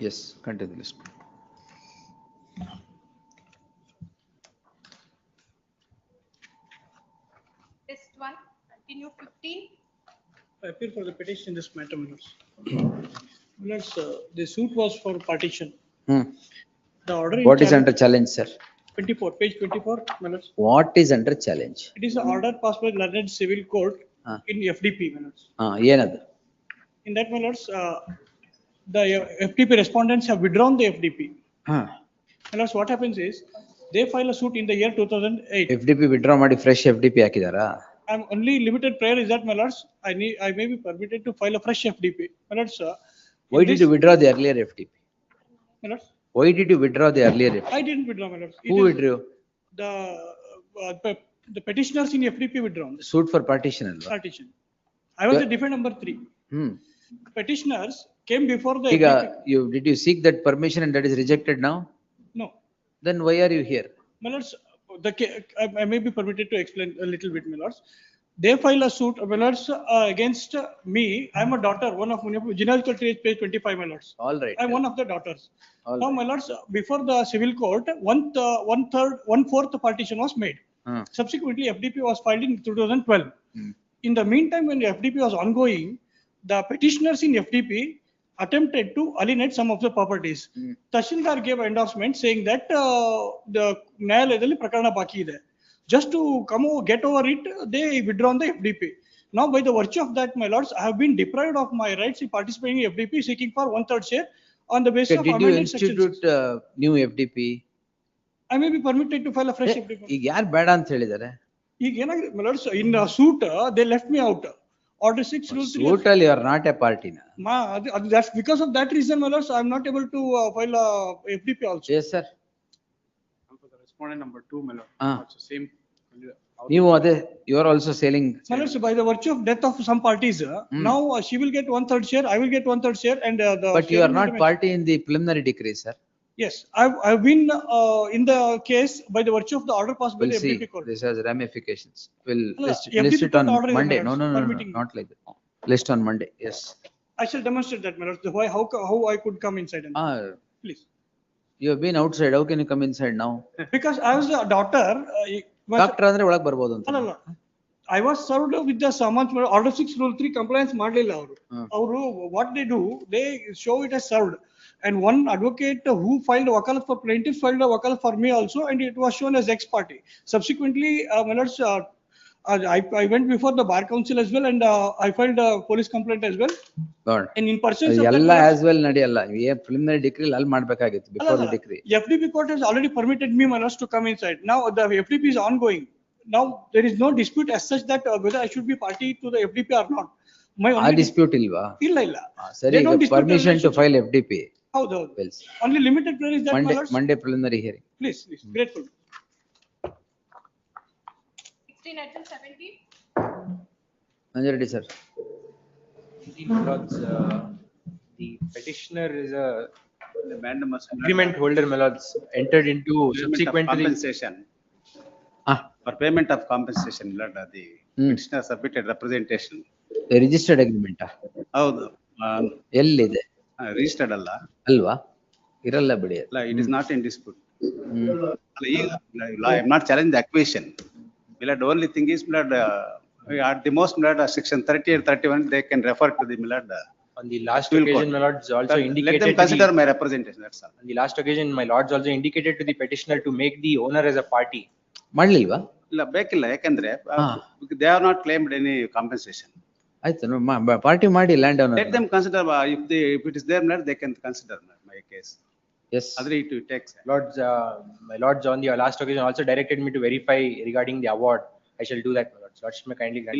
Yes, continue list. Test 1, continue 15. I appear for the petition in this matter, Milords. Milords, the suit was for partition. The order. What is under challenge, sir? 24, page 24, Milords. What is under challenge? It is an order passed by learned civil court in FDP, Milords. ಏನದು? In that, Milords, the FDP respondents have withdrawn the FDP. Milords, what happens is, they file a suit in the year 2008. FDP withdraw ಮಾಡಿ fresh FDP ಹಾಕಿದಾರಾ? I'm only limited prayer is that, Milords, I may be permitted to file a fresh FDP. Milords, why did you withdraw the earlier FDP? Milords, why did you withdraw the earlier FDP? I didn't withdraw, Milords. Who withdrew? The petitioners in FDP withdrawn. Suit for partition ಅಲ್ವಾ? Partition. I was the defendant number 3. Petitioners came before the ಈಗ FDP. did you seek that permission and that is rejected now? No. Then why are you here? Milords, I may be permitted to explain a little bit, Milords. They file a suit, Milords, against me. I'm a daughter, one of genealogical tree, page 25, Milords. All right. I'm one of the daughters. All now, Milords, before the civil court, one fourth partition was made. Subsequently, FDP was filed in 2012. In the meantime, when the FDP was ongoing, the petitioners in FDP attempted to alienate some of the properties. Tahsildar gave endorsement saying that the ನ್ಯಾಯಾಲಯದಲ್ಲಿ ಪ್ರಕರಣ ಬಾಕಿ ಇದೆ. Just to get over it, they withdrawn the FDP. Now, by the virtue of that, my lords, I have been deprived of my rights in participating in FDP, seeking for 1/3 share on the basis of Did you amended section institute new FDP? I may be permitted to file a fresh FDP. ಈಗ ಯಾರು ಬೇಡ ಅಂತ ಹೇಳಿದ್ದಾರೆ? ಈಗ ಏನಾಗಿದೆ, my lords, in a suit, they left me out. Order 6 rule 3. Totally, you are not a party now. That's because of that reason, my lords, I am not able to file a FDP also. Yes, sir. Respondent number 2, my lord. Also same. ನೀವು ಅದೇ you are also selling. My lords, by the virtue of death of some parties, now she will get 1/3 share, I will get 1/3 share, and the. But you are not party in the preliminary decree, sir. Yes, I've been in the case by the virtue of the order passed by the FDP court. This has ramifications. We'll list FDP it on court order is Monday. there, No, not like that. List on Monday. Yes. I shall demonstrate that, my lords. Why, how I could come inside and. Please. You have been outside. How can you come inside now? Because I was a daughter. Doctor ಅಂದ್ರೆ ಒಳಗೆ ಬರ್ಬೋದು ಅಂತ. ಅಲ್ಲ, I was served with the summons, order 6 rule 3 compliance ಮಾಡಲಿಲ್ಲ ಅವರು. What they do, they show it as served. And one advocate who filed a wakalat for plaintiffs filed a wakalat for me also, and it was shown as ex parte. Subsequently, my lords, I went before the bar council as well, and I filed a police complaint as well. And in person, ಎಲ್ಲ as well ನಡೆಯಲ್ಲ. Preliminary decree ಅಲ್ಲಿ ಮಾಡಬೇಕಾಗಿತ್ತು before the decree. FDP court has already permitted me, my lords, to come inside. Now the FDP is ongoing. Now there is no dispute as such that whether I should be party to the FDP or not. ಆ dispute ಇಲ್ವಾ? ಇಲ್ಲ. ಸರಿ, permission to file FDP. ಹೌದು. Only limited prayer is that, my lords. Monday preliminary hearing. Please, grateful. 16 item 17. Manjari sir. Lords, the petitioner is a agreement holder, my lords, entered into subsequently. Compensation. Ah. For payment of compensation, my lord, the petitioner submitted representation. The registered agreement. ಹೌದು ಎಲ್ಲಿದೆ? Registered ಅಲ್ಲ ಅಲ್ವಾ? ಇರಲ್ಲ ಬಿಡಿ. It is not in dispute. I am not challenging the acquisition. The only thing is, at the most, section 30 or 31, they can refer to the on the last occasion, my lords also indicated. Let them consider my representation. That's all. On the last occasion, my lords also indicated to the petitioner to make the owner as a party. ಮಾಡ್ಲಿಲ್ವಾ? ಇಲ್ಲ ಬೇಕಿಲ್ಲ ಯಾಕಂದ್ರೆ they have not claimed any compensation. ಆಯ್ತು party ಮಾಡಿ land owner. Let them consider if it is there, they can consider my case. Yes. Agree to text. Lords, my lords on the last occasion also directed me to verify regarding the award. I shall do that, my lords. Lords may kindly grant.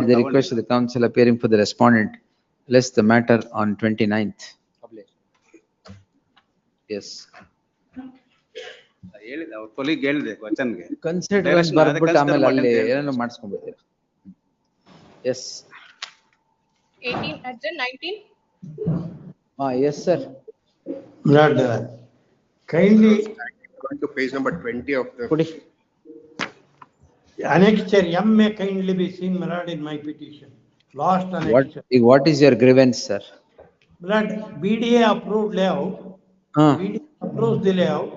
At the request of the council appearing for the respondent, list the matter on 29th. Yes. ಹೇಳಿದೆ ಅವ್ರ ಕೊಲಿಗೆ ಹೇಳಿದೆ ವಚನ್ಗೆ. Consider ಬರ್ಬಿಟ್ಟು ಆಮೇಲೆ ಅಲ್ಲಿ ಏನೋ ಮಾಡಿಸ್ಕೊಂಡ್ಬಿಡ್ತೀರಾ. Yes. 18 adjourn 19. Yes sir. Lord, kindly Going to page number 20 of the. Annexure M may kindly be seen, my lord, in my petition. Last annexure. What is your grievance, sir? Lord, BDA approved layout. BDA approves the layout.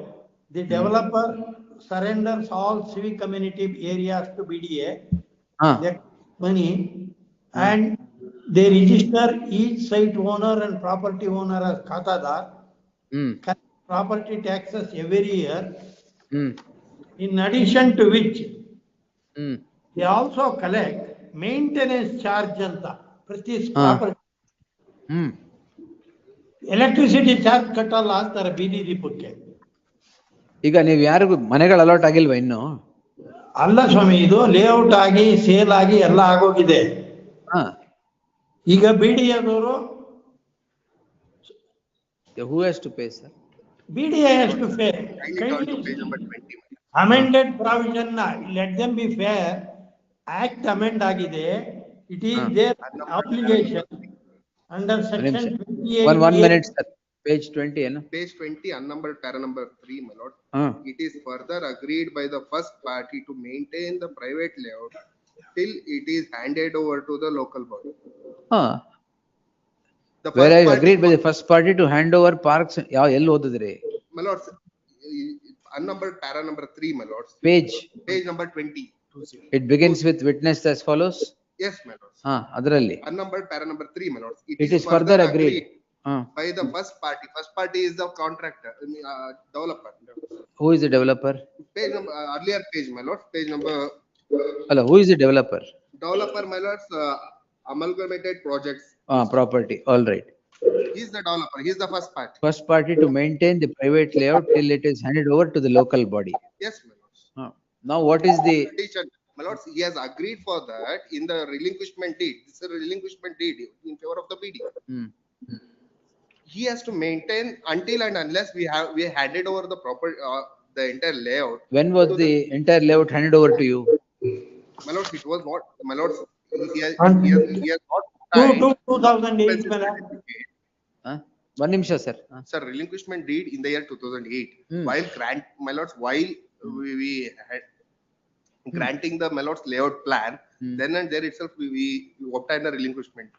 The developer surrenders all civic community areas to BDA. They money and they register each site owner and property owner as khatadar. Property taxes every year. In addition to which, they also collect maintenance charge anta prati property. Electricity charge ಕಟ್ಟಲ್ಲ ಅಂತಾರೆ ಬೀದಿ ದೀಪಕ್ಕೆ. ಈಗ ನೀವು ಯಾರಿಗೂ ಮನೆಗಳು allot ಆಗಿಲ್ವಾ ಇನ್ನು? ಅಲ್ಲ ಸ್ವಾಮಿ, ಇದು ಲೇಔಟ್ ಆಗಿ ಸೇಲ್ ಆಗಿ ಎಲ್ಲ ಆಗೋಗಿದೆ. ಈಗ ಬಿಡಿಎದವರು who has to pay, sir? BDA has to pay. Amended provision na let them be fair. Act amend agide. It is their obligation under section 28. One minute, sir. Page 20, no? Page 20, unnumbered para number 3, my lord. It is further agreed by the first party to maintain the private layout till it is handed over to the local body. Where I agreed by the first party to hand over parks. ಎಲ್ಲಿ ಓದಿದ್ರಿ? My lords, unnumbered para number 3, my lords. Page number 20. It begins with witness as follows. Yes, my lords. ಅದರಲ್ಲಿ unnumbered para number 3, my lords. It is further agreed by the first party. First party is the contractor, developer. Who is the developer? Page number, earlier page, my lords. Page number. Hello, who is the developer? Developer, my lords, amalgamated projects. Property, all right. He is the developer. He is the first party. First party to maintain the private layout till it is handed over to the local body. Yes, my lords. Now, what is the petition? My lords, he has agreed for that in the relinquishment deed. This is a relinquishment deed in favor of the PD. He has to maintain until and unless we handed over the property, the entire layout. When was the entire layout handed over to you? My lords, it was not. My lords, he has not. 2008. One ನಿಮಿಷ sir. Sir, relinquishment deed in the year 2008. While my lords, while we had granting the my lords layout plan, then and there itself we obtained the relinquishment.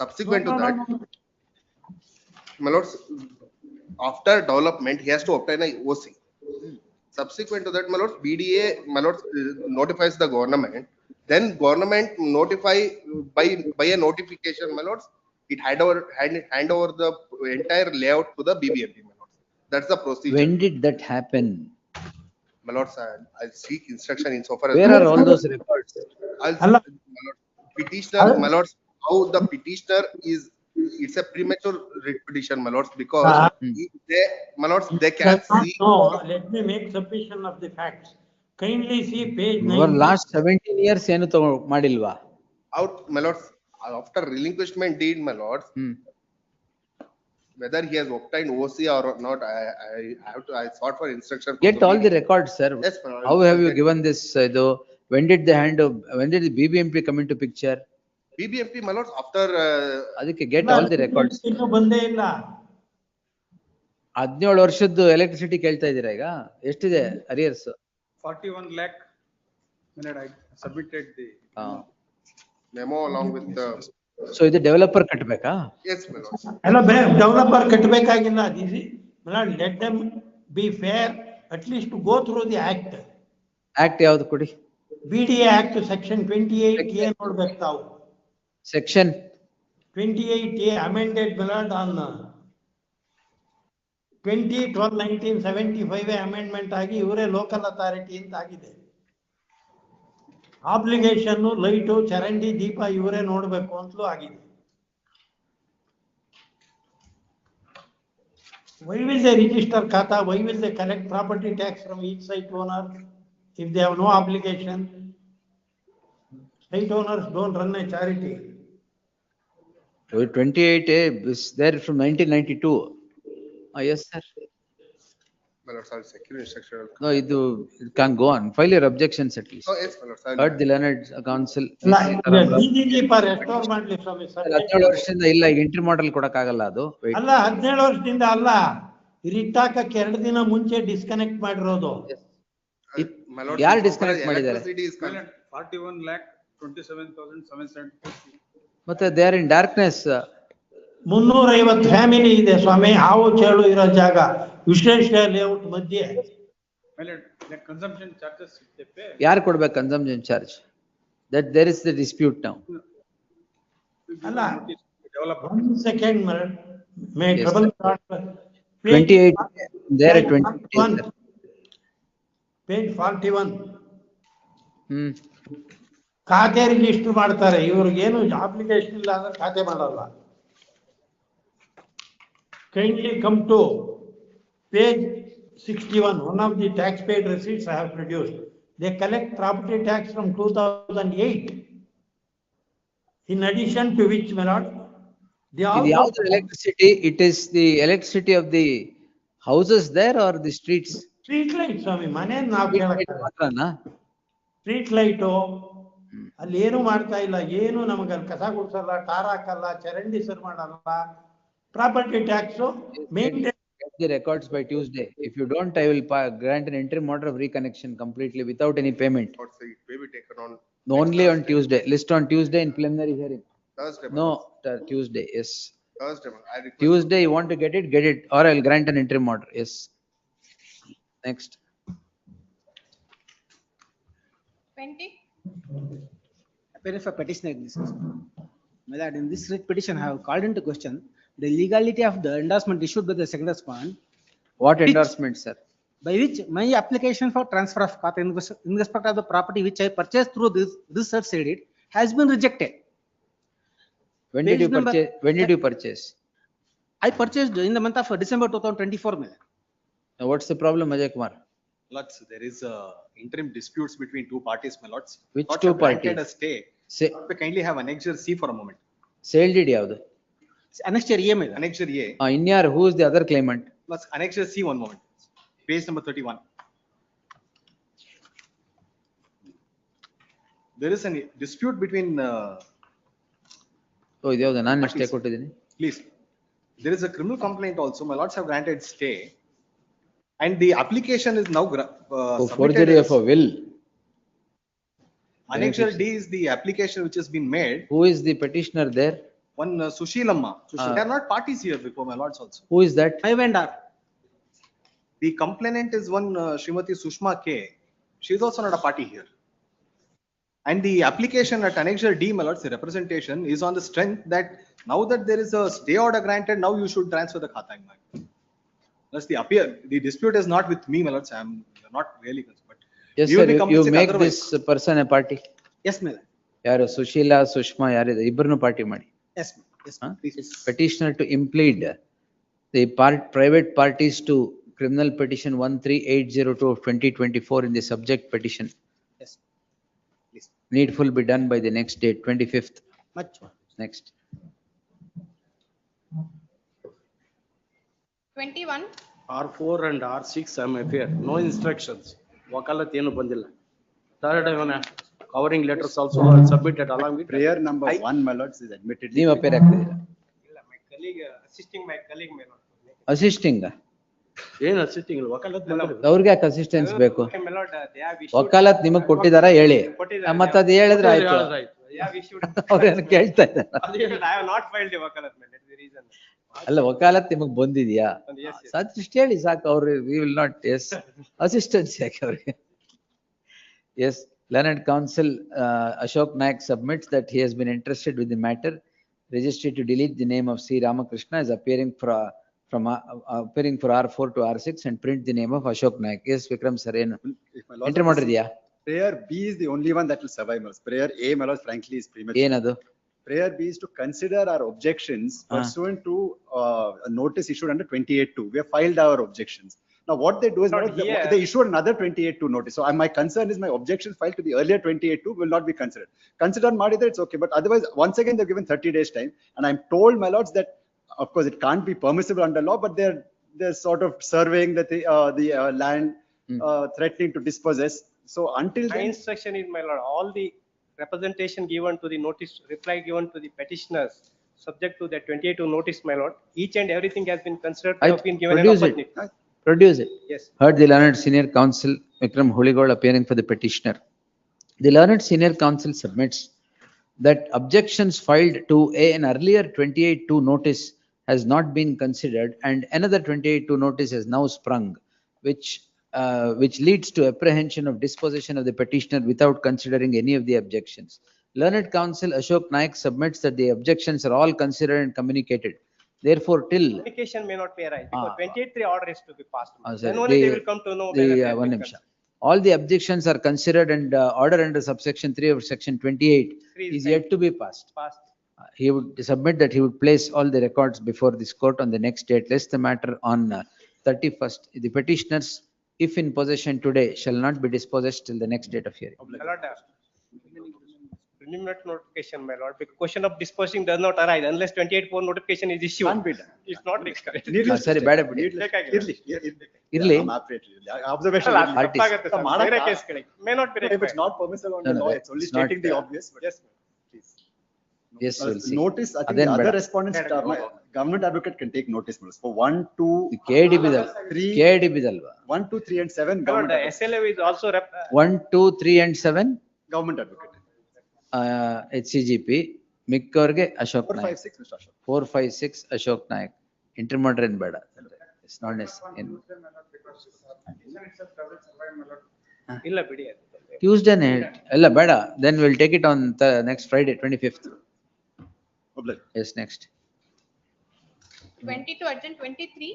Subsequent to that, my lords, after development, he has to obtain a OC. Subsequent to that, my lords, BDA, my lords, notifies the government. Then government notify by a notification, my lords, it hand over the entire layout to the BBMP, my lords. That's the procedure. When did that happen? My lords, I'll seek instruction in so far as. Where are all those records? Petitioner, my lords, how the petitioner is, it's a premature petition, my lords, because my lords, they can see. No, let me make submission of the facts. Kindly see page 9. Over last 17 years ಏನು ಮಾಡಿಲ್ವಾ? Out, my lords, after relinquishment deed, my lords, whether he has obtained OC or not, I sought for instruction. Get all the records, sir. Yes, how have you given this? When did the BBMP come into picture? BBMP, my lords, after ಅದಕ್ಕೆ get all the records. ಇನ್ನು ಬಂದೇ ಇಲ್ಲ. 17 ವರ್ಷದ್ದು electricity ಕೇಳ್ತಾ ಇದ್ದೀರಾ ಈಗ? ಎಷ್ಟಿದೆ arrears? 41 lakh. I submitted the memo along with the. So ಇದು ಡೆವಲಪರ್ ಕಟ್ಟಬೇಕಾ? Yes, my lords. ಎಲ್ಲ developer ಕಟ್ಟಬೇಕಾಗಿಲ್ಲ. Let them be fair, at least to go through the act. Act ಯಾವ್ದು ಕೊಡಿ? BDA Act section 28A ನೋಡ್ಬೇಕು ತಾವು. Section 28A amended on 20/12/1975 amendment ಆಗಿ ಇವರೇ local authority ಅಂತ ಆಗಿದೆ. ಆಬ್ಲಿಗೇಷನ್ ಲೈಟು ಚರಂಡಿ ದೀಪ ಇವರೇ ನೋಡ್ಬೇಕು ಅಂತಲೂ ಆಗಿದೆ. Why will they register khata? Why will they collect property tax from each site owner if they have no obligation? Site owners don't run a charity. 28A is there from 1992. Yes, sir. My lords, I'll secure instructional. No, it can go on. File your objections at least. Oh, yes, my lords. Heard the learned council. DDP restore ಮಾಡ್ಲಿ ಸ್ವಾಮಿ. 17 ವರ್ಷದಿಂದ ಇಲ್ಲ, ಈಗ entry ಮಾಡಲ್ ಕೊಡಕ್ಕಾಗಲ್ಲ ಅದು. ಅಲ್ಲ 17 ವರ್ಷದಿಂದ ಅಲ್ಲ, ರಿಟ್ಟಾಕಕ್ಕೆ 2 ದಿನ ಮುಂಚೆ ಡಿಸ್ಕನೆಕ್ಟ್ ಮಾಡಿರೋದು. ಯಾರು ಡಿಸ್ಕನೆಕ್ಟ್ ಮಾಡಿದ್ದಾರೆ? 41,27,770. ಮತ್ತೆ they are in darkness. 350 family ಇದೆ ಸ್ವಾಮಿ, ಹಾವು ಚೇಳು ಇರೋ ಜಾಗ, ವಿಶ್ವೇಶ ಲೇಔಟ್ ಮಧ್ಯೆ. Consumption charges they pay. ಯಾರು ಕೊಡ್ಬೇಕು consumption charge? That there is the dispute now. ಅಲ್ಲ, 1 second, may Yes, trouble sir. start. 28 there at 20. Page 41. ಖಾತೆ ರಿಜಿಸ್ಟರ್ ಮಾಡ್ತಾರೆ, ಇವ್ರಿಗೇನು ಅಪ್ಲಿಕೇಶನ್ ಇಲ್ಲ ಅಂದ್ರೆ ಖಾತೆ ಮಾಡಲ್ಲ. Kindly come to page 61. One of the tax paid receipts I have produced. They collect property tax from 2008. In addition to which, my lord, they also electricity, it is the electricity of the houses there or the streets? Street light, Swami. ಮನೆ ನಾವು ಕೇಳಕ್ಕಾಗಲ್ಲ. Street light ಅಲ್ಲಿ ಏನು ಮಾಡ್ತಾ ಇಲ್ಲ, ಏನು ನಮಗಲ್ಲಿ ಕಸ ಗುಡ್ಸಲ್ಲ, ಟಾರ್ ಹಾಕಲ್ಲ, ಚರಂಡಿ ಸರ್ ಮಾಡಲ್ಲ. Property tax maintain. Get the records by Tuesday. If you don't, I will grant an interim order of reconnection completely without any payment. It may be taken on. Only on Tuesday. List on Tuesday in preliminary hearing. Thursday. No, Tuesday. Yes. Thursday. Tuesday, you want to get it, or I will grant an interim order. Yes. Next. 20. Appearance for petitioner in this case. My lord, in this writ petition, I have called into question the legality of the endorsement issued by the second respondent. What endorsement, sir? By which my application for transfer of khata in respect of the property which I purchased through this such said it has been rejected. When did you purchase? When did you purchase? I purchased in the month of December 2024. Now, what's the problem, Ajay Kumar? Lords, there is interim disputes between two parties, my lords. Which Lords two have granted parties? a stay. Say, kindly have annexure C for a moment. Sale did yavdu? Annexure A. Annexure A. In your, who is the other claimant? Lords, annexure C, one moment. Page number 31. There is a dispute between. Oh, ಇದು ಯಾವ್ದು? ನಾನು ಅಷ್ಟೇ ಕೊಟ್ಟಿದ್ದೀನಿ. Please. There is a criminal complaint also. My lords have granted stay. And the application is now forgery of a will. Annexure D is the application which has been made. Who is the petitioner there? One Sushilamma. They are not parties here before, my lords also. Who is that? My vendor. The complainant is one Srimati Sushma K. She is also not a party here. And the application at Annexure D, my lords, the representation is on the strength that now that there is a stay order granted, now you should transfer the khata. That's the dispute is not with me, my lords. I am not really concerned. But yes, sir. You make this person a party. Yes, my lord. ಯಾರು ಸುಶೀಲಾ ಸುಷ್ಮಾ ಯಾರಿದೆ ಇಬ್ಬರನ್ನು party ಮಾಡಿ. Yes, yes, please. Petitioner to implead the private parties to criminal petition 13802 of 2024 in the subject petition. Yes, please. Needful be done by the next date, 25th. Much. Next. 21. R4 and R6 I am affair. No instructions. Wakalat ಏನು ಬಂದಿಲ್ಲ. Third one covering letters also are submitted along with. Prayer number 1, my lords, is admittedly. ನೀವು appear ಆಗ್ತಿದ್ದೀರಾ? My colleague, assisting my colleague, my lord. Assisting ಏನು assisting ಇಲ್ಲ, ವಕಾಲತ್ ಮಾಡ್ತಾರೆ. ಅವ್ರಿಗೆ ಯಾಕೆ assistance ಬೇಕು? My lord, they have issued. ವಕಾಲತ್ ನಿಮಗ್ ಕೊಟ್ಟಿದಾರ ಹೇಳಿ, ಮತ್ತೆ ಅದು ಹೇಳಿದ್ರೆ ಆಯ್ತು. They have issued. ಅವ್ರೇನು ಕೇಳ್ತಾ ಇದ್ದಾರೆ? I have not filed the wakalat, my lord. That's the reason. ಅಲ್ಲ ವಕಾಲತ್ ನಿಮಗ್ ಬಂದಿದ್ಯಾ? Yes, yes. ಸತ್ ಹೇಳಿ ಸಾಕು, ಅವ್ರು we will not. Yes, assistance ಯಾಕೆ ಅವ್ರಿಗೆ? Yes, learned counsel Ashok Naik submits that he has been interested with the matter. Registry to delete the name of C. Ramakrishna is appearing appearing for R4 to R6 and print the name of Ashok Naik. Yes, Vikram sir, enter ಮಾಡಿದ್ಯಾ? Prayer B is the only one that will survive. Prayer A, my lord, frankly, is premature. ಏನದು? Prayer B is to consider our objections pursuant to a notice issued under 28(2). We have filed our objections. Now, what they do is they issued another 28(2) notice. So my concern is my objections filed to the earlier 28(2) will not be considered. Considered Madhida, it's okay. But otherwise, once again, they're given 30 days time. And I'm told, my lords, that of course it can't be permissible under law, but they're sort of surveying the land, threatening to dispossess. So until My then, instruction is, my lord, all the representation given to the notice, reply given to the petitioners, subject to the 28(2) notice, my lord, each and everything has been considered. Have been given an opportunity. Produce it. Yes. Heard the learned senior counsel Vikram Huligol appearing for the petitioner. The learned senior counsel submits that objections filed to an earlier 28(2) notice has not been considered, and another 28(2) notice has now sprung, which leads to apprehension of disposition of the petitioner without considering any of the objections. Learned counsel Ashok Naik submits that the objections are all considered and communicated. Therefore, till Communication may not be arise because 28(3) order is to be passed. sorry, Then only they will come to know. one nimsha. All the objections are considered and order under subsection 3 of section 28 is yet to be passed. He would submit that he would place all the records before this court on the next date, lest the matter on 31st. The petitioners, if in possession today, shall not be dispossessed till the next date of hearing. My lord, preliminary notification, my lord, because question of disposing does not arise unless 28(4) notification is issued. It's not required. ಸರಿ ಬೇಡ ಬಿಡಿ. ಇರ್ಲಿ. observation. ಬೇರೆ ಕೇಸ್ಗಳಿಗೆ may not be required. If it's not permissible under law, it's only stating the obvious. Yes. Yes, we'll see. Notice, I think the other respondents, government advocate can take notice for 1, 2, KD bidal, 3, 1, 2, 3 and 7. My lord, the SLA is also 1, 2, 3 and 7. Government advocate. HCGP. ಮಿಕ್ಕವ್ರಿಗೆ Ashok 4, 5, 6, Mr. Ashok. 4, 5, 6 Ashok Nayak. Intermediary ಏನ್ ಬೇಡ. It's not necessary. ಇಲ್ಲ ಬಿಡಿ. Tuesday ಎಲ್ಲ ಬೇಡ. Then we'll take it on next Friday, 25th. Yes, next. 22 urgent 23.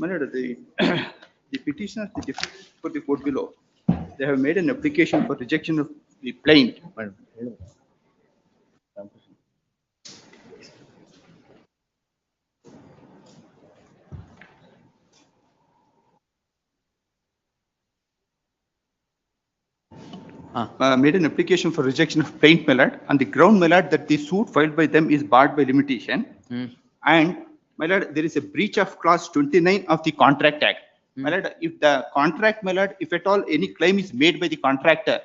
My lord, the petitioners for the court below, they have made an application for rejection of the plaint. Made an application for rejection of plaint, my lord, on the ground, my lord, that the suit filed by them is barred by limitation. And my lord, there is a breach of clause 29 of the Contract Act. My lord, if the contract, my lord, if at all any claim is made by the contractor,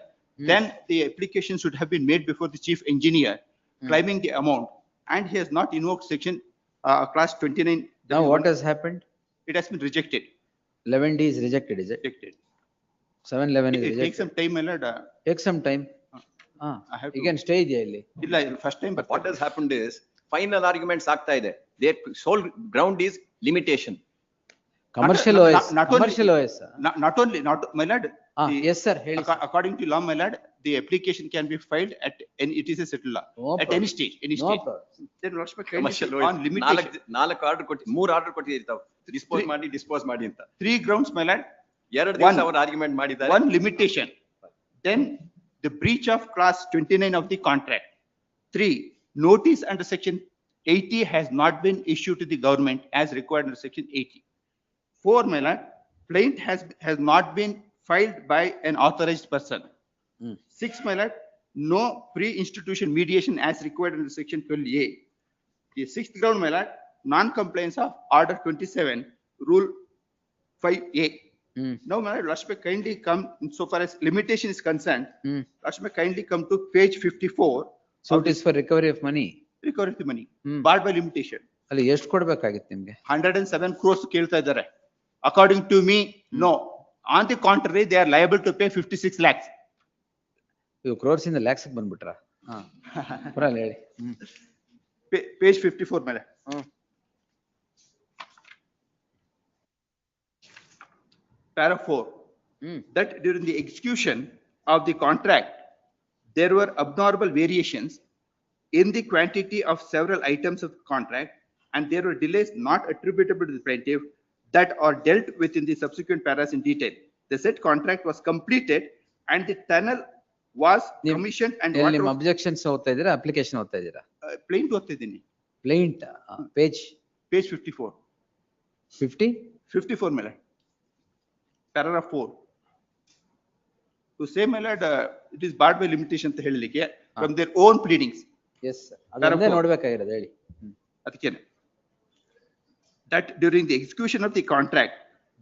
then the application should have been made before the chief engineer, claiming the amount, and he has not invoked section clause 29. Now what has happened? It has been rejected. 11D is rejected, is it? Rejected. 711 is rejected. It takes some time, my lord. Take some time. You can stay there. First time, but what has happened is final arguments ಆಗ್ತಾ ಇದೆ. Their sole ground is limitation. Commercial OS. Commercial OS. Not only, my lord. Yes, sir. According to law, my lord, the application can be filed at any, it is a settled law. At any stage, any stage. Then Commercial on limitation. 4 order ಕೊಟ್ಟಿ 3 order ಕೊಟ್ಟಿರ್ತಾವೆ. Dispose ಮಾಡಿ ಅಂತ. 3 grounds, my lord. 2 ದಿವಸ ಅವರು argument ಮಾಡಿದ್ದಾರೆ. One limitation. Then the breach of clause 29 of the contract. 3, notice under section 80 has not been issued to the government as required under section 80. 4, my lord, plaint has not been filed by an authorized person. 6, my lord, no pre-institution mediation as required under section 12A. The sixth ground, my lord, non-compliance of Order 27, Rule 5A. Now, my lord, Lordship, kindly come, so far as limitation is concerned, Lordship, kindly come to page 54. So it is for recovery of money. Recovery of the money, barred by limitation. ಅಲ್ಲಿ ಎಷ್ಟು ಕೊಡ್ಬೇಕಾಗಿತ್ತು ನಿಮ್ಗೆ? 107 crores ಕೇಳ್ತಾ ಇದ್ದಾರೆ. According to me, no. On the contrary, they are liable to pay 56 lakhs. ಇವು crores ಇಂದ lakhs ಗೆ ಬಂದ್ಬಿಟ್ರಾ? ಹಾ. ಬರಲ್ಲ ಹೇಳಿ. Page 54 ಮೇಲೆ. Paragraph 4. That during the execution of the contract, there were abnormal variations in the quantity of several items of the contract, and there were delays not attributable to the plaintiff that are dealt with in the subsequent paras in detail. The said contract was completed and the tunnel was commissioned and ಎಲ್ಲಿ ನಿಮ್ಮ objections ಓದ್ತಾ ಇದ್ದೀರಾ application ಓದ್ತಾ ಇದ್ದೀರಾ? plaint ಓದ್ತಾ ಇದ್ದೀನಿ. Plaint page 54. 54 ಮೇಲೆ. Paragraph 4. To say, my lord, it is barred by limitation ಅಂತ ಹೇಳಲಿಕ್ಕೆ from their own pleadings. Yes, ಅದನ್ನೇ ನೋಡ್ಬೇಕಾಗಿರೋದು ಹೇಳಿ. ಅದಕ್ಕೇನೆ. That during the execution of the contract,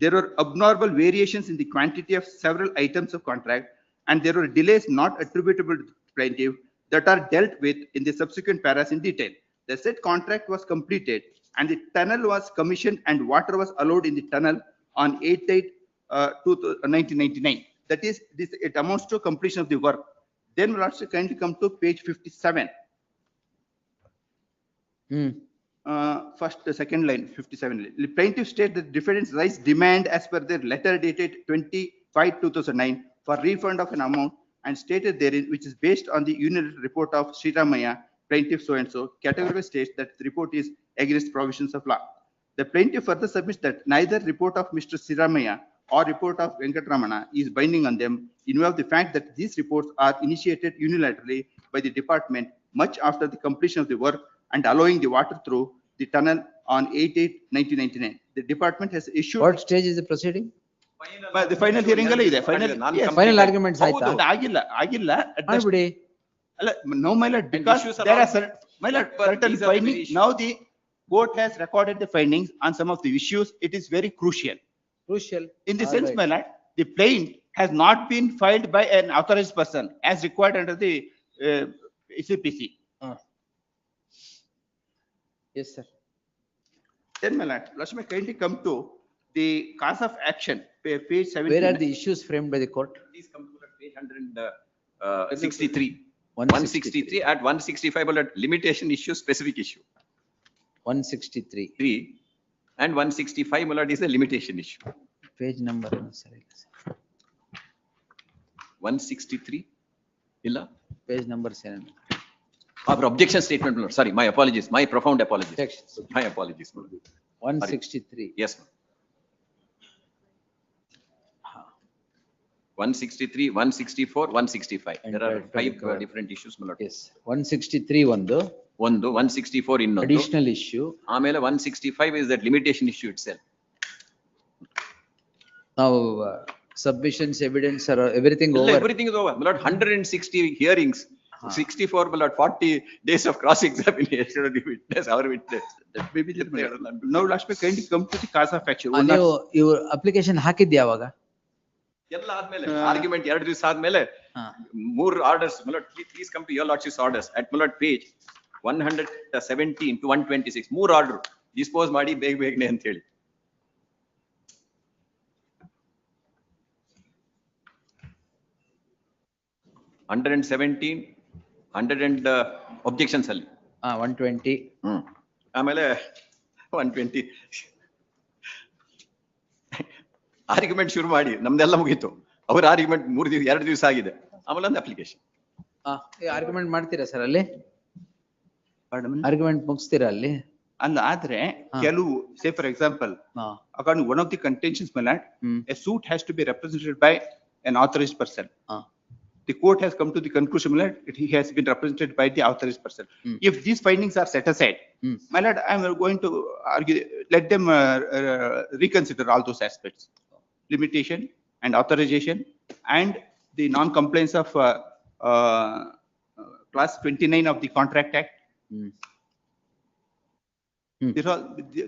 there were abnormal variations in the quantity of several items of contract, and there were delays not attributable to the plaintiff that are dealt with in the subsequent paras in detail. The said contract was completed, and the tunnel was commissioned, and water was allowed in the tunnel on 8/8/1999. That is, it amounts to completion of the work. Then we'll also kindly come to page 57. First, the second line, 57. The plaintiff states that defendants raised demand as per their letter dated 25/2009 for refund of an amount and stated therein, which is based on the unit report of Sriramaya, plaintiff so-and-so, categorically states that the report is against provisions of law. The plaintiff further submits that neither report of Mr. Sriramaya or report of Venkatramana is binding on them in view of the fact that these reports are initiated unilaterally by the department much after the completion of the work and allowing the water through the tunnel on 8/8/1999. The department has issued. What stage is the proceeding? The final hearing alle ide. Final arguments ಆಯ್ತಾ? ಆಗಿಲ್ಲ. ಮಾಡ್ಬಿಡಿ. ಅಲ್ಲ, no my lord, because there are certain findings. Now the court has recorded the findings on some of the issues. It is very crucial. In the sense, my lord, the plaint has not been filed by an authorized person as required under the CPC. Yes, sir. Then, my lord, let me kindly come to the cause of action, page 17. Where are the issues framed by the court? Please come to page 163. 163 at 165, but limitation issue, specific issue. 163. And 165, my lord, is a limitation issue. Page number. Sorry. 163. Illa? Page number 7. Our objection statement, my lord. Sorry, my apologies. My profound apologies. My apologies, my lord. 163. Yes, ma'am. 163, 164, 165. There are 5 different issues, my lord. Yes. 163 ಒಂದು. 164 ಇನ್ನೊಂದು. Additional issue. ಆಮೇಲೆ 165 is that limitation issue itself. Now submissions, evidence, are everything over. Everything is over. My lord, 160 hearings. 64, my lord, 40 days of cross examination of the witness, our witness. That may be now last me kindly come to the cause of action. ನೀವು ಇವ್ರ application ಹಾಕಿದ್ದೆ ಯಾವಾಗ? ಎಲ್ಲ ಆದ್ಮೇಲೆ argument 2 ದಿವಸ ಆದ್ಮೇಲೆ 3 orders. my lord, please come to your lordship's orders at my lord page 117 to 126. 3 order dispose ಮಾಡಿ ಬೇಗನೆ ಅಂತ ಹೇಳಿ. Hundred and 100 objections ಅಲ್ಲಿ 120. ಆಮೇಲೆ 120 ಆರ್ಗ್ಯುಮೆಂಟ್ ಶುರು ಮಾಡಿ ನಮ್ದೆಲ್ಲ ಮುಗೀತು. ಅವ್ರ ಆರ್ಗ್ಯುಮೆಂಟ್ 2 ದಿವಸ ಆಗಿದೆ. ಆಮೇಲೆ ಒಂದು ಅಪ್ಲಿಕೇಶನ್. ಆರ್ಗ್ಯುಮೆಂಟ್ ಮಾಡ್ತೀರಾ ಸರ್ ಅಲ್ಲಿ? ಆರ್ಗ್ಯುಮೆಂಟ್ ಮುಗಿಸ್ತೀರಾ ಅಲ್ಲಿ? ಅಲ್ಲ, ಆದ್ರೆ ಕೆಲವು say for example, according one of the contentions, my lord, a suit has to be represented by an authorized person. The court has come to the conclusion, my lord, he has been represented by the authorized person. If these findings are set aside, my lord, I am going to argue, let them reconsider all those aspects. Limitation and authorization and the non-compliance of clause 29 of the Contract Act.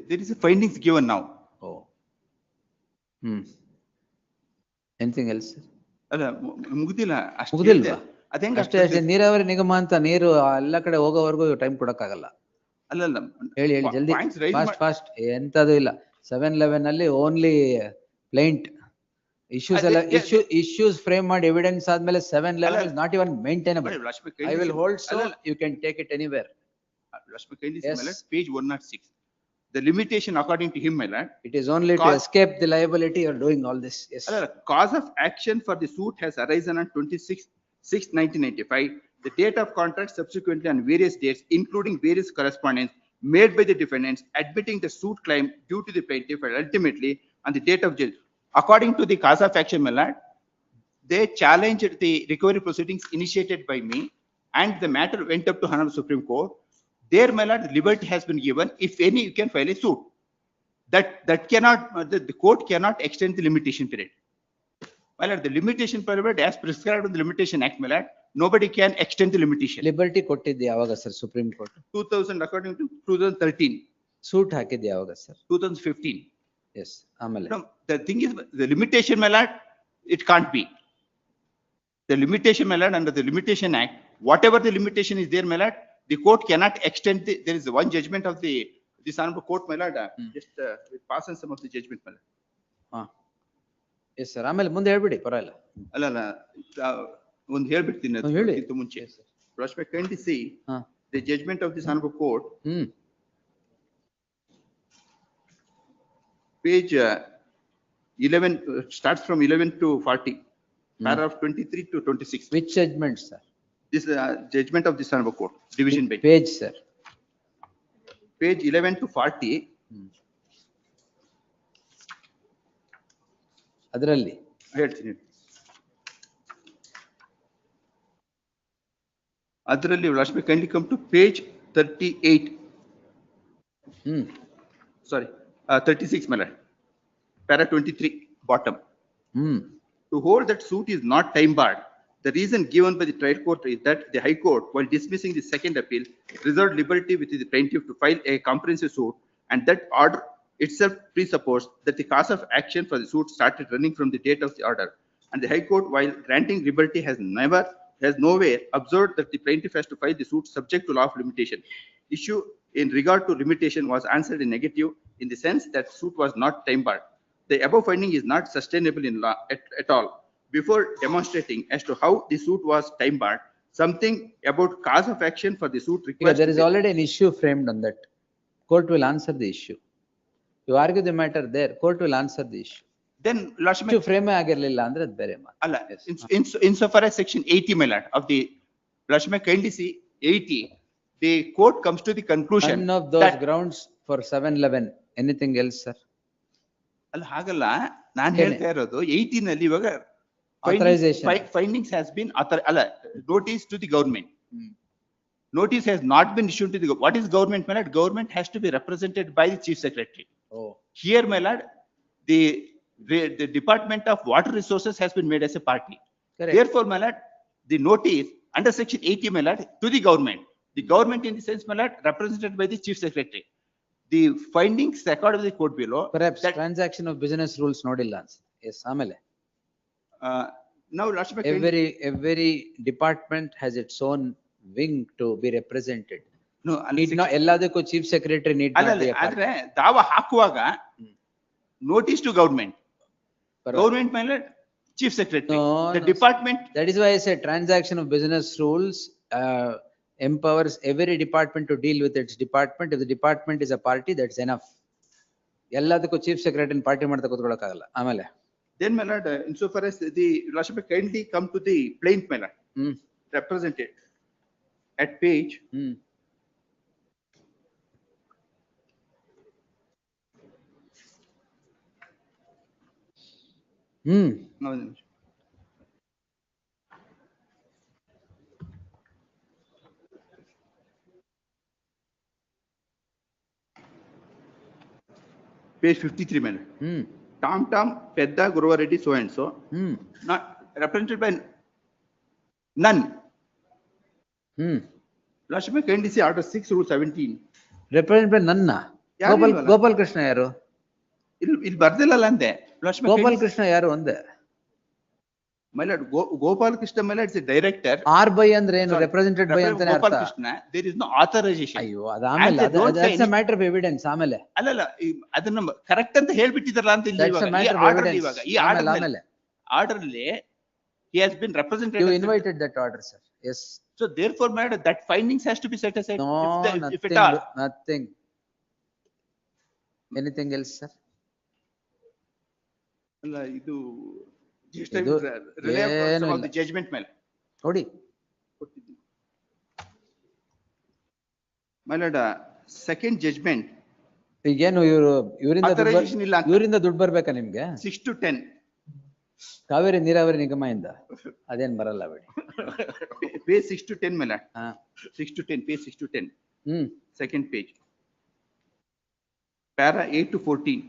There is a findings given now. Oh. Anything else? ಅಲ್ಲ ಮುಗ್ದಿಲ್ಲ ಅಷ್ಟೇ ಮುಗ್ದಿಲ್ವಾ? ಅದೇಂಗ ಅಷ್ಟೇ ನೀರಾವರಿ ನಿಗಮ ಅಂತ ನೀರು ಎಲ್ಲ ಕಡೆ ಹೋಗೋವರೆಗೂ ಟೈಮ್ ಕೊಡಕ್ಕಾಗಲ್ಲ. ಅಲ್ಲಲ್ಲ ಹೇಳಿ ಜಲ್ದಿ ಫಾಸ್ಟ್ ಎಂತದು ಇಲ್ಲ. 711 ಅಲ್ಲಿ ಓನ್ಲಿ ಪ್ಲೇಂಟ್ ಇಶ್ಯೂಸ್ ಫ್ರೇಮ್ ಮಾಡಿ ಎವಿಡೆನ್ಸ್ ಆದ್ಮೇಲೆ 711 is not even maintainable. I will hold so you can take it anywhere. Page 106. The limitation according to him, my lord. It is only to escape the liability you are doing all this. Yes. Cause of action for the suit has arisen on 26/6/1995. The date of contract subsequently on various dates, including various correspondence made by the defendants admitting the suit claim due to the plaintiff, and ultimately on the date of judgment. According to the cause of action, my lord, they challenged the recovery proceedings initiated by me, and the matter went up to Honorable Supreme Court. There, my lord, liberty has been given. If any, you can file a suit. That cannot, the court cannot extend the limitation period. My lord, the limitation period as prescribed in the Limitation Act, my lord, nobody can extend the limitation. Liberty ಕೊಟ್ಟಿದ್ದು ಯಾವಾಗ sir Supreme Court? 2000 according to 2013. ಸೂಟ್ ಹಾಕಿದ್ದು ಯಾವಾಗ sir? 2015. Yes. ಆಮೇಲೆ No, the thing is, the limitation, my lord, it can't be. The limitation, my lord, under the Limitation Act, whatever the limitation is there, my lord, the court cannot extend there is one judgment of this honorable court, my lord, just pass on some of the judgment, my lord. Yes sir. ಆಮೇಲೆ ಮುಂದೆ ಹೇಳ್ಬಿಡಿ ಪರವಾಗಿಲ್ಲ. ಅಲ್ಲ ಒಂದು ಹೇಳ್ಬಿಡ್ತೀನಿ ಅದಕ್ಕಿಂತ ಮುಂಚೆ. Prospect kindly see the judgment of this honorable court. Page 11 starts from 11 to 40. Paragraph 23 to 26. Which judgment, sir? This judgment of this honorable court, division bench. Page, sir. Page 11 to 40. ಅದರಲ್ಲಿ ಹೇಳ್ತೀನಿ. ಅದರಲ್ಲಿ Lashmi kindly come to page 38. Sorry, 36, my lord. Para 23, bottom. To hold that suit is not time barred. The reason given by the trial court is that the High Court, while dismissing the second appeal, reserved liberty with the plaintiff to file a comprehensive suit, and that order itself presupposed that the cause of action for the suit started running from the date of the order. And the High Court, while granting liberty, has nowhere observed that the plaintiff has to file the suit subject to law of limitation. Issue in regard to limitation was answered in negative in the sense that suit was not time barred. The above finding is not sustainable in law at all. Before demonstrating as to how the suit was time barred, something about cause of action for the suit requires. There is already an issue framed on that. Court will answer the issue. You argue the matter there, court will answer the issue. Then issue frame ಆಗಿರಲಿಲ್ಲ ಅಂದ್ರೆ ಅದು ಬೇರೆ ಮಾತು. ಅಲ್ಲ, insofar as section 80, my lord, of the Lashmi kindly see 80, the court comes to the conclusion. None of those grounds for 711. Anything else, sir? ಅಲ್ಲ ಹಾಗಲ್ಲ, ನಾನು ಹೇಳ್ತಾ ಇರೋದು 80 ನಲ್ಲಿ ಇವಾಗ authorization findings has been notice to the government. Notice has not been issued to the what is government, my lord? Government has to be represented by the chief secretary. Here, my lord, the Department of Water Resources has been made as a party. Correct. Therefore, my lord, the notice under section 80, my lord, to the government. The government in the sense, my lord, represented by the chief secretary. The findings according to the court below. Perhaps transaction of business rules nodilla. Yes, ಆಮೇಲೆ. Now, Lashmi, every department has its own wing to be represented. No, ಎಲ್ಲದಕ್ಕೂ chief secretary need not be a part. ಆದ್ರೆ ದಾವ ಹಾಕುವಾಗ notice to government. Government, my lord, chief secretary. The department. That is why I said transaction of business rules empowers every department to deal with its department. If the department is a party, that's enough. ಎಲ್ಲದಕ್ಕೂ chief secretary party ಮಾಡ್ತಾ ಕೂತ್ಕೊಳ್ಳೋಕ್ಕಾಗಲ್ಲ. ಆಮೇಲೆ then, my lord, insofar as the Lashmi kindly come to the plaintiff, my lord, represented at page 53, my lord. Tom, Pedda, Guru Reddy, so and so. Not represented by none. Lashmi kindly see order 6 rule 17. Represented by none. Gopal Krishna ಯಾರು? ಇಲ್ಲಿ ಬರ್ದಿಲ್ಲಲ್ಲ ಅಂದೆ. ಗೋಪಾಲ್ ಕೃಷ್ಣ ಯಾರು ಒಂದೇ? My lord, Gopal Krishna, my lord, is a director. R by ಅಂದ್ರೆ ಏನು? represented by ಅಂತಾನೆ ಅರ್ಥ. Gopal Krishna, there is no authorization. ಅಯ್ಯೋ ಅದು ಆಮೇಲೆ that's a matter of evidence ಆಮೇಲೆ. ಅಲ್ಲಲ್ಲ ಅದನ್ನ ಕರೆಕ್ಟ್ ಅಂತ ಹೇಳ್ಬಿಟ್ಟಿದಾರಲ್ಲ ಅಂತ ಇಲ್ಲಿ That's a matter of evidence. ಈ ಆರ್ಡರ್ ಅಲ್ಲಿ he has been represented. You invited that order, sir. Yes. So therefore, my lord, that findings has to be set aside. No, if at all. nothing. Anything else, sir? ಅಲ್ಲ ಇದು judgement ಮೇಲೆ ನೋಡಿ. My lord, second judgment. ಈಗೇನು ಇವರಿಂದ ದುಡ್ಡು ಬರ್ಬೇಕಾ ನಿಮ್ಗೆ? 6 to 10. Kaveri ನೀರಾವರಿ ನಿಗಮದಿಂದ ಅದೇನ್ ಬರಲ್ಲ ಬಿಡಿ. Page 6 to 10, my lord. 6 to 10, page 6 to 10. Second page. Para 8 to 14.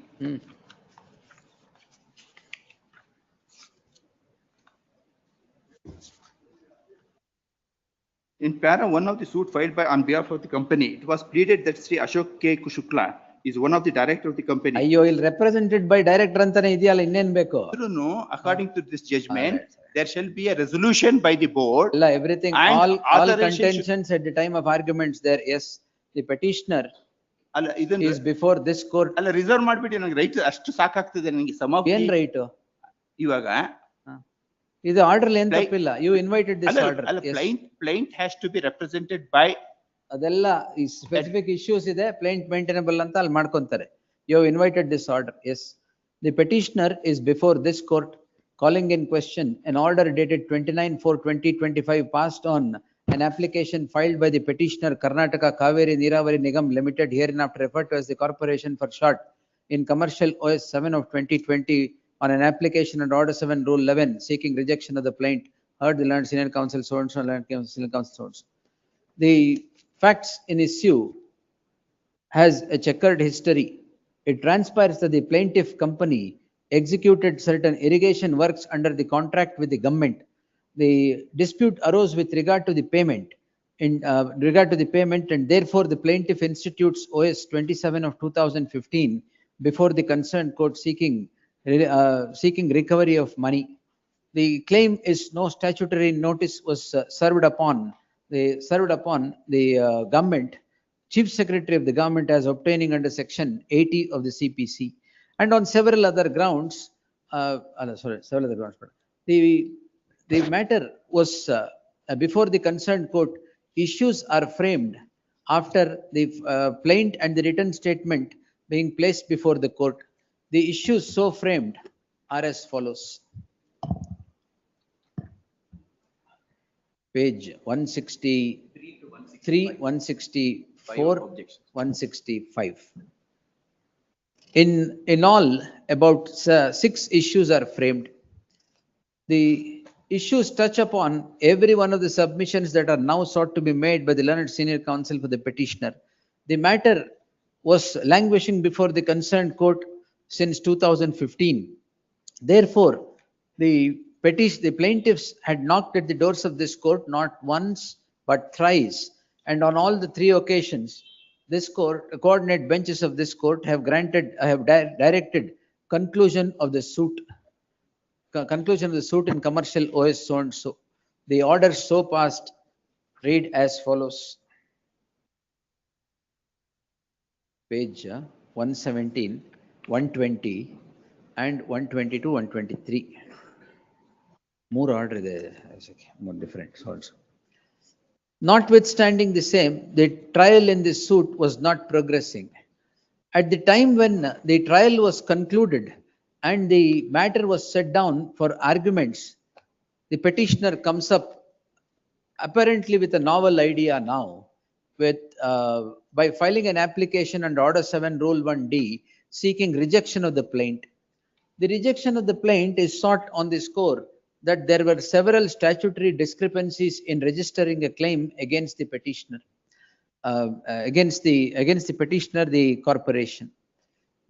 In para 1 of the suit filed by on behalf of the company, it was pleaded that Sri Ashok K. Shukla is one of the director of the company. ಅಯ್ಯೋ ಇಲ್ಲಿ represented by director ಅಂತಾನೆ ಇದೆಯಲ್ಲ, ಇನ್ನೇನ್ ಬೇಕು? No, according to this judgment, there shall be a resolution by the board. Alla, everything, all contentions at the time of arguments there. Yes, the petitioner is before this court. ಅಲ್ಲ reserve ಮಾಡ್ಬಿಟ್ಟು ನನಗೆ right ಅಷ್ಟು ಸಾಕಾಗ್ತದೆ ನನಗೆ. ಸಮ ಏನ್ right ಇವಾಗ ಇದು ಆರ್ಡರ್ ಏನ್ ತಪ್ಪಿಲ್ಲ. You invited this order. plaint has to be represented by. ಅದೆಲ್ಲ ಈ ಸ್ಪೆಸಿಫಿಕ್ ಇಶ್ಯೂಸ್ ಇದೆ, plaint maintainable ಅಂತ ಅಲ್ಲಿ ಮಾಡ್ಕೊಂತಾರೆ. You invited this order. Yes, the petitioner is before this court calling in question an order dated 29/4/2025 passed on an application filed by the petitioner Karnataka Kaveri Neeravari Nigam Limited, hereinafter referred to as the corporation for short, in commercial OS 7 of 2020 on an application under order 7 rule 11 seeking rejection of the plaint, heard the learned senior counsel so and so, learned senior counsel so and so. The facts in issue has a checkered history. It transpires that the plaintiff company executed certain irrigation works under the contract with the government. The dispute arose with regard to the payment. And therefore the plaintiff institutes OS 27 of 2015 before the concerned court seeking recovery of money. The claim is no statutory notice was served upon the government, chief secretary of the government, as obtaining under section 80 of the CPC, and on several other grounds. The matter was before the concerned court. Issues are framed after the plaint and the written statement being placed before the court. The issues so framed are as follows. Page 163, 164, 165. In all, about 6 issues are framed. The issues touch upon every one of the submissions that are now sought to be made by the learned senior counsel for the petitioner. The matter was languishing before the concerned court since 2015. Therefore, the plaintiffs had knocked at the doors of this court not once but thrice, and on all the 3 occasions, this court, coordinate benches of this court have directed conclusion of the suit in commercial OS so and so. The orders so passed read as follows. Page 117, 120 and 122, 123. More order there, more different also. Notwithstanding the same, the trial in this suit was not progressing. At the time when the trial was concluded and the matter was set down for arguments, the petitioner comes up apparently with a novel idea now, by filing an application under Order 7 Rule 1D seeking rejection of the plaint. The rejection of the plaint is sought on the score that there were several statutory discrepancies in registering a claim against the petitioner, against the petitioner, the corporation.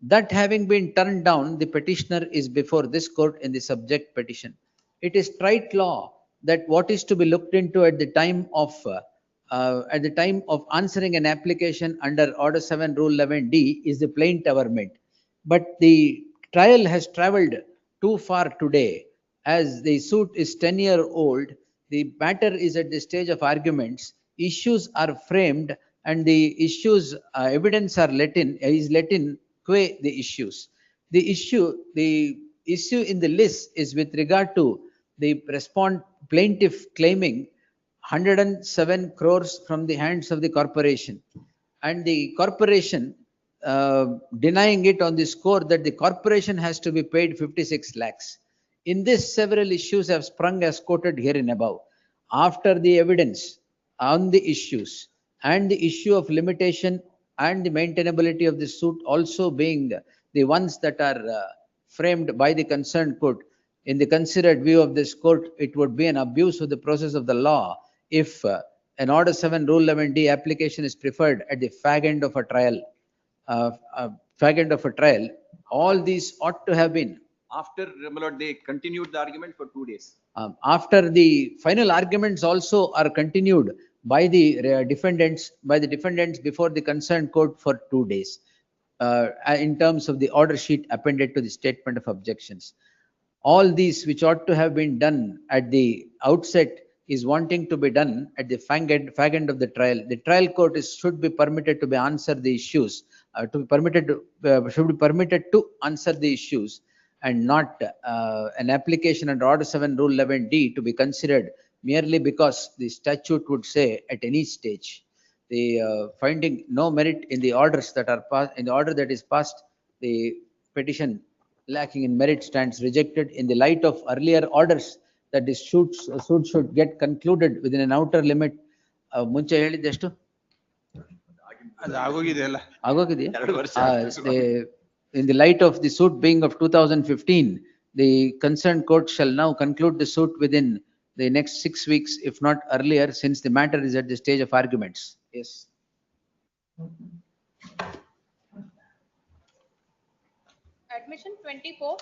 That having been turned down, the petitioner is before this court in the subject petition. It is trite law that what is to be looked into at the time of at the time of answering an application under Order 7, Rule 11D is the plaint ever made. But the trial has travelled too far today, as the suit is 10-year-old, the matter is at the stage of arguments, issues are framed, and the issues, evidence are let in qua the issues. The issue in the list is with regard to the plaintiff claiming 107 crores from the hands of the corporation, and the corporation denying it on the score that the corporation has to be paid 56 lakhs. In this, several issues have sprung as quoted herein above. After the evidence on the issues and the issue of limitation and the maintainability of the suit also being the ones that are framed by the concerned court, in the considered view of this court, it would be an abuse of the process of the law if an Order 7 Rule 11D application is preferred at the fag end of a trial. All these ought to have been. After, my lord, they continued the argument for 2 days. After the final arguments also are continued by the defendants before the concerned court for 2 days, in terms of the order sheet appended to the statement of objections. All these which ought to have been done at the outset is wanting to be done at the fag end of the trial. The trial court should be permitted to answer the issues, should be permitted to answer the issues, and not an application under Order 7 Rule 11D to be considered merely because the statute would say at any stage. The finding no merit in the orders that are passed, in the order that is passed, the petition lacking in merit stands rejected in the light of earlier orders that the suit should get concluded within an outer limit. ಮುಂಚೆ ಹೇಳಿದ್ದೆಷ್ಟು ಆಗೋಗಿದೆಯಾ? In the light of the suit being of 2015, the concerned court shall now conclude the suit within the next 6 weeks, if not earlier, since the matter is at the stage of arguments. Yes. Admission 24.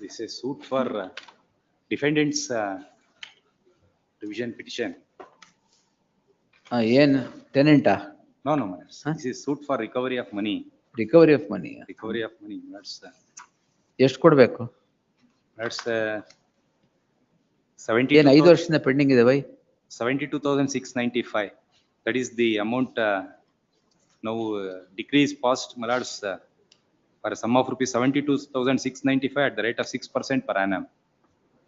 This is suit for defendants revision petition. ಏನು tenant? No, this is suit for recovery of money. Recovery of money. Recovery of money. That's ಎಷ್ಟು ಕೊಡಬೇಕು? That's 70. ಏನು 5 ವರ್ಷದಿಂದ pending ಇದೆ by? 72,695. That is the amount now decrease passed, my lords, for a sum of rupees 72,695 at the rate of 6% per annum.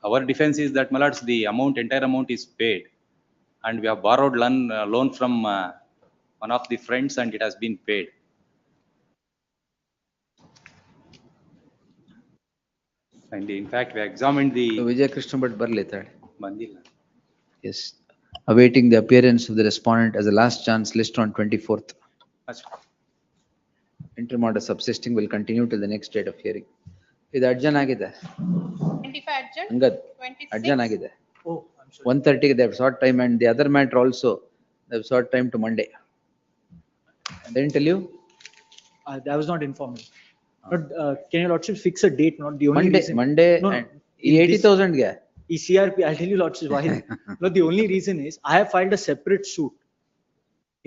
Our defense is that, my lords, the entire amount is paid, and we have borrowed loan from one of the friends, and it has been paid. And in fact, we examined the Vijay Krishna Bhatt barli tade. Bandila. Yes, awaiting the appearance of the respondent as a last chance list on 24th. Interim order subsisting will continue till the next date of hearing. Idu adjourn agide. 25 adjourn. Hangad 26. adjourn agide. Oh, I'm sorry. 1:30 they have sought time, and the other matter also they have sought time to Monday. I didn't tell you? I was not informed. But can your lordship fix a date? Not the only reason. Monday. No, and 80,000 ga. CRP, I'll tell you lordship why. No, the only reason is I have filed a separate suit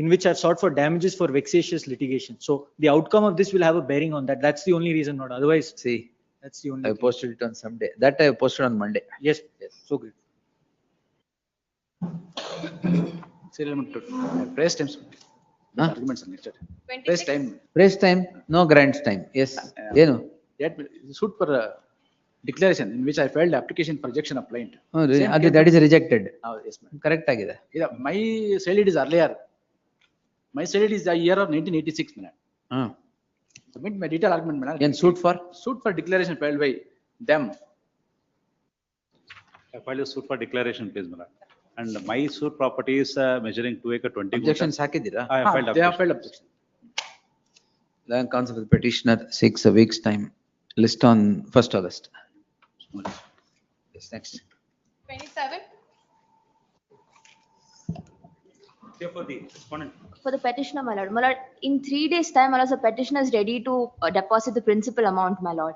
in which I've sought for damages for vexatious litigation. So the outcome of this will have a bearing on that. That's the only reason, not otherwise. See, that's the only. I posted it on some day. That I posted on Monday. Yes, yes. So good. Press times. Arguments are listed. Press time. Press time, no grants time. Yes. Yenu? That suit for declaration in which I filed application for rejection of plaint. Oh, that is rejected. Yes, ma'am. Correct agide. Yeah, my sale date is earlier. My sale date is the year of 1986, madam. Submit my detailed argument, madam. And suit for? Suit for declaration filed by them. I filed a suit for declaration, please, madam. And my suit property is measuring 2 acre 20. Objections hakidira? I have filed They have filed objection. Land counsel for the petitioner seeks a week's time. List on 1st August. Yes, next. 27. For the respondent. For the petitioner, my lord. My lord, in 3 days' time, my lord, the petitioner is ready to deposit the principal amount, my lord.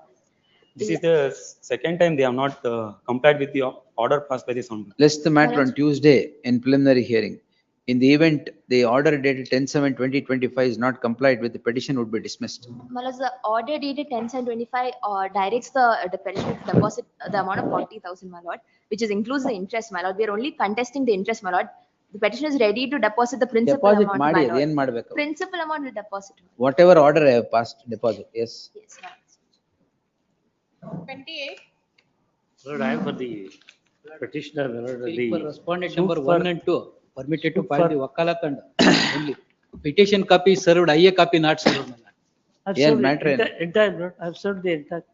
This is the second time they have not complied with the order passed by the Honorable. List the matter on Tuesday in preliminary hearing. In the event the order dated 10/7/2025 is not complied with, the petition would be dismissed. My lord, the order dated 10/7/25 directs the petitioner to deposit the amount of 40,000, my lord, which is includes the interest, my lord. We are only contesting the interest, my lord. The petitioner is ready to deposit the principal Deposit amount, ಮಾಡಿ my ಅದೇನ್ lord. ಮಾಡ್ಬೇಕು? Principal amount will deposit. Whatever order I have passed, deposit, yes. Yes, my lord. 28. Lord, I am for the petitioner, my lord, the For respondent suit number for- 1 and 2, permitted to suit file for- the wakalat and only petition copy served, IA copy not served. my lord. I've ಏನ್ served the matter ಏನು? entire, Lord, I've served the entire.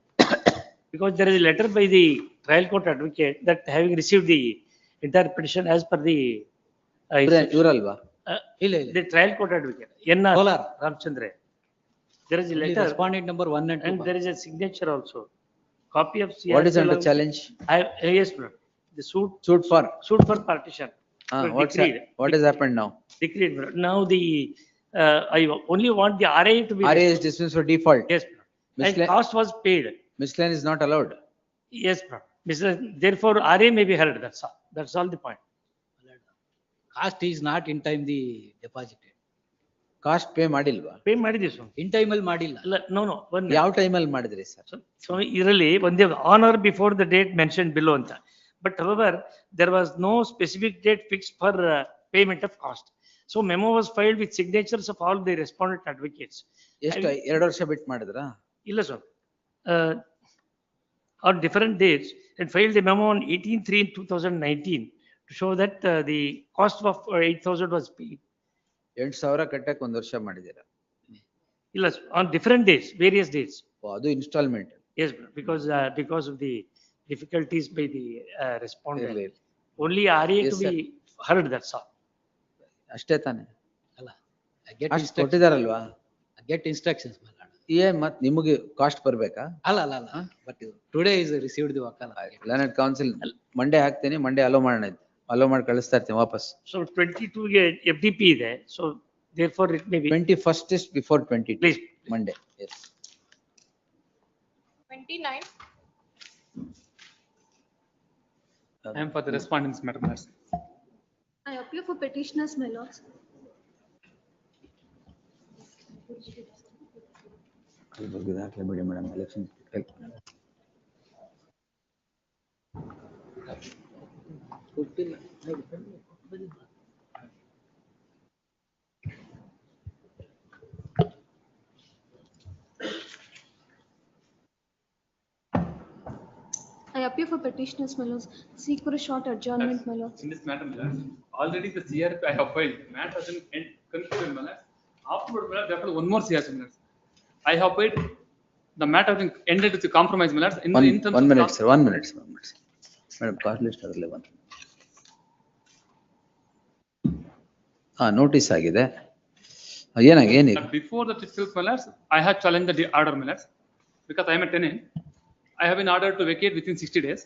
Because there is a letter by the trial court advocate that having received the entire petition as per the ಇವರಲ್ವಾ? the trial court advocate, NR Ramchandra. There is a Only letter. respondent number 1 and 2. And there is a signature also. Copy of CR. What is under challenge? Yes, Lord. The suit. Suit for? Suit for partition. Decreed. What has happened now? Decreed, Lord. Now the, I only want the RA to be. RA is dismissed for default. Yes, Lord. And cost was paid. Miscellaneous is not allowed. Yes, Lord. Therefore, RA may be heard. That's all the point. Cost is not in time the deposited. Cost pay ಮಾಡಿಲ್ವಾ? Pay ಮಾಡಿದ್ವಿ ಸ್ವಾಮಿ. In time ಅಲ್ಲಿ ಮಾಡಿಲ್ಲ. ಅಲ್ಲ, no. ಯಾವ time ಅಲ್ಲಿ ಮಾಡಿದ್ರಿ sir? So ಇದರಲ್ಲಿ ಒಂದೇ on or before the date mentioned below ಅಂತ. But however, there was no specific date fixed for payment of cost. So memo was filed with signatures of all the respondent advocates. ಎಷ್ಟು 2 ವರ್ಷ ಬಿಟ್ಟು ಮಾಡಿದ್ರಾ? ಇಲ್ಲ ಸ್ವಾಮಿ. On different dates and filed the memo on 18/3/2019 to show that the cost of 8,000 was paid. 8,000 ಕಟ್ಟಕ್ಕೆ 1 ವರ್ಷ ಮಾಡಿದ್ದೀರಾ? ಇಲ್ಲ, on different dates, various dates. ಅದು instalment. Yes, because of the difficulties by the respondent. Only RA to be heard, that's all. ಅಷ್ಟೇ ತಾನೆ? ಅಲ್ಲ, get ಅಷ್ಟು instructions. ಕೊಟ್ಟಿದಾರಲ್ವಾ? Get instructions. my lord. ಏನ್ ಮತ್ ನಿಮಗೆ ಕಾಸ್ಟ್ ಬರ್ಬೇಕಾ? ಅಲ್ಲ, but today is received the wakala. Planet counsel Monday ಹಾಕ್ತೀನಿ, ಮಂಡೇ ಅಲೋ ಮಾಡೋಣ, ಅಲೋ ಮಾಡಿ ಕಳಿಸ್ತಾ ಇರ್ತೀನಿ ವಾಪಸ್. So 22 ಗೆ FDP ಇದೆ, so therefore it may be 21st is before 22. Please. Monday, yes. 29. I am for the respondents, Madam Nurse. I appeal for petitioners, my lords. ಬಿಡಿ madam, election I appeal for petitioners, my lords. Seek for a short adjournment, my lords. In this matter, my lord, already the CRP I have filed, matter has been concluded, my lord. Afterward, my lord, there was one more CRP, my lord. I have paid, the matter has been ended with the compromise, my lord. In terms one of minute, sir, 1 minute, sir. Madam, cost list ಆಗಲೇ ಒಂದು. Notice ಆಗಿದೆ. ಏನಿದೆ? Before that itself, my lord, I had challenged the order, my lord, because I am a tenant. I have been ordered to vacate within 60 days.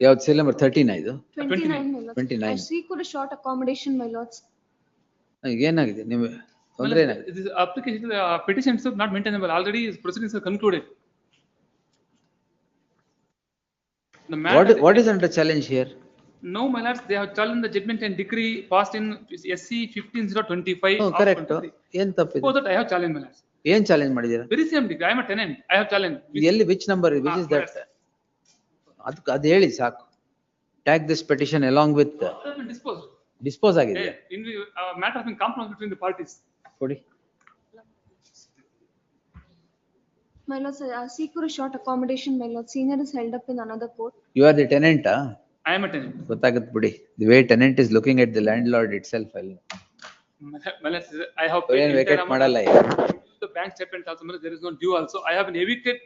ಯಾವ್ದು sale number 13 ಇದು? 29, my lords. 29. I seek for a short accommodation, my lords. ಏನಾಗಿದೆ? ನೀವು ತೊಂದರೆ ಏನಾಗಿದೆ? This application, petition itself not maintainable. Already proceedings are concluded. The matter. What is under challenge here? No, my lords, they have challenged the judgment and decree passed in SC 15/025. Oh, correct. ಏನ್ ತಪ್ಪಿದೆ? For that I have challenged, my lords. ಏನ್ challenge ಮಾಡಿದ್ದೀರಾ? Very same decree. I am a tenant. I have challenged. ಎಲ್ಲಿ which number? Which is that? ಅದು ಹೇಳಿ ಸಾಕು. Tag this petition along with. Disposed. Dispose ಆಗಿದೆ. In the matter has been compromised between the parties. ಕೊಡಿ. My lords, I seek for a short accommodation, my lord. Senior is held up in another court. You are the tenant, ah? I am a tenant. ಗೊತ್ತಾಗುತ್ತೆ ಬಿಡಿ. The way tenant is looking at the landlord itself. My lords, I have paid. ಏನು vacate ಮಾಡಲ್ಲ. The bank statement also, there is no due also. I have been evicted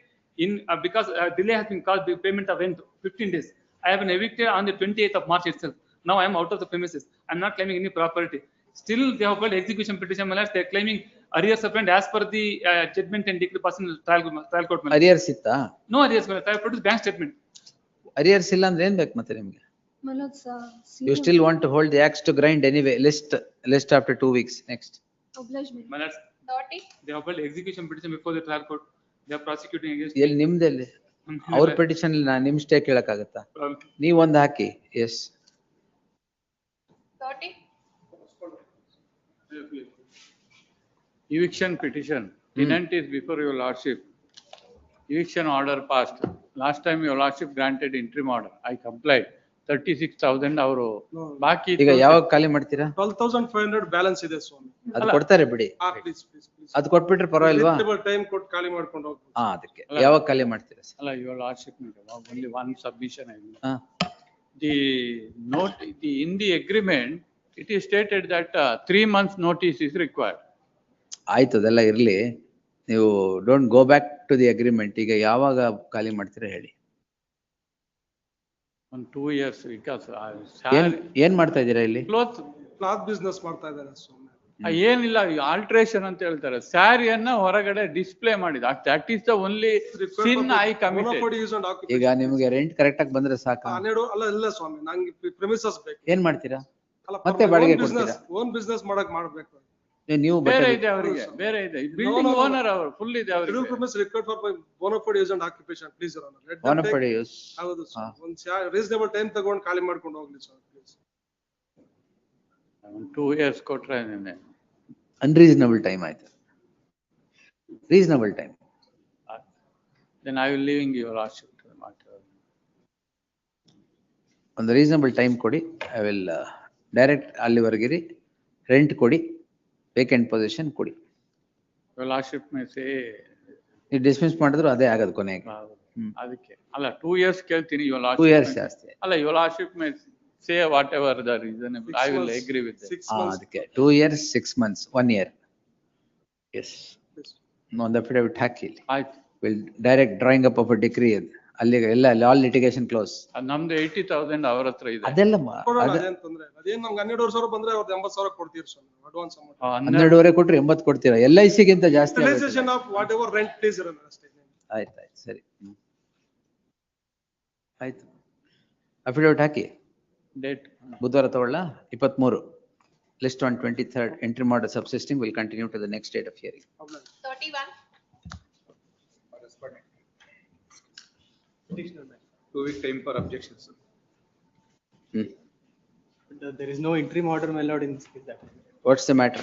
in because delay has been caused by payment of rent 15 days. I have been evicted on the 28th of March itself. Now I am out of the premises. I am not claiming any property. Still, they have filed execution petition. My lords, they are claiming arrears of rent as per the judgment and decree passed in trial court. Arrears ಇತ್ತಾ? No arrears. I have produced bank statement. Arrears ಇಲ್ಲ ಅಂದ್ರೆ ಏನ್ ಬೇಕು ಮತ್ತೆ ನಿಮ್ಗೆ? My lord, You still want to hold the axe to grind anyway, list after 2 weeks, next. Oblige me. My lords, 30. they have filed execution petition before the trial court. They are prosecuting against. ಎಲ್ಲಿ ನಿಮ್ದಲ್ಲಿ ಅವ್ರ petition ನಿಮ್ stay ಕೇಳಕ್ಕಾಗತ್ತಾ? ನೀವೊಂದು ಹಾಕಿ. S 30. Eviction petition, tenant is before your lordship. Eviction order passed. Last time your lordship granted interim order. I complied. 36,000 ಅವರು ಬಾಕಿ ಈಗ ಯಾವಾಗ ಖಾಲಿ ಮಾಡ್ತೀರಾ? 12,500 ಬ್ಯಾಲೆನ್ಸ್ ಇದೆ ಸ್ವಾಮಿ. ಅದು ಕೊಡ್ತಾರೆ ಬಿಡಿ. Please please please. ಅದು ಕೊಟ್ಬಿಟ್ರೆ ಪರವಾಗಿಲ್ವಾ? ಟೈಮ್ ಕೊಟ್ಟು ಖಾಲಿ ಮಾಡ್ಕೊಂಡು ಹೋಗ್ಬೋದು. ಅದಕ್ಕೆ ಯಾವಾಗ ಖಾಲಿ ಮಾಡ್ತೀರಾ? ಅಲ್ಲ, your lordship only one submission I will. The note, in the agreement, it is stated that 3 months notice is required. ಆಯ್ತು, ಅದೆಲ್ಲ ಇರ್ಲಿ. ನೀವು don't go back to the agreement. ಈಗ ಯಾವಾಗ ಖಾಲಿ ಮಾಡ್ತೀರಾ ಹೇಳಿ? On 2 years because ಏನ್ ಮಾಡ್ತಾ ಇದ್ದೀರಾ ಇಲ್ಲಿ? ಕ್ಲಾತ್ ಬಿಸ್ನೆಸ್ ಮಾಡ್ತಾ ಇದ್ದಾರೆ ಸ್ವಾಮಿ. ಏನಿಲ್ಲ, ಆಲ್ಟ್ರೇಷನ್ ಅಂತ ಹೇಳ್ತಾರೆ. ಸ್ಯಾರಿಯನ್ನ ಹೊರಗಡೆ ಡಿಸ್ಪ್ಲೇ ಮಾಡಿದ. That is the only sin I committed. ಈಗ ನಿಮಗೆ ರೆಂಟ್ ಕರೆಕ್ಟ್ ಆಗಿ ಬಂದ್ರೆ ಸಾಕು. 12 ಅಲ್ಲ ಇಲ್ಲ ಸ್ವಾಮಿ, ನಂಗೆ ಪ್ರೆಮಿಸಸ್ ಬೇಕು. ಏನ್ ಮಾಡ್ತೀರಾ? ಮತ್ತೆ ಬಾಡಿಗೆ ಕೊಡ್ತೀರಾ? ಓನ್ ಬಿಸ್ನೆಸ್ ಮಾಡ್ಬೇಕು. ನೀವು ಬೇರೆ ಇದೆ ಅವರಿಗೆ, ಬೇರೆ ಇದೆ. ಬಿಲ್ಡಿಂಗ್ ಓನರ್ ಅವರು ಫುಲ್ ಇದೆ ಅವರಿಗೆ. New premise required for bona fide use and occupation, please your honor. Bona fide use. ಹೌದು ಸರ್. ಒಂದು ರೀಸನೇಬಲ್ ಟೈಮ್ ತಗೊಂಡು ಖಾಲಿ ಮಾಡ್ಕೊಂಡು ಹೋಗ್ಲಿ ಸರ್, ಪ್ಲೀಸ್. 2 years ಕೊಟ್ರೆ ನಿನ್ನೆ ಅನ್ರೀಸನಬಲ್ ಟೈಮ್ ಆಯ್ತು. Reasonable time. Then I will leaving your lordship. ಒಂದು ರೀಸನಬಲ್ ಟೈಮ್ ಕೊಡಿ. ಐ ವಿಲ್ ಡೈರೆಕ್ಟ್ ಅಲ್ಲಿವರೆಗಿರಿ. ರೆಂಟ್ ಕೊಡಿ, ವೇಕೆಂಟ್ ಪೊಸಿಷನ್ ಕೊಡಿ. Your lordship may say. ನೀವು ಡಿಸ್ಮಿಸ್ ಮಾಡಿದ್ರು ಅದೇ ಆಗೋದು ಕೊನೆಗೆ. ಅದಕ್ಕೆ ಅಲ್ಲ 2 years ಕೇಳ್ತೀನಿ. your lordship 2 years ಜಾಸ್ತಿ. ಅಲ್ಲ, your lordship may say whatever the reasonable. I will agree with that. ಅದಕ್ಕೆ 2 years 6 months 1 year. Yes. ಒಂದು ಅಫಿಡವಿಟ್ ಹಾಕಿ. ಆಯ್ತು. Will direct drawing up of a decree. ಅಲ್ಲಿಗೆ ಎಲ್ಲ ಆಲ್ ಲಿಟಿಗೇಷನ್ ಕ್ಲೋಸ್. ನಮ್ದು 80,000 ಅವರ ಹತ್ರ ಇದೆ. ಅದೆಲ್ಲ ಅದೇನ್ ತೊಂದ್ರೆ ಇಲ್ಲ. ಅದೇನ್ ನಮ್ಗೆ 12,000 ಬಂದ್ರೆ ಅವ್ರದ್ದು 80,000 ಕೊಡ್ತೀರಿ ಸರ್ ಅಡ್ವಾನ್ಸ್ ಅಮೌಂಟ್. 12,500 ಕೊಟ್ರೆ 80 ಕೊಡ್ತೀರಾ? LIC ಗಿಂತ ಜಾಸ್ತಿ. Utilisation of what ever rent please ಇರೋಣ ಅಷ್ಟೇ. ಆಯ್ತು ಸರಿ. ಆಯ್ತು, ಅಫಿಡವಿಟ್ ಹಾಕಿ. ಡೇಟ್ ಬುಧವಾರ ತಗೊಳ್ಳ 23. List on 23rd. Entry order subsisting will continue to the next date of hearing. 31. 2 week time for objections. There is no interim order, my lord, in this case. What's the matter?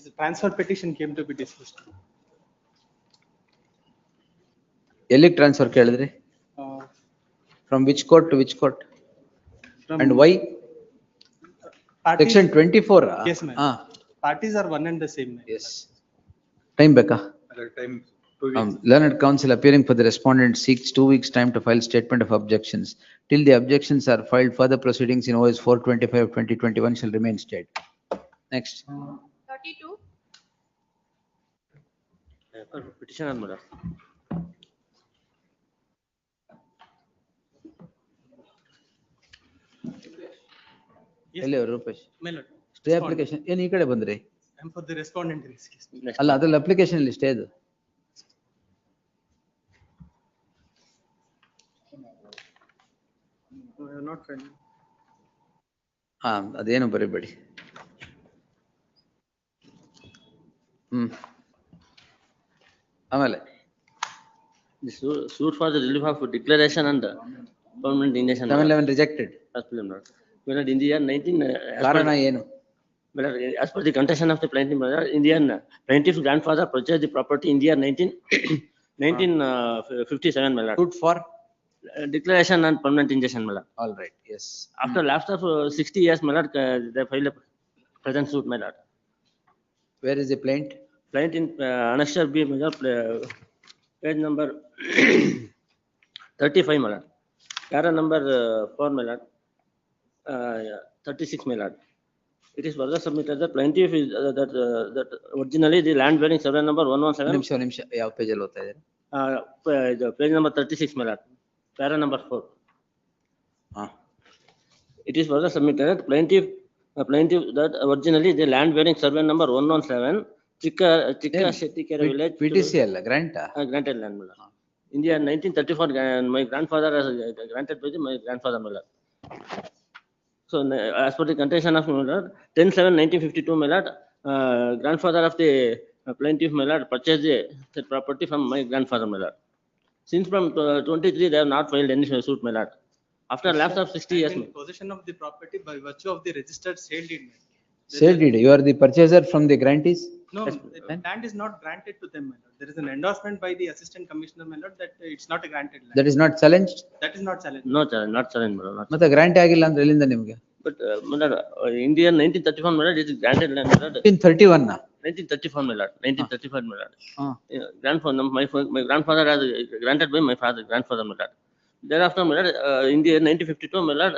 The transfer petition came to be dismissed. ಎಲ್ಲಿಗೆ transfer ಕೇಳಿದ್ರಿ? From which court to which court? And why? Section 24. Yes, ma'am. Parties are one and the same. Yes. Time ಬೇಕಾ? Time. Learned counsel appearing for the respondent seeks 2 weeks time to file statement of objections. Till the objections are filed, further proceedings in OS 425 of 2021 shall remain stayed. Next. 32. Petition on madam. ಎಲ್ಲಿ Rupesh? My lord. Stay application ಏನು ಈ ಕಡೆ ಬಂದ್ರಿ? I am for the respondent in this case. ಅಲ್ಲ, ಅದ್ರಲ್ಲಿ application ಅಲ್ಲಿ stay ಇದು. Not fine. ಅದೇನು ಬರೀಬೇಡಿ. ಆಮೇಲೆ The suit for the relief of declaration and permanent injunction. 711 rejected. In the year 19. ಕಾರಣ ಏನು? As per the contention of the plaintiff, Indian plaintiff's grandfather purchased the property in the year 1957. Suit for declaration and permanent injunction. All right. Yes. After lapse of 60 years, they filed a present suit. Where is the plaint? Plaint in annexure B, page number 35. Para number 4, 36. It is further submitted that plaintiff is that originally the land bearing survey number 117. ನಿಮಿಷ ಯಾವ page ಅಲ್ಲಿ ಓದ್ತಾ ಇದ್ದೀರಾ? Page number 36, para number 4. It is further submitted that plaintiff that originally the land bearing survey number 117, Chikka Shettikere village. PTC ಅಲ್ಲ, grant? Granted land. In the year 1934, my grandfather has granted by my grandfather. So as per the contention of my lord, 10/7/1952, my lord, grandfather of the plaintiff, my lord, purchased the said property from my grandfather, my lord. Since from 23, they have not filed any suit, my lord. After lapse of 60 years. I'm in possession of the property by virtue of the registered sale deed. Sale deed, you are the purchaser from the grantees? No, the land is not granted to them, my lord. There is an endorsement by the assistant commissioner, my lord, that it's not a granted land. That is not challenged? That is not challenged. No challenge, not challenge, my lord. ಮತ್ತೆ grant ಆಗಿಲ್ಲ ಅಂದ್ರೆ ಎಲ್ಲಿಂದ ನಿಮ್ಗೆ? But my lord, Indian 1931, my lord, it is granted land, my lord. 1931 na? 1934, my lord. 1935, my lord. Grandfather, my grandfather has granted by my father, grandfather, my lord. Thereafter, my lord, India 1952, my lord,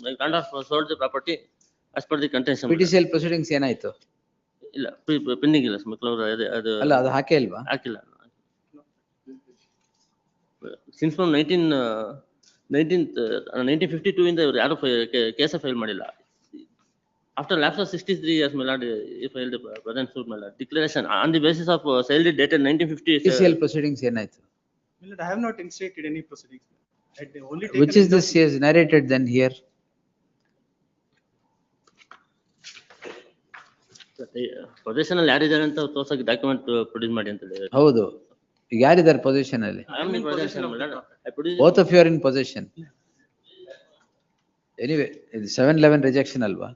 my grandfather sold the property as per the contention. PTCL proceedings ಏನಾಯ್ತು? ಇಲ್ಲ, pending ಇಲ್ಲ, ಅದು ಅಲ್ಲ ಅದು ಹಾಕೇ ಇಲ್ವಾ? ಹಾಕಿಲ್ಲ. Since from 1952 ಇಂದ ಇವರು ಯಾರು ಕೇಸ ಫೈಲ್ ಮಾಡಿಲ್ಲ. After lapse of 63 years, my lord, he filed the present suit, my lord. Declaration on the basis of sale deed dated 1950. PTCL proceedings ಏನಾಯ್ತು? My lord, I have not initiated any proceedings. I had only Which is this is narrated then here? Position ಅಲ್ಲಿ ಯಾರಿದ್ದಾರೆ ಅಂತ ತೋರ್ಸಕ್ಕೆ document produce ಮಾಡಿ ಅಂತ ಹೇಳಿ. ಹೌದು, ಈಗ ಯಾರಿದ್ದಾರೆ ಪೊಸಿಷನ್ ಅಲ್ಲಿ? Both of you are in possession. Anyway, 711 rejection alva?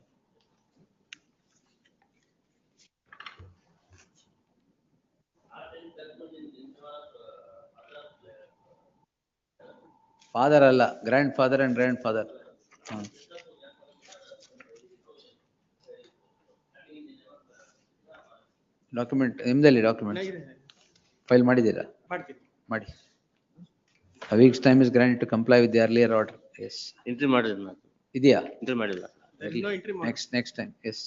Father ಅಲ್ಲ, grandfather and grandfather. ಡಾಕ್ಯುಮೆಂಟ್ ನಿಮ್ದಲ್ಲಿ ಡಾಕ್ಯುಮೆಂಟ್ ಫೈಲ್ ಮಾಡಿದ್ದೀರಾ? ಮಾಡಿ. A week's time is granted to comply with the earlier order. Yes. Entry ಮಾಡಿಲ್ಲ. ಇದೆಯಾ? Entry ಮಾಡಿಲ್ಲ. Next time. Yes.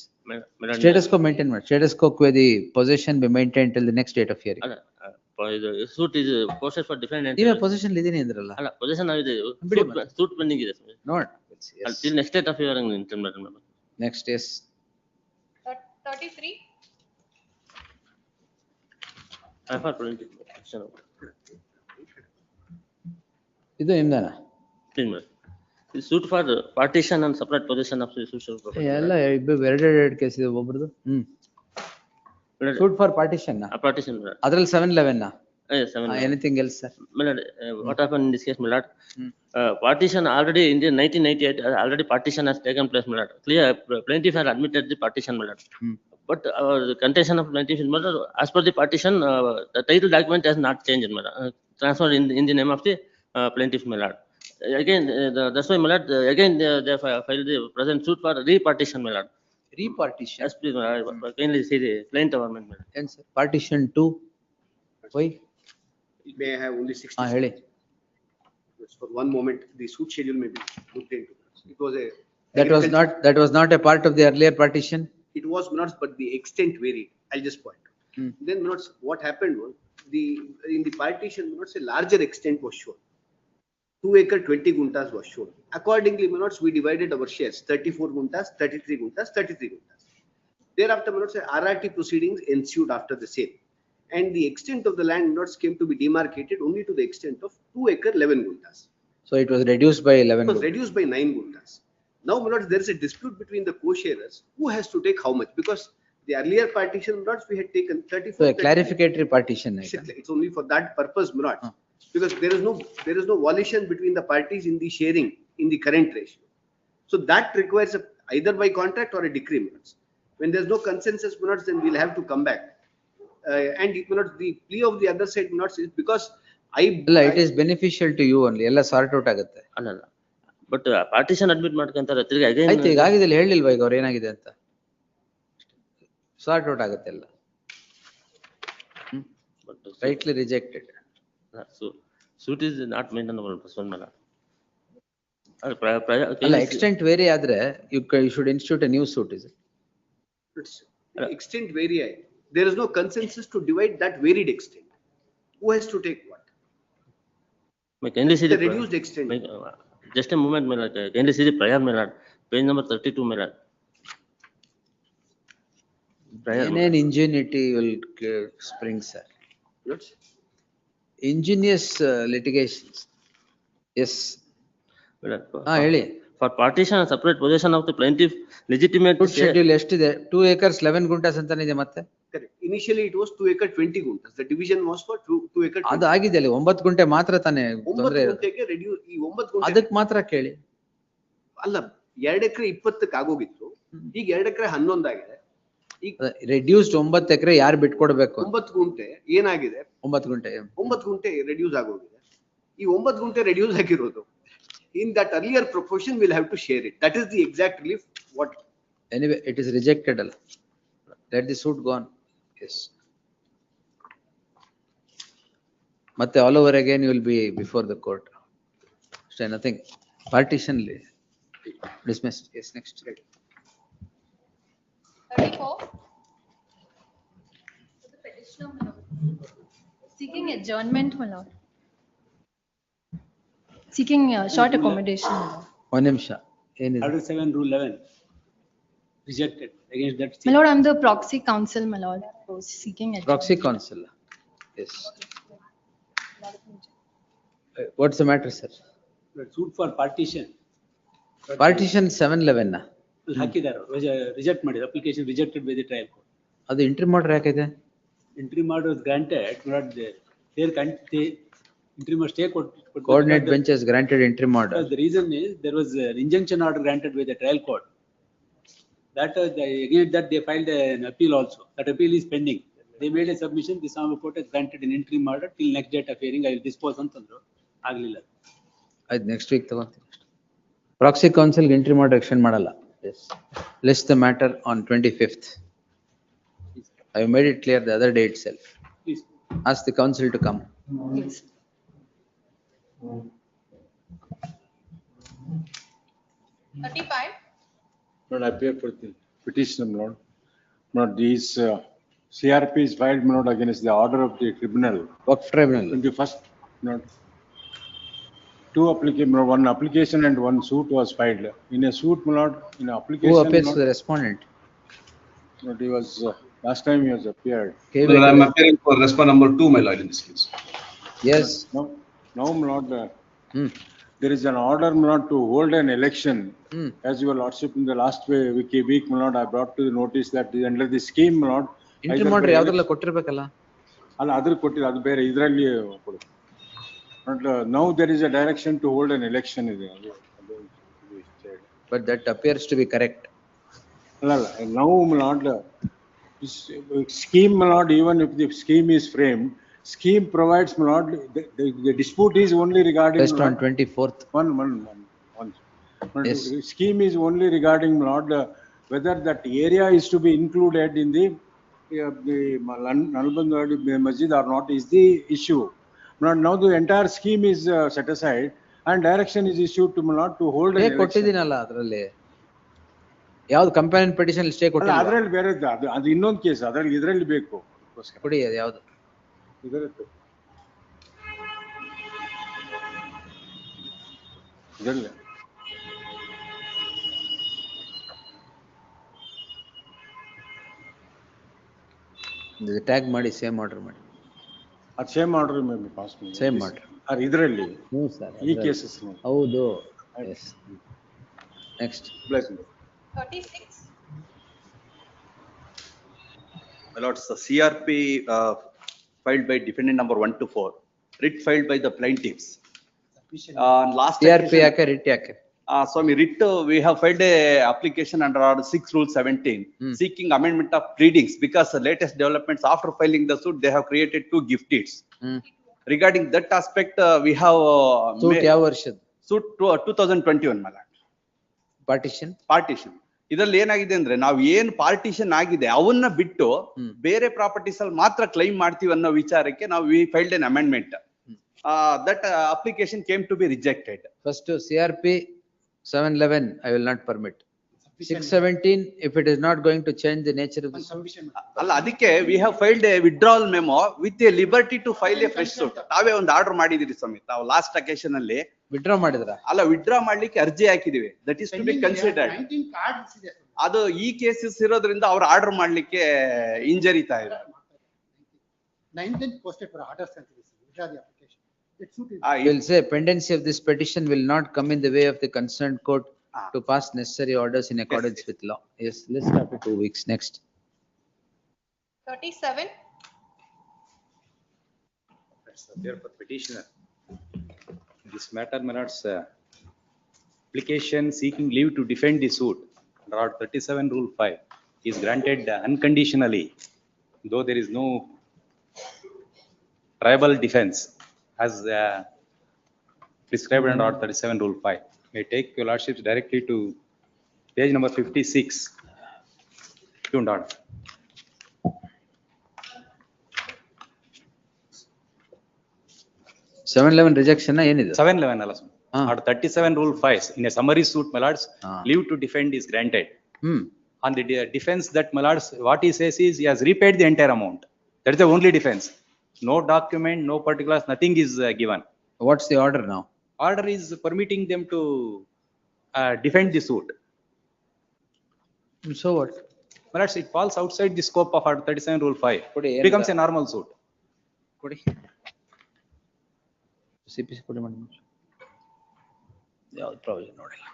Status quo maintain ಮಾಡಿ. Status quo where the possession be maintained till the next date of hearing. ಅಲ್ಲ, ಇದು suit is posted for defendant. ನೀವೇ possession ಇದೀನಿ ಅಂದ್ರಲ್ಲ? ಅಲ್ಲ, possession ಆಗಿದೆ. suit pending ಇದೆ. ನೋಡ್. Till next date of hearing Intermediary. Next is 33. ಇದು ನಿಮ್ದಾನ? Suit for partition and separate possession of social property. ಎಲ್ಲ ಎರಡು ಕೇಸ್ ಇದೆ ಒಬ್ಬರದು. Suit for partition na? Partition. ಅದ್ರಲ್ಲಿ 711 na? Yes, 711. Anything else, sir? What happened in this case, my lord? Partition already in the 1998 already partition has taken place, my lord. Clear, plaintiff has admitted the partition, my lord. But the contention of plaintiff is, my lord, as per the partition, the title document has not changed, my lord. Transferred in the name of the plaintiff, my lord. Again, that's why, my lord, again they filed the present suit for repartition, my lord. Repartition? Yes, please, kindly see the plain government, my lord. Yes, sir. Partition 2. Why? May I have only 60 ಹೇಳಿ. Just for one moment, the suit schedule may be looked into. It was a. That was not a part of the earlier partition? It was not, but the extent varied. I'll just point. Then what happened was, in the partition, a larger extent was shown. 2 acre 20 guntas was shown. Accordingly, we divided our shares, 34 guntas, 33 guntas, 33 guntas. Thereafter, RRT proceedings ensued after the sale. And the extent of the land came to be demarcated only to the extent of 2 acre 11 guntas. So it was reduced by 11 It was reduced by 9 guntas. Now, there is a dispute between the co-sharers who has to take how much, because the earlier partition we had taken 34. So a clarificatory partition. It's only for that purpose, because there is no volition between the parties in the sharing in the current ratio. So that requires either by contract or a decree. When there's no consensus, then we'll have to come back. And the plea of the other side is because it is beneficial to you only. ಎಲ್ಲ sort out ಆಗುತ್ತೆ. ಅಲ್ಲ, but partition admit ಮಾಡ್ಕೊಂತಾರೆ ತಿರ್ಗಿ again. ಆಯ್ತು, ಈಗ ಆಗಿದೆ ಹೇಳಿಲ್ವಾ ಈಗ ಅವ್ರು ಏನಾಗಿದೆ ಅಂತ? ಸಾರ್ಟ್ ಔಟ್ ಆಗುತ್ತೆ ಎಲ್ಲ. Rightly rejected. So suit is not maintainable person mala. ಅಲ್ಲ, extent vary ಆದ್ರೆ you should institute a new suit, is it? Extent vary. There is no consensus to divide that varied extent. Who has to take what? Kindly see the reduced extent. Just a moment, my lord. Kindly see the prior, my lord. Page number 32, my lord. An ingenuity will spring, sir. Ingenious litigations. Yes. ಹೇಳಿ. For partition and separate possession of the plaintiff legitimate. Food schedule ಎಷ್ಟಿದೆ? 2 acres 11 guಂಟಾಸ್ ಅಂತಾನೆ ಇದೆ ಮತ್ತೆ. Correct. Initially it was 2 acre 20 guntas. The division was for 2 acre. ಅದು ಆಗಿದೆ ಅಲ್ಲಿ 9 ಗುಂಟೆ ಮಾತ್ರ ತಾನೆ ತೊಂದ್ರೆ 9 ಇರೋದು. ಗುಂಟೆಗೆ reduce ಈ 9 ಗುಂಟೆ ಅದಕ್ಕೆ ಮಾತ್ರ ಕೇಳಿ. ಅಲ್ಲ 2 ಎಕರೆ 20ಕ್ಕೆ ಆಗೋಗಿತ್ತು. ಈಗ 2 ಎಕರೆ 11 ಆಗಿದೆ. ಈಗ ರೆಡ್ಯೂಸ್ಡ್ 9 ಎಕರೆ ಯಾರು ಬಿಟ್ಕೊಡ್ಬೇಕು? 9 ಗುಂಟೆ ಏನಾಗಿದೆ? 9 ಗುಂಟೆ 9 ಗುಂಟೆ ರೆಡ್ಯೂಸ್ ಆಗೋಗಿದೆ. ಈ 9 ಗುಂಟೆ ರೆಡ್ಯೂಸ್ ಆಗಿರೋದು. In that earlier proportion, we'll have to share it. That is the exact relief. What? Anyway, it is rejected. Let the suit go on. Yes. Matte all over again you will be before the court. So nothing. Partition dismissed. Yes, next. 34. The petitioner, my lord. Seeking adjournment, my lord. Seeking short accommodation, my lord. One ನಿಮಿಷ. ಏನಿದೆ? Article 7, Rule 11. Rejected against that. My lord, I'm the proxy counsel, my lord, for seeking adjournment. Proxy counsel. Yes. What's the matter, sir? Suit for partition. Partition 711 ನಾ? ಹಾಕಿದ್ದಾರೆ reject ಮಾಡಿದ್ರು application rejected by the trial court. ಅದು entry ಮಾಡ್ರೆ ಯಾಕಿದೆ? Entry order was granted, but interim stay Coordinate bench has granted interim order. The reason is there was an injunction order granted by the trial court. That against that they filed an appeal also. That appeal is pending. They made a submission. The Honorable Court has granted an interim order till next date of hearing. I will dispose antandru. Agಲಿಲ್ಲ. ಆಯ್ತು next week ತಗೊಂತೀನಿ. Proxy counsel interim order extend ಮಾಡಲ್ಲ. Yes. List the matter on 25th. I have made it clear the other day itself. Please. Ask the counsel to come. Yes. 35. Lord, I appear for the petition, Lord. Lord, these CRP is filed, Lord, against the order of the tribunal. What tribunal? 21st, Lord. One application and one suit was filed. In a suit, Lord, in an application. Who appears Lord, to the respondent? Lord, he was, last time he has appeared. Lord, I am appearing for respondent number 2, my lord, in this case. Yes. Now, Lord, there is an order, Lord, to hold an election. As your lordship in the last week, Lord, I brought to the notice that under the scheme, Lord. Interim order ಯಾವ್ದ್ರಲ್ಲ ಕೊಟ್ಟಿರ್ಬೇಕಲ್ಲ? ಅಲ್ಲ ಅದ್ರ ಕೊಟ್ಟಿಲ್ಲ, ಅದು ಬೇರೆ ಇದರಲ್ಲಿ ಕೊಡು. Now there is a direction to hold an election. But that appears to be correct. Now, Lord, scheme, Lord, even if the scheme is framed, scheme provides, Lord, the dispute is only regarding. Based on 24th. One. Yes. Scheme is only regarding, Lord, whether that area is to be included in the Nalbandwadi Masjid or not is the issue. Now the entire scheme is set aside and direction is issued to Lord to hold an election. ಕೊಟ್ಟಿದ್ದೀನಲ್ಲ ಅದರಲ್ಲಿ. ಯಾವ್ದು ಕಂಪೇನಿಯನ್ petition stay ಕೊಟ್ಟಿಲ್ಲ? ಅದರಲ್ಲಿ ಬೇರೆ ಅದು ಇನ್ನೊಂದು case, ಅದರಲ್ಲಿ ಇದರಲ್ಲಿ ಬೇಕು. ಕೊಡಿ ಅದು ಯಾವುದು? ಇದರಲ್ಲಿ ಟ್ಯಾಗ್ ಮಾಡಿ ಸೇಮ್ ಆರ್ಡರ್ ಮಾಡಿ. ಅದು ಸೇಮ್ ಆರ್ಡರ್ ಮೇಲೆ ಪಾಸ್ ಮಾಡಿ. Same order. ಅದು ಇದರಲ್ಲಿ ಈ ಕೇಸಸ್ ಹೌದು. S. Next. 36. My lords, the CRP filed by defendant number 1 to 4, writ filed by the plaintiffs. Last CRP ಯಾಕೆ writ ಯಾಕೆ? Swami, writ we have filed a application under order 6 rule 17 seeking amendment of pleadings because the latest developments after filing the suit they have created 2 gift deeds. Regarding that aspect, we have suit ಯಾವ ವರ್ಷದ? Suit 2021, my lord. Partition. ಇದರಲ್ಲಿ ಏನಾಗಿದೆ ಅಂದ್ರೆ ನಾವು ಏನ್ partition ಆಗಿದೆ ಅವನ್ನ ಬಿಟ್ಟು ಬೇರೆ ಪ್ರಾಪರ್ಟೀಸ್ ಅಲ್ಲಿ ಮಾತ್ರ ಕ್ಲೈಮ್ ಮಾಡ್ತೀವಿ ಅನ್ನೋ ವಿಚಾರಕ್ಕೆ ನಾವು we filed an amendment. That application came to be rejected. First CRP 711 I will not permit. 617 if it is not going to change the nature of the submission. ಅಲ್ಲ ಅದಕ್ಕೆ we have filed a withdrawal memo with a liberty to file a fresh suit. ತಾವೇ ಒಂದು order ಮಾಡಿದಿರಿ ಸ್ವಾಮಿ. ನಾವು last occasion ಅಲ್ಲಿ withdraw ಮಾಡಿದ್ರ? ಅಲ್ಲ withdraw ಮಾಡ್ಲಿಕ್ಕೆ ಅರ್ಜಿ ಹಾಕಿದಿವಿ. That is to be considered. ಅದು ಈ ಕೇಸಸ್ ಇರೋದ್ರಿಂದ ಅವ್ರು ಆರ್ಡರ್ ಮಾಡ್ಲಿಕ್ಕೆ ಹಿಂಜರಿತಾ ಇದ್ದಾರೆ. 19th posted for order sentencing. Withdraw the application. I will say pendency of this petition will not come in the way of the concerned court to pass necessary orders in accordance with law. Yes, list after 2 weeks. Next. 37. That's there for petitioner. This matter, my lords, application seeking leave to defend the suit under Art 37 Rule 5 is granted unconditionally, though there is no tribal defense as prescribed under Art 37 Rule 5. May take your lordships directly to page number 56. Tuned order. Seven 11 rejection na ಏನಿದೆ? 711 ಅಲ್ಲ ಸ್ವಾಮಿ. Art 37 Rule 5 in a summary suit, my lords, leave to defend is granted. On the defense that, my lords, what he says is he has repaid the entire amount. That is the only defense. No document, no particulars, nothing is given. What's the order now? Order is permitting them to defend the suit. So what? My lords, it falls outside the scope of Art 37 Rule 5. It becomes a normal suit. CPC ಕೊಡಿ ಮಾಡಿ. ಯಾವ್ದು provision ನೋಡಿಲ್ಲ.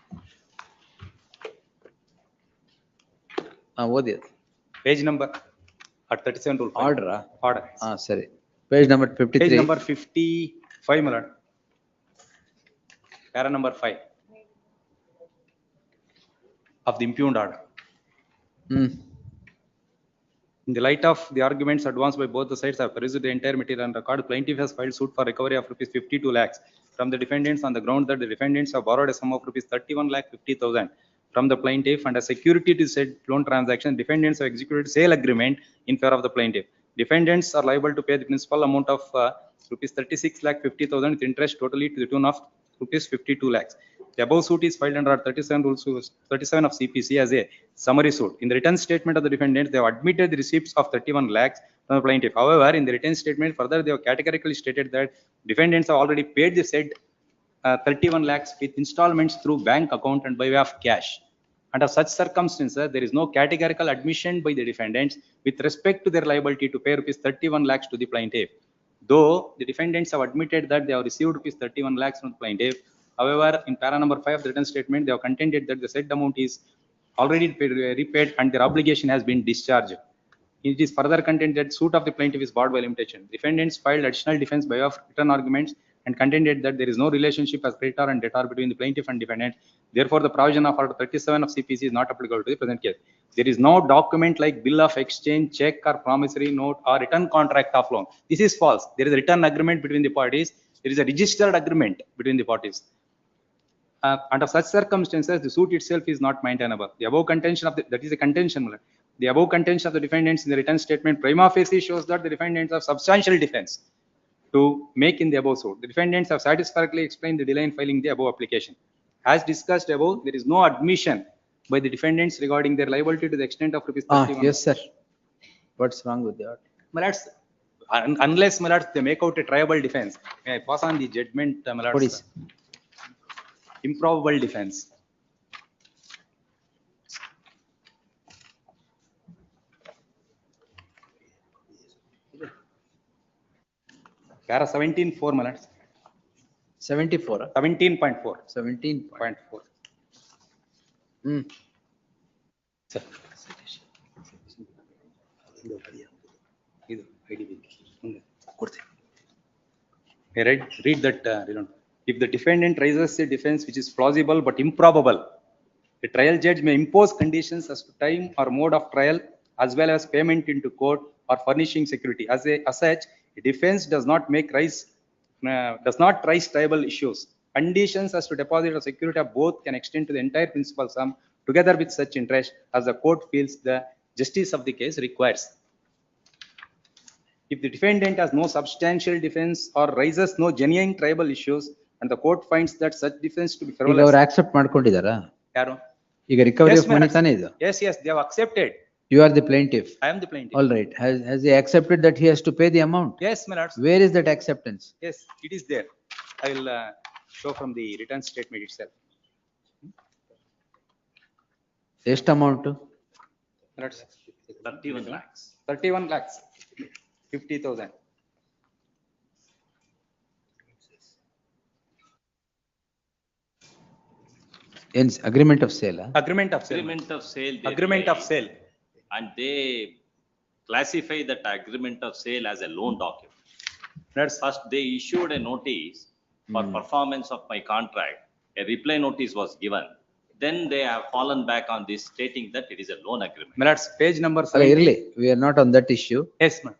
ಓದಿ ಅದು. Page number Art 37 Rule 5. Order. Order. ಸರಿ. Page number 53. Page number 55, my lord. Para number 5 of the impugned order. In the light of the arguments advanced by both the sides, I have perused the entire material and record. Plaintiff has filed suit for recovery of rupees 52 lakhs from the defendants on the ground that the defendants have borrowed a sum of rupees 31,50,000 from the plaintiff, and as security to said loan transaction, defendants have executed sale agreement in favor of the plaintiff. Defendants are liable to pay the principal amount of rupees 36,50,000 with interest totally to the tune of rupees 52 lakhs. The above suit is filed under 37 of CPC as a summary suit. In the written statement of the defendants, they have admitted the receipts of 31 lakhs from the plaintiff. However, in the written statement, further they have categorically stated that defendants have already paid the said 31 lakhs with installments through bank account and by way of cash. Under such circumstances, there is no categorical admission by the defendants with respect to their liability to pay rupees 31 lakhs to the plaintiff. Though the defendants have admitted that they have received rupees 31 lakhs from the plaintiff, however, in para number 5 of the written statement, they have contended that the said amount is already repaid and their obligation has been discharged. It is further contended that suit of the plaintiff is barred by limitation. Defendants filed additional defense by way of written arguments and contended that there is no relationship as creditor and debtor between the plaintiff and defendant. Therefore, the provision of Article 37 of CPC is not applicable to the present case. There is no document like bill of exchange, check or promissory note or written contract of loan. This is false. There is a written agreement between the parties. There is a registered agreement between the parties. Under such circumstances, the suit itself is not maintainable. The above contention of that is a contention. The above contention of the defendants in the written statement prima facie shows that the defendants have substantial defense to make in the above suit. The defendants have satisfactorily explained the delay in filing the above application. As discussed above, there is no admission by the defendants regarding their liability to the extent of rupees 31. Yes, sir. What's wrong with that? My lords, unless, my lords, they make out a triable defense, may I pass on the judgment, my lords? Improbable defense. Para 17.4, my lords. 74. 17.4. 17.4. Sir. Read that. If the defendant raises a defense which is plausible but improbable, the trial judge may impose conditions as to time or mode of trial, as well as payment into court or furnishing security. As such, a defense does not raise tribal issues. Conditions as to deposit or security of both can extend to the entire principal sum, together with such interest as the court feels the justice of the case requires. If the defendant has no substantial defense or raises no genuine tribal issues, and the court finds that such defense to be frivolous. ಈಗ ಅವರು accept ಮಾಡ್ಕೊಂಡಿದ್ದಾರಾ? ಯಾರು? ಈಗ recovery of money ತಾನೇ ಇದು? Yes, they have accepted. You are the plaintiff. I am the plaintiff. All right. Has he accepted that he has to pay the amount? Yes, my lords. Where is that acceptance? Yes, it is there. I will show from the written statement itself. ಎಷ್ಟು amount? 31 lakhs. 31 lakhs. 50,000. Hence, agreement of sale. Agreement of sale. Agreement of sale. they Agreement of write, sale. And they classify that agreement of sale as a loan document. First, they issued a notice for performance of my contract. A reply notice was given. Then they have fallen back on this, stating that it is a loan agreement. My lords, page number 7. We are not on that issue. Yes, ma'am.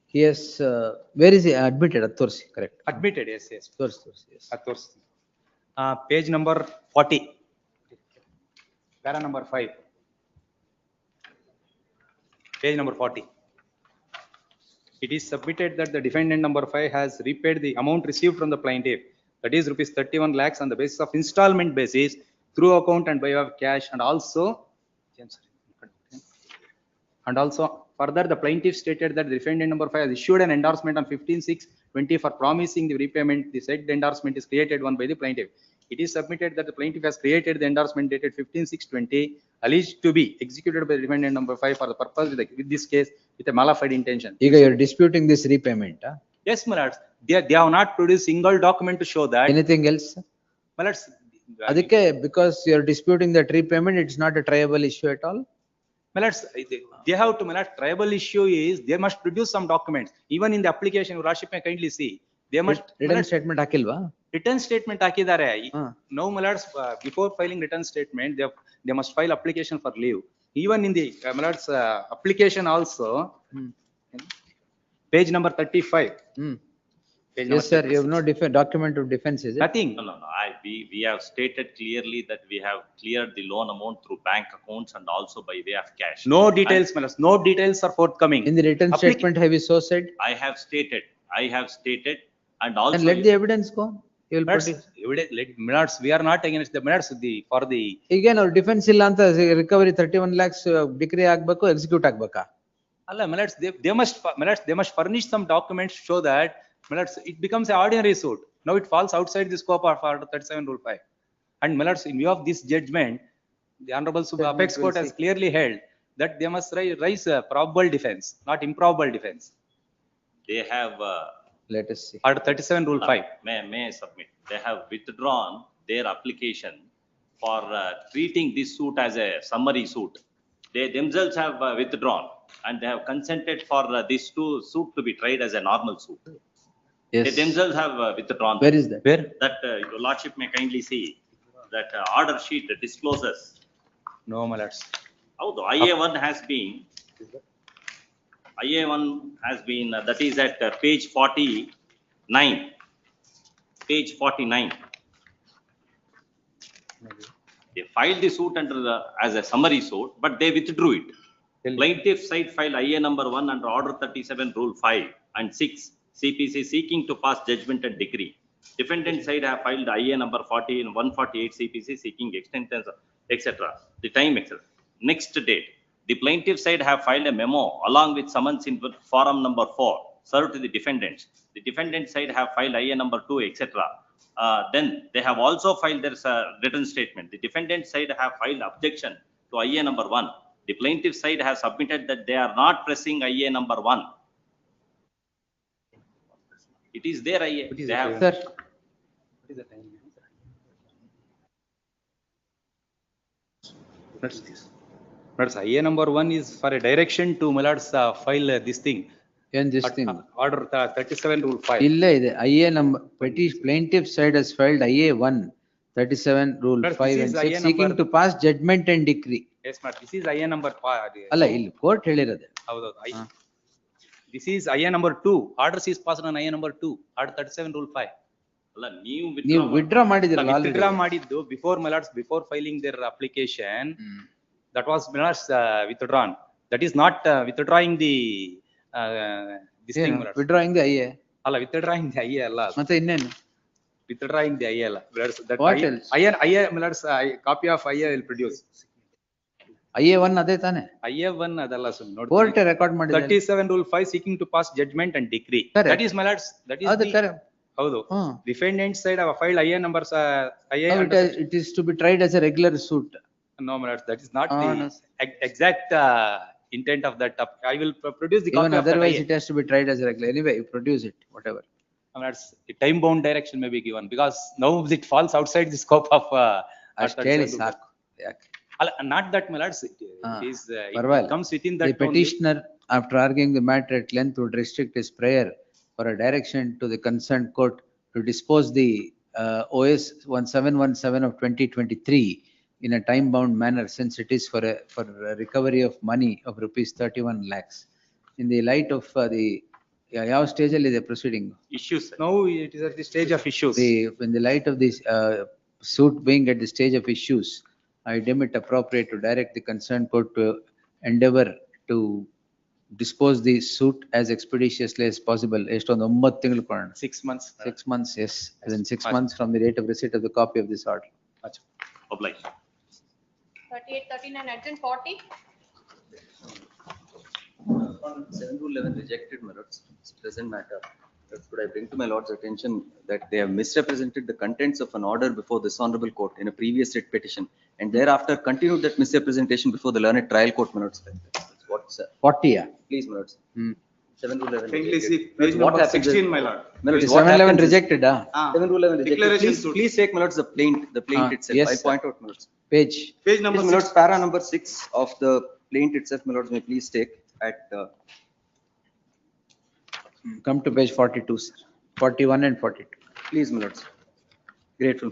He has, where is he admitted? Athorsi, correct. Admitted, yes, yes. Athorsi, yes. Athorsi. Page number 40. Para number 5. Page number 40. It is submitted that the defendant number 5 has repaid the amount received from the plaintiff, that is rupees 31 lakhs on the basis of installment basis through account and by way of cash, and also further the plaintiff stated that the defendant number 5 has issued an endorsement on 15/6/20 for promising the repayment. The said endorsement is created one by the plaintiff. It is submitted that the plaintiff has created the endorsement dated 15/6/20 alleged to be executed by the defendant number 5 for the purpose with this case with a mala fide intention. You are disputing this repayment. Yes, my lords. They have not produced single document to show that. Anything else? My lords, because you are disputing that repayment, it's not a triable issue at all. My lords, they have to, my lords, tribal issue is they must produce some documents. Even in the application, your Lordship may kindly see. They must Written statement hakilva? Return statement hakidare. Now, my lords, before filing return statement, they must file application for leave. Even in the my lords, application also, page number 35. Yes, sir. You have no document of defense, is it? Nothing. No. We have stated clearly that we have cleared the loan amount through bank accounts and also by way of cash. No details, my lords. No details are forthcoming. In the written statement, have you so said? I have stated, and also. And let the evidence go. You will My lords, we are not against the my lords, for the. Again, our defense illa anta recovery 31 lakhs decree agbaku, execute agbaka. Allah, my lords, they must furnish some documents to show that, my lords, it becomes an ordinary suit. Now it falls outside the scope of Article 37 Rule 5. And my lords, in view of this judgment, the Honorable Apex Court has clearly held that they must raise a probable defense, not improbable defense. They have. Let us see. Article 37 Rule 5. May I submit? They have withdrawn their application for treating this suit as a summary suit. They themselves have withdrawn, and they have consented for this suit to be tried as a normal suit. Yes. They themselves have withdrawn. Where is that? Where? That your Lordship may kindly see that order sheet discloses. No, my lords. Although IA1 has been, that is at page 49. Page 49. They filed the suit as a summary suit, but they withdrew it. Plaintiff side filed IA number 1 under Order 37 Rule 5 and 6 CPC seeking to pass judgment and decree. Defendant side have filed IA number 40 and 148 CPC seeking extensions, etc. The time, etc. Next date. The plaintiff side have filed a memo along with summons in forum number 4 served to the defendants. The defendant side have filed IA number 2, etc. Then they have also filed their written statement. The defendant side have filed objection to IA number 1. The plaintiff side has submitted that they are not pressing IA number 1. It is their IA. They have. Sir. What is the time? That's this. That's IA number 1 is for a direction to my lords file this thing. And this thing. Order 37 Rule 5. Illa ide. IA number, plaintiff side has filed IA1, 37 Rule 5 and 6 seeking to pass judgment and decree. Yes, ma'am. This is IA number 5. Alla, illi court helirade. This is IA number 2. Orders is passed on IA number 2. Order 37 Rule 5. ನೀವು withdraw ಮಾಡಿದಿರಲ್ಲ already. Withdraw ಮಾಡಿದ್ದು before my lords, before filing their application, that was my lords withdrawn. That is not withdrawing the this thing, my lords. Withdrawing the IA. Alla, withdrawing the IA alla. ಮತ್ತೆ ಇನ್ನೇನು? Withdrawing the IA alla. That What else? IA my lords, copy of IA will produce. IA1 ಅದೇ ತಾನೆ? IA1 ಅದಲ್ಲ ಸುಮ್ ನೋಡಿ. Court record ಮಾಡಿದೆ. 37 Rule 5 seeking to pass judgment and decree. That is my lords, that is ಅದು correct. ಹೌದು. Defendant side have filed IA numbers it is to be tried as a regular suit. No, my lords, that is not the exact intent of that. I will produce the copy. Even otherwise it has to be tried as a regular. Anyway, you produce it, whatever. That's a time bound direction may be given because now it falls outside the scope of. ಅಷ್ಟು ಹೇಳಿ ಸಾಕು. ಯಾಕೆ? Not that, my lords, it is, it comes within that. The petitioner, after arguing the matter at length, would restrict his prayer for a direction to the concerned court to dispose the OS 1717 of 2023 in a time bound manner, since it is for a recovery of money of rupees 31 lakhs. In the light of the, ಯಾವ stage ಅಲ್ಲಿ ಇದೆ proceeding? Issues. Now it is at the stage of issues. In the light of this suit being at the stage of issues, I deem it appropriate to direct the concerned court to endeavor to dispose the suit as expeditiously as possible. ಎಷ್ಟೊಂದು 9 ತಿಂಗಳು ಕೊಡೋಣ. 6 months. 6 months, yes. Within 6 months from the date of receipt of the copy of this order. Obliged. 38, 39, urgent 40. 7-11 rejected, my lords, this present matter. Could I bring to my lord's attention that they have misrepresented the contents of an order before this honorable court in a previous writ petition, and thereafter continued that misrepresentation before the learned trial court, my lords. That's what, sir. 40, yeah. Please, my lords. 7-11. Kindly see rejected. page What number happens 16, is- my lord. My lords, Is what 711 happens is- rejected, ah? 7-11 rejected. Declaration Please, suit. please take, my lords, the plaint itself. yes, I'll point out, my lords. Page. Page number Please, my lords, 6. para number 6 of the plaint itself, my lords, may please take at Come to page 42, sir. 41 and 42. please, my lords. Grateful.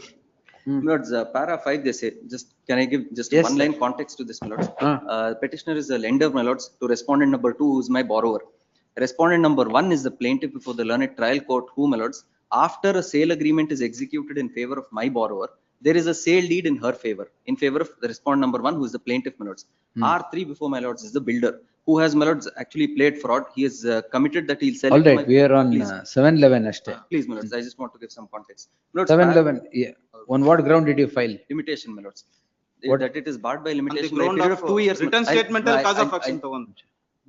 My lords, para 5, they say, just, can I give just Yes, one sir. line context to this, my lords? Petitioner is a lender, my lords, to respondent number 2, who is my borrower. Respondent number 1 is the plaintiff before the learned trial court, who, my lords, after a sale agreement is executed in favor of my borrower, there is a sale deed in her favor, in favor of the respondent number 1, who is the plaintiff, my lords. R3 before my lords is the builder, who has, my lords, actually played fraud. He has committed that he'll sell All it to right, we are on Please. 711 ashte. Please, my lords, I just want to give some context. My lords, 711, yeah. On what ground did you file? limitation, my lords. What- That it is barred by On the limitation by a ground period of of 2 years. my written lords. statement No, and cause of action to one.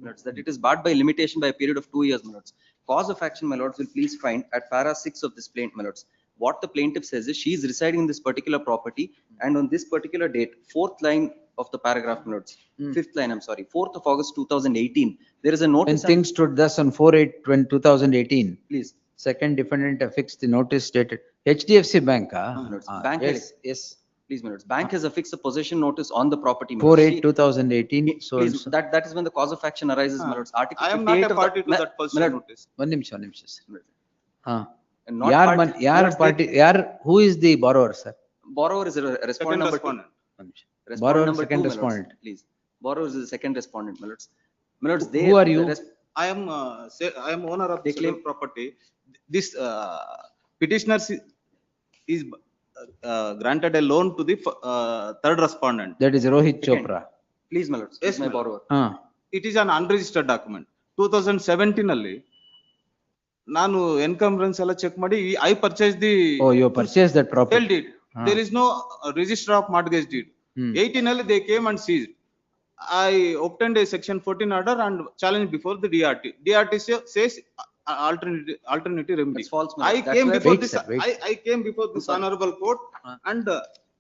my lords, that it is barred by limitation by a period of 2 years, my lords. Cause of action, my lords, will please find at para 6 of this plaint, my lords. What the plaintiff says is she is residing in this particular property, and on this particular date, 4th line of the paragraph, my lords, 5th line, I'm sorry, 4th of August 2018, there is a When notice. things stood thus on 4/8/2018, Please. second defendant affixed the notice dated HDFC Bank, My lords, bank yes, has, yes. please, my lords, bank has affixed a possession notice on the property. my lords. 4/8/2018, so and Please, so. that is when the cause of action arises, my lords. Article I am not 58 a of the- party to my- that my person lord, notice. One ನಿಮಿಷ, sir. and not ಯಾರ್ party- ಯಾರ್ my lords, they- party, who is the borrower, sir? Borrower is a respondent Second number 2. respondent. One ನಿಮಿಷ. Respondent Borrower, number second 2, my lords, respondent. please. Borrower is the second respondent, my lords. My lords, they. Who are you? I am, I am owner of They the claim- property. This petitioner is granted a loan to the third respondent. That is Rohit Second. Chopra. Please, my lords, Yes, is my my lord. borrower. It is an unregistered document. 2017 ಅಲ್ಲಿ ನಾನು ಎನ್ಕಂಬ್ರೆನ್ಸ್ ಎಲ್ಲ check ಮಾಡಿ I purchased the Oh, you purchased that sale property. deed. There is no register of mortgage deed. 18 ಅಲ್ಲಿ they came and seized. I obtained a section 14 order and challenged before the DRT. DRT says alternative remedy. That's false, my lords. I That's came why- before Wait, this, sir, wait. I came before this sorry. honorable court and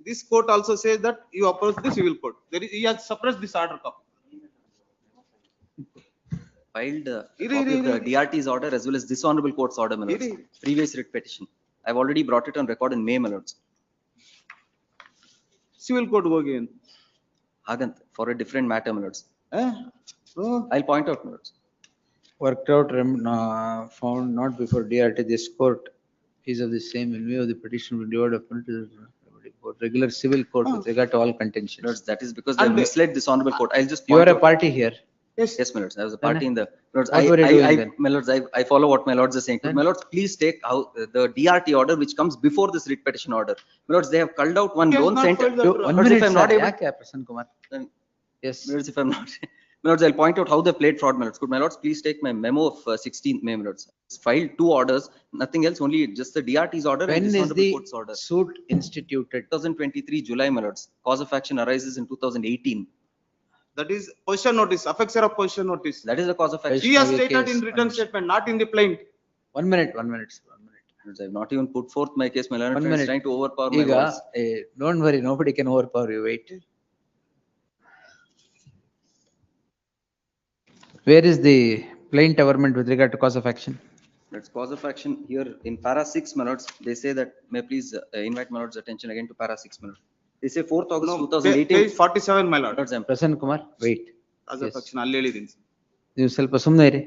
this court also says that you approach the civil court. There is, he has suppressed this order copy. Filed Iri, copy of iri, the iri. DRT's order as well as this honorable court's order, my lords. Iri. Previous writ petition. I've already brought it on record in May, my lords. Civil court ಹೋಗಿ ಅಂತ. Hagant, for a different matter, my lords. Oh. I'll point out, my lords. Worked out, found not before DRT, this court is of the same in view of the petition with the order of regular civil court with regard to all contentions. Lords, that is because they have misled this honorable court. I'll just You point are a out. party here. Yes, my lords, I was a party in the, lords, What were you doing then? my lords, I follow what my lords are saying. Then? My lords, please take how the DRT order which comes before this writ petition order. My lords, they have culled out one He has loan not center. filed the order. One Lords, if minute, I'm sir. not able- ಯಾಕೆ Prasanna Kumar? Then- Yes. My lords, if I'm not, my lords, I'll point out how they played fraud, my lords. Could my lords please take my memo of 16th May, my lords. It's filed 2 orders, nothing else, only just the DRT's order and When this is honorable the court's order. suit instituted? 2023 July, my lords. Cause of action arises in 2018. That is position notice, affixer of position notice. That is the cause of action. He has Vaishnavi stated case, in written one statement, not in the plaint. 1 minute, 1 minute, sir, 1 minute. Lords, I've not even put forth my case, my learned 1 friend is minute. trying to overpower my Iga, words. don't worry, nobody can overpower you, wait. Where is the plaint government with regard to cause of action? That's cause of action here in para 6, my lords. They say that, may I please invite my lord's attention again to para 6, my lord. They say 4th August 2018. Page 47, my lord. Lords, Prasanna Kumar, wait. As a faction, ಅಲ್ಲಿ ಹೇಳಿದ್ದೀನಿ. ನೀವು ಸ್ವಲ್ಪ ಸುಮ್ಮನೆ ಇರಿ.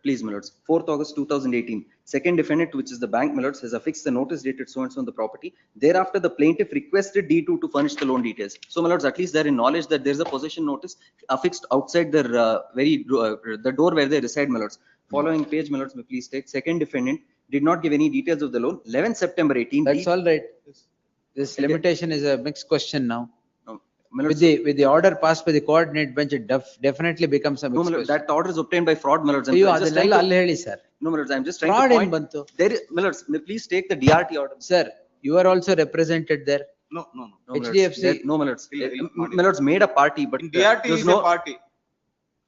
Please, my lords. 4th August 2018. Second defendant, which is the bank, my lords, has affixed the notice dated so and so on the property. Thereafter, the plaintiff requested D2 to furnish the loan details. So, my lords, at least they're in knowledge that there's a possession notice affixed outside their the door where they reside, my lords. Following page, my lords, may please take. Second defendant did not give any details of the loan. 11th September 18. That's all right. This limitation is a mixed question now. My lords, With the order passed by the coordinate bench, it definitely becomes a no, mixed my lord, question. that order is obtained by fraud, my lords. ಅಯ್ಯೋ I'm just trying ಅದನ್ನೆಲ್ಲ to- ಅಲ್ಲಿ ಹೇಳಿ sir. No, my lords, I'm just trying Fraud to ಏನ್ point. ಬಂತು? There is, my lords, may please take the DRT order. Sir, you are also represented there. No, no, no. No, my lords, HDFC no, my lords. My lords made a party, but DRT there's is a no, party.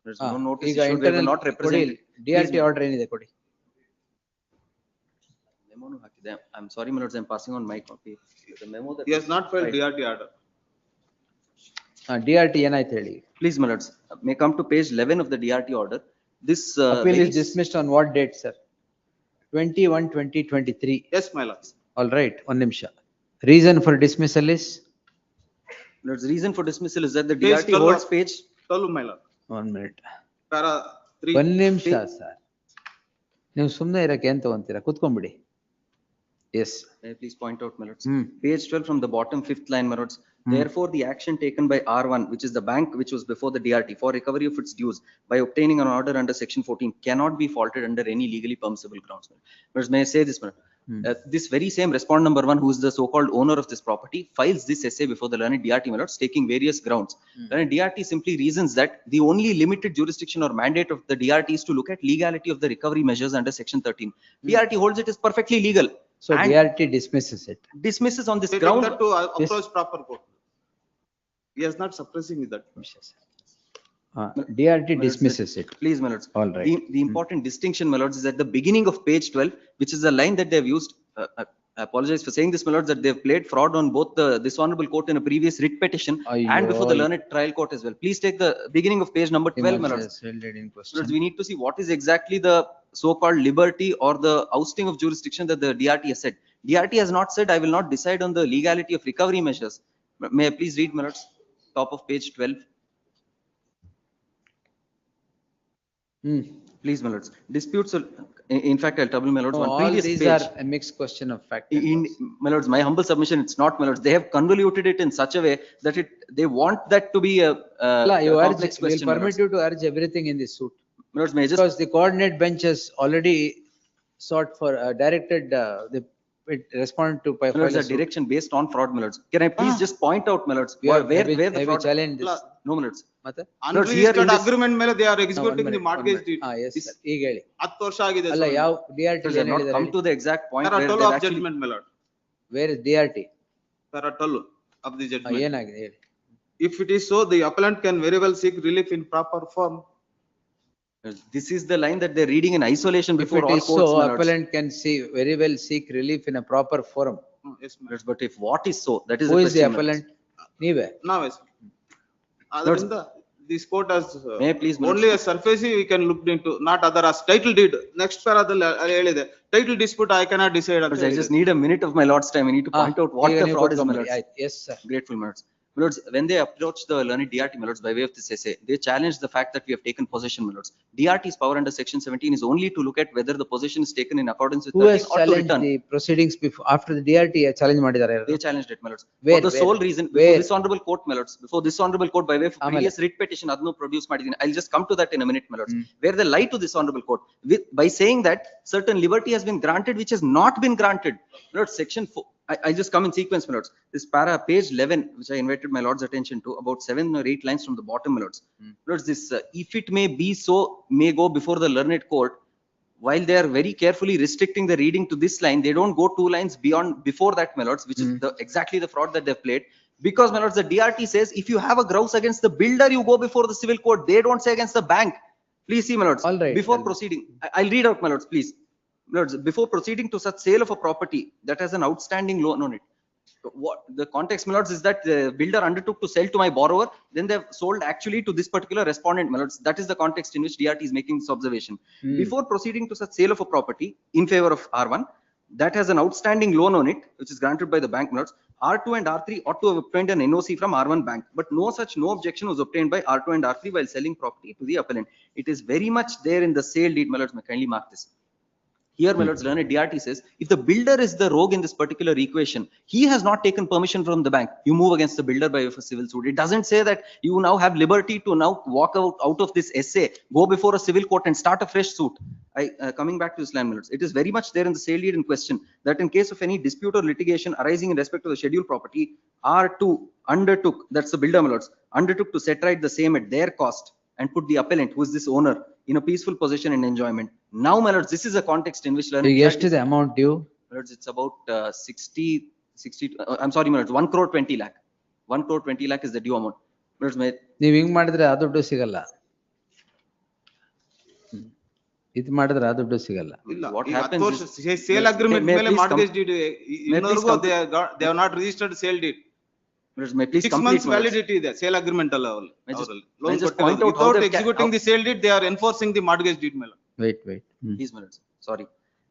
there's no notice ಈಗ issued. They will internal not represent. DRT order ಏನಿದೆ ಕೊಡಿ. Memo ಹಾಕಿದೆ. I'm sorry, my lords, I'm passing on my copy. The memo that. He has not filed DRT order. DRT ಏನಾಯ್ತು ಹೇಳಿ. Please, my lords, may come to page 11 of the DRT order. This Appeal very- is dismissed on what date, sir? 21/20/23. Yes, my lords. All right, one ನಿಮಿಷ. Reason for dismissal is? Lords, reason for dismissal is that the Page DRT 12 holds page. 12, my lord. 1 minute. Para 3. ಒಂದ್ ನಿಮಿಷ sir. ನೀವು ಸುಮ್ಮನೆ ಇರಕ್ಕೆ ಏನ್ ತಗೊಂತೀರಾ? ಕೂತ್ಕೊಂಡ್ಬಿಡಿ. Yes. May I please point out, my lords. Hmm. Page 12 from the bottom 5th line, my lords. Therefore, the action taken by R1, which is the bank which was before the DRT for recovery of its dues by obtaining an order under section 14 cannot be faulted under any legally permissible grounds. Lords, may I say this, my lord? This very same respondent number 1, who is the so-called owner of this property, files this essay before the learned DRT, my lords, taking various grounds. Learned DRT simply reasons that the only limited jurisdiction or mandate of the DRT is to look at legality of the recovery measures under section 13. DRT holds it is perfectly legal. So and DRT dismisses it. dismisses on this They ground. take that to approach proper court. He is not suppressing with that. DRT dismisses it. Please, my lords. All right. The important distinction, my lords, is at the beginning of page 12, which is the line that they have used. I apologize for saying this, my lords, that they have played fraud on both this honorable court in a previous writ petition and before the learned trial court as well. Please take the beginning of page number 12, my lords. Lords, we need to see what is exactly the so-called liberty or the ousting of jurisdiction that the DRT has said. DRT has not said, I will not decide on the legality of recovery measures. May I please read, my lords? Top of page 12. Please, my lords. Disputes, in fact, I'll trouble my lords. No, One all previous these page. are a mixed question of fact. My lords, my humble submission, it's not, my lords. They have convoluted it in such a way that they want that to be a You urge, complex we'll question, my permit lords. you to urge everything in this suit. My lords, may I just, Because the coordinate bench has already sought for, directed, the respondent to my file lords, a a suit. direction based on fraud, my lords. Can I please just point out, my lords, We have- where have the we fraud? challenged this? No, my lords. ಮತ್ತೆ? Lords, here in Unregistered this- agreement ಮೇಲೆ they are No, executing the mortgage deed. Yes, sir. ಈಗ ಹೇಳಿ. 10 ವರ್ಷ ಆಗಿದೆ. ಅಲ್ಲ ಯಾವ DRT Lords, I have not come to the exact point Para where 12 they've of actually. judgment, my lord. Where is DRT? Para 12 of the judgment. ಏನಾಗಿದೆ ಹೇಳಿ. If it is so, the appellant can very well seek relief in proper form. This is the line that they're reading in isolation If before it all is courts, so, my lords. appellant can see, very well seek relief in a proper forum. Yes, ma'am. Lords, but if what is so, that is Who the is the question, my lords. appellant? ನೀವೇ. Now, yes. ಅದರಿಂದ this court has May I please, my only a lords? surface we can look into, not other as title deed. Next paraದಲ್ಲಿ ಹೇಳಿದೆ. Title dispute I cannot decide ಅಂತ Lords, I ಹೇಳಿದೆ. just need a minute of my lord's time. I need to point out what ಈಗ the ನೀವು fraud is, my ಕೂತ್ಕೊಂಡ್ಬಿಡಿ. lords. ಆಯ್ತು. Yes, sir. Grateful, my lords. My lords, when they approached the learned DRT, my lords, by way of this essay, they challenged the fact that we have taken possession, my lords. DRT's power under section 17 is only to look at whether the possession is taken in accordance with Who 13 has or to challenged return. the proceedings before, after the DRT challenge ಮಾಡಿದ್ದಾರೆ ಯಾರು? They challenged it, my lords. Where, For the where? sole reason, Where? before this honorable court, my lords, before this honorable court, by way of ಆಮೇಲೆ? previous writ petition, ಅದನ್ನು produce ಮಾಡಿದ್ದೀನಿ. I'll just come to that in a minute, my lords. Where they lie to this honorable court by saying that certain liberty has been granted which has not been granted. My lords, section 4, I'll just come in sequence, my lords. This para, page 11, which I invited my lord's attention to, about 7 or 8 lines from the bottom, my lords. Lords, this, if it may be so, may go before the learned court. While they are very carefully restricting the reading to this line, they don't go 2 lines before that, my lords, which is exactly the fraud that they've played. Because, my lords, the DRT says, if you have a grouse against the builder, you go before the civil court. They don't say against the bank. Please see, my lords. All right. Before proceeding, I'll read out, my lords, please. Lords, before proceeding to such sale of a property that has an outstanding loan on it, What the context, my lords, is that the builder undertook to sell to my borrower, then they've sold actually to this particular respondent, my lords. That is the context in which DRT is making this observation. Before proceeding to such sale of a property in favor of R1, that has an outstanding loan on it, which is granted by the bank, my lords, R2 and R3 ought to have obtained an NOC from R1 bank, but no objection was obtained by R2 and R3 while selling property to the appellant. It is very much there in the sale deed, my lords. May kindly mark this. Here, my lords, learned DRT says, if the builder is the rogue in this particular equation, he has not taken permission from the bank, you move against the builder by a civil suit. It doesn't say that you now have liberty to now walk out of this essay, go before a civil court and start a fresh suit. Coming back to this land, my lords, it is very much there in the sale deed in question that in case of any dispute or litigation arising in respect to the scheduled property, R2 undertook, that's the builder, my lords, undertook to set right the same at their cost and put the appellant, who is this owner, in a peaceful possession and enjoyment. Now, my lords, this is a context in which Yes, to the amount due. My lords, it's about 60, I'm sorry, my lords, 1 crore 20 lakh. 1 crore 20 lakh is the due amount. My lords, ನೀವು ಹಿಂಗ್ ಮಾಡಿದ್ರೆ ಆ ದುಡ್ಡು ಸಿಗಲ್ಲ. ಇದು ಮಾಡಿದ್ರೆ ಆ ದುಡ್ಡು ಸಿಗಲ್ಲ. What happens is sale agreement ಮೇಲೆ mortgage deed ಇನ್ನೂವರೆಗೂ they have not registered sale deed. May please 6 months validity ಇದೆ ಸೇಲ್ ಅಗ್ರಿಮೆಂಟ್ ಅಲ್ಲ ಅವರಲ್ಲಿ. Without executing the sale deed, they are enforcing the mortgage deed ಮೇಲೆ. Wait. Please, my lords, sorry.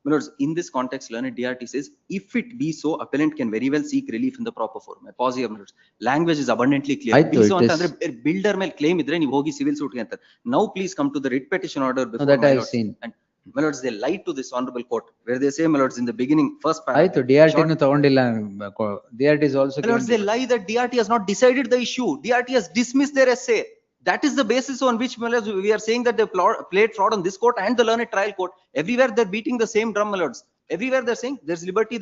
My lords, in this context, learned DRT says, if it be so, appellant can very well seek relief in the proper form. I pause here, my lords. Language is abundantly clear. Be so ಅಂತಂದ್ರೆ builder ಮೇಲೆ claim ಇದ್ರೆ ನೀವು ಹೋಗಿ civil suit ಗೆ ಅಂತಾರೆ. Now please come to the writ petition order before that I have seen. And my lords, they lied to this honorable court where they say, my lords, in the beginning, first paragraph. ಆಯ್ತು, DRT ನು ತಗೊಂಡಿಲ್ಲ. DRT is also. My lords, they lie that DRT has not decided the issue. DRT has dismissed their essay. That is the basis on which, my lords, we are saying that they played fraud on this court and the learned trial court. Everywhere they're beating the same drum, my lords. Everywhere they're saying there's liberty,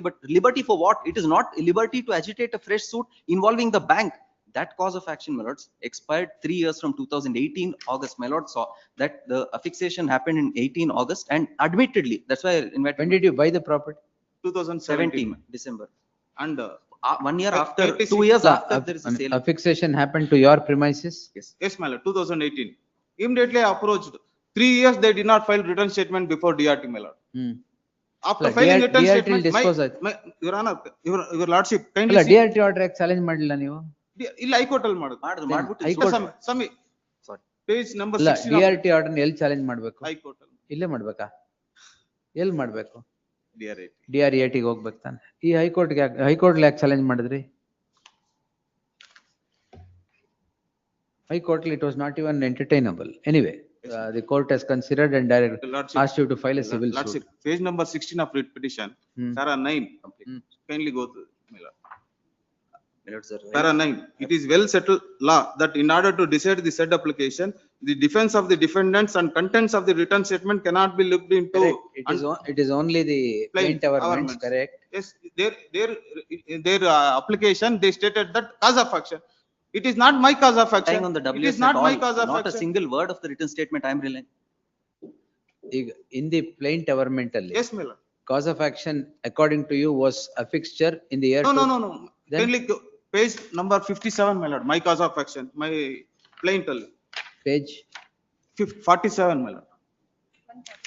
but liberty for what? It is not liberty to agitate a fresh suit involving the bank. That cause of action, my lords, expired 3 years from 2018 August. My lord saw that the affixation happened in 18 August and admittedly, that's why I invited. When did you buy the property? 2017 December. And 1 year after, 2 years after there is a sale. Affixation happened to your premises? Yes, my lord, 2018. Immediately I approached. 3 years they did not file return statement before DRT, my lord. After filing return statement, your honor, your lordship, kindly see. DRT order challenge ಮಾಡಲಿಲ್ಲ ನೀವು? ಇಲ್ಲ high court ಅಲ್ಲಿ ಮಾಡಿದ್ರು. ಸಮಿ ಸಾರಿ page number 16 DRT order ಎಲ್ಲಿ challenge ಮಾಡಬೇಕು? High court ಅಲ್ಲಿ. ಇಲ್ಲೇ ಮಾಡ್ಬೇಕಾ? ಎಲ್ಲಿ ಮಾಡ್ಬೇಕು? DRT ಗೆ ಹೋಗ್ಬೇಕು ತಾನೆ. ಈ ಹೈಕೋರ್ಟ್ ಯಾಕೆ ಚಾಲೆಂಜ್ ಮಾಡಿದ್ರಿ? High court it was not even entertainable. Anyway, the court has considered and asked you to file a civil suit. Page number 16 of writ petition, para 9. Kindly go to my lord. Para 9. It is well settled law that in order to decide the said application, the defense of the defendants and contents of the return statement cannot be looked into. It is only the plaintiff government, correct? Yes, their application, they stated that cause of action. It is not my cause of action. On the it is not my cause of not action. A single word of the written statement I am relying. In the plaintiff government ಅಲ್ಲಿ. Yes, my lord. Cause of action according to you was a fixture in the year. No. Kindly go. Page number 57, my lord. My cause of action, my plaintiff. Page 47, my lord.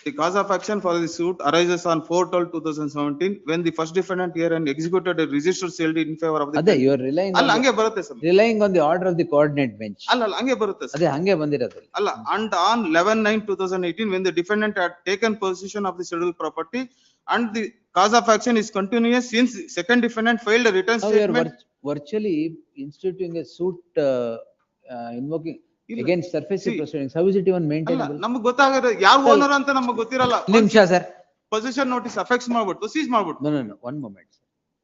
The cause of action for the suit arises on 4/12/2017 when the first defendant here and executed a registered sale deed in favor of the. Adhe, you are relying. Alla hange barutte sir. Relying on the order of the coordinate bench. Alla hange barutte sir. Adhe hange bandirodu. Alla, and on 11/9/2018 when the defendant had taken possession of the scheduled property and the cause of action is continuous since second defendant filed a return statement. Virtually instituting a suit invoking against surface proceedings. How is it even maintainable? ನಮಗೆ ಗೊತ್ತಾಗದೆ ಯಾರು owner ಅಂತ ನಮಗೆ ಗೊತ್ತಿರಲ್ಲ. ನಿಮಿಷ sir. Position notice ಅಫೆಕ್ಸ್ ಮಾಡ್ಬಿಟ್ಟು seize ಮಾಡ್ಬಿಟ್ಟು. No, one moment.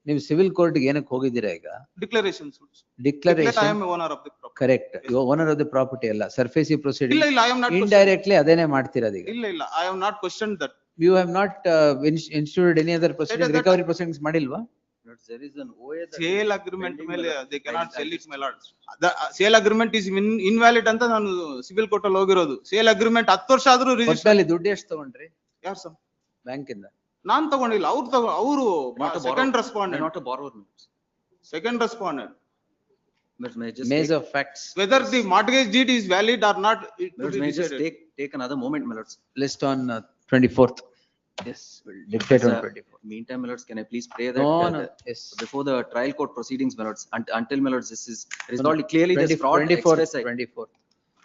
ನೀವು ಸಿವಿಲ್ ಕೋರ್ಟ್ ಗೆ ಏನಕ್ಕೆ ಹೋಗಿದ್ದೀರಾ ಈಗ? Declaration suits. Declaration. I am owner of the property. Correct. You are owner of the property ಅಲ್ಲ. Surface proceedings. ಇಲ್ಲ, I am not. Indirectly ಅದೇನೇ ಮಾಡ್ತಿರೋದು ಈಗ. ಇಲ್ಲ, I have not questioned that. You have not instituted any other proceedings, recovery proceedings ಮಾಡಿಲ್ವಾ? There is an OA sale agreement ಮೇಲೆ they cannot sell it, my lord. The sale agreement is invalid ಅಂತ ನಾನು civil court ಅಲ್ಲಿ ಹೋಗಿರೋದು. Sale agreement 10 ವರ್ಷ ಆದ್ರೂ register. ಅಲ್ಲಿ ದುಡ್ಡು ಎಷ್ಟು ತಗೊಂಡ್ರಿ? ಯಾರು ಸರ್? ಬ್ಯಾಂಕ್ ಇಂದ. ನಾನು ತಗೊಂಡಿಲ್ಲ, ಅವರು second respondent. Not a borrower. Second respondent. Maze of facts. Whether the mortgage deed is valid or not, it may just take another moment, my lords. List on 24th. Yes, we'll dictate on Sir, 24. Meantime, my lords, can I please pray that No, no, yes. before the trial court proceedings, my lords, until my lords, this is No, no. resolved clearly, this fraud 24th, express. 24th.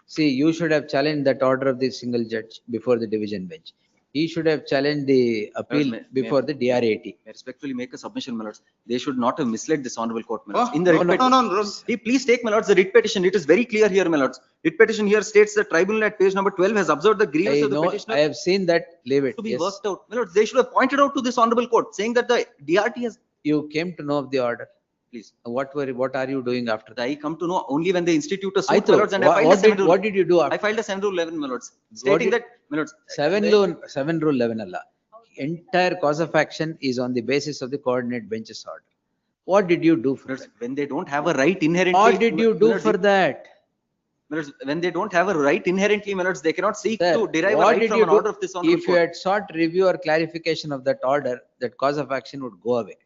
See, you should have challenged that order of the single judge before the division bench. He should have challenged the appeal before the DRAT. I respectfully make a submission, my lords. They should not have misled this honorable court, my lords. Oh, In the no, writ no, petition. no, no. Please take, my lords, the writ petition. It is very clear here, my lords. Writ petition here states the tribunal at page number 12 has observed the grievance I of the know, petitioner I have seen that, leave it. to be Yes. worked out. My lords, they should have pointed out to this honorable court saying that the DRT has. You came to know of the order. Please. What are you doing after that? I come to know only when they institute a I suit, my thought, lords, and I filed a what 7 did, rule. what did you do after? I filed a 7 rule 11, my lords, stating that, my lords. 7 rule 11 Allah. Entire cause of action is on the basis of the coordinate benches order. What did you do for that? When they don't have a right inherently. What did you do for that? My lords, when they don't have a right inherently, my lords, they cannot seek Sir, to derive a what right did from you an do? order of this honorable If you court. had sought review or clarification of that order, that cause of action would go away.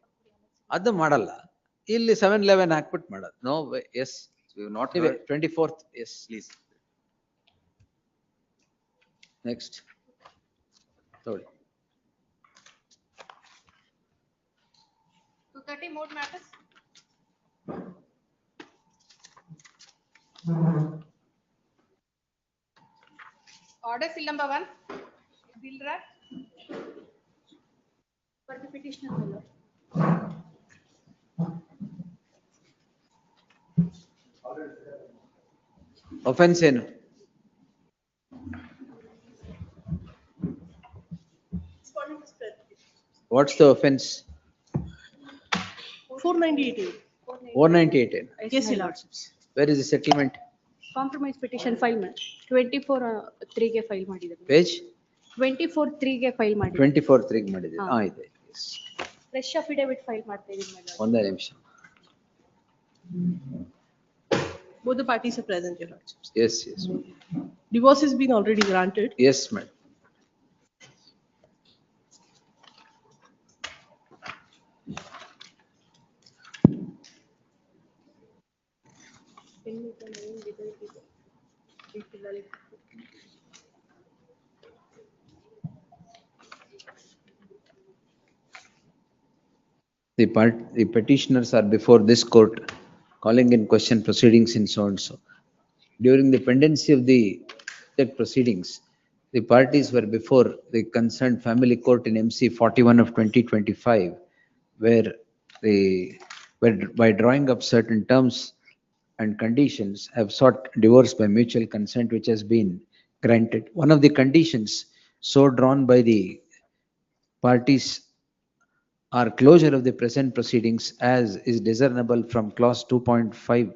Adu madalla. Illi 711 ಹಾಕ್ಬಿಟ್ಟು ಮಾಡೋದು. No way, yes. We have not Anyway, heard. 24th, yes. Please. Next. Sorry. 230 more matters. Order seal number 1. Bill draft. For the petitioner, my lord. Offense ಏನು? What's the offense? 498. 498 ಏನು? Yes, your lordships. Where is the settlement? Compromise petition file 24 3 ಗೆ file ಮಾಡಿದ್ದಾರೆ. Page 24 3 ಗೆ file ಮಾಡಿದ್ದಾರೆ. 24 3 ಮಾಡಿದ್ದೀವಿ. ಹಾ. ಇದೆ. Yes. Fresh affidavit file ಮಾಡ್ತಾ ಇದೀನಿ ಮೇಡಮ್. ಒಂದೇ ನಿಮಿಷ. Both the parties are present, your lordships. Yes, yes. Divorce has been already granted. Yes, madam. The petitioners are before this court calling in question proceedings in so and so. During the pendency of the proceedings, the parties were before the concerned family court in MC 41 of 2025, where by drawing up certain terms and conditions have sought divorce by mutual consent, which has been granted. One of the conditions so drawn by the parties are closure of the present proceedings as is discernible from clause 2.5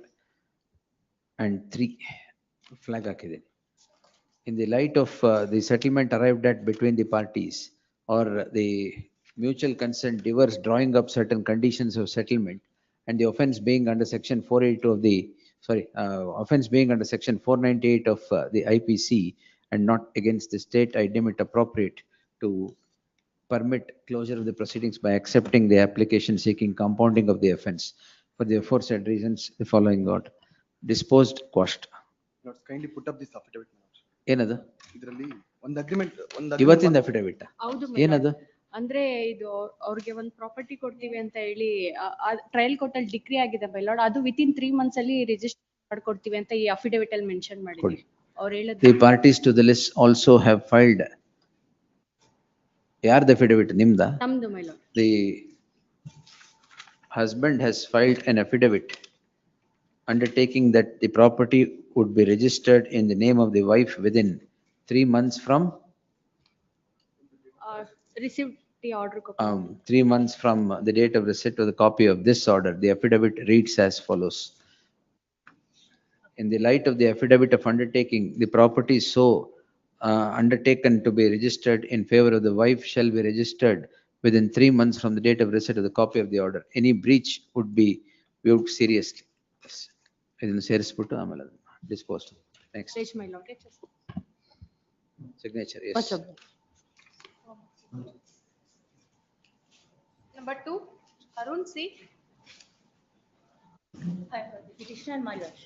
and 3. Flag ಹಾಕಿದ್ದೀನಿ. In the light of the settlement arrived at between the parties or the mutual consent divorce drawing up certain conditions of settlement, and the offense being under section 482 of the, offense being under section 498 of the IPC and not against the state, I deem it appropriate to permit closure of the proceedings by accepting the application seeking compounding of the offense. For the aforesaid reasons, the following order. Disposed, quashed. Lords, kindly put up this affidavit. ಏನದು? ಇದರಲ್ಲಿ ಒಂದು agreement ಇವತ್ತಿಂದ affidavit ಹೌದು ಏನದು? ಅಂದ್ರೆ ಇದು ಅವ್ರಿಗೆ ಒಂದು ಪ್ರಾಪರ್ಟಿ ಕೊಡ್ತೀವಿ ಅಂತ ಹೇಳಿ ಟ್ರಯಲ್ ಕೋರ್ಟ್ ಅಲ್ಲಿ ಡಿಗ್ರಿ ಆಗಿದೆ ಬೈಲಾಡ್, ಅದು ವಿತಿನ್ 3 months ಅಲ್ಲಿ ರಿಜಿಸ್ಟರ್ ಮಾಡ್ಕೊಡ್ತೀವಿ ಅಂತ ಈ ಅಫಿಡವಿಟ್ ಅಲ್ಲಿ ಮೆನ್ಷನ್ ಮಾಡಿದ್ವಿ. ಅವ್ರು ಹೇಳಿದ್ರು The parties to the list also have filed. ಯಾರ್ದು affidavit? ನಿಮ್ದ? ನಮ್ದು ಬೈಲಾಡ್. The husband has filed an affidavit undertaking that the property would be registered in the name of the wife within 3 months from received the order copy. 3 months from the date of receipt of the copy of this order. The affidavit reads as follows. In the light of the affidavit of undertaking, the property so undertaken to be registered in favor of the wife shall be registered within 3 months from the date of receipt of the copy of the order. Any breach would be viewed seriously. ಇದನ್ನು ಸೇರಿಸ್ಬಿಟ್ಟು ಆಮೇಲೆ disposed. Next. Page my lord. Signature, yes. Much obliged. Number 2, Arun C. Petitioner my lord.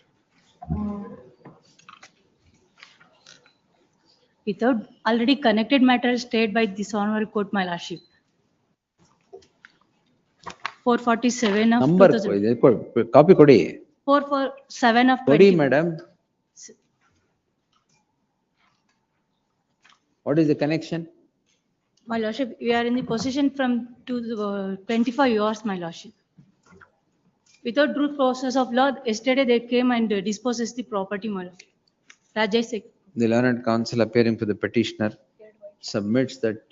without already connected matter stayed by this honorable court, my lordship. 447 of Number, 2000. copy kodi. 447 of Kodi, 20. madam. What is the connection? My lordship, we are in the possession from 25 years, my lordship. Without due process of law, yesterday they came and dispossessed the property, my lord. Rajesh Sek. The learned counsel appearing for the petitioner submits that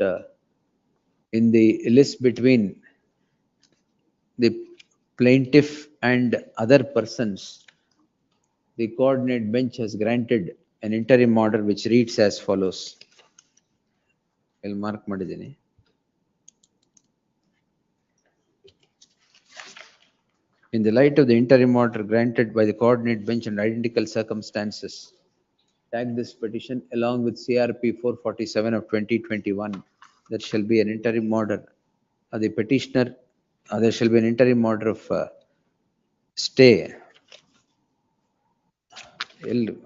in the list between the plaintiff and other persons, the coordinate bench has granted an interim order which reads as follows. I'll mark madidini. In the light of the interim order granted by the coordinate bench under identical circumstances, tag this petition along with CRP 447 of 2021. There shall be an interim order. The petitioner, there shall be an interim order of stay.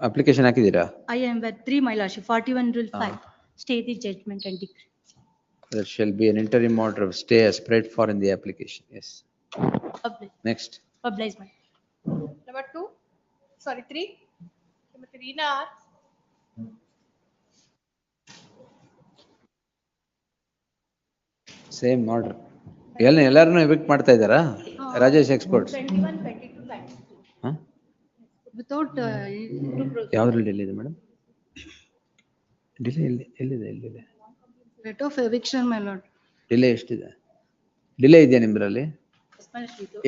Application hakidira. I am with 3, my lordship, 41 rule 5. Stay the judgment and decree. There shall be an interim order of stay as spread for in the application. Yes. Next. Oblige, my. Number 2, sorry, 3. Number 3 na. Same order. ಎಲ್ಲರನ್ನು evict ಮಾಡ್ತಾ ಇದ್ದಾರಾ? Rajesh experts. 21, 22, 23. Without ಯಾವ್ದ್ರಲ್ಲಿ delay ಇದೆ ಮೇಡಮ್? Delay ಎಲ್ಲಿದೆ? rate of eviction, my lord. Delay ಎಷ್ಟಿದೆ? Delay ಇದೆಯಾ ನಿಮ್ದ್ರಲ್ಲಿ?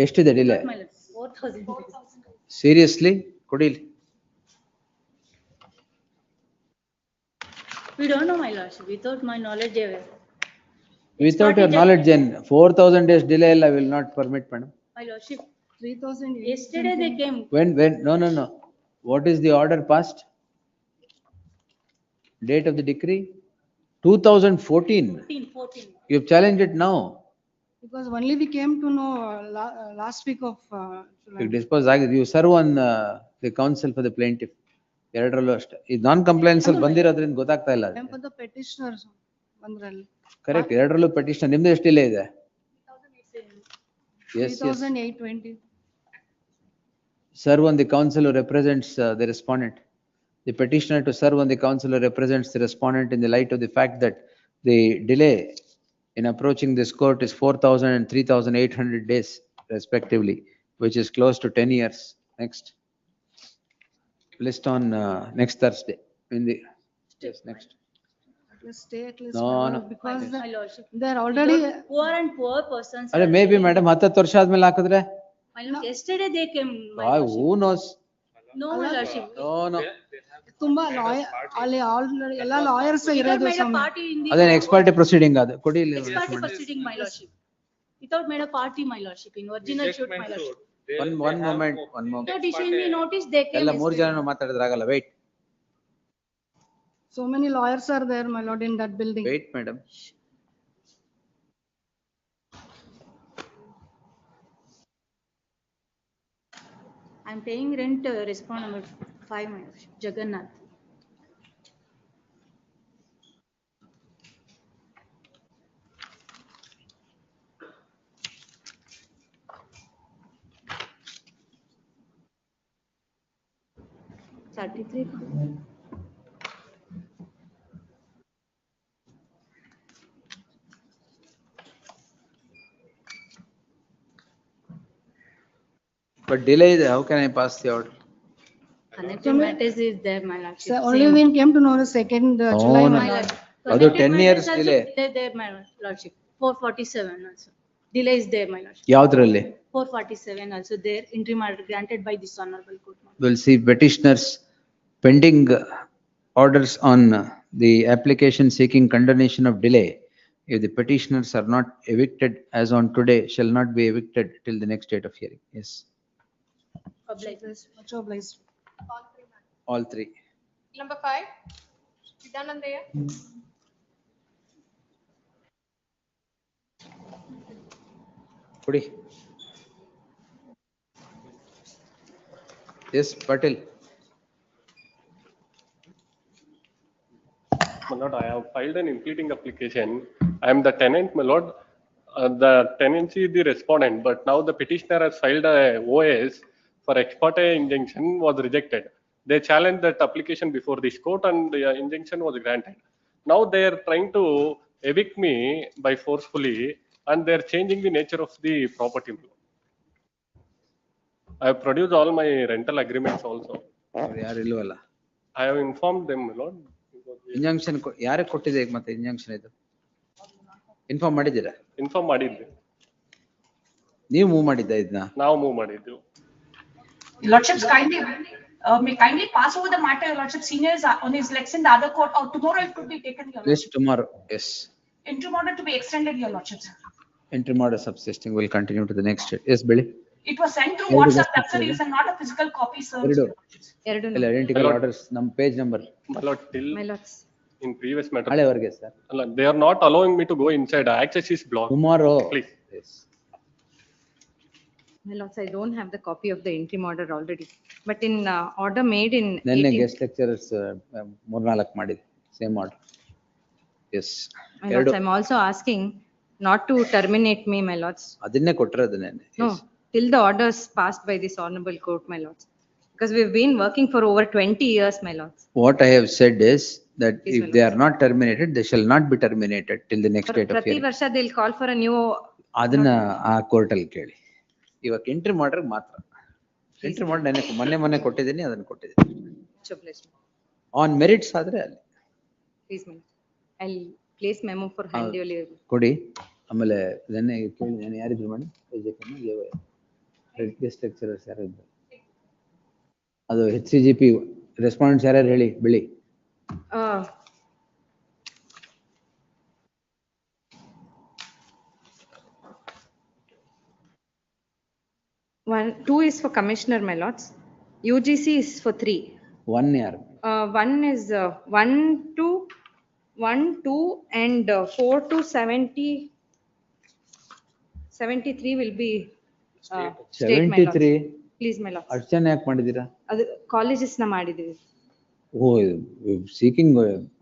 ಎಷ್ಟಿದೆ ಡಿಲೇ? 4,000. ಸೀರಿಯಸ್ಲಿ ಕೊಡಿಲಿ. We don't know, my lordship, without my knowledge. Without your knowledge, then 4,000 days delay I will not permit, madam. My lordship, 3,000. Yesterday they came. When, no. What is the order passed? Date of the decree? 2014. 14. You have challenged it now. Because only we came to know last week of You dispose, you serve on the counsel for the plaintiff. ಎರಡರಲ್ಲೂ ಅಷ್ಟೇ. ಈ non compliance ಅಲ್ಲಿ ಬಂದಿರೋದ್ರಿಂದ ಗೊತ್ತಾಗ್ತಾ ಇಲ್ಲ. for the petitioners ಬಂದ್ರಲ್ಲಿ. Correct, ಎರಡರಲ್ಲೂ petition. ನಿಮ್ದು ಎಷ್ಟು ಡಿಲೇ ಇದೆ? 3,820. Serve on the counsel who represents the respondent. The petitioner to serve on the counsel who represents the respondent in the light of the fact that the delay in approaching this court is 4,000 and 3,800 days respectively, which is close to 10 years. Next. List on next Thursday. In the yes, next. Stay at least. No. Because they are already poor persons. Are maybe madam 10 ವರ್ಷ ಆದ್ಮೇಲೆ ಹಾಕಿದ್ರೆ? Yesterday they came. Who knows? No, my lordship. No. ತುಂಬಾ lawyer ಅಲ್ಲಿ already ಎಲ್ಲ lawyers ಇರೋದು. ಅದೇನು expert proceeding ಅದು ಕೊಡಿ ಇಲ್ಲಿ. Expert proceeding, my lordship. Without made a party, my lordship. In original shoot, my lordship. One moment. Without issuing the notice, they came. ಎಲ್ಲ ಮೂರು ಜನ ಮಾತಾಡಿದ್ರೆ ಆಗಲ್ಲ. Wait. So many lawyers are there, my lord, in that building. Wait, madam. I am paying rent, respond number 5, my lordship, Jagannath. But delay, how can I pass the order? Connected matters is there, my lordship. So only we came to know the second July, no. my lord. Although 10 years delay. Delay there, my lordship. 447 also. Delay is there, my lordship. ಯಾವ್ದ್ರಲ್ಲಿ? 447 also there, interim order granted by this honorable court. We'll see petitioners pending orders on the application seeking condonation of delay. If the petitioners are not evicted as on today, shall not be evicted till the next date of hearing. Yes. Much obliged. All three. Number 5, Siddhanandaya. Kudi. Yes, Patel. My lord, I have filed an impleading application. I am the tenant, my lord. The tenancy is the respondent, but now the petitioner has filed a OAS for ex parte injunction was rejected. They challenged that application before this court and the injunction was granted. Now they are trying to evict me by forcefully and they are changing the nature of the property. I have produced all my rental agreements also. ಯಾರು ಇಲ್ವಲ್ಲ. I have informed them, my lord. Injunction ಯಾರೇ ಕೊಟ್ಟಿದೆ ಈಗ ಮತ್ತೆ injunction ಇದು? Inform ಮಾಡಿದ್ದೀರಾ? Inform ಮಾಡಿದ್ದೆ. ನೀವು ಮೂವ್ ಮಾಡಿದ್ದ ಇದನ್ನ? ನಾವು ಮೂವ್ ಮಾಡಿದ್ದೆವು. Lordships may kindly pass over the matter. Lordship, senior is on his legs in the other court, or tomorrow it could be taken. Yes, tomorrow. Yes. Interim order to be extended, your Lordships. Interim order subsisting will continue to the next state. Yes, Billy. It was sent through WhatsApp. That's the reason, not a physical copy, sir. All identical orders. Num page number. My lord, till in previous matter. ಹಳೆವರೆಗೆ sir. They are not allowing me to go inside. Access is blocked. Tomorrow. Please. Yes. My lords, I don't have the copy of the interim order already, but in order made in. Nenne guest lecturers 3-4 ಮಾಡಿದೆ same order. Yes. My lords, I'm also asking not to terminate me, my lords. ಅದನ್ನೇ ಕೊಟ್ಟಿರೋದು ನೆನ್ನೆ. No, till the orders passed by this honorable court, my lords. Because we've been working for over 20 years, my lords. What I have said is that if they are not terminated, they shall not be terminated till the next date of Prati hearing. Varsha they'll call for a new. ಅದನ್ನ ಆ court ಅಲ್ಲಿ ಕೇಳಿ. ಇವಾಗ entry ಮಾಡ್ರೆ ಮಾತ್ರ. Entry ಮಾಡಿ ಮೊನ್ನೆ ಕೊಟ್ಟಿದ್ದೀನಿ ಅದನ್ನ ಕೊಟ್ಟಿದ್ದೀನಿ. ಆನ್ ಮೆರಿಟ್ಸ್ ಆದ್ರೆ ಅಲ್ಲಿ. Please, ma'am. I'll place memo for hand delivery. ಕೊಡಿ. ಆಮೇಲೆ ನೆನ್ನೆ ಕೇಳಿ ನಾನು ಯಾರಿದ್ರು ಮಾಡಿ ಗೆಸ್ಟ್ ಲೆಕ್ಚರರ್ಸ್ ಯಾರಿದ್ರು? ಅದು HCGP ರೆಸ್ಪಾಂಡೆಂಟ್ಸ್ ಯಾರ್ಯಾರು ಹೇಳಿ ಬಿಳಿ. Two is for commissioner, my lords. UGC is for 3. One ಯಾರು? One is 1 to 1, 2 and 4 to 73 will be state, my lords. 73? Please, my lords. ಅಷ್ಟು ಜನ ಯಾಕೆ ಮಾಡಿದ್ದೀರಾ? ಅದು ಕಾಲೇಜಸ್ ನ ಮಾಡಿದ್ದೀವಿ. Oh seeking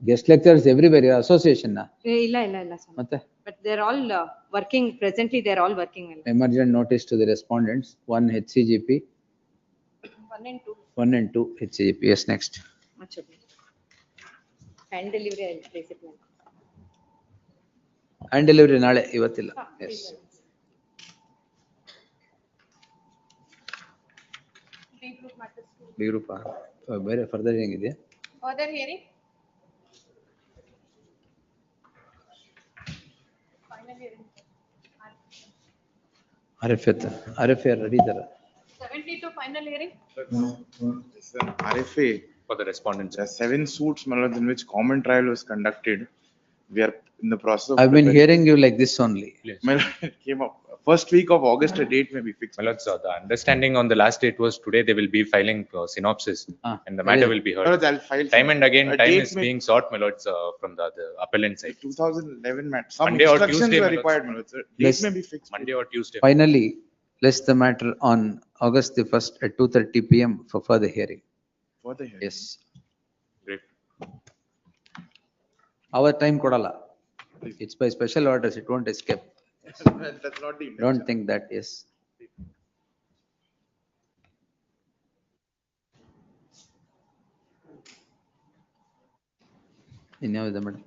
guest lectures everywhere association ನ? ಇಲ್ಲ sir. ಮತ್ತೆ? But they're all working, presently they're all working. Emergent notice to the respondents, 1 HCGP. 1 and 2. 1 and 2 HCGP. Yes, next. Much obliged. Hand delivery, I'll place it now. Hand delivery ನಾಳೆ ಇವತ್ತಿಲ್ಲ. Yes. B group ಬೇರೆ further ಹೆಂಗಿದೆ? Further hearing? Final hearing. RFA ready ಇದಾರ? 72 final hearing? RFA for the respondents. 7 suits, my lords, in which common trial was conducted. We are in the process of. I've been hearing you like this only. My lord, it came up. First week of August, a date may be fixed. My lords, the understanding on the last date was today they will be filing synopsis and the matter will be heard. My lords, I'll file. Time and again, time is being sought, my lords, from the appellant side. 2011 matter. Some Monday or instructions Tuesday, were my lords. required, my lords. Date may be fixed. Monday or Tuesday. Finally, let's the matter on August the 1st at 2:30 PM for further hearing. Further hearing. Yes. Great. Our time ಕೊಡಲ್ಲ. It's by special orders, it won't escape. That's not the. Don't think that, yes. ಇನ್ಯಾವಿದೆ madam?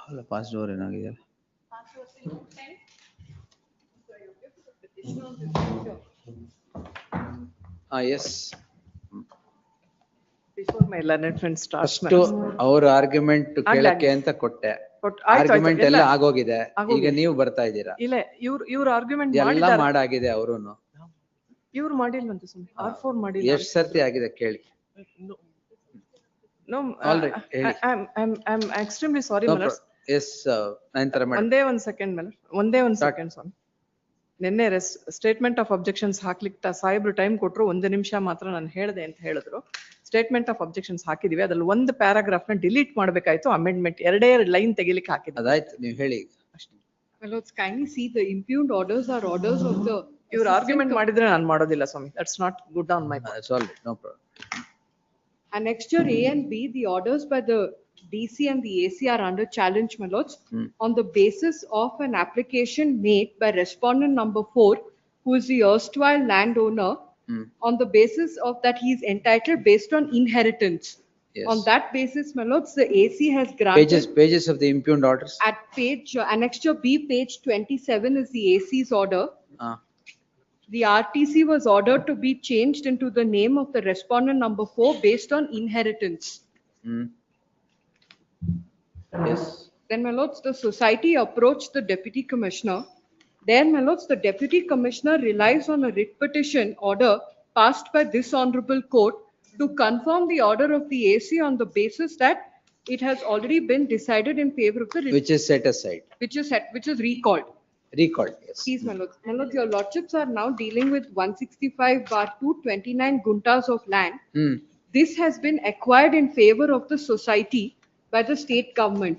ಅಲ್ಲ pass door ಏನಾಗಿದೆಯಲ್ಲ? Yes. Before my learned friend starts. ಅವ್ರ argument ಕೇಳಕ್ಕೆ ಅಂತ ಕೊಟ್ಟೆ. Argument ಎಲ್ಲ ಆಗೋಗಿದೆ. ಈಗ ನೀವು ಬರ್ತಾ ಇದ್ದೀರಾ? ಇಲ್ಲ, ಇವ್ರ ಆರ್ಗ್ಯುಮೆಂಟ್ ಎಲ್ಲ ಮಾಡಾಗಿದೆ ಅವರುನು. ಇವ್ರು ಮಾಡಿಲ್ವಂತ ಸುಮ್ಮನೆ R4 ಮಾಡಿಲ್ಲ. ಎಷ್ಟು ಸರ್ತಿ ಆಗಿದೆ ಕೇಳಿ. No, I'm extremely sorry, Malars. Yes, ನಂತರ ಮೇಡಮ್. ಒಂದೇ ಒಂದು ಸೆಕೆಂಡ್ ಸ್ವಾಮಿ. ನಿನ್ನೆ ಸ್ಟೇಟ್ಮೆಂಟ್ ಆಫ್ ಅಬ್ಜೆಕ್ಷನ್ಸ್ ಹಾಕ್ಲಿಕ್ಕೆ ಸಾಹೇಬ್ರು ಟೈಮ್ ಕೊಟ್ರು, 1 ನಿಮಿಷ ಮಾತ್ರ ನಾನು ಹೇಳಿದೆ ಅಂತ ಹೇಳಿದ್ರು. ಸ್ಟೇಟ್ಮೆಂಟ್ ಆಫ್ ಅಬ್ಜೆಕ್ಷನ್ಸ್ ಹಾಕಿದೀವಿ, ಅದ್ರಲ್ಲಿ ಒಂದು ಪ್ಯಾರಾಗ್ರಾಫ್ ನ ಡಿಲೀಟ್ ಮಾಡ್ಬೇಕಾಯ್ತು, ಅಮೆಂಡ್ಮೆಂಟ್ 2 ಲೈನ್ ತೆಗಿಲಿಕ್ಕೆ ಹಾಕಿದ್ವಿ. ಅದಾಯ್ತು, ನೀವು ಹೇಳಿ. My lords, kindly see the impugned orders are orders of the ಇವ್ರು ಆರ್ಗ್ಯುಮೆಂಟ್ ಮಾಡಿದ್ರೆ ನಾನು ಮಾಡೋದಿಲ್ಲ ಸ್ವಾಮಿ. That's not good on my part. That's all, right, no problem. Annexure A and B, the orders by the DC and the AC are under challenge, my lords, on the basis of an application made by respondent number 4, who is the erstwhile landowner, on the basis of that he is entitled based on inheritance. Yes. On that basis, my lords, the AC has granted. Pages of the impugned orders. At page, annexure B, page 27 is the AC's order. The RTC was ordered to be changed into the name of the respondent number 4 based on inheritance. Yes. Then, my lords, the society approached the deputy commissioner. There, my lords, the deputy commissioner relies on a writ petition order passed by this honorable court to confirm the order of the AC on the basis that it has already been decided in favor of the writ. Which is set aside. Which is recalled. Recalled, yes. Please, my lords. My lords, your lordships are now dealing with 165/2, 29 guntas of land. This has been acquired in favor of the society by the state government.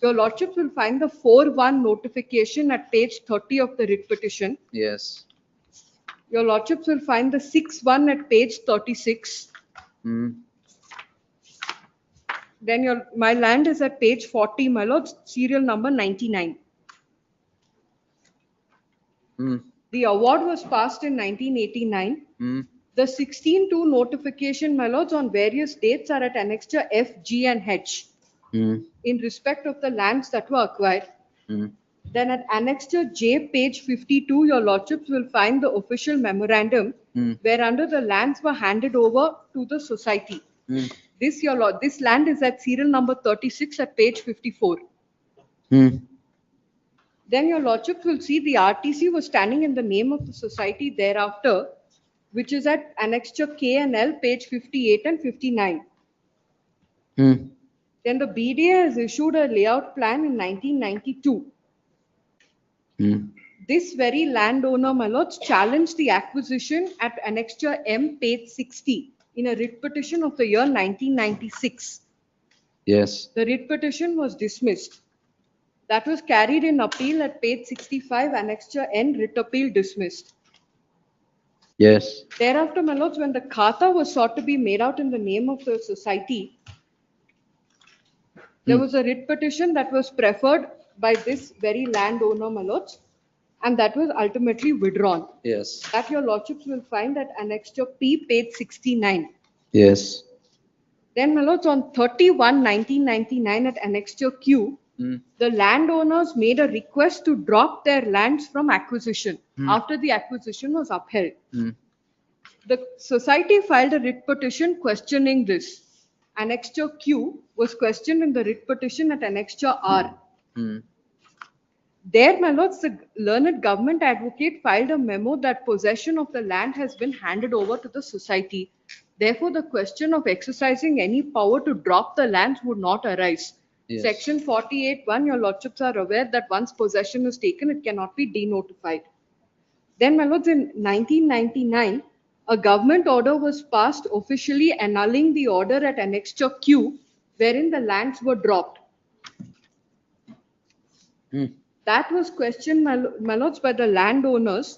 Your lordships will find the 4-1 notification at page 30 of the writ petition. Yes. Your lordships will find the 6-1 at page 36. Then my land is at page 40, my lords, serial number 99. The award was passed in 1989. The 16-2 notification, my lords, on various dates are at annexure F, G and H in respect of the lands that were acquired. Then at annexure J, page 52, your lordships will find the official memorandum whereunder the lands were handed over to the society. This land is at serial number 36 at page 54. Then your lordships will see the RTC was standing in the name of the society thereafter, which is at annexure K and L, page 58 and 59. Then the BDA has issued a layout plan in 1992. This very landowner, my lords, challenged the acquisition at annexure M, page 60, in a writ petition of the year 1996. Yes. The writ petition was dismissed. That was carried in appeal at page 65, annexure N, writ appeal dismissed. Yes. Thereafter, my lords, when the khata was sought to be made out in the name of the society, there was a writ petition that was preferred by this very landowner, my lords, and that was ultimately withdrawn. Yes. That your lordships will find at annexure P, page 69. Yes. Then, my lords, on 31/1999 at annexure Q, the landowners made a request to drop their lands from acquisition after the acquisition was upheld. The society filed a writ petition questioning this. Annexure Q was questioned in the writ petition at annexure R. There, my lords, the learned government advocate filed a memo that possession of the land has been handed over to the society. Therefore, the question of exercising any power to drop the lands would not arise. Yes. Section 48(1), your lordships are aware that once possession is taken, it cannot be denotified. Then, my lords, in 1999, a government order was passed officially annulling the order at annexure Q, wherein the lands were dropped. That was questioned, my lords, by the landowners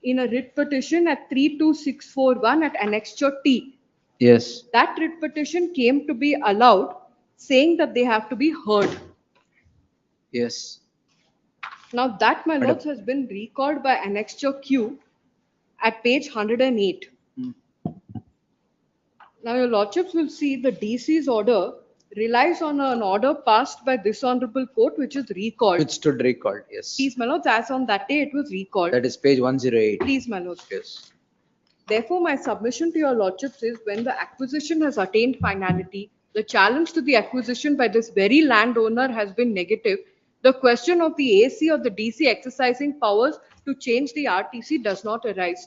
in a writ petition at 32641 at annexure T. Yes. That writ petition came to be allowed, saying that they have to be heard. Yes. Now that, my lords, has been recalled by annexure Q at page 108. Now your lordships will see the DC's order relies on an order passed by this honorable court, which is recalled. Which stood recalled, yes. Please, my lords, as on that day it was recalled. That is page 108. Please, my lords. Yes. Therefore, my submission to your lordships is when the acquisition has attained finality, the challenge to the acquisition by this very landowner has been negative. The question of the AC or the DC exercising powers to change the RTC does not arise.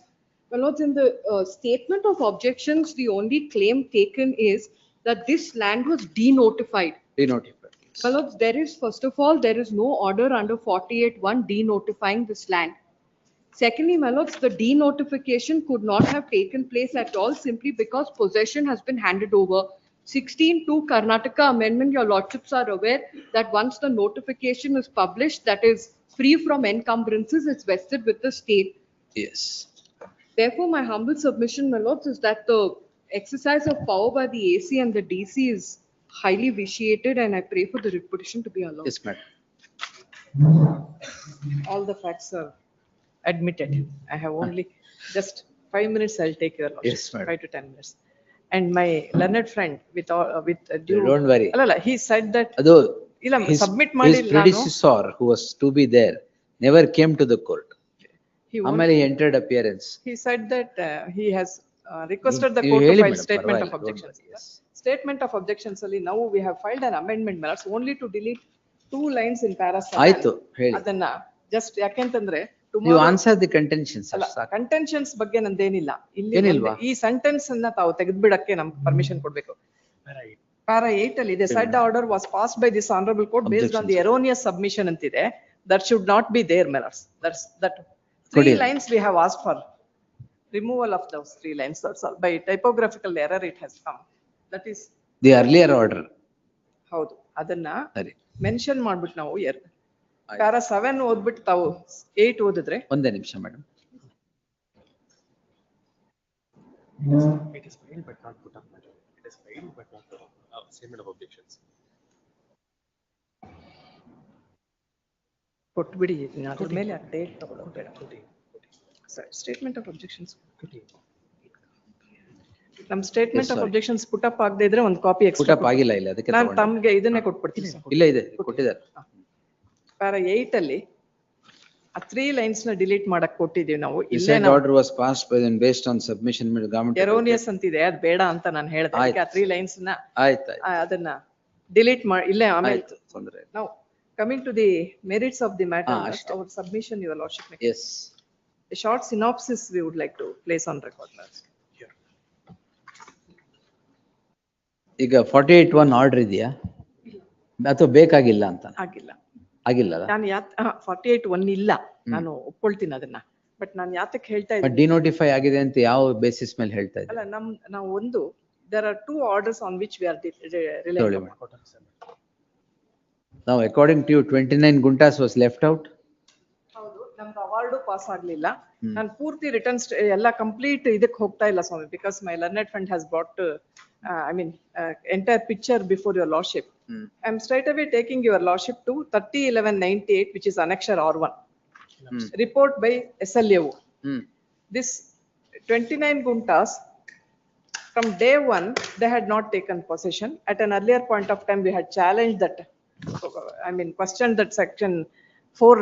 My lords, in the statement of objections, the only claim taken is that this land was denotified. Denotified. Yes. My lords, first of all, there is no order under 48(1) denotifying this land. Secondly, my lords, the denotification could not have taken place at all simply because possession has been handed over. 16(2) Karnataka amendment, your lordships are aware that once the notification is published, that is free from encumbrances, it's vested with the state. Yes. Therefore, my humble submission, my lords, is that the exercise of power by the AC and the DC is highly vitiated, and I pray for the writ petition to be allowed. Yes, madam. All the facts are admitted. I have only just 5 minutes, I'll take your lordship. Yes, madam. 5 to 10 minutes. And my learned friend with all, with due. Don't worry. Allala, he said that. Although ಇಲ್ಲ, his submit ಮಾಡಿ ನಾನು. predecessor who was to be there never came to the court. He ಆಮೇಲೆ he entered appearance. He said that he has requested the You court to ಹೇಳಿ file madam, statement of ಪರವಾಗಿಲ್ಲ, don't objections. worry, yes. Statement of objections ಅಲ್ಲಿ now we have filed an amendment, my lords, only to delete 2 lines in para 7. ಆಯ್ತು, ಹೇಳಿ. ಅದನ್ನ just ಯಾಕೆಂತಂದ್ರೆ You tomorrow. answer the contentions. ಅಲ್ಲ, ಕಂಟೆನ್ಷನ್ಸ್ ಬಗ್ಗೆ ನಂದೇನಿಲ್ಲ. ಇಲ್ಲಿ ಏನಿಲ್ವಾ? ಈ ಸೆಂಟೆನ್ಸ್ ಅನ್ನ ತಾವು ತೆಗೆದ್ಬಿಡಕ್ಕೆ ನಮ್ಗೆ ಪರ್ಮಿಷನ್ ಕೊಡ್ಬೇಕು. Para 8 ಅಲ್ಲಿ the said order was passed by this honorable court based on the erroneous submission ಅಂತಿದೆ. That should not be there, my lords. That's that 3 lines we have asked for removal of those 3 lines. That's all. By typographical error it has come. That is The earlier order. ಹೌದು. ಅದನ್ನ ಸರಿ. Mention ಮಾಡ್ಬಿಟ್ಟು ನಾವು para 7 ಓದ್ಬಿಟ್ಟು ತಾವು 8 ಓದಿದ್ರೆ. ಒಂದೇ ನಿಮಿಷ madam. It is filed but not put up, madam. It is filed but not put up. Statement of objections. ಕೊಟ್ಬಿಡಿ, ಅದ್ರ ಮೇಲೆ ಡೇಟ್ ತಗೊಳ್ಳೋಬೇಡ. ಸ್ಟೇಟ್ಮೆಂಟ್ ಆಫ್ ಅಬ್ಜೆಕ್ಷನ್ಸ್ ನಮ್ statement of objections put up ಆಗದೆ ಇದ್ರೆ ಒಂದು ಕಾಪಿ ಪುಟ್ ಎಕ್ಸ್ಟ್ರಾ ಅಪ್ ಆಗಿಲ್ಲ, ಇಲ್ಲ ಅದಕ್ಕೆ ನಾನು ತಮ್ಗೆ ಇದನ್ನೇ ಕೊಟ್ಬಿಡ್ತೀನಿ. ಇಲ್ಲ ಇದೆ ಕೊಟ್ಟಿದ್ದಾರೆ. para 8 ಅಲ್ಲಿ ಆ 3 ಲೈನ್ಸ್ ನ ಡಿಲೀಟ್ ಮಾಡಕ್ ಕೊಟ್ಟಿದೀವಿ ನಾವು. ಇಲ್ಲೇ order was passed by then based on submission by government. Erroneous ಅಂತಿದೆ, ಅದು ಬೇಡ ಅಂತ ನಾನು ಹೇಳಿದೆ. ಅದಕ್ಕೆ ಆ 3 ಲೈನ್ಸ್ ನ ಆಯ್ತು ಅದನ್ನ ಡಿಲೀಟ್ ಮಾಡಿ ಇಲ್ಲೇ ಆಮೇಲೆ ತೊಂದ್ರೆ. ನಾವು coming to the merits of the matter, our submission your lordship. Yes. A short synopsis we would like to place on record. ಈಗ 48(1) ಆರ್ಡರ್ ಇದೆಯಾ ಅಥವಾ ಬೇಕಾಗಿಲ್ಲ ಅಂತ? ಆಗಿಲ್ಲ. ಆಗಿಲ್ಲ. ನಾನು 48(1) ಇಲ್ಲ, ನಾನು ಒಪ್ಕೊಳ್ತೀನಿ ಅದನ್ನ. ಬಟ್ ನಾನು ಯಾತಕ್ಕೆ ಹೇಳ್ತಾ ಇದ್ದೀನಿ, ಡಿನೋಟಿಫೈ ಆಗಿದೆ ಅಂತ ಯಾವ ಬೇಸಿಸ್ ಮೇಲೆ ಹೇಳ್ತಾ ಇದ್ದೀನಿ? ಅಲ್ಲ, ನಾವು ಒಂದು there are 2 orders on which we are relying. Now according to you 29 guntas was left out. ಹೌದು, ನಮ್ದು ಅವಾರ್ಡು ಪಾಸ್ ಆಗ್ಲಿಲ್ಲ. ನಾನು ಪೂರ್ತಿ ರಿಟರ್ನ್ ಎಲ್ಲ ಕಂಪ್ಲೀಟ್ ಇದಕ್ಕೆ ಹೋಗ್ತಾ ಇಲ್ಲ ಸ್ವಾಮಿ, because my learned friend has brought entire picture before your lordship. I am straight away taking your lordship to 30/11/98, which is annexure R1. Report by SLAO. This 29 guntas, from day 1, they had not taken possession. At an earlier point of time, we had challenged that, questioned that section 4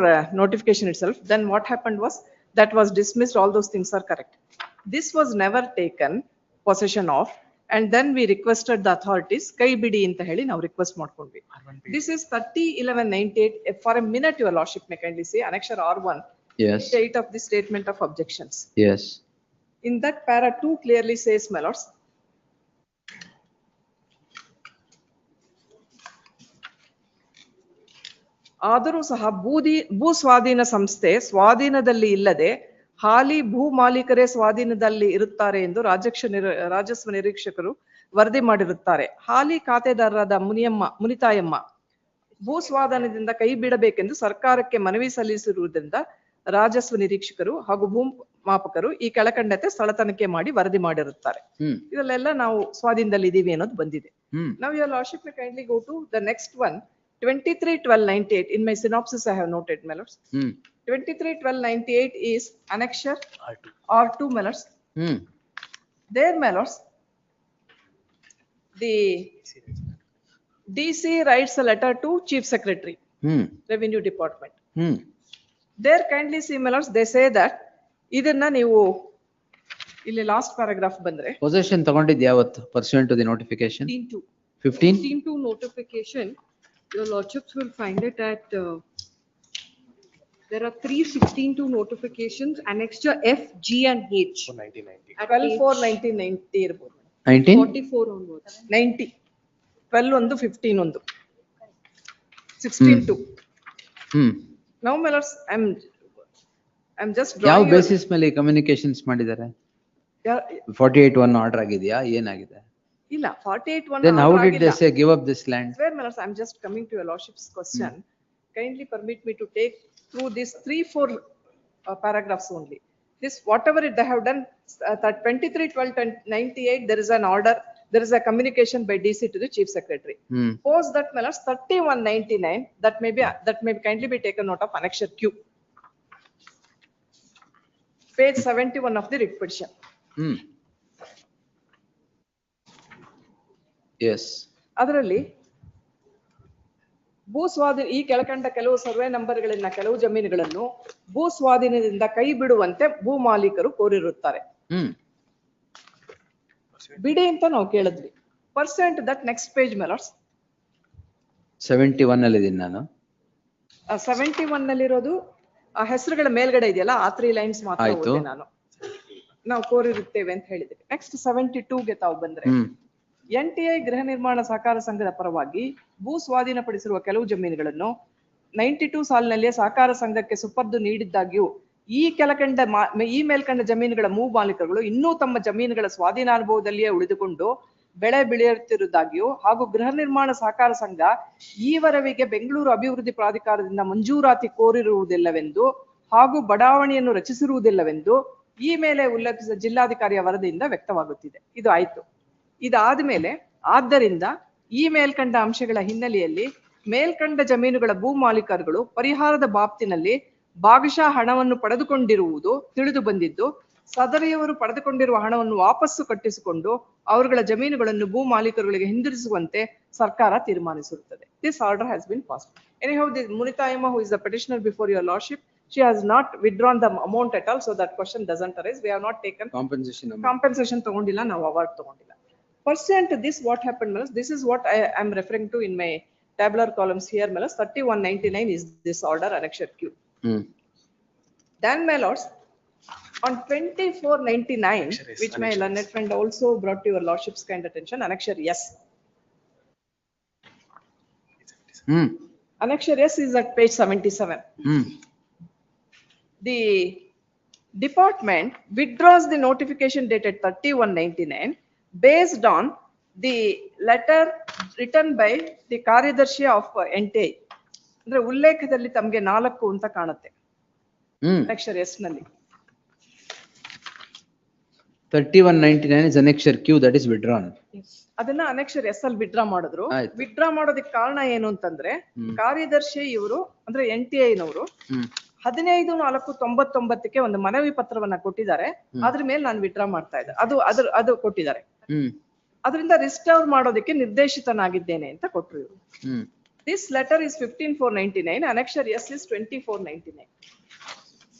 notification itself. Then what happened was, that was dismissed, all those things are correct. This was never taken possession of. And then we requested the authorities, kai bidi anta heli now request ಮಾಡ್ಕೊಂಡ್ವಿ. This is 30/11/98. For a minute, your lordship may kindly say annexure R1. Yes. 8 of the statement of objections. Yes. In that para 2 clearly says, my lords, ಆದರೂ ಸಹ ಭೂ ಸ್ವಾಧೀನ ಸಂಸ್ಥೆ ಸ್ವಾಧೀನದಲ್ಲಿ ಇಲ್ಲದೆ ಹಾಲಿ ಭೂ ಮಾಲೀಕರೇ ಸ್ವಾಧೀನದಲ್ಲಿ ಇರುತ್ತಾರೆ ಎಂದು ರಾಜಸ್ವ ನಿರೀಕ್ಷಕರು ವರದಿ ಮಾಡಿರುತ್ತಾರೆ. ಹಾಲಿ ಖಾತೆದಾರರಾದ ಮುನಿತಾಯಮ್ಮ ಭೂ ಸ್ವಾಧೀನದಿಂದ ಕೈ ಬಿಡಬೇಕೆಂದು ಸರ್ಕಾರಕ್ಕೆ ಮನವಿ ಸಲ್ಲಿಸಿರುವುದರಿಂದ ರಾಜಸ್ವ ನಿರೀಕ್ಷಕರು ಹಾಗೂ ಭೂ ಮಾಪಕರು ಈ ಕೆಳಕಂಡಂತೆ ಸ್ಥಳ ತನಿಖೆ ಮಾಡಿ ವರದಿ ಮಾಡಿರುತ್ತಾರೆ. ಇದರಲ್ಲೆಲ್ಲ ನಾವು ಸ್ವಾಧೀನದಲ್ಲಿ ಇದೀವಿ ಅನ್ನೋದು ಬಂದಿದೆ. Now your lordship may kindly go to the next one, 23/12/98. In my synopsis I have noted, my lords. 23/12/98 is annexure R2, my lords. There, my lords, the DC writes a letter to Chief Secretary, Revenue Department. There, kindly see, my lords, they say that idanna neevu ಇಲ್ಲಿ last paragraph ಬಂದ್ರೆ possession ತಗೊಂಡಿದ್ದು ಯಾವತ್ತು pursuant to the notification? 15/2 notification. Your lordships will find it at there are 3/16/2 notifications, annexure F, G and H. 12/4/1990 ಇರಬಹುದು. 44 onwards. 90. 12 ಒಂದು 15 ಒಂದು 16/2. Now, my lords, I'm just drawing. ಯಾವ basis ಮೇಲೆ communications ಮಾಡಿದ್ದಾರೆ? 48(1) order ಆಗಿದೆಯಾ, ಏನಾಗಿದೆ? ಇಲ್ಲ, 48(1) Then how did they say give up this land? Where, my lords, I'm just coming to your lordship's question. Kindly permit me to take through these 3-4 paragraphs only. This, whatever they have done, 23/12/98, there is an order, there is a communication by DC to the Chief Secretary. Post that, my lords, 3199, that may kindly be taken note of annexure Q. Page 71 of the writ petition. Yes. ಅದರಲ್ಲಿ ಭೂ ಸ್ವಾಧೀನ, ಈ ಕೆಳಕಂಡ ಕೆಲವು survey ನಂಬರ್ಗಳನ್ನ, ಕೆಲವು ಜಮೀನುಗಳನ್ನು ಭೂ ಸ್ವಾಧೀನದಿಂದ ಕೈ ಬಿಡುವಂತೆ ಭೂ ಮಾಲೀಕರು ಕೋರಿರುತ್ತಾರೆ. ಬಿಡಿ ಅಂತ ನಾವು ಕೇಳಿದ್ವಿ. Percent that next page mailers 71 ಅಲ್ಲಿ ಇದೀನಿ ನಾನು. 71 ನಲ್ಲಿರೋದು ಆ ಹೆಸರುಗಳ ಮೇಲ್ಗಡೆ ಇದೆಯಲ್ಲ, ಆ 3 ಲೈನ್ಸ್ ಮಾತ್ರ ಓದಿದೆ ನಾನು. ನಾವು ಕೋರಿರುತ್ತೇವೆ ಅಂತ ಹೇಳಿದ್ವಿ. ನೆಕ್ಸ್ಟ್ 72 ಗೆ ತಾವು ಬಂದ್ರೆ, NTI ಗೃಹ ನಿರ್ಮಾಣ ಸಹಕಾರ ಸಂಘದ ಪರವಾಗಿ ಭೂ ಸ್ವಾಧೀನಪಡಿಸಿರುವ ಕೆಲವು ಜಮೀನುಗಳನ್ನು 92 ಸಾಲಿನಲ್ಲಿಯೇ ಸಹಕಾರ ಸಂಘಕ್ಕೆ ಸುಪರ್ದು ನೀಡಿದ್ದಾಗ್ಯೂ ಈ ಮೇಲ್ಕಂಡ ಜಮೀನುಗಳ ಭೂ ಮಾಲೀಕರುಗಳು ಇನ್ನೂ ತಮ್ಮ ಜಮೀನುಗಳ ಸ್ವಾಧೀನಾನುಭವದಲ್ಲಿಯೇ ಉಳಿದುಕೊಂಡು ಬೆಳೆ ಬೆಳೆಯುತ್ತಿರುವುದಾಗಿಯೂ ಹಾಗೂ ಗೃಹ ನಿರ್ಮಾಣ ಸಹಕಾರ ಸಂಘ ಈವರೆವಿಗೆ ಬೆಂಗಳೂರು ಅಭಿವೃದ್ಧಿ ಪ್ರಾಧಿಕಾರದಿಂದ ಮಂಜೂರಾತಿ ಕೋರಿರುವುದಿಲ್ಲವೆಂದು ಹಾಗೂ ಬಡಾವಣೆಯನ್ನು ರಚಿಸಿರುವುದಿಲ್ಲವೆಂದು ಈ ಮೇಲೆ ಉಲ್ಲೇಖಿಸಿದ ಜಿಲ್ಲಾಧಿಕಾರಿಯ ವರದಿಯಿಂದ ವ್ಯಕ್ತವಾಗುತ್ತಿದೆ. ಇದು ಆಯ್ತು. ಇದಾದ್ಮೇಲೆ, ಆದ್ದರಿಂದ ಈ ಮೇಲ್ಕಂಡ ಅಂಶಗಳ ಹಿನ್ನೆಲೆಯಲ್ಲಿ ಮೇಲ್ಕಂಡ ಜಮೀನುಗಳ ಭೂ ಮಾಲೀಕರುಗಳು ಪರಿಹಾರದ ಬಾಬ್ತಿನಲ್ಲಿ ಭಾಗಶಃ ಹಣವನ್ನು ಪಡೆದುಕೊಂಡಿರುವುದು ತಿಳಿದು ಬಂದಿದ್ದು, ಸದರಿಯವರು ಪಡೆದುಕೊಂಡಿರುವ ಹಣವನ್ನು ವಾಪಸ್ಸು ಕಟ್ಟಿಸಿಕೊಂಡು ಅವರುಗಳ ಜಮೀನುಗಳನ್ನು ಭೂ ಮಾಲೀಕರುಗಳಿಗೆ ಹಿಂದಿರಿಸುವಂತೆ ಸರ್ಕಾರ ತೀರ್ಮಾನಿಸಿರುತ್ತದೆ. This order has been passed. Anyhow, this Munita Emma, who is the petitioner before your lordship, she has not withdrawn the amount at all, so that question doesn't arise. We have not taken compensation ತಗೊಂಡಿಲ್ಲ, ನಾವು award ತಗೊಂಡಿಲ್ಲ. Pursuant to this, what happened, Melas? This is what I am referring to in my tabular columns here, Melas. 3199 is this order, annexure Q. Then, my lords, on 2499, which my learned friend also brought to your lordship's kind attention, annexure S. Annexure S is at page 77. The department withdraws the notification dated 3199 based on the letter written by the ಕಾರ್ಯದರ್ಶಿ of NTI. ಅಂದ್ರೆ ಉಲ್ಲೇಖದಲ್ಲಿ ತಮಗೆ 4 ಅಂತ ಕಾಣುತ್ತೆ annexure S ನಲ್ಲಿ. 3199 is annexure Q, that is withdrawn. ಅದನ್ನ annexure S ಅಲ್ಲಿ withdraw ಮಾಡಿದ್ರು. Withdraw ಮಾಡೋದಕ್ಕೆ ಕಾರಣ ಏನು ಅಂತಂದ್ರೆ, ಕಾರ್ಯದರ್ಶಿ ಇವರು ಅಂದ್ರೆ NTI ನವರು 15/4/99ಕ್ಕೆ ಒಂದು ಮನವಿ ಪತ್ರವನ್ನ ಕೊಟ್ಟಿದ್ದಾರೆ. ಅದ್ರ ಮೇಲೆ ನಾನು ವಿಡ್ರಾ ಮಾಡ್ತಾ ಇದ್ದೆ, ಅದು ಕೊಟ್ಟಿದ್ದಾರೆ. ಅದರಿಂದ ರಿಸ್ಟೋರ್ ಮಾಡೋದಕ್ಕೆ ನಿರ್ದೇಶಿತನಾಗಿದ್ದೇನೆ ಅಂತ ಕೊಟ್ರು ಇವರು. This letter is 15/4/99, annexure S is 24/99.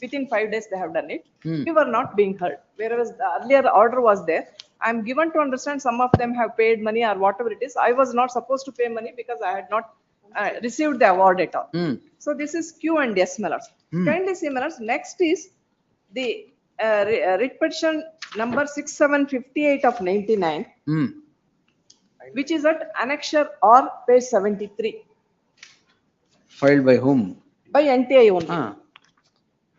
Within 5 days they have done it. We were not being heard. Whereas the earlier order was there, I am given to understand some of them have paid money or whatever it is. I was not supposed to pay money because I had not received the award at all. So this is Q and S, Mellors. Kindly see, Mellors. Next is the writ petition number 6758 of 99, which is at annexure or page 73. Filed by whom? By NTI only.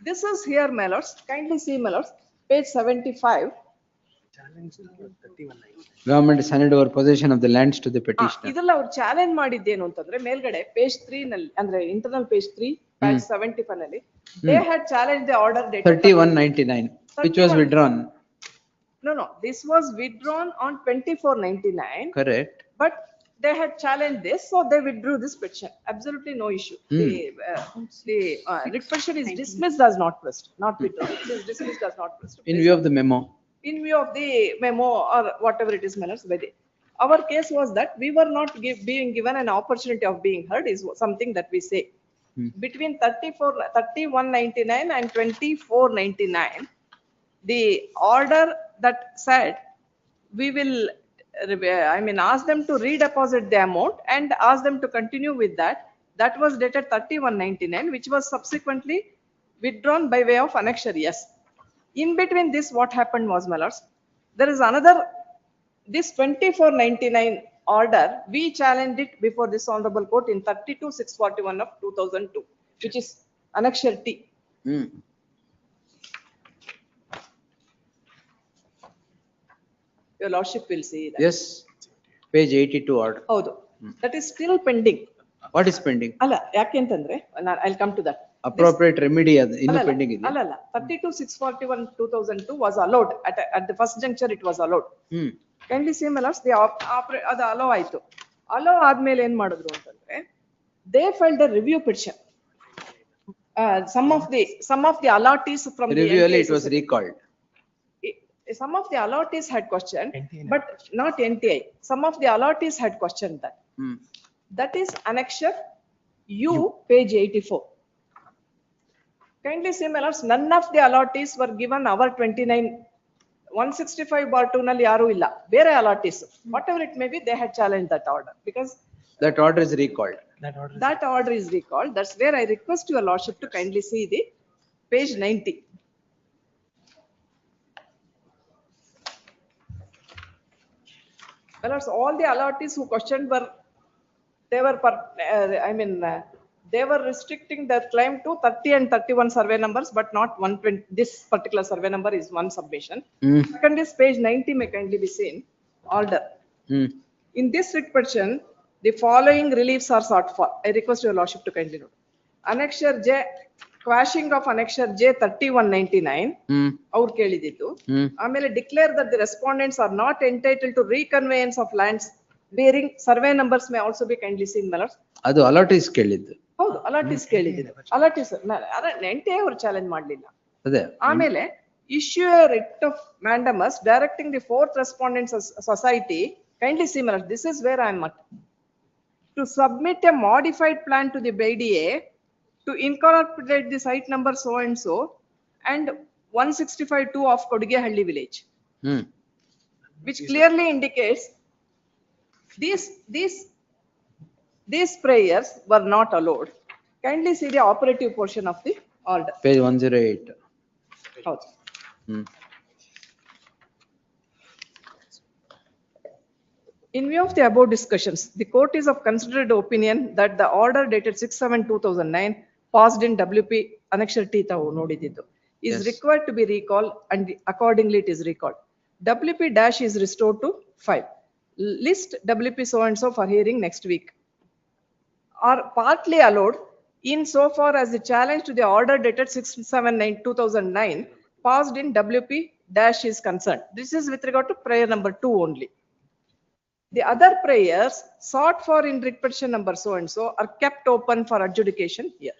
This is here, Mellors. Kindly see, Mellors, page 75. Government has handed over possession of the lands to the petitioner. ಇದೆಲ್ಲ ಅವ್ರು challenge ಮಾಡಿದ್ದೇನು ಅಂತಂದ್ರೆ, ಮೇಲ್ಗಡೆ page 3 ನಲ್ಲಿ, ಅಂದ್ರೆ internal page 3 page 75 ನಲ್ಲಿ, they had challenged the order dated 3199, which was withdrawn. No, this was withdrawn on 2499. Correct. But they had challenged this, so they withdrew this petition. Absolutely no issue. The writ petition is dismissed as not pressed, not withdrawn. It is dismissed as not pressed. In view of the memo. In view of the memo or whatever it is, Mellors, our case was that we were not being given an opportunity of being heard, is something that we say. Between 3199 and 2499, the order that said we will, ask them to redeposit the amount and ask them to continue with that. That was dated 3199, which was subsequently withdrawn by way of annexure S. In between this, what happened was, Mellors, there is another, this 2499 order, we challenged it before this honorable court in 32/641 of 2002, which is annexure T. Your lordship will see that. Yes, page 82 order. That is still pending. What is pending? Alla, yake antandre, I'll come to that. appropriate remedy ಅದು ಇನ್ನು pending ಇದೆ. ಅಲ್ಲ 32,641/2002 was allowed at the first juncture it was allowed. Kindly see my lords, ಅದು allow ಆಯ್ತು. allow ಆದ್ಮೇಲೆ ಏನ್ ಮಾಡಿದ್ರು ಅಂತಂದ್ರೆ they filed a review petition. Some of the allottees from the Review ಅಲ್ಲಿ NTA it was recalled. Some of the allottees had questioned, but not NTI. Some of the allottees had questioned that. That is annexure U, page 84. Kindly see my lords, none of the allottees were given our 29, 165/2 nalli yaru illa. Bere allottees, whatever it may be, they had challenged that order because That order is recalled. that order is recalled. That's where I request your lordship to kindly see the page 90. Well, all the allottees who questioned were, they were, they were restricting their claim to 30 and 31 survey numbers, but not 120. This particular survey number is one submission. Second is page 90 may kindly be seen. Order. In this writ petition, the following reliefs are sought for. I request your lordship to kindly note. Annexure J, quashing of annexure J 3199. ಅವ್ರು ಕೇಳಿದಿತ್ತು. ಆಮೇಲೆ declare that the respondents are not entitled to reconveyance of lands bearing survey numbers may also be kindly seen, my lords. ಅದು allottees ಕೇಳಿದ್ದು. ಹೌದು, allottees ಕೇಳಿದ್ದು. allottees NTA ಅವರು challenge ಮಾಡಲಿಲ್ಲ. ಅದೇ. ಆಮೇಲೆ issue a writ of mandamus directing the fourth respondents society, kindly see, my lords, this is where I am at, to submit a modified plan to the BDA to incorporate the site number so and so and 165/2 of Kodigehalli village, which clearly indicates these prayers were not allowed. Kindly see the operative portion of the order. Page 108. In view of the above discussions, the court is of considered opinion that the order dated 6/7/2009 passed in WP annexure T nodididdu is required to be recalled, and accordingly it is recalled. WP dash is restored to 5. List WP so and so for hearing next week. Are partly allowed in so far as the challenge to the order dated 6/7/2009 passed in WP dash is concerned. This is with regard to prayer number 2 only. The other prayers sought for in writ petition number so and so are kept open for adjudication here.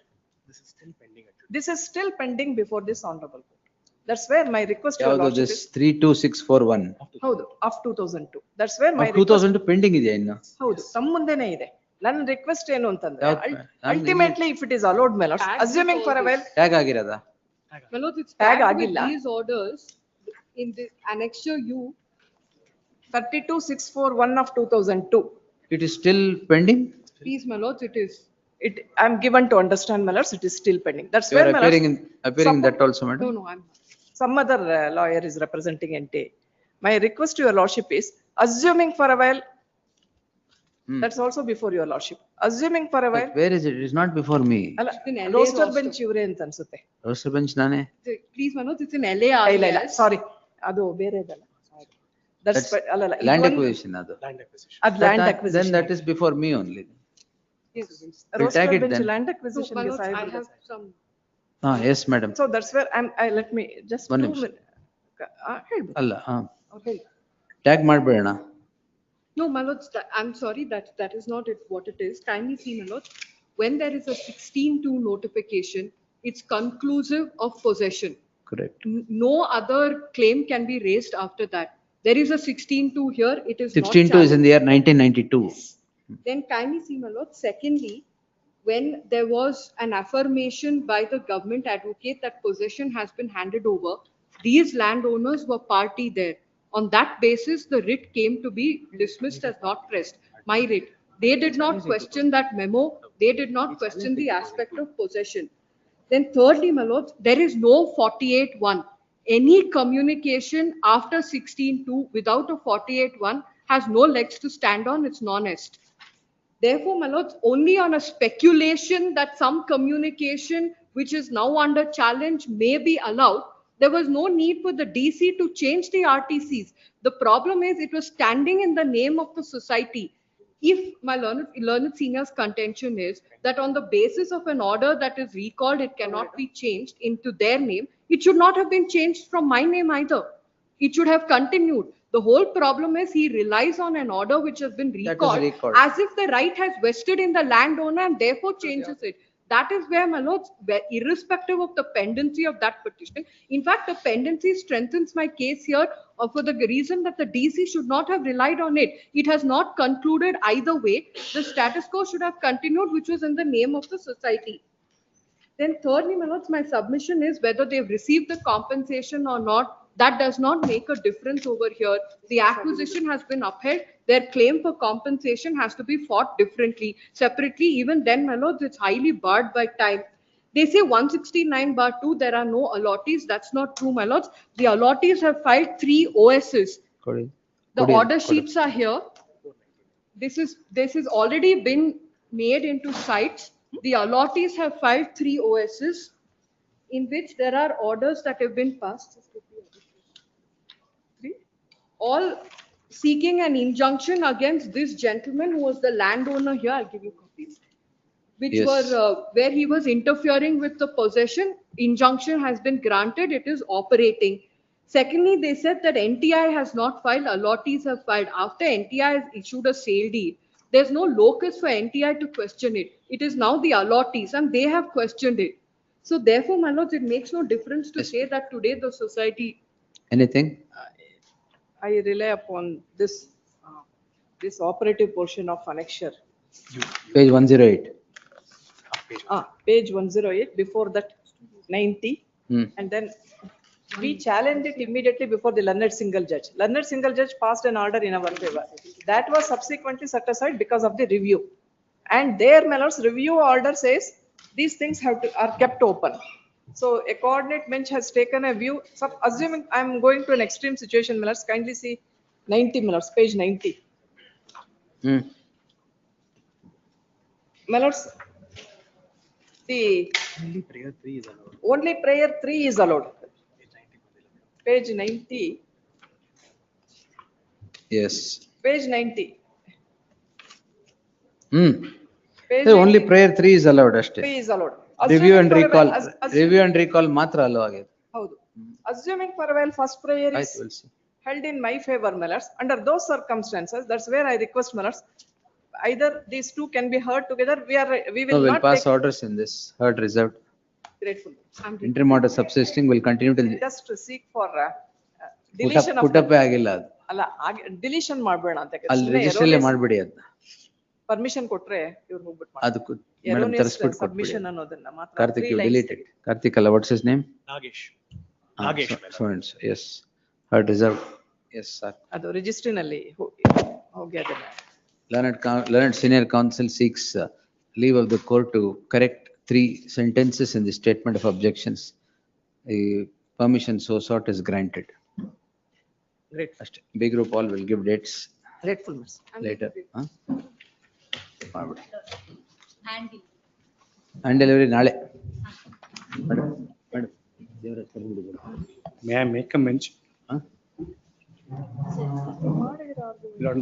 This is still pending. This is still pending before this honorable court. That's where my request to your lordship this 32641. ಹೌದು, of 2002. That's where my 2002 pending ಇದೆಯಾ ಇನ್ನು? ಹೌದು, ತಮ್ಮ ಮುಂದೆನೇ ಇದೆ. ನನ್ನ request ಏನು ಅಂತಂದ್ರೆ ultimately if it is allowed, my lords, assuming for a while tag ಆಗಿರೋದಾ? My lords, it's Tag tagged with ಆಗಿಲ್ಲ. these orders in the annexure U 32641 of 2002. It is still pending? Please, my lords, it is. I'm given to understand, my lords, it is still pending. That's You where, are my appearing lords, in that also, madam? No, I'm. some other lawyer is representing NTA. My request to your lordship is, assuming for a while, that's also before your lordship. Assuming for a while. Where is it? It is not before me. ಅಲ್ಲ, roster bench ಇವರೇ ಅಂತ ಅನ್ಸುತ್ತೆ. Roster bench ನಾನೇ? Please, my lords, it's in LA. ಇಲ್ಲ, sorry, ಅದು ಬೇರೆದಲ್ಲ. That's land acquisition ಅದು. ಅದು land acquisition. Then that is before me only. Yes. We'll tag it then. Land acquisition. No, my lords, I have some. Yes, madam. So that's where let me just 1 2 ನಿಮಿಷ. minutes. ಅಲ್ಲ, tag ಮಾಡಬೇಡ. No, my lords, I'm sorry, that is not what it is. Kindly see, my lords, when there is a 16/2 notification, it's conclusive of possession. Correct. No other claim can be raised after that. There is a 16/2 here, it is 16/2 is in the year 1992. Then kindly see, my lord, secondly, when there was an affirmation by the government advocate that possession has been handed over, these landowners were party there. On that basis, the writ came to be dismissed as not pressed. My writ. They did not question that memo. They did not question the aspect of possession. Then thirdly, my lords, there is no 48(1). Any communication after 16/2 without a 48(1) has no legs to stand on, it's non-est. Therefore, my lords, only on a speculation that some communication which is now under challenge may be allowed, there was no need for the DC to change the RTCs. The problem is it was standing in the name of the society. If my learned senior's contention is that on the basis of an order that is recalled, it cannot be changed into their name, it should not have been changed from my name either. It should have continued. The whole problem is he relies on an order which has been recalled, as if the right has vested in the landowner and therefore changes it. That is where, my lords, irrespective of the pendency of that petition, in fact, the pendency strengthens my case here for the reason that the DC should not have relied on it. It has not concluded either way. The status quo should have continued, which was in the name of the society. Then thirdly, my lords, my submission is whether they've received the compensation or not. That does not make a difference over here. The acquisition has been upheld. Their claim for compensation has to be fought differently, separately. Even then, my lords, it's highly barred by time. They say 169(2), there are no allottees. That's not true, my lords. The allottees have filed 3 OSs. The order sheets are here. This has already been made into sites. The allottees have filed 3 OSs in which there are orders that have been passed. All seeking an injunction against this gentleman who was the landowner here. I'll give you copies. Which were where he was interfering with the possession. Injunction has been granted. It is operating. Secondly, they said that NTI has not filed. Allottees have filed. After NTI has issued a sale deed, there's no locus for NTI to question it. It is now the allottees and they have questioned it. So therefore, my lords, it makes no difference to say that today the society. Anything? I rely upon this operative portion of annexure. Page 108. Page 108, before that 90. And then we challenged it immediately before the learned single judge. Learned single judge passed an order in our favor. That was subsequently set aside because of the review. And there, my lords, review order says these things are kept open. So a coordinate bench has taken a view. So assuming I'm going to an extreme situation, my lords, kindly see 90, my lords, page 90. My lords, only prayer 3 is allowed. Page 90. Yes. Page 90. Only prayer 3 is allowed. 3 is allowed. Review and recall. Review and recall matra allow. Assuming for a while first prayer is held in my favor, my lords. Under those circumstances, that's where I request, my lords, either these 2 can be heard together. We will not pass orders in this. Heard reserved. Grateful. Interim order subsisting will continue to just to seek for deletion of deletion ಮಾಡಬೇಡ ಅಂತ register ಮಾಡಬೇಡಿ ಅದನ್ನ permission ಕೊಟ್ರೆ ಇವರು ಹೋಗ್ಬಿಟ್ಟು ಅದಕ್ಕೆ madam ತರಿಸ್ಬಿಟ್ಟು submission ಅನ್ನೋದನ್ನ ಮಾತ್ರ ಕಾರ್ತಿಕ್ ಯು ಡಿಲೀಟೆಡ್ ಕಾರ್ತಿಕ್ ಅಲ್ಲ what's his name Nagesh students yes heard reserved yes sir ಅದು ರಿಜಿಸ್ಟ್ರಿನಲ್ಲಿ ಹೋಗಿ ಅದನ್ನ learned senior counsel seeks leave of the court to correct 3 sentences in the statement of objections. The permission so sought is granted. Great. Big group all will give dates grateful later. And delivery nale. May I make a mention? Lord,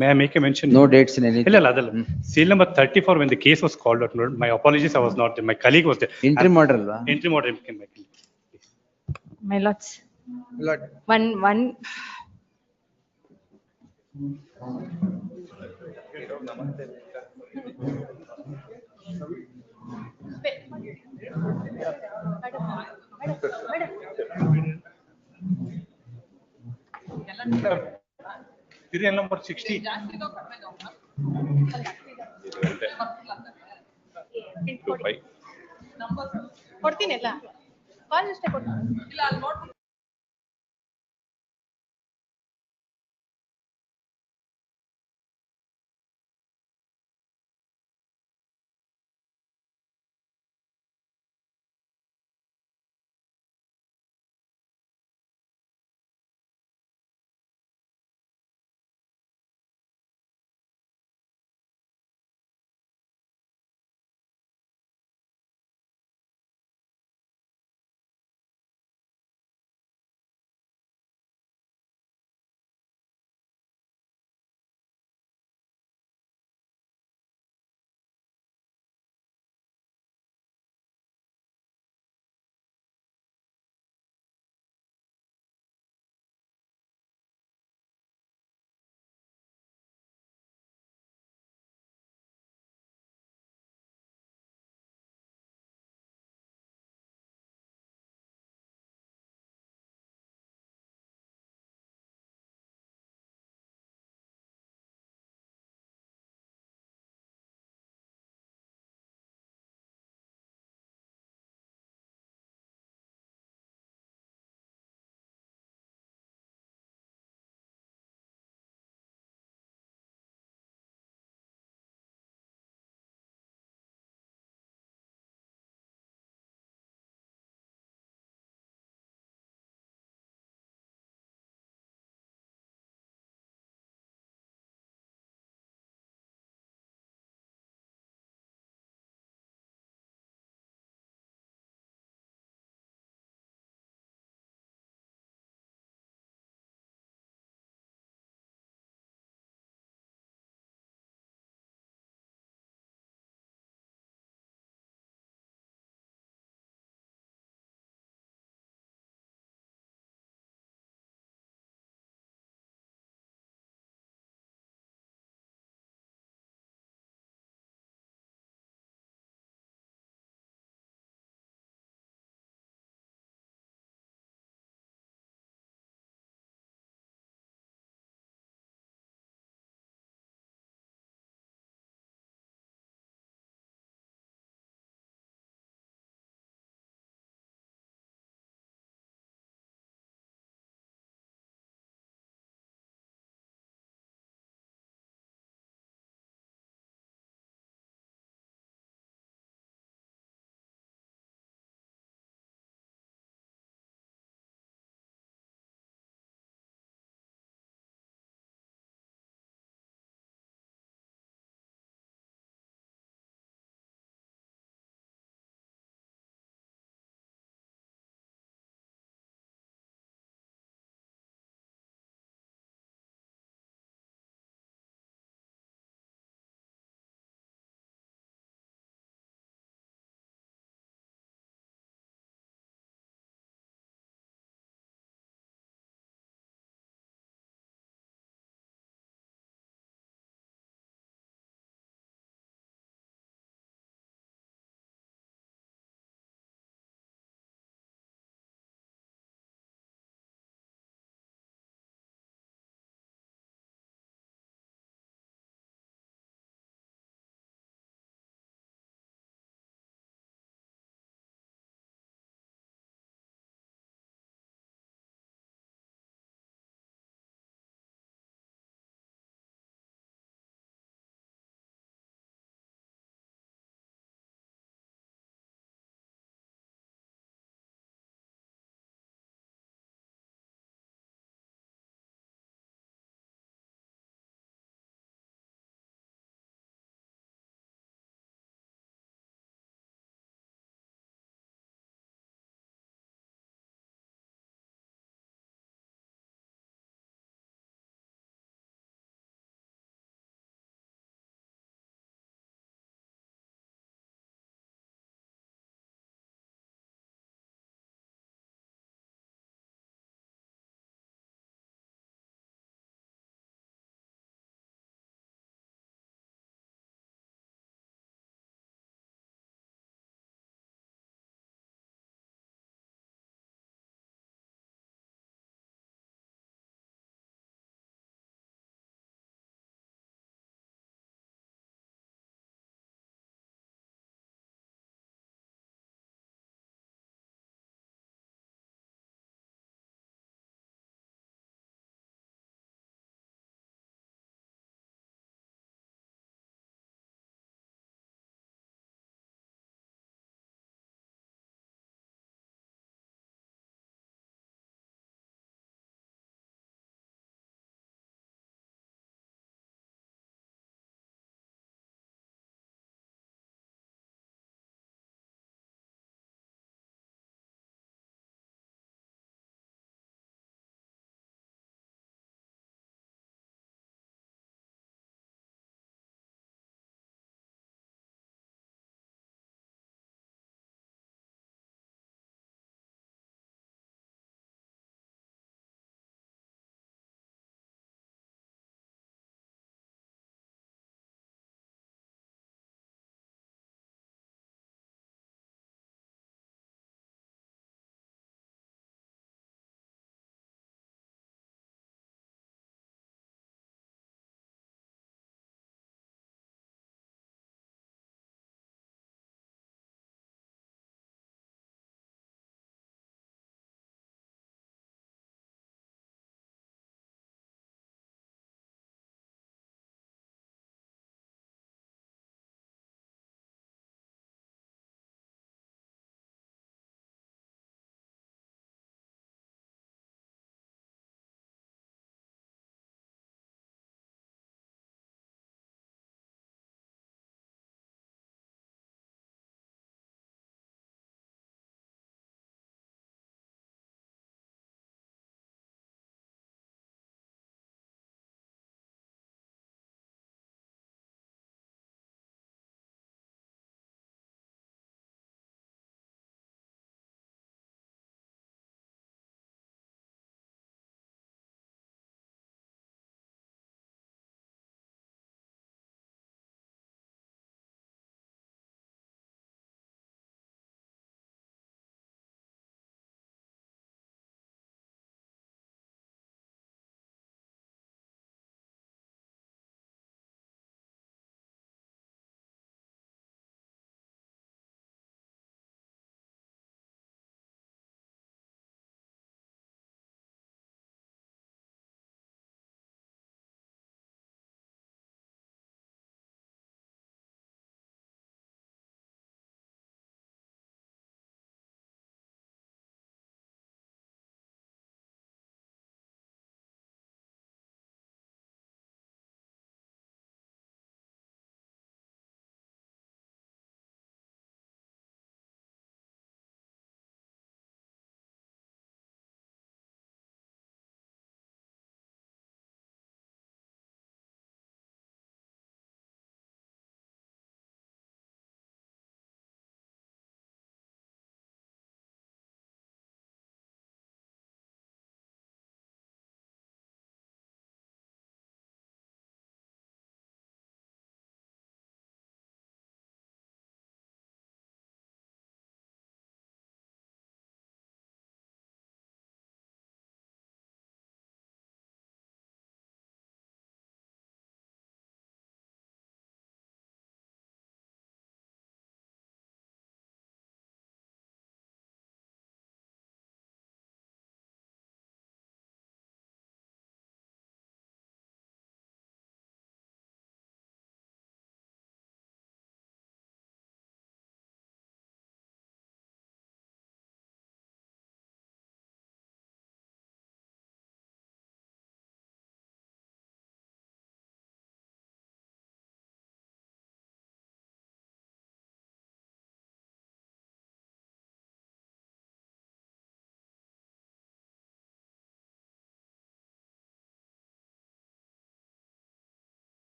may I make a mention? No dates in anything. Seal number 34, when the case was called out, my apologies, I was not there. My colleague was there. Interim order alva? Interim order. My lords. Lord. One. Serial number 60. ಕೊಡ್ತೀನಿ ಎಲ್ಲ ಕಾಲ್ ಅಷ್ಟೇ ಕೊಡ್ತೀನಿ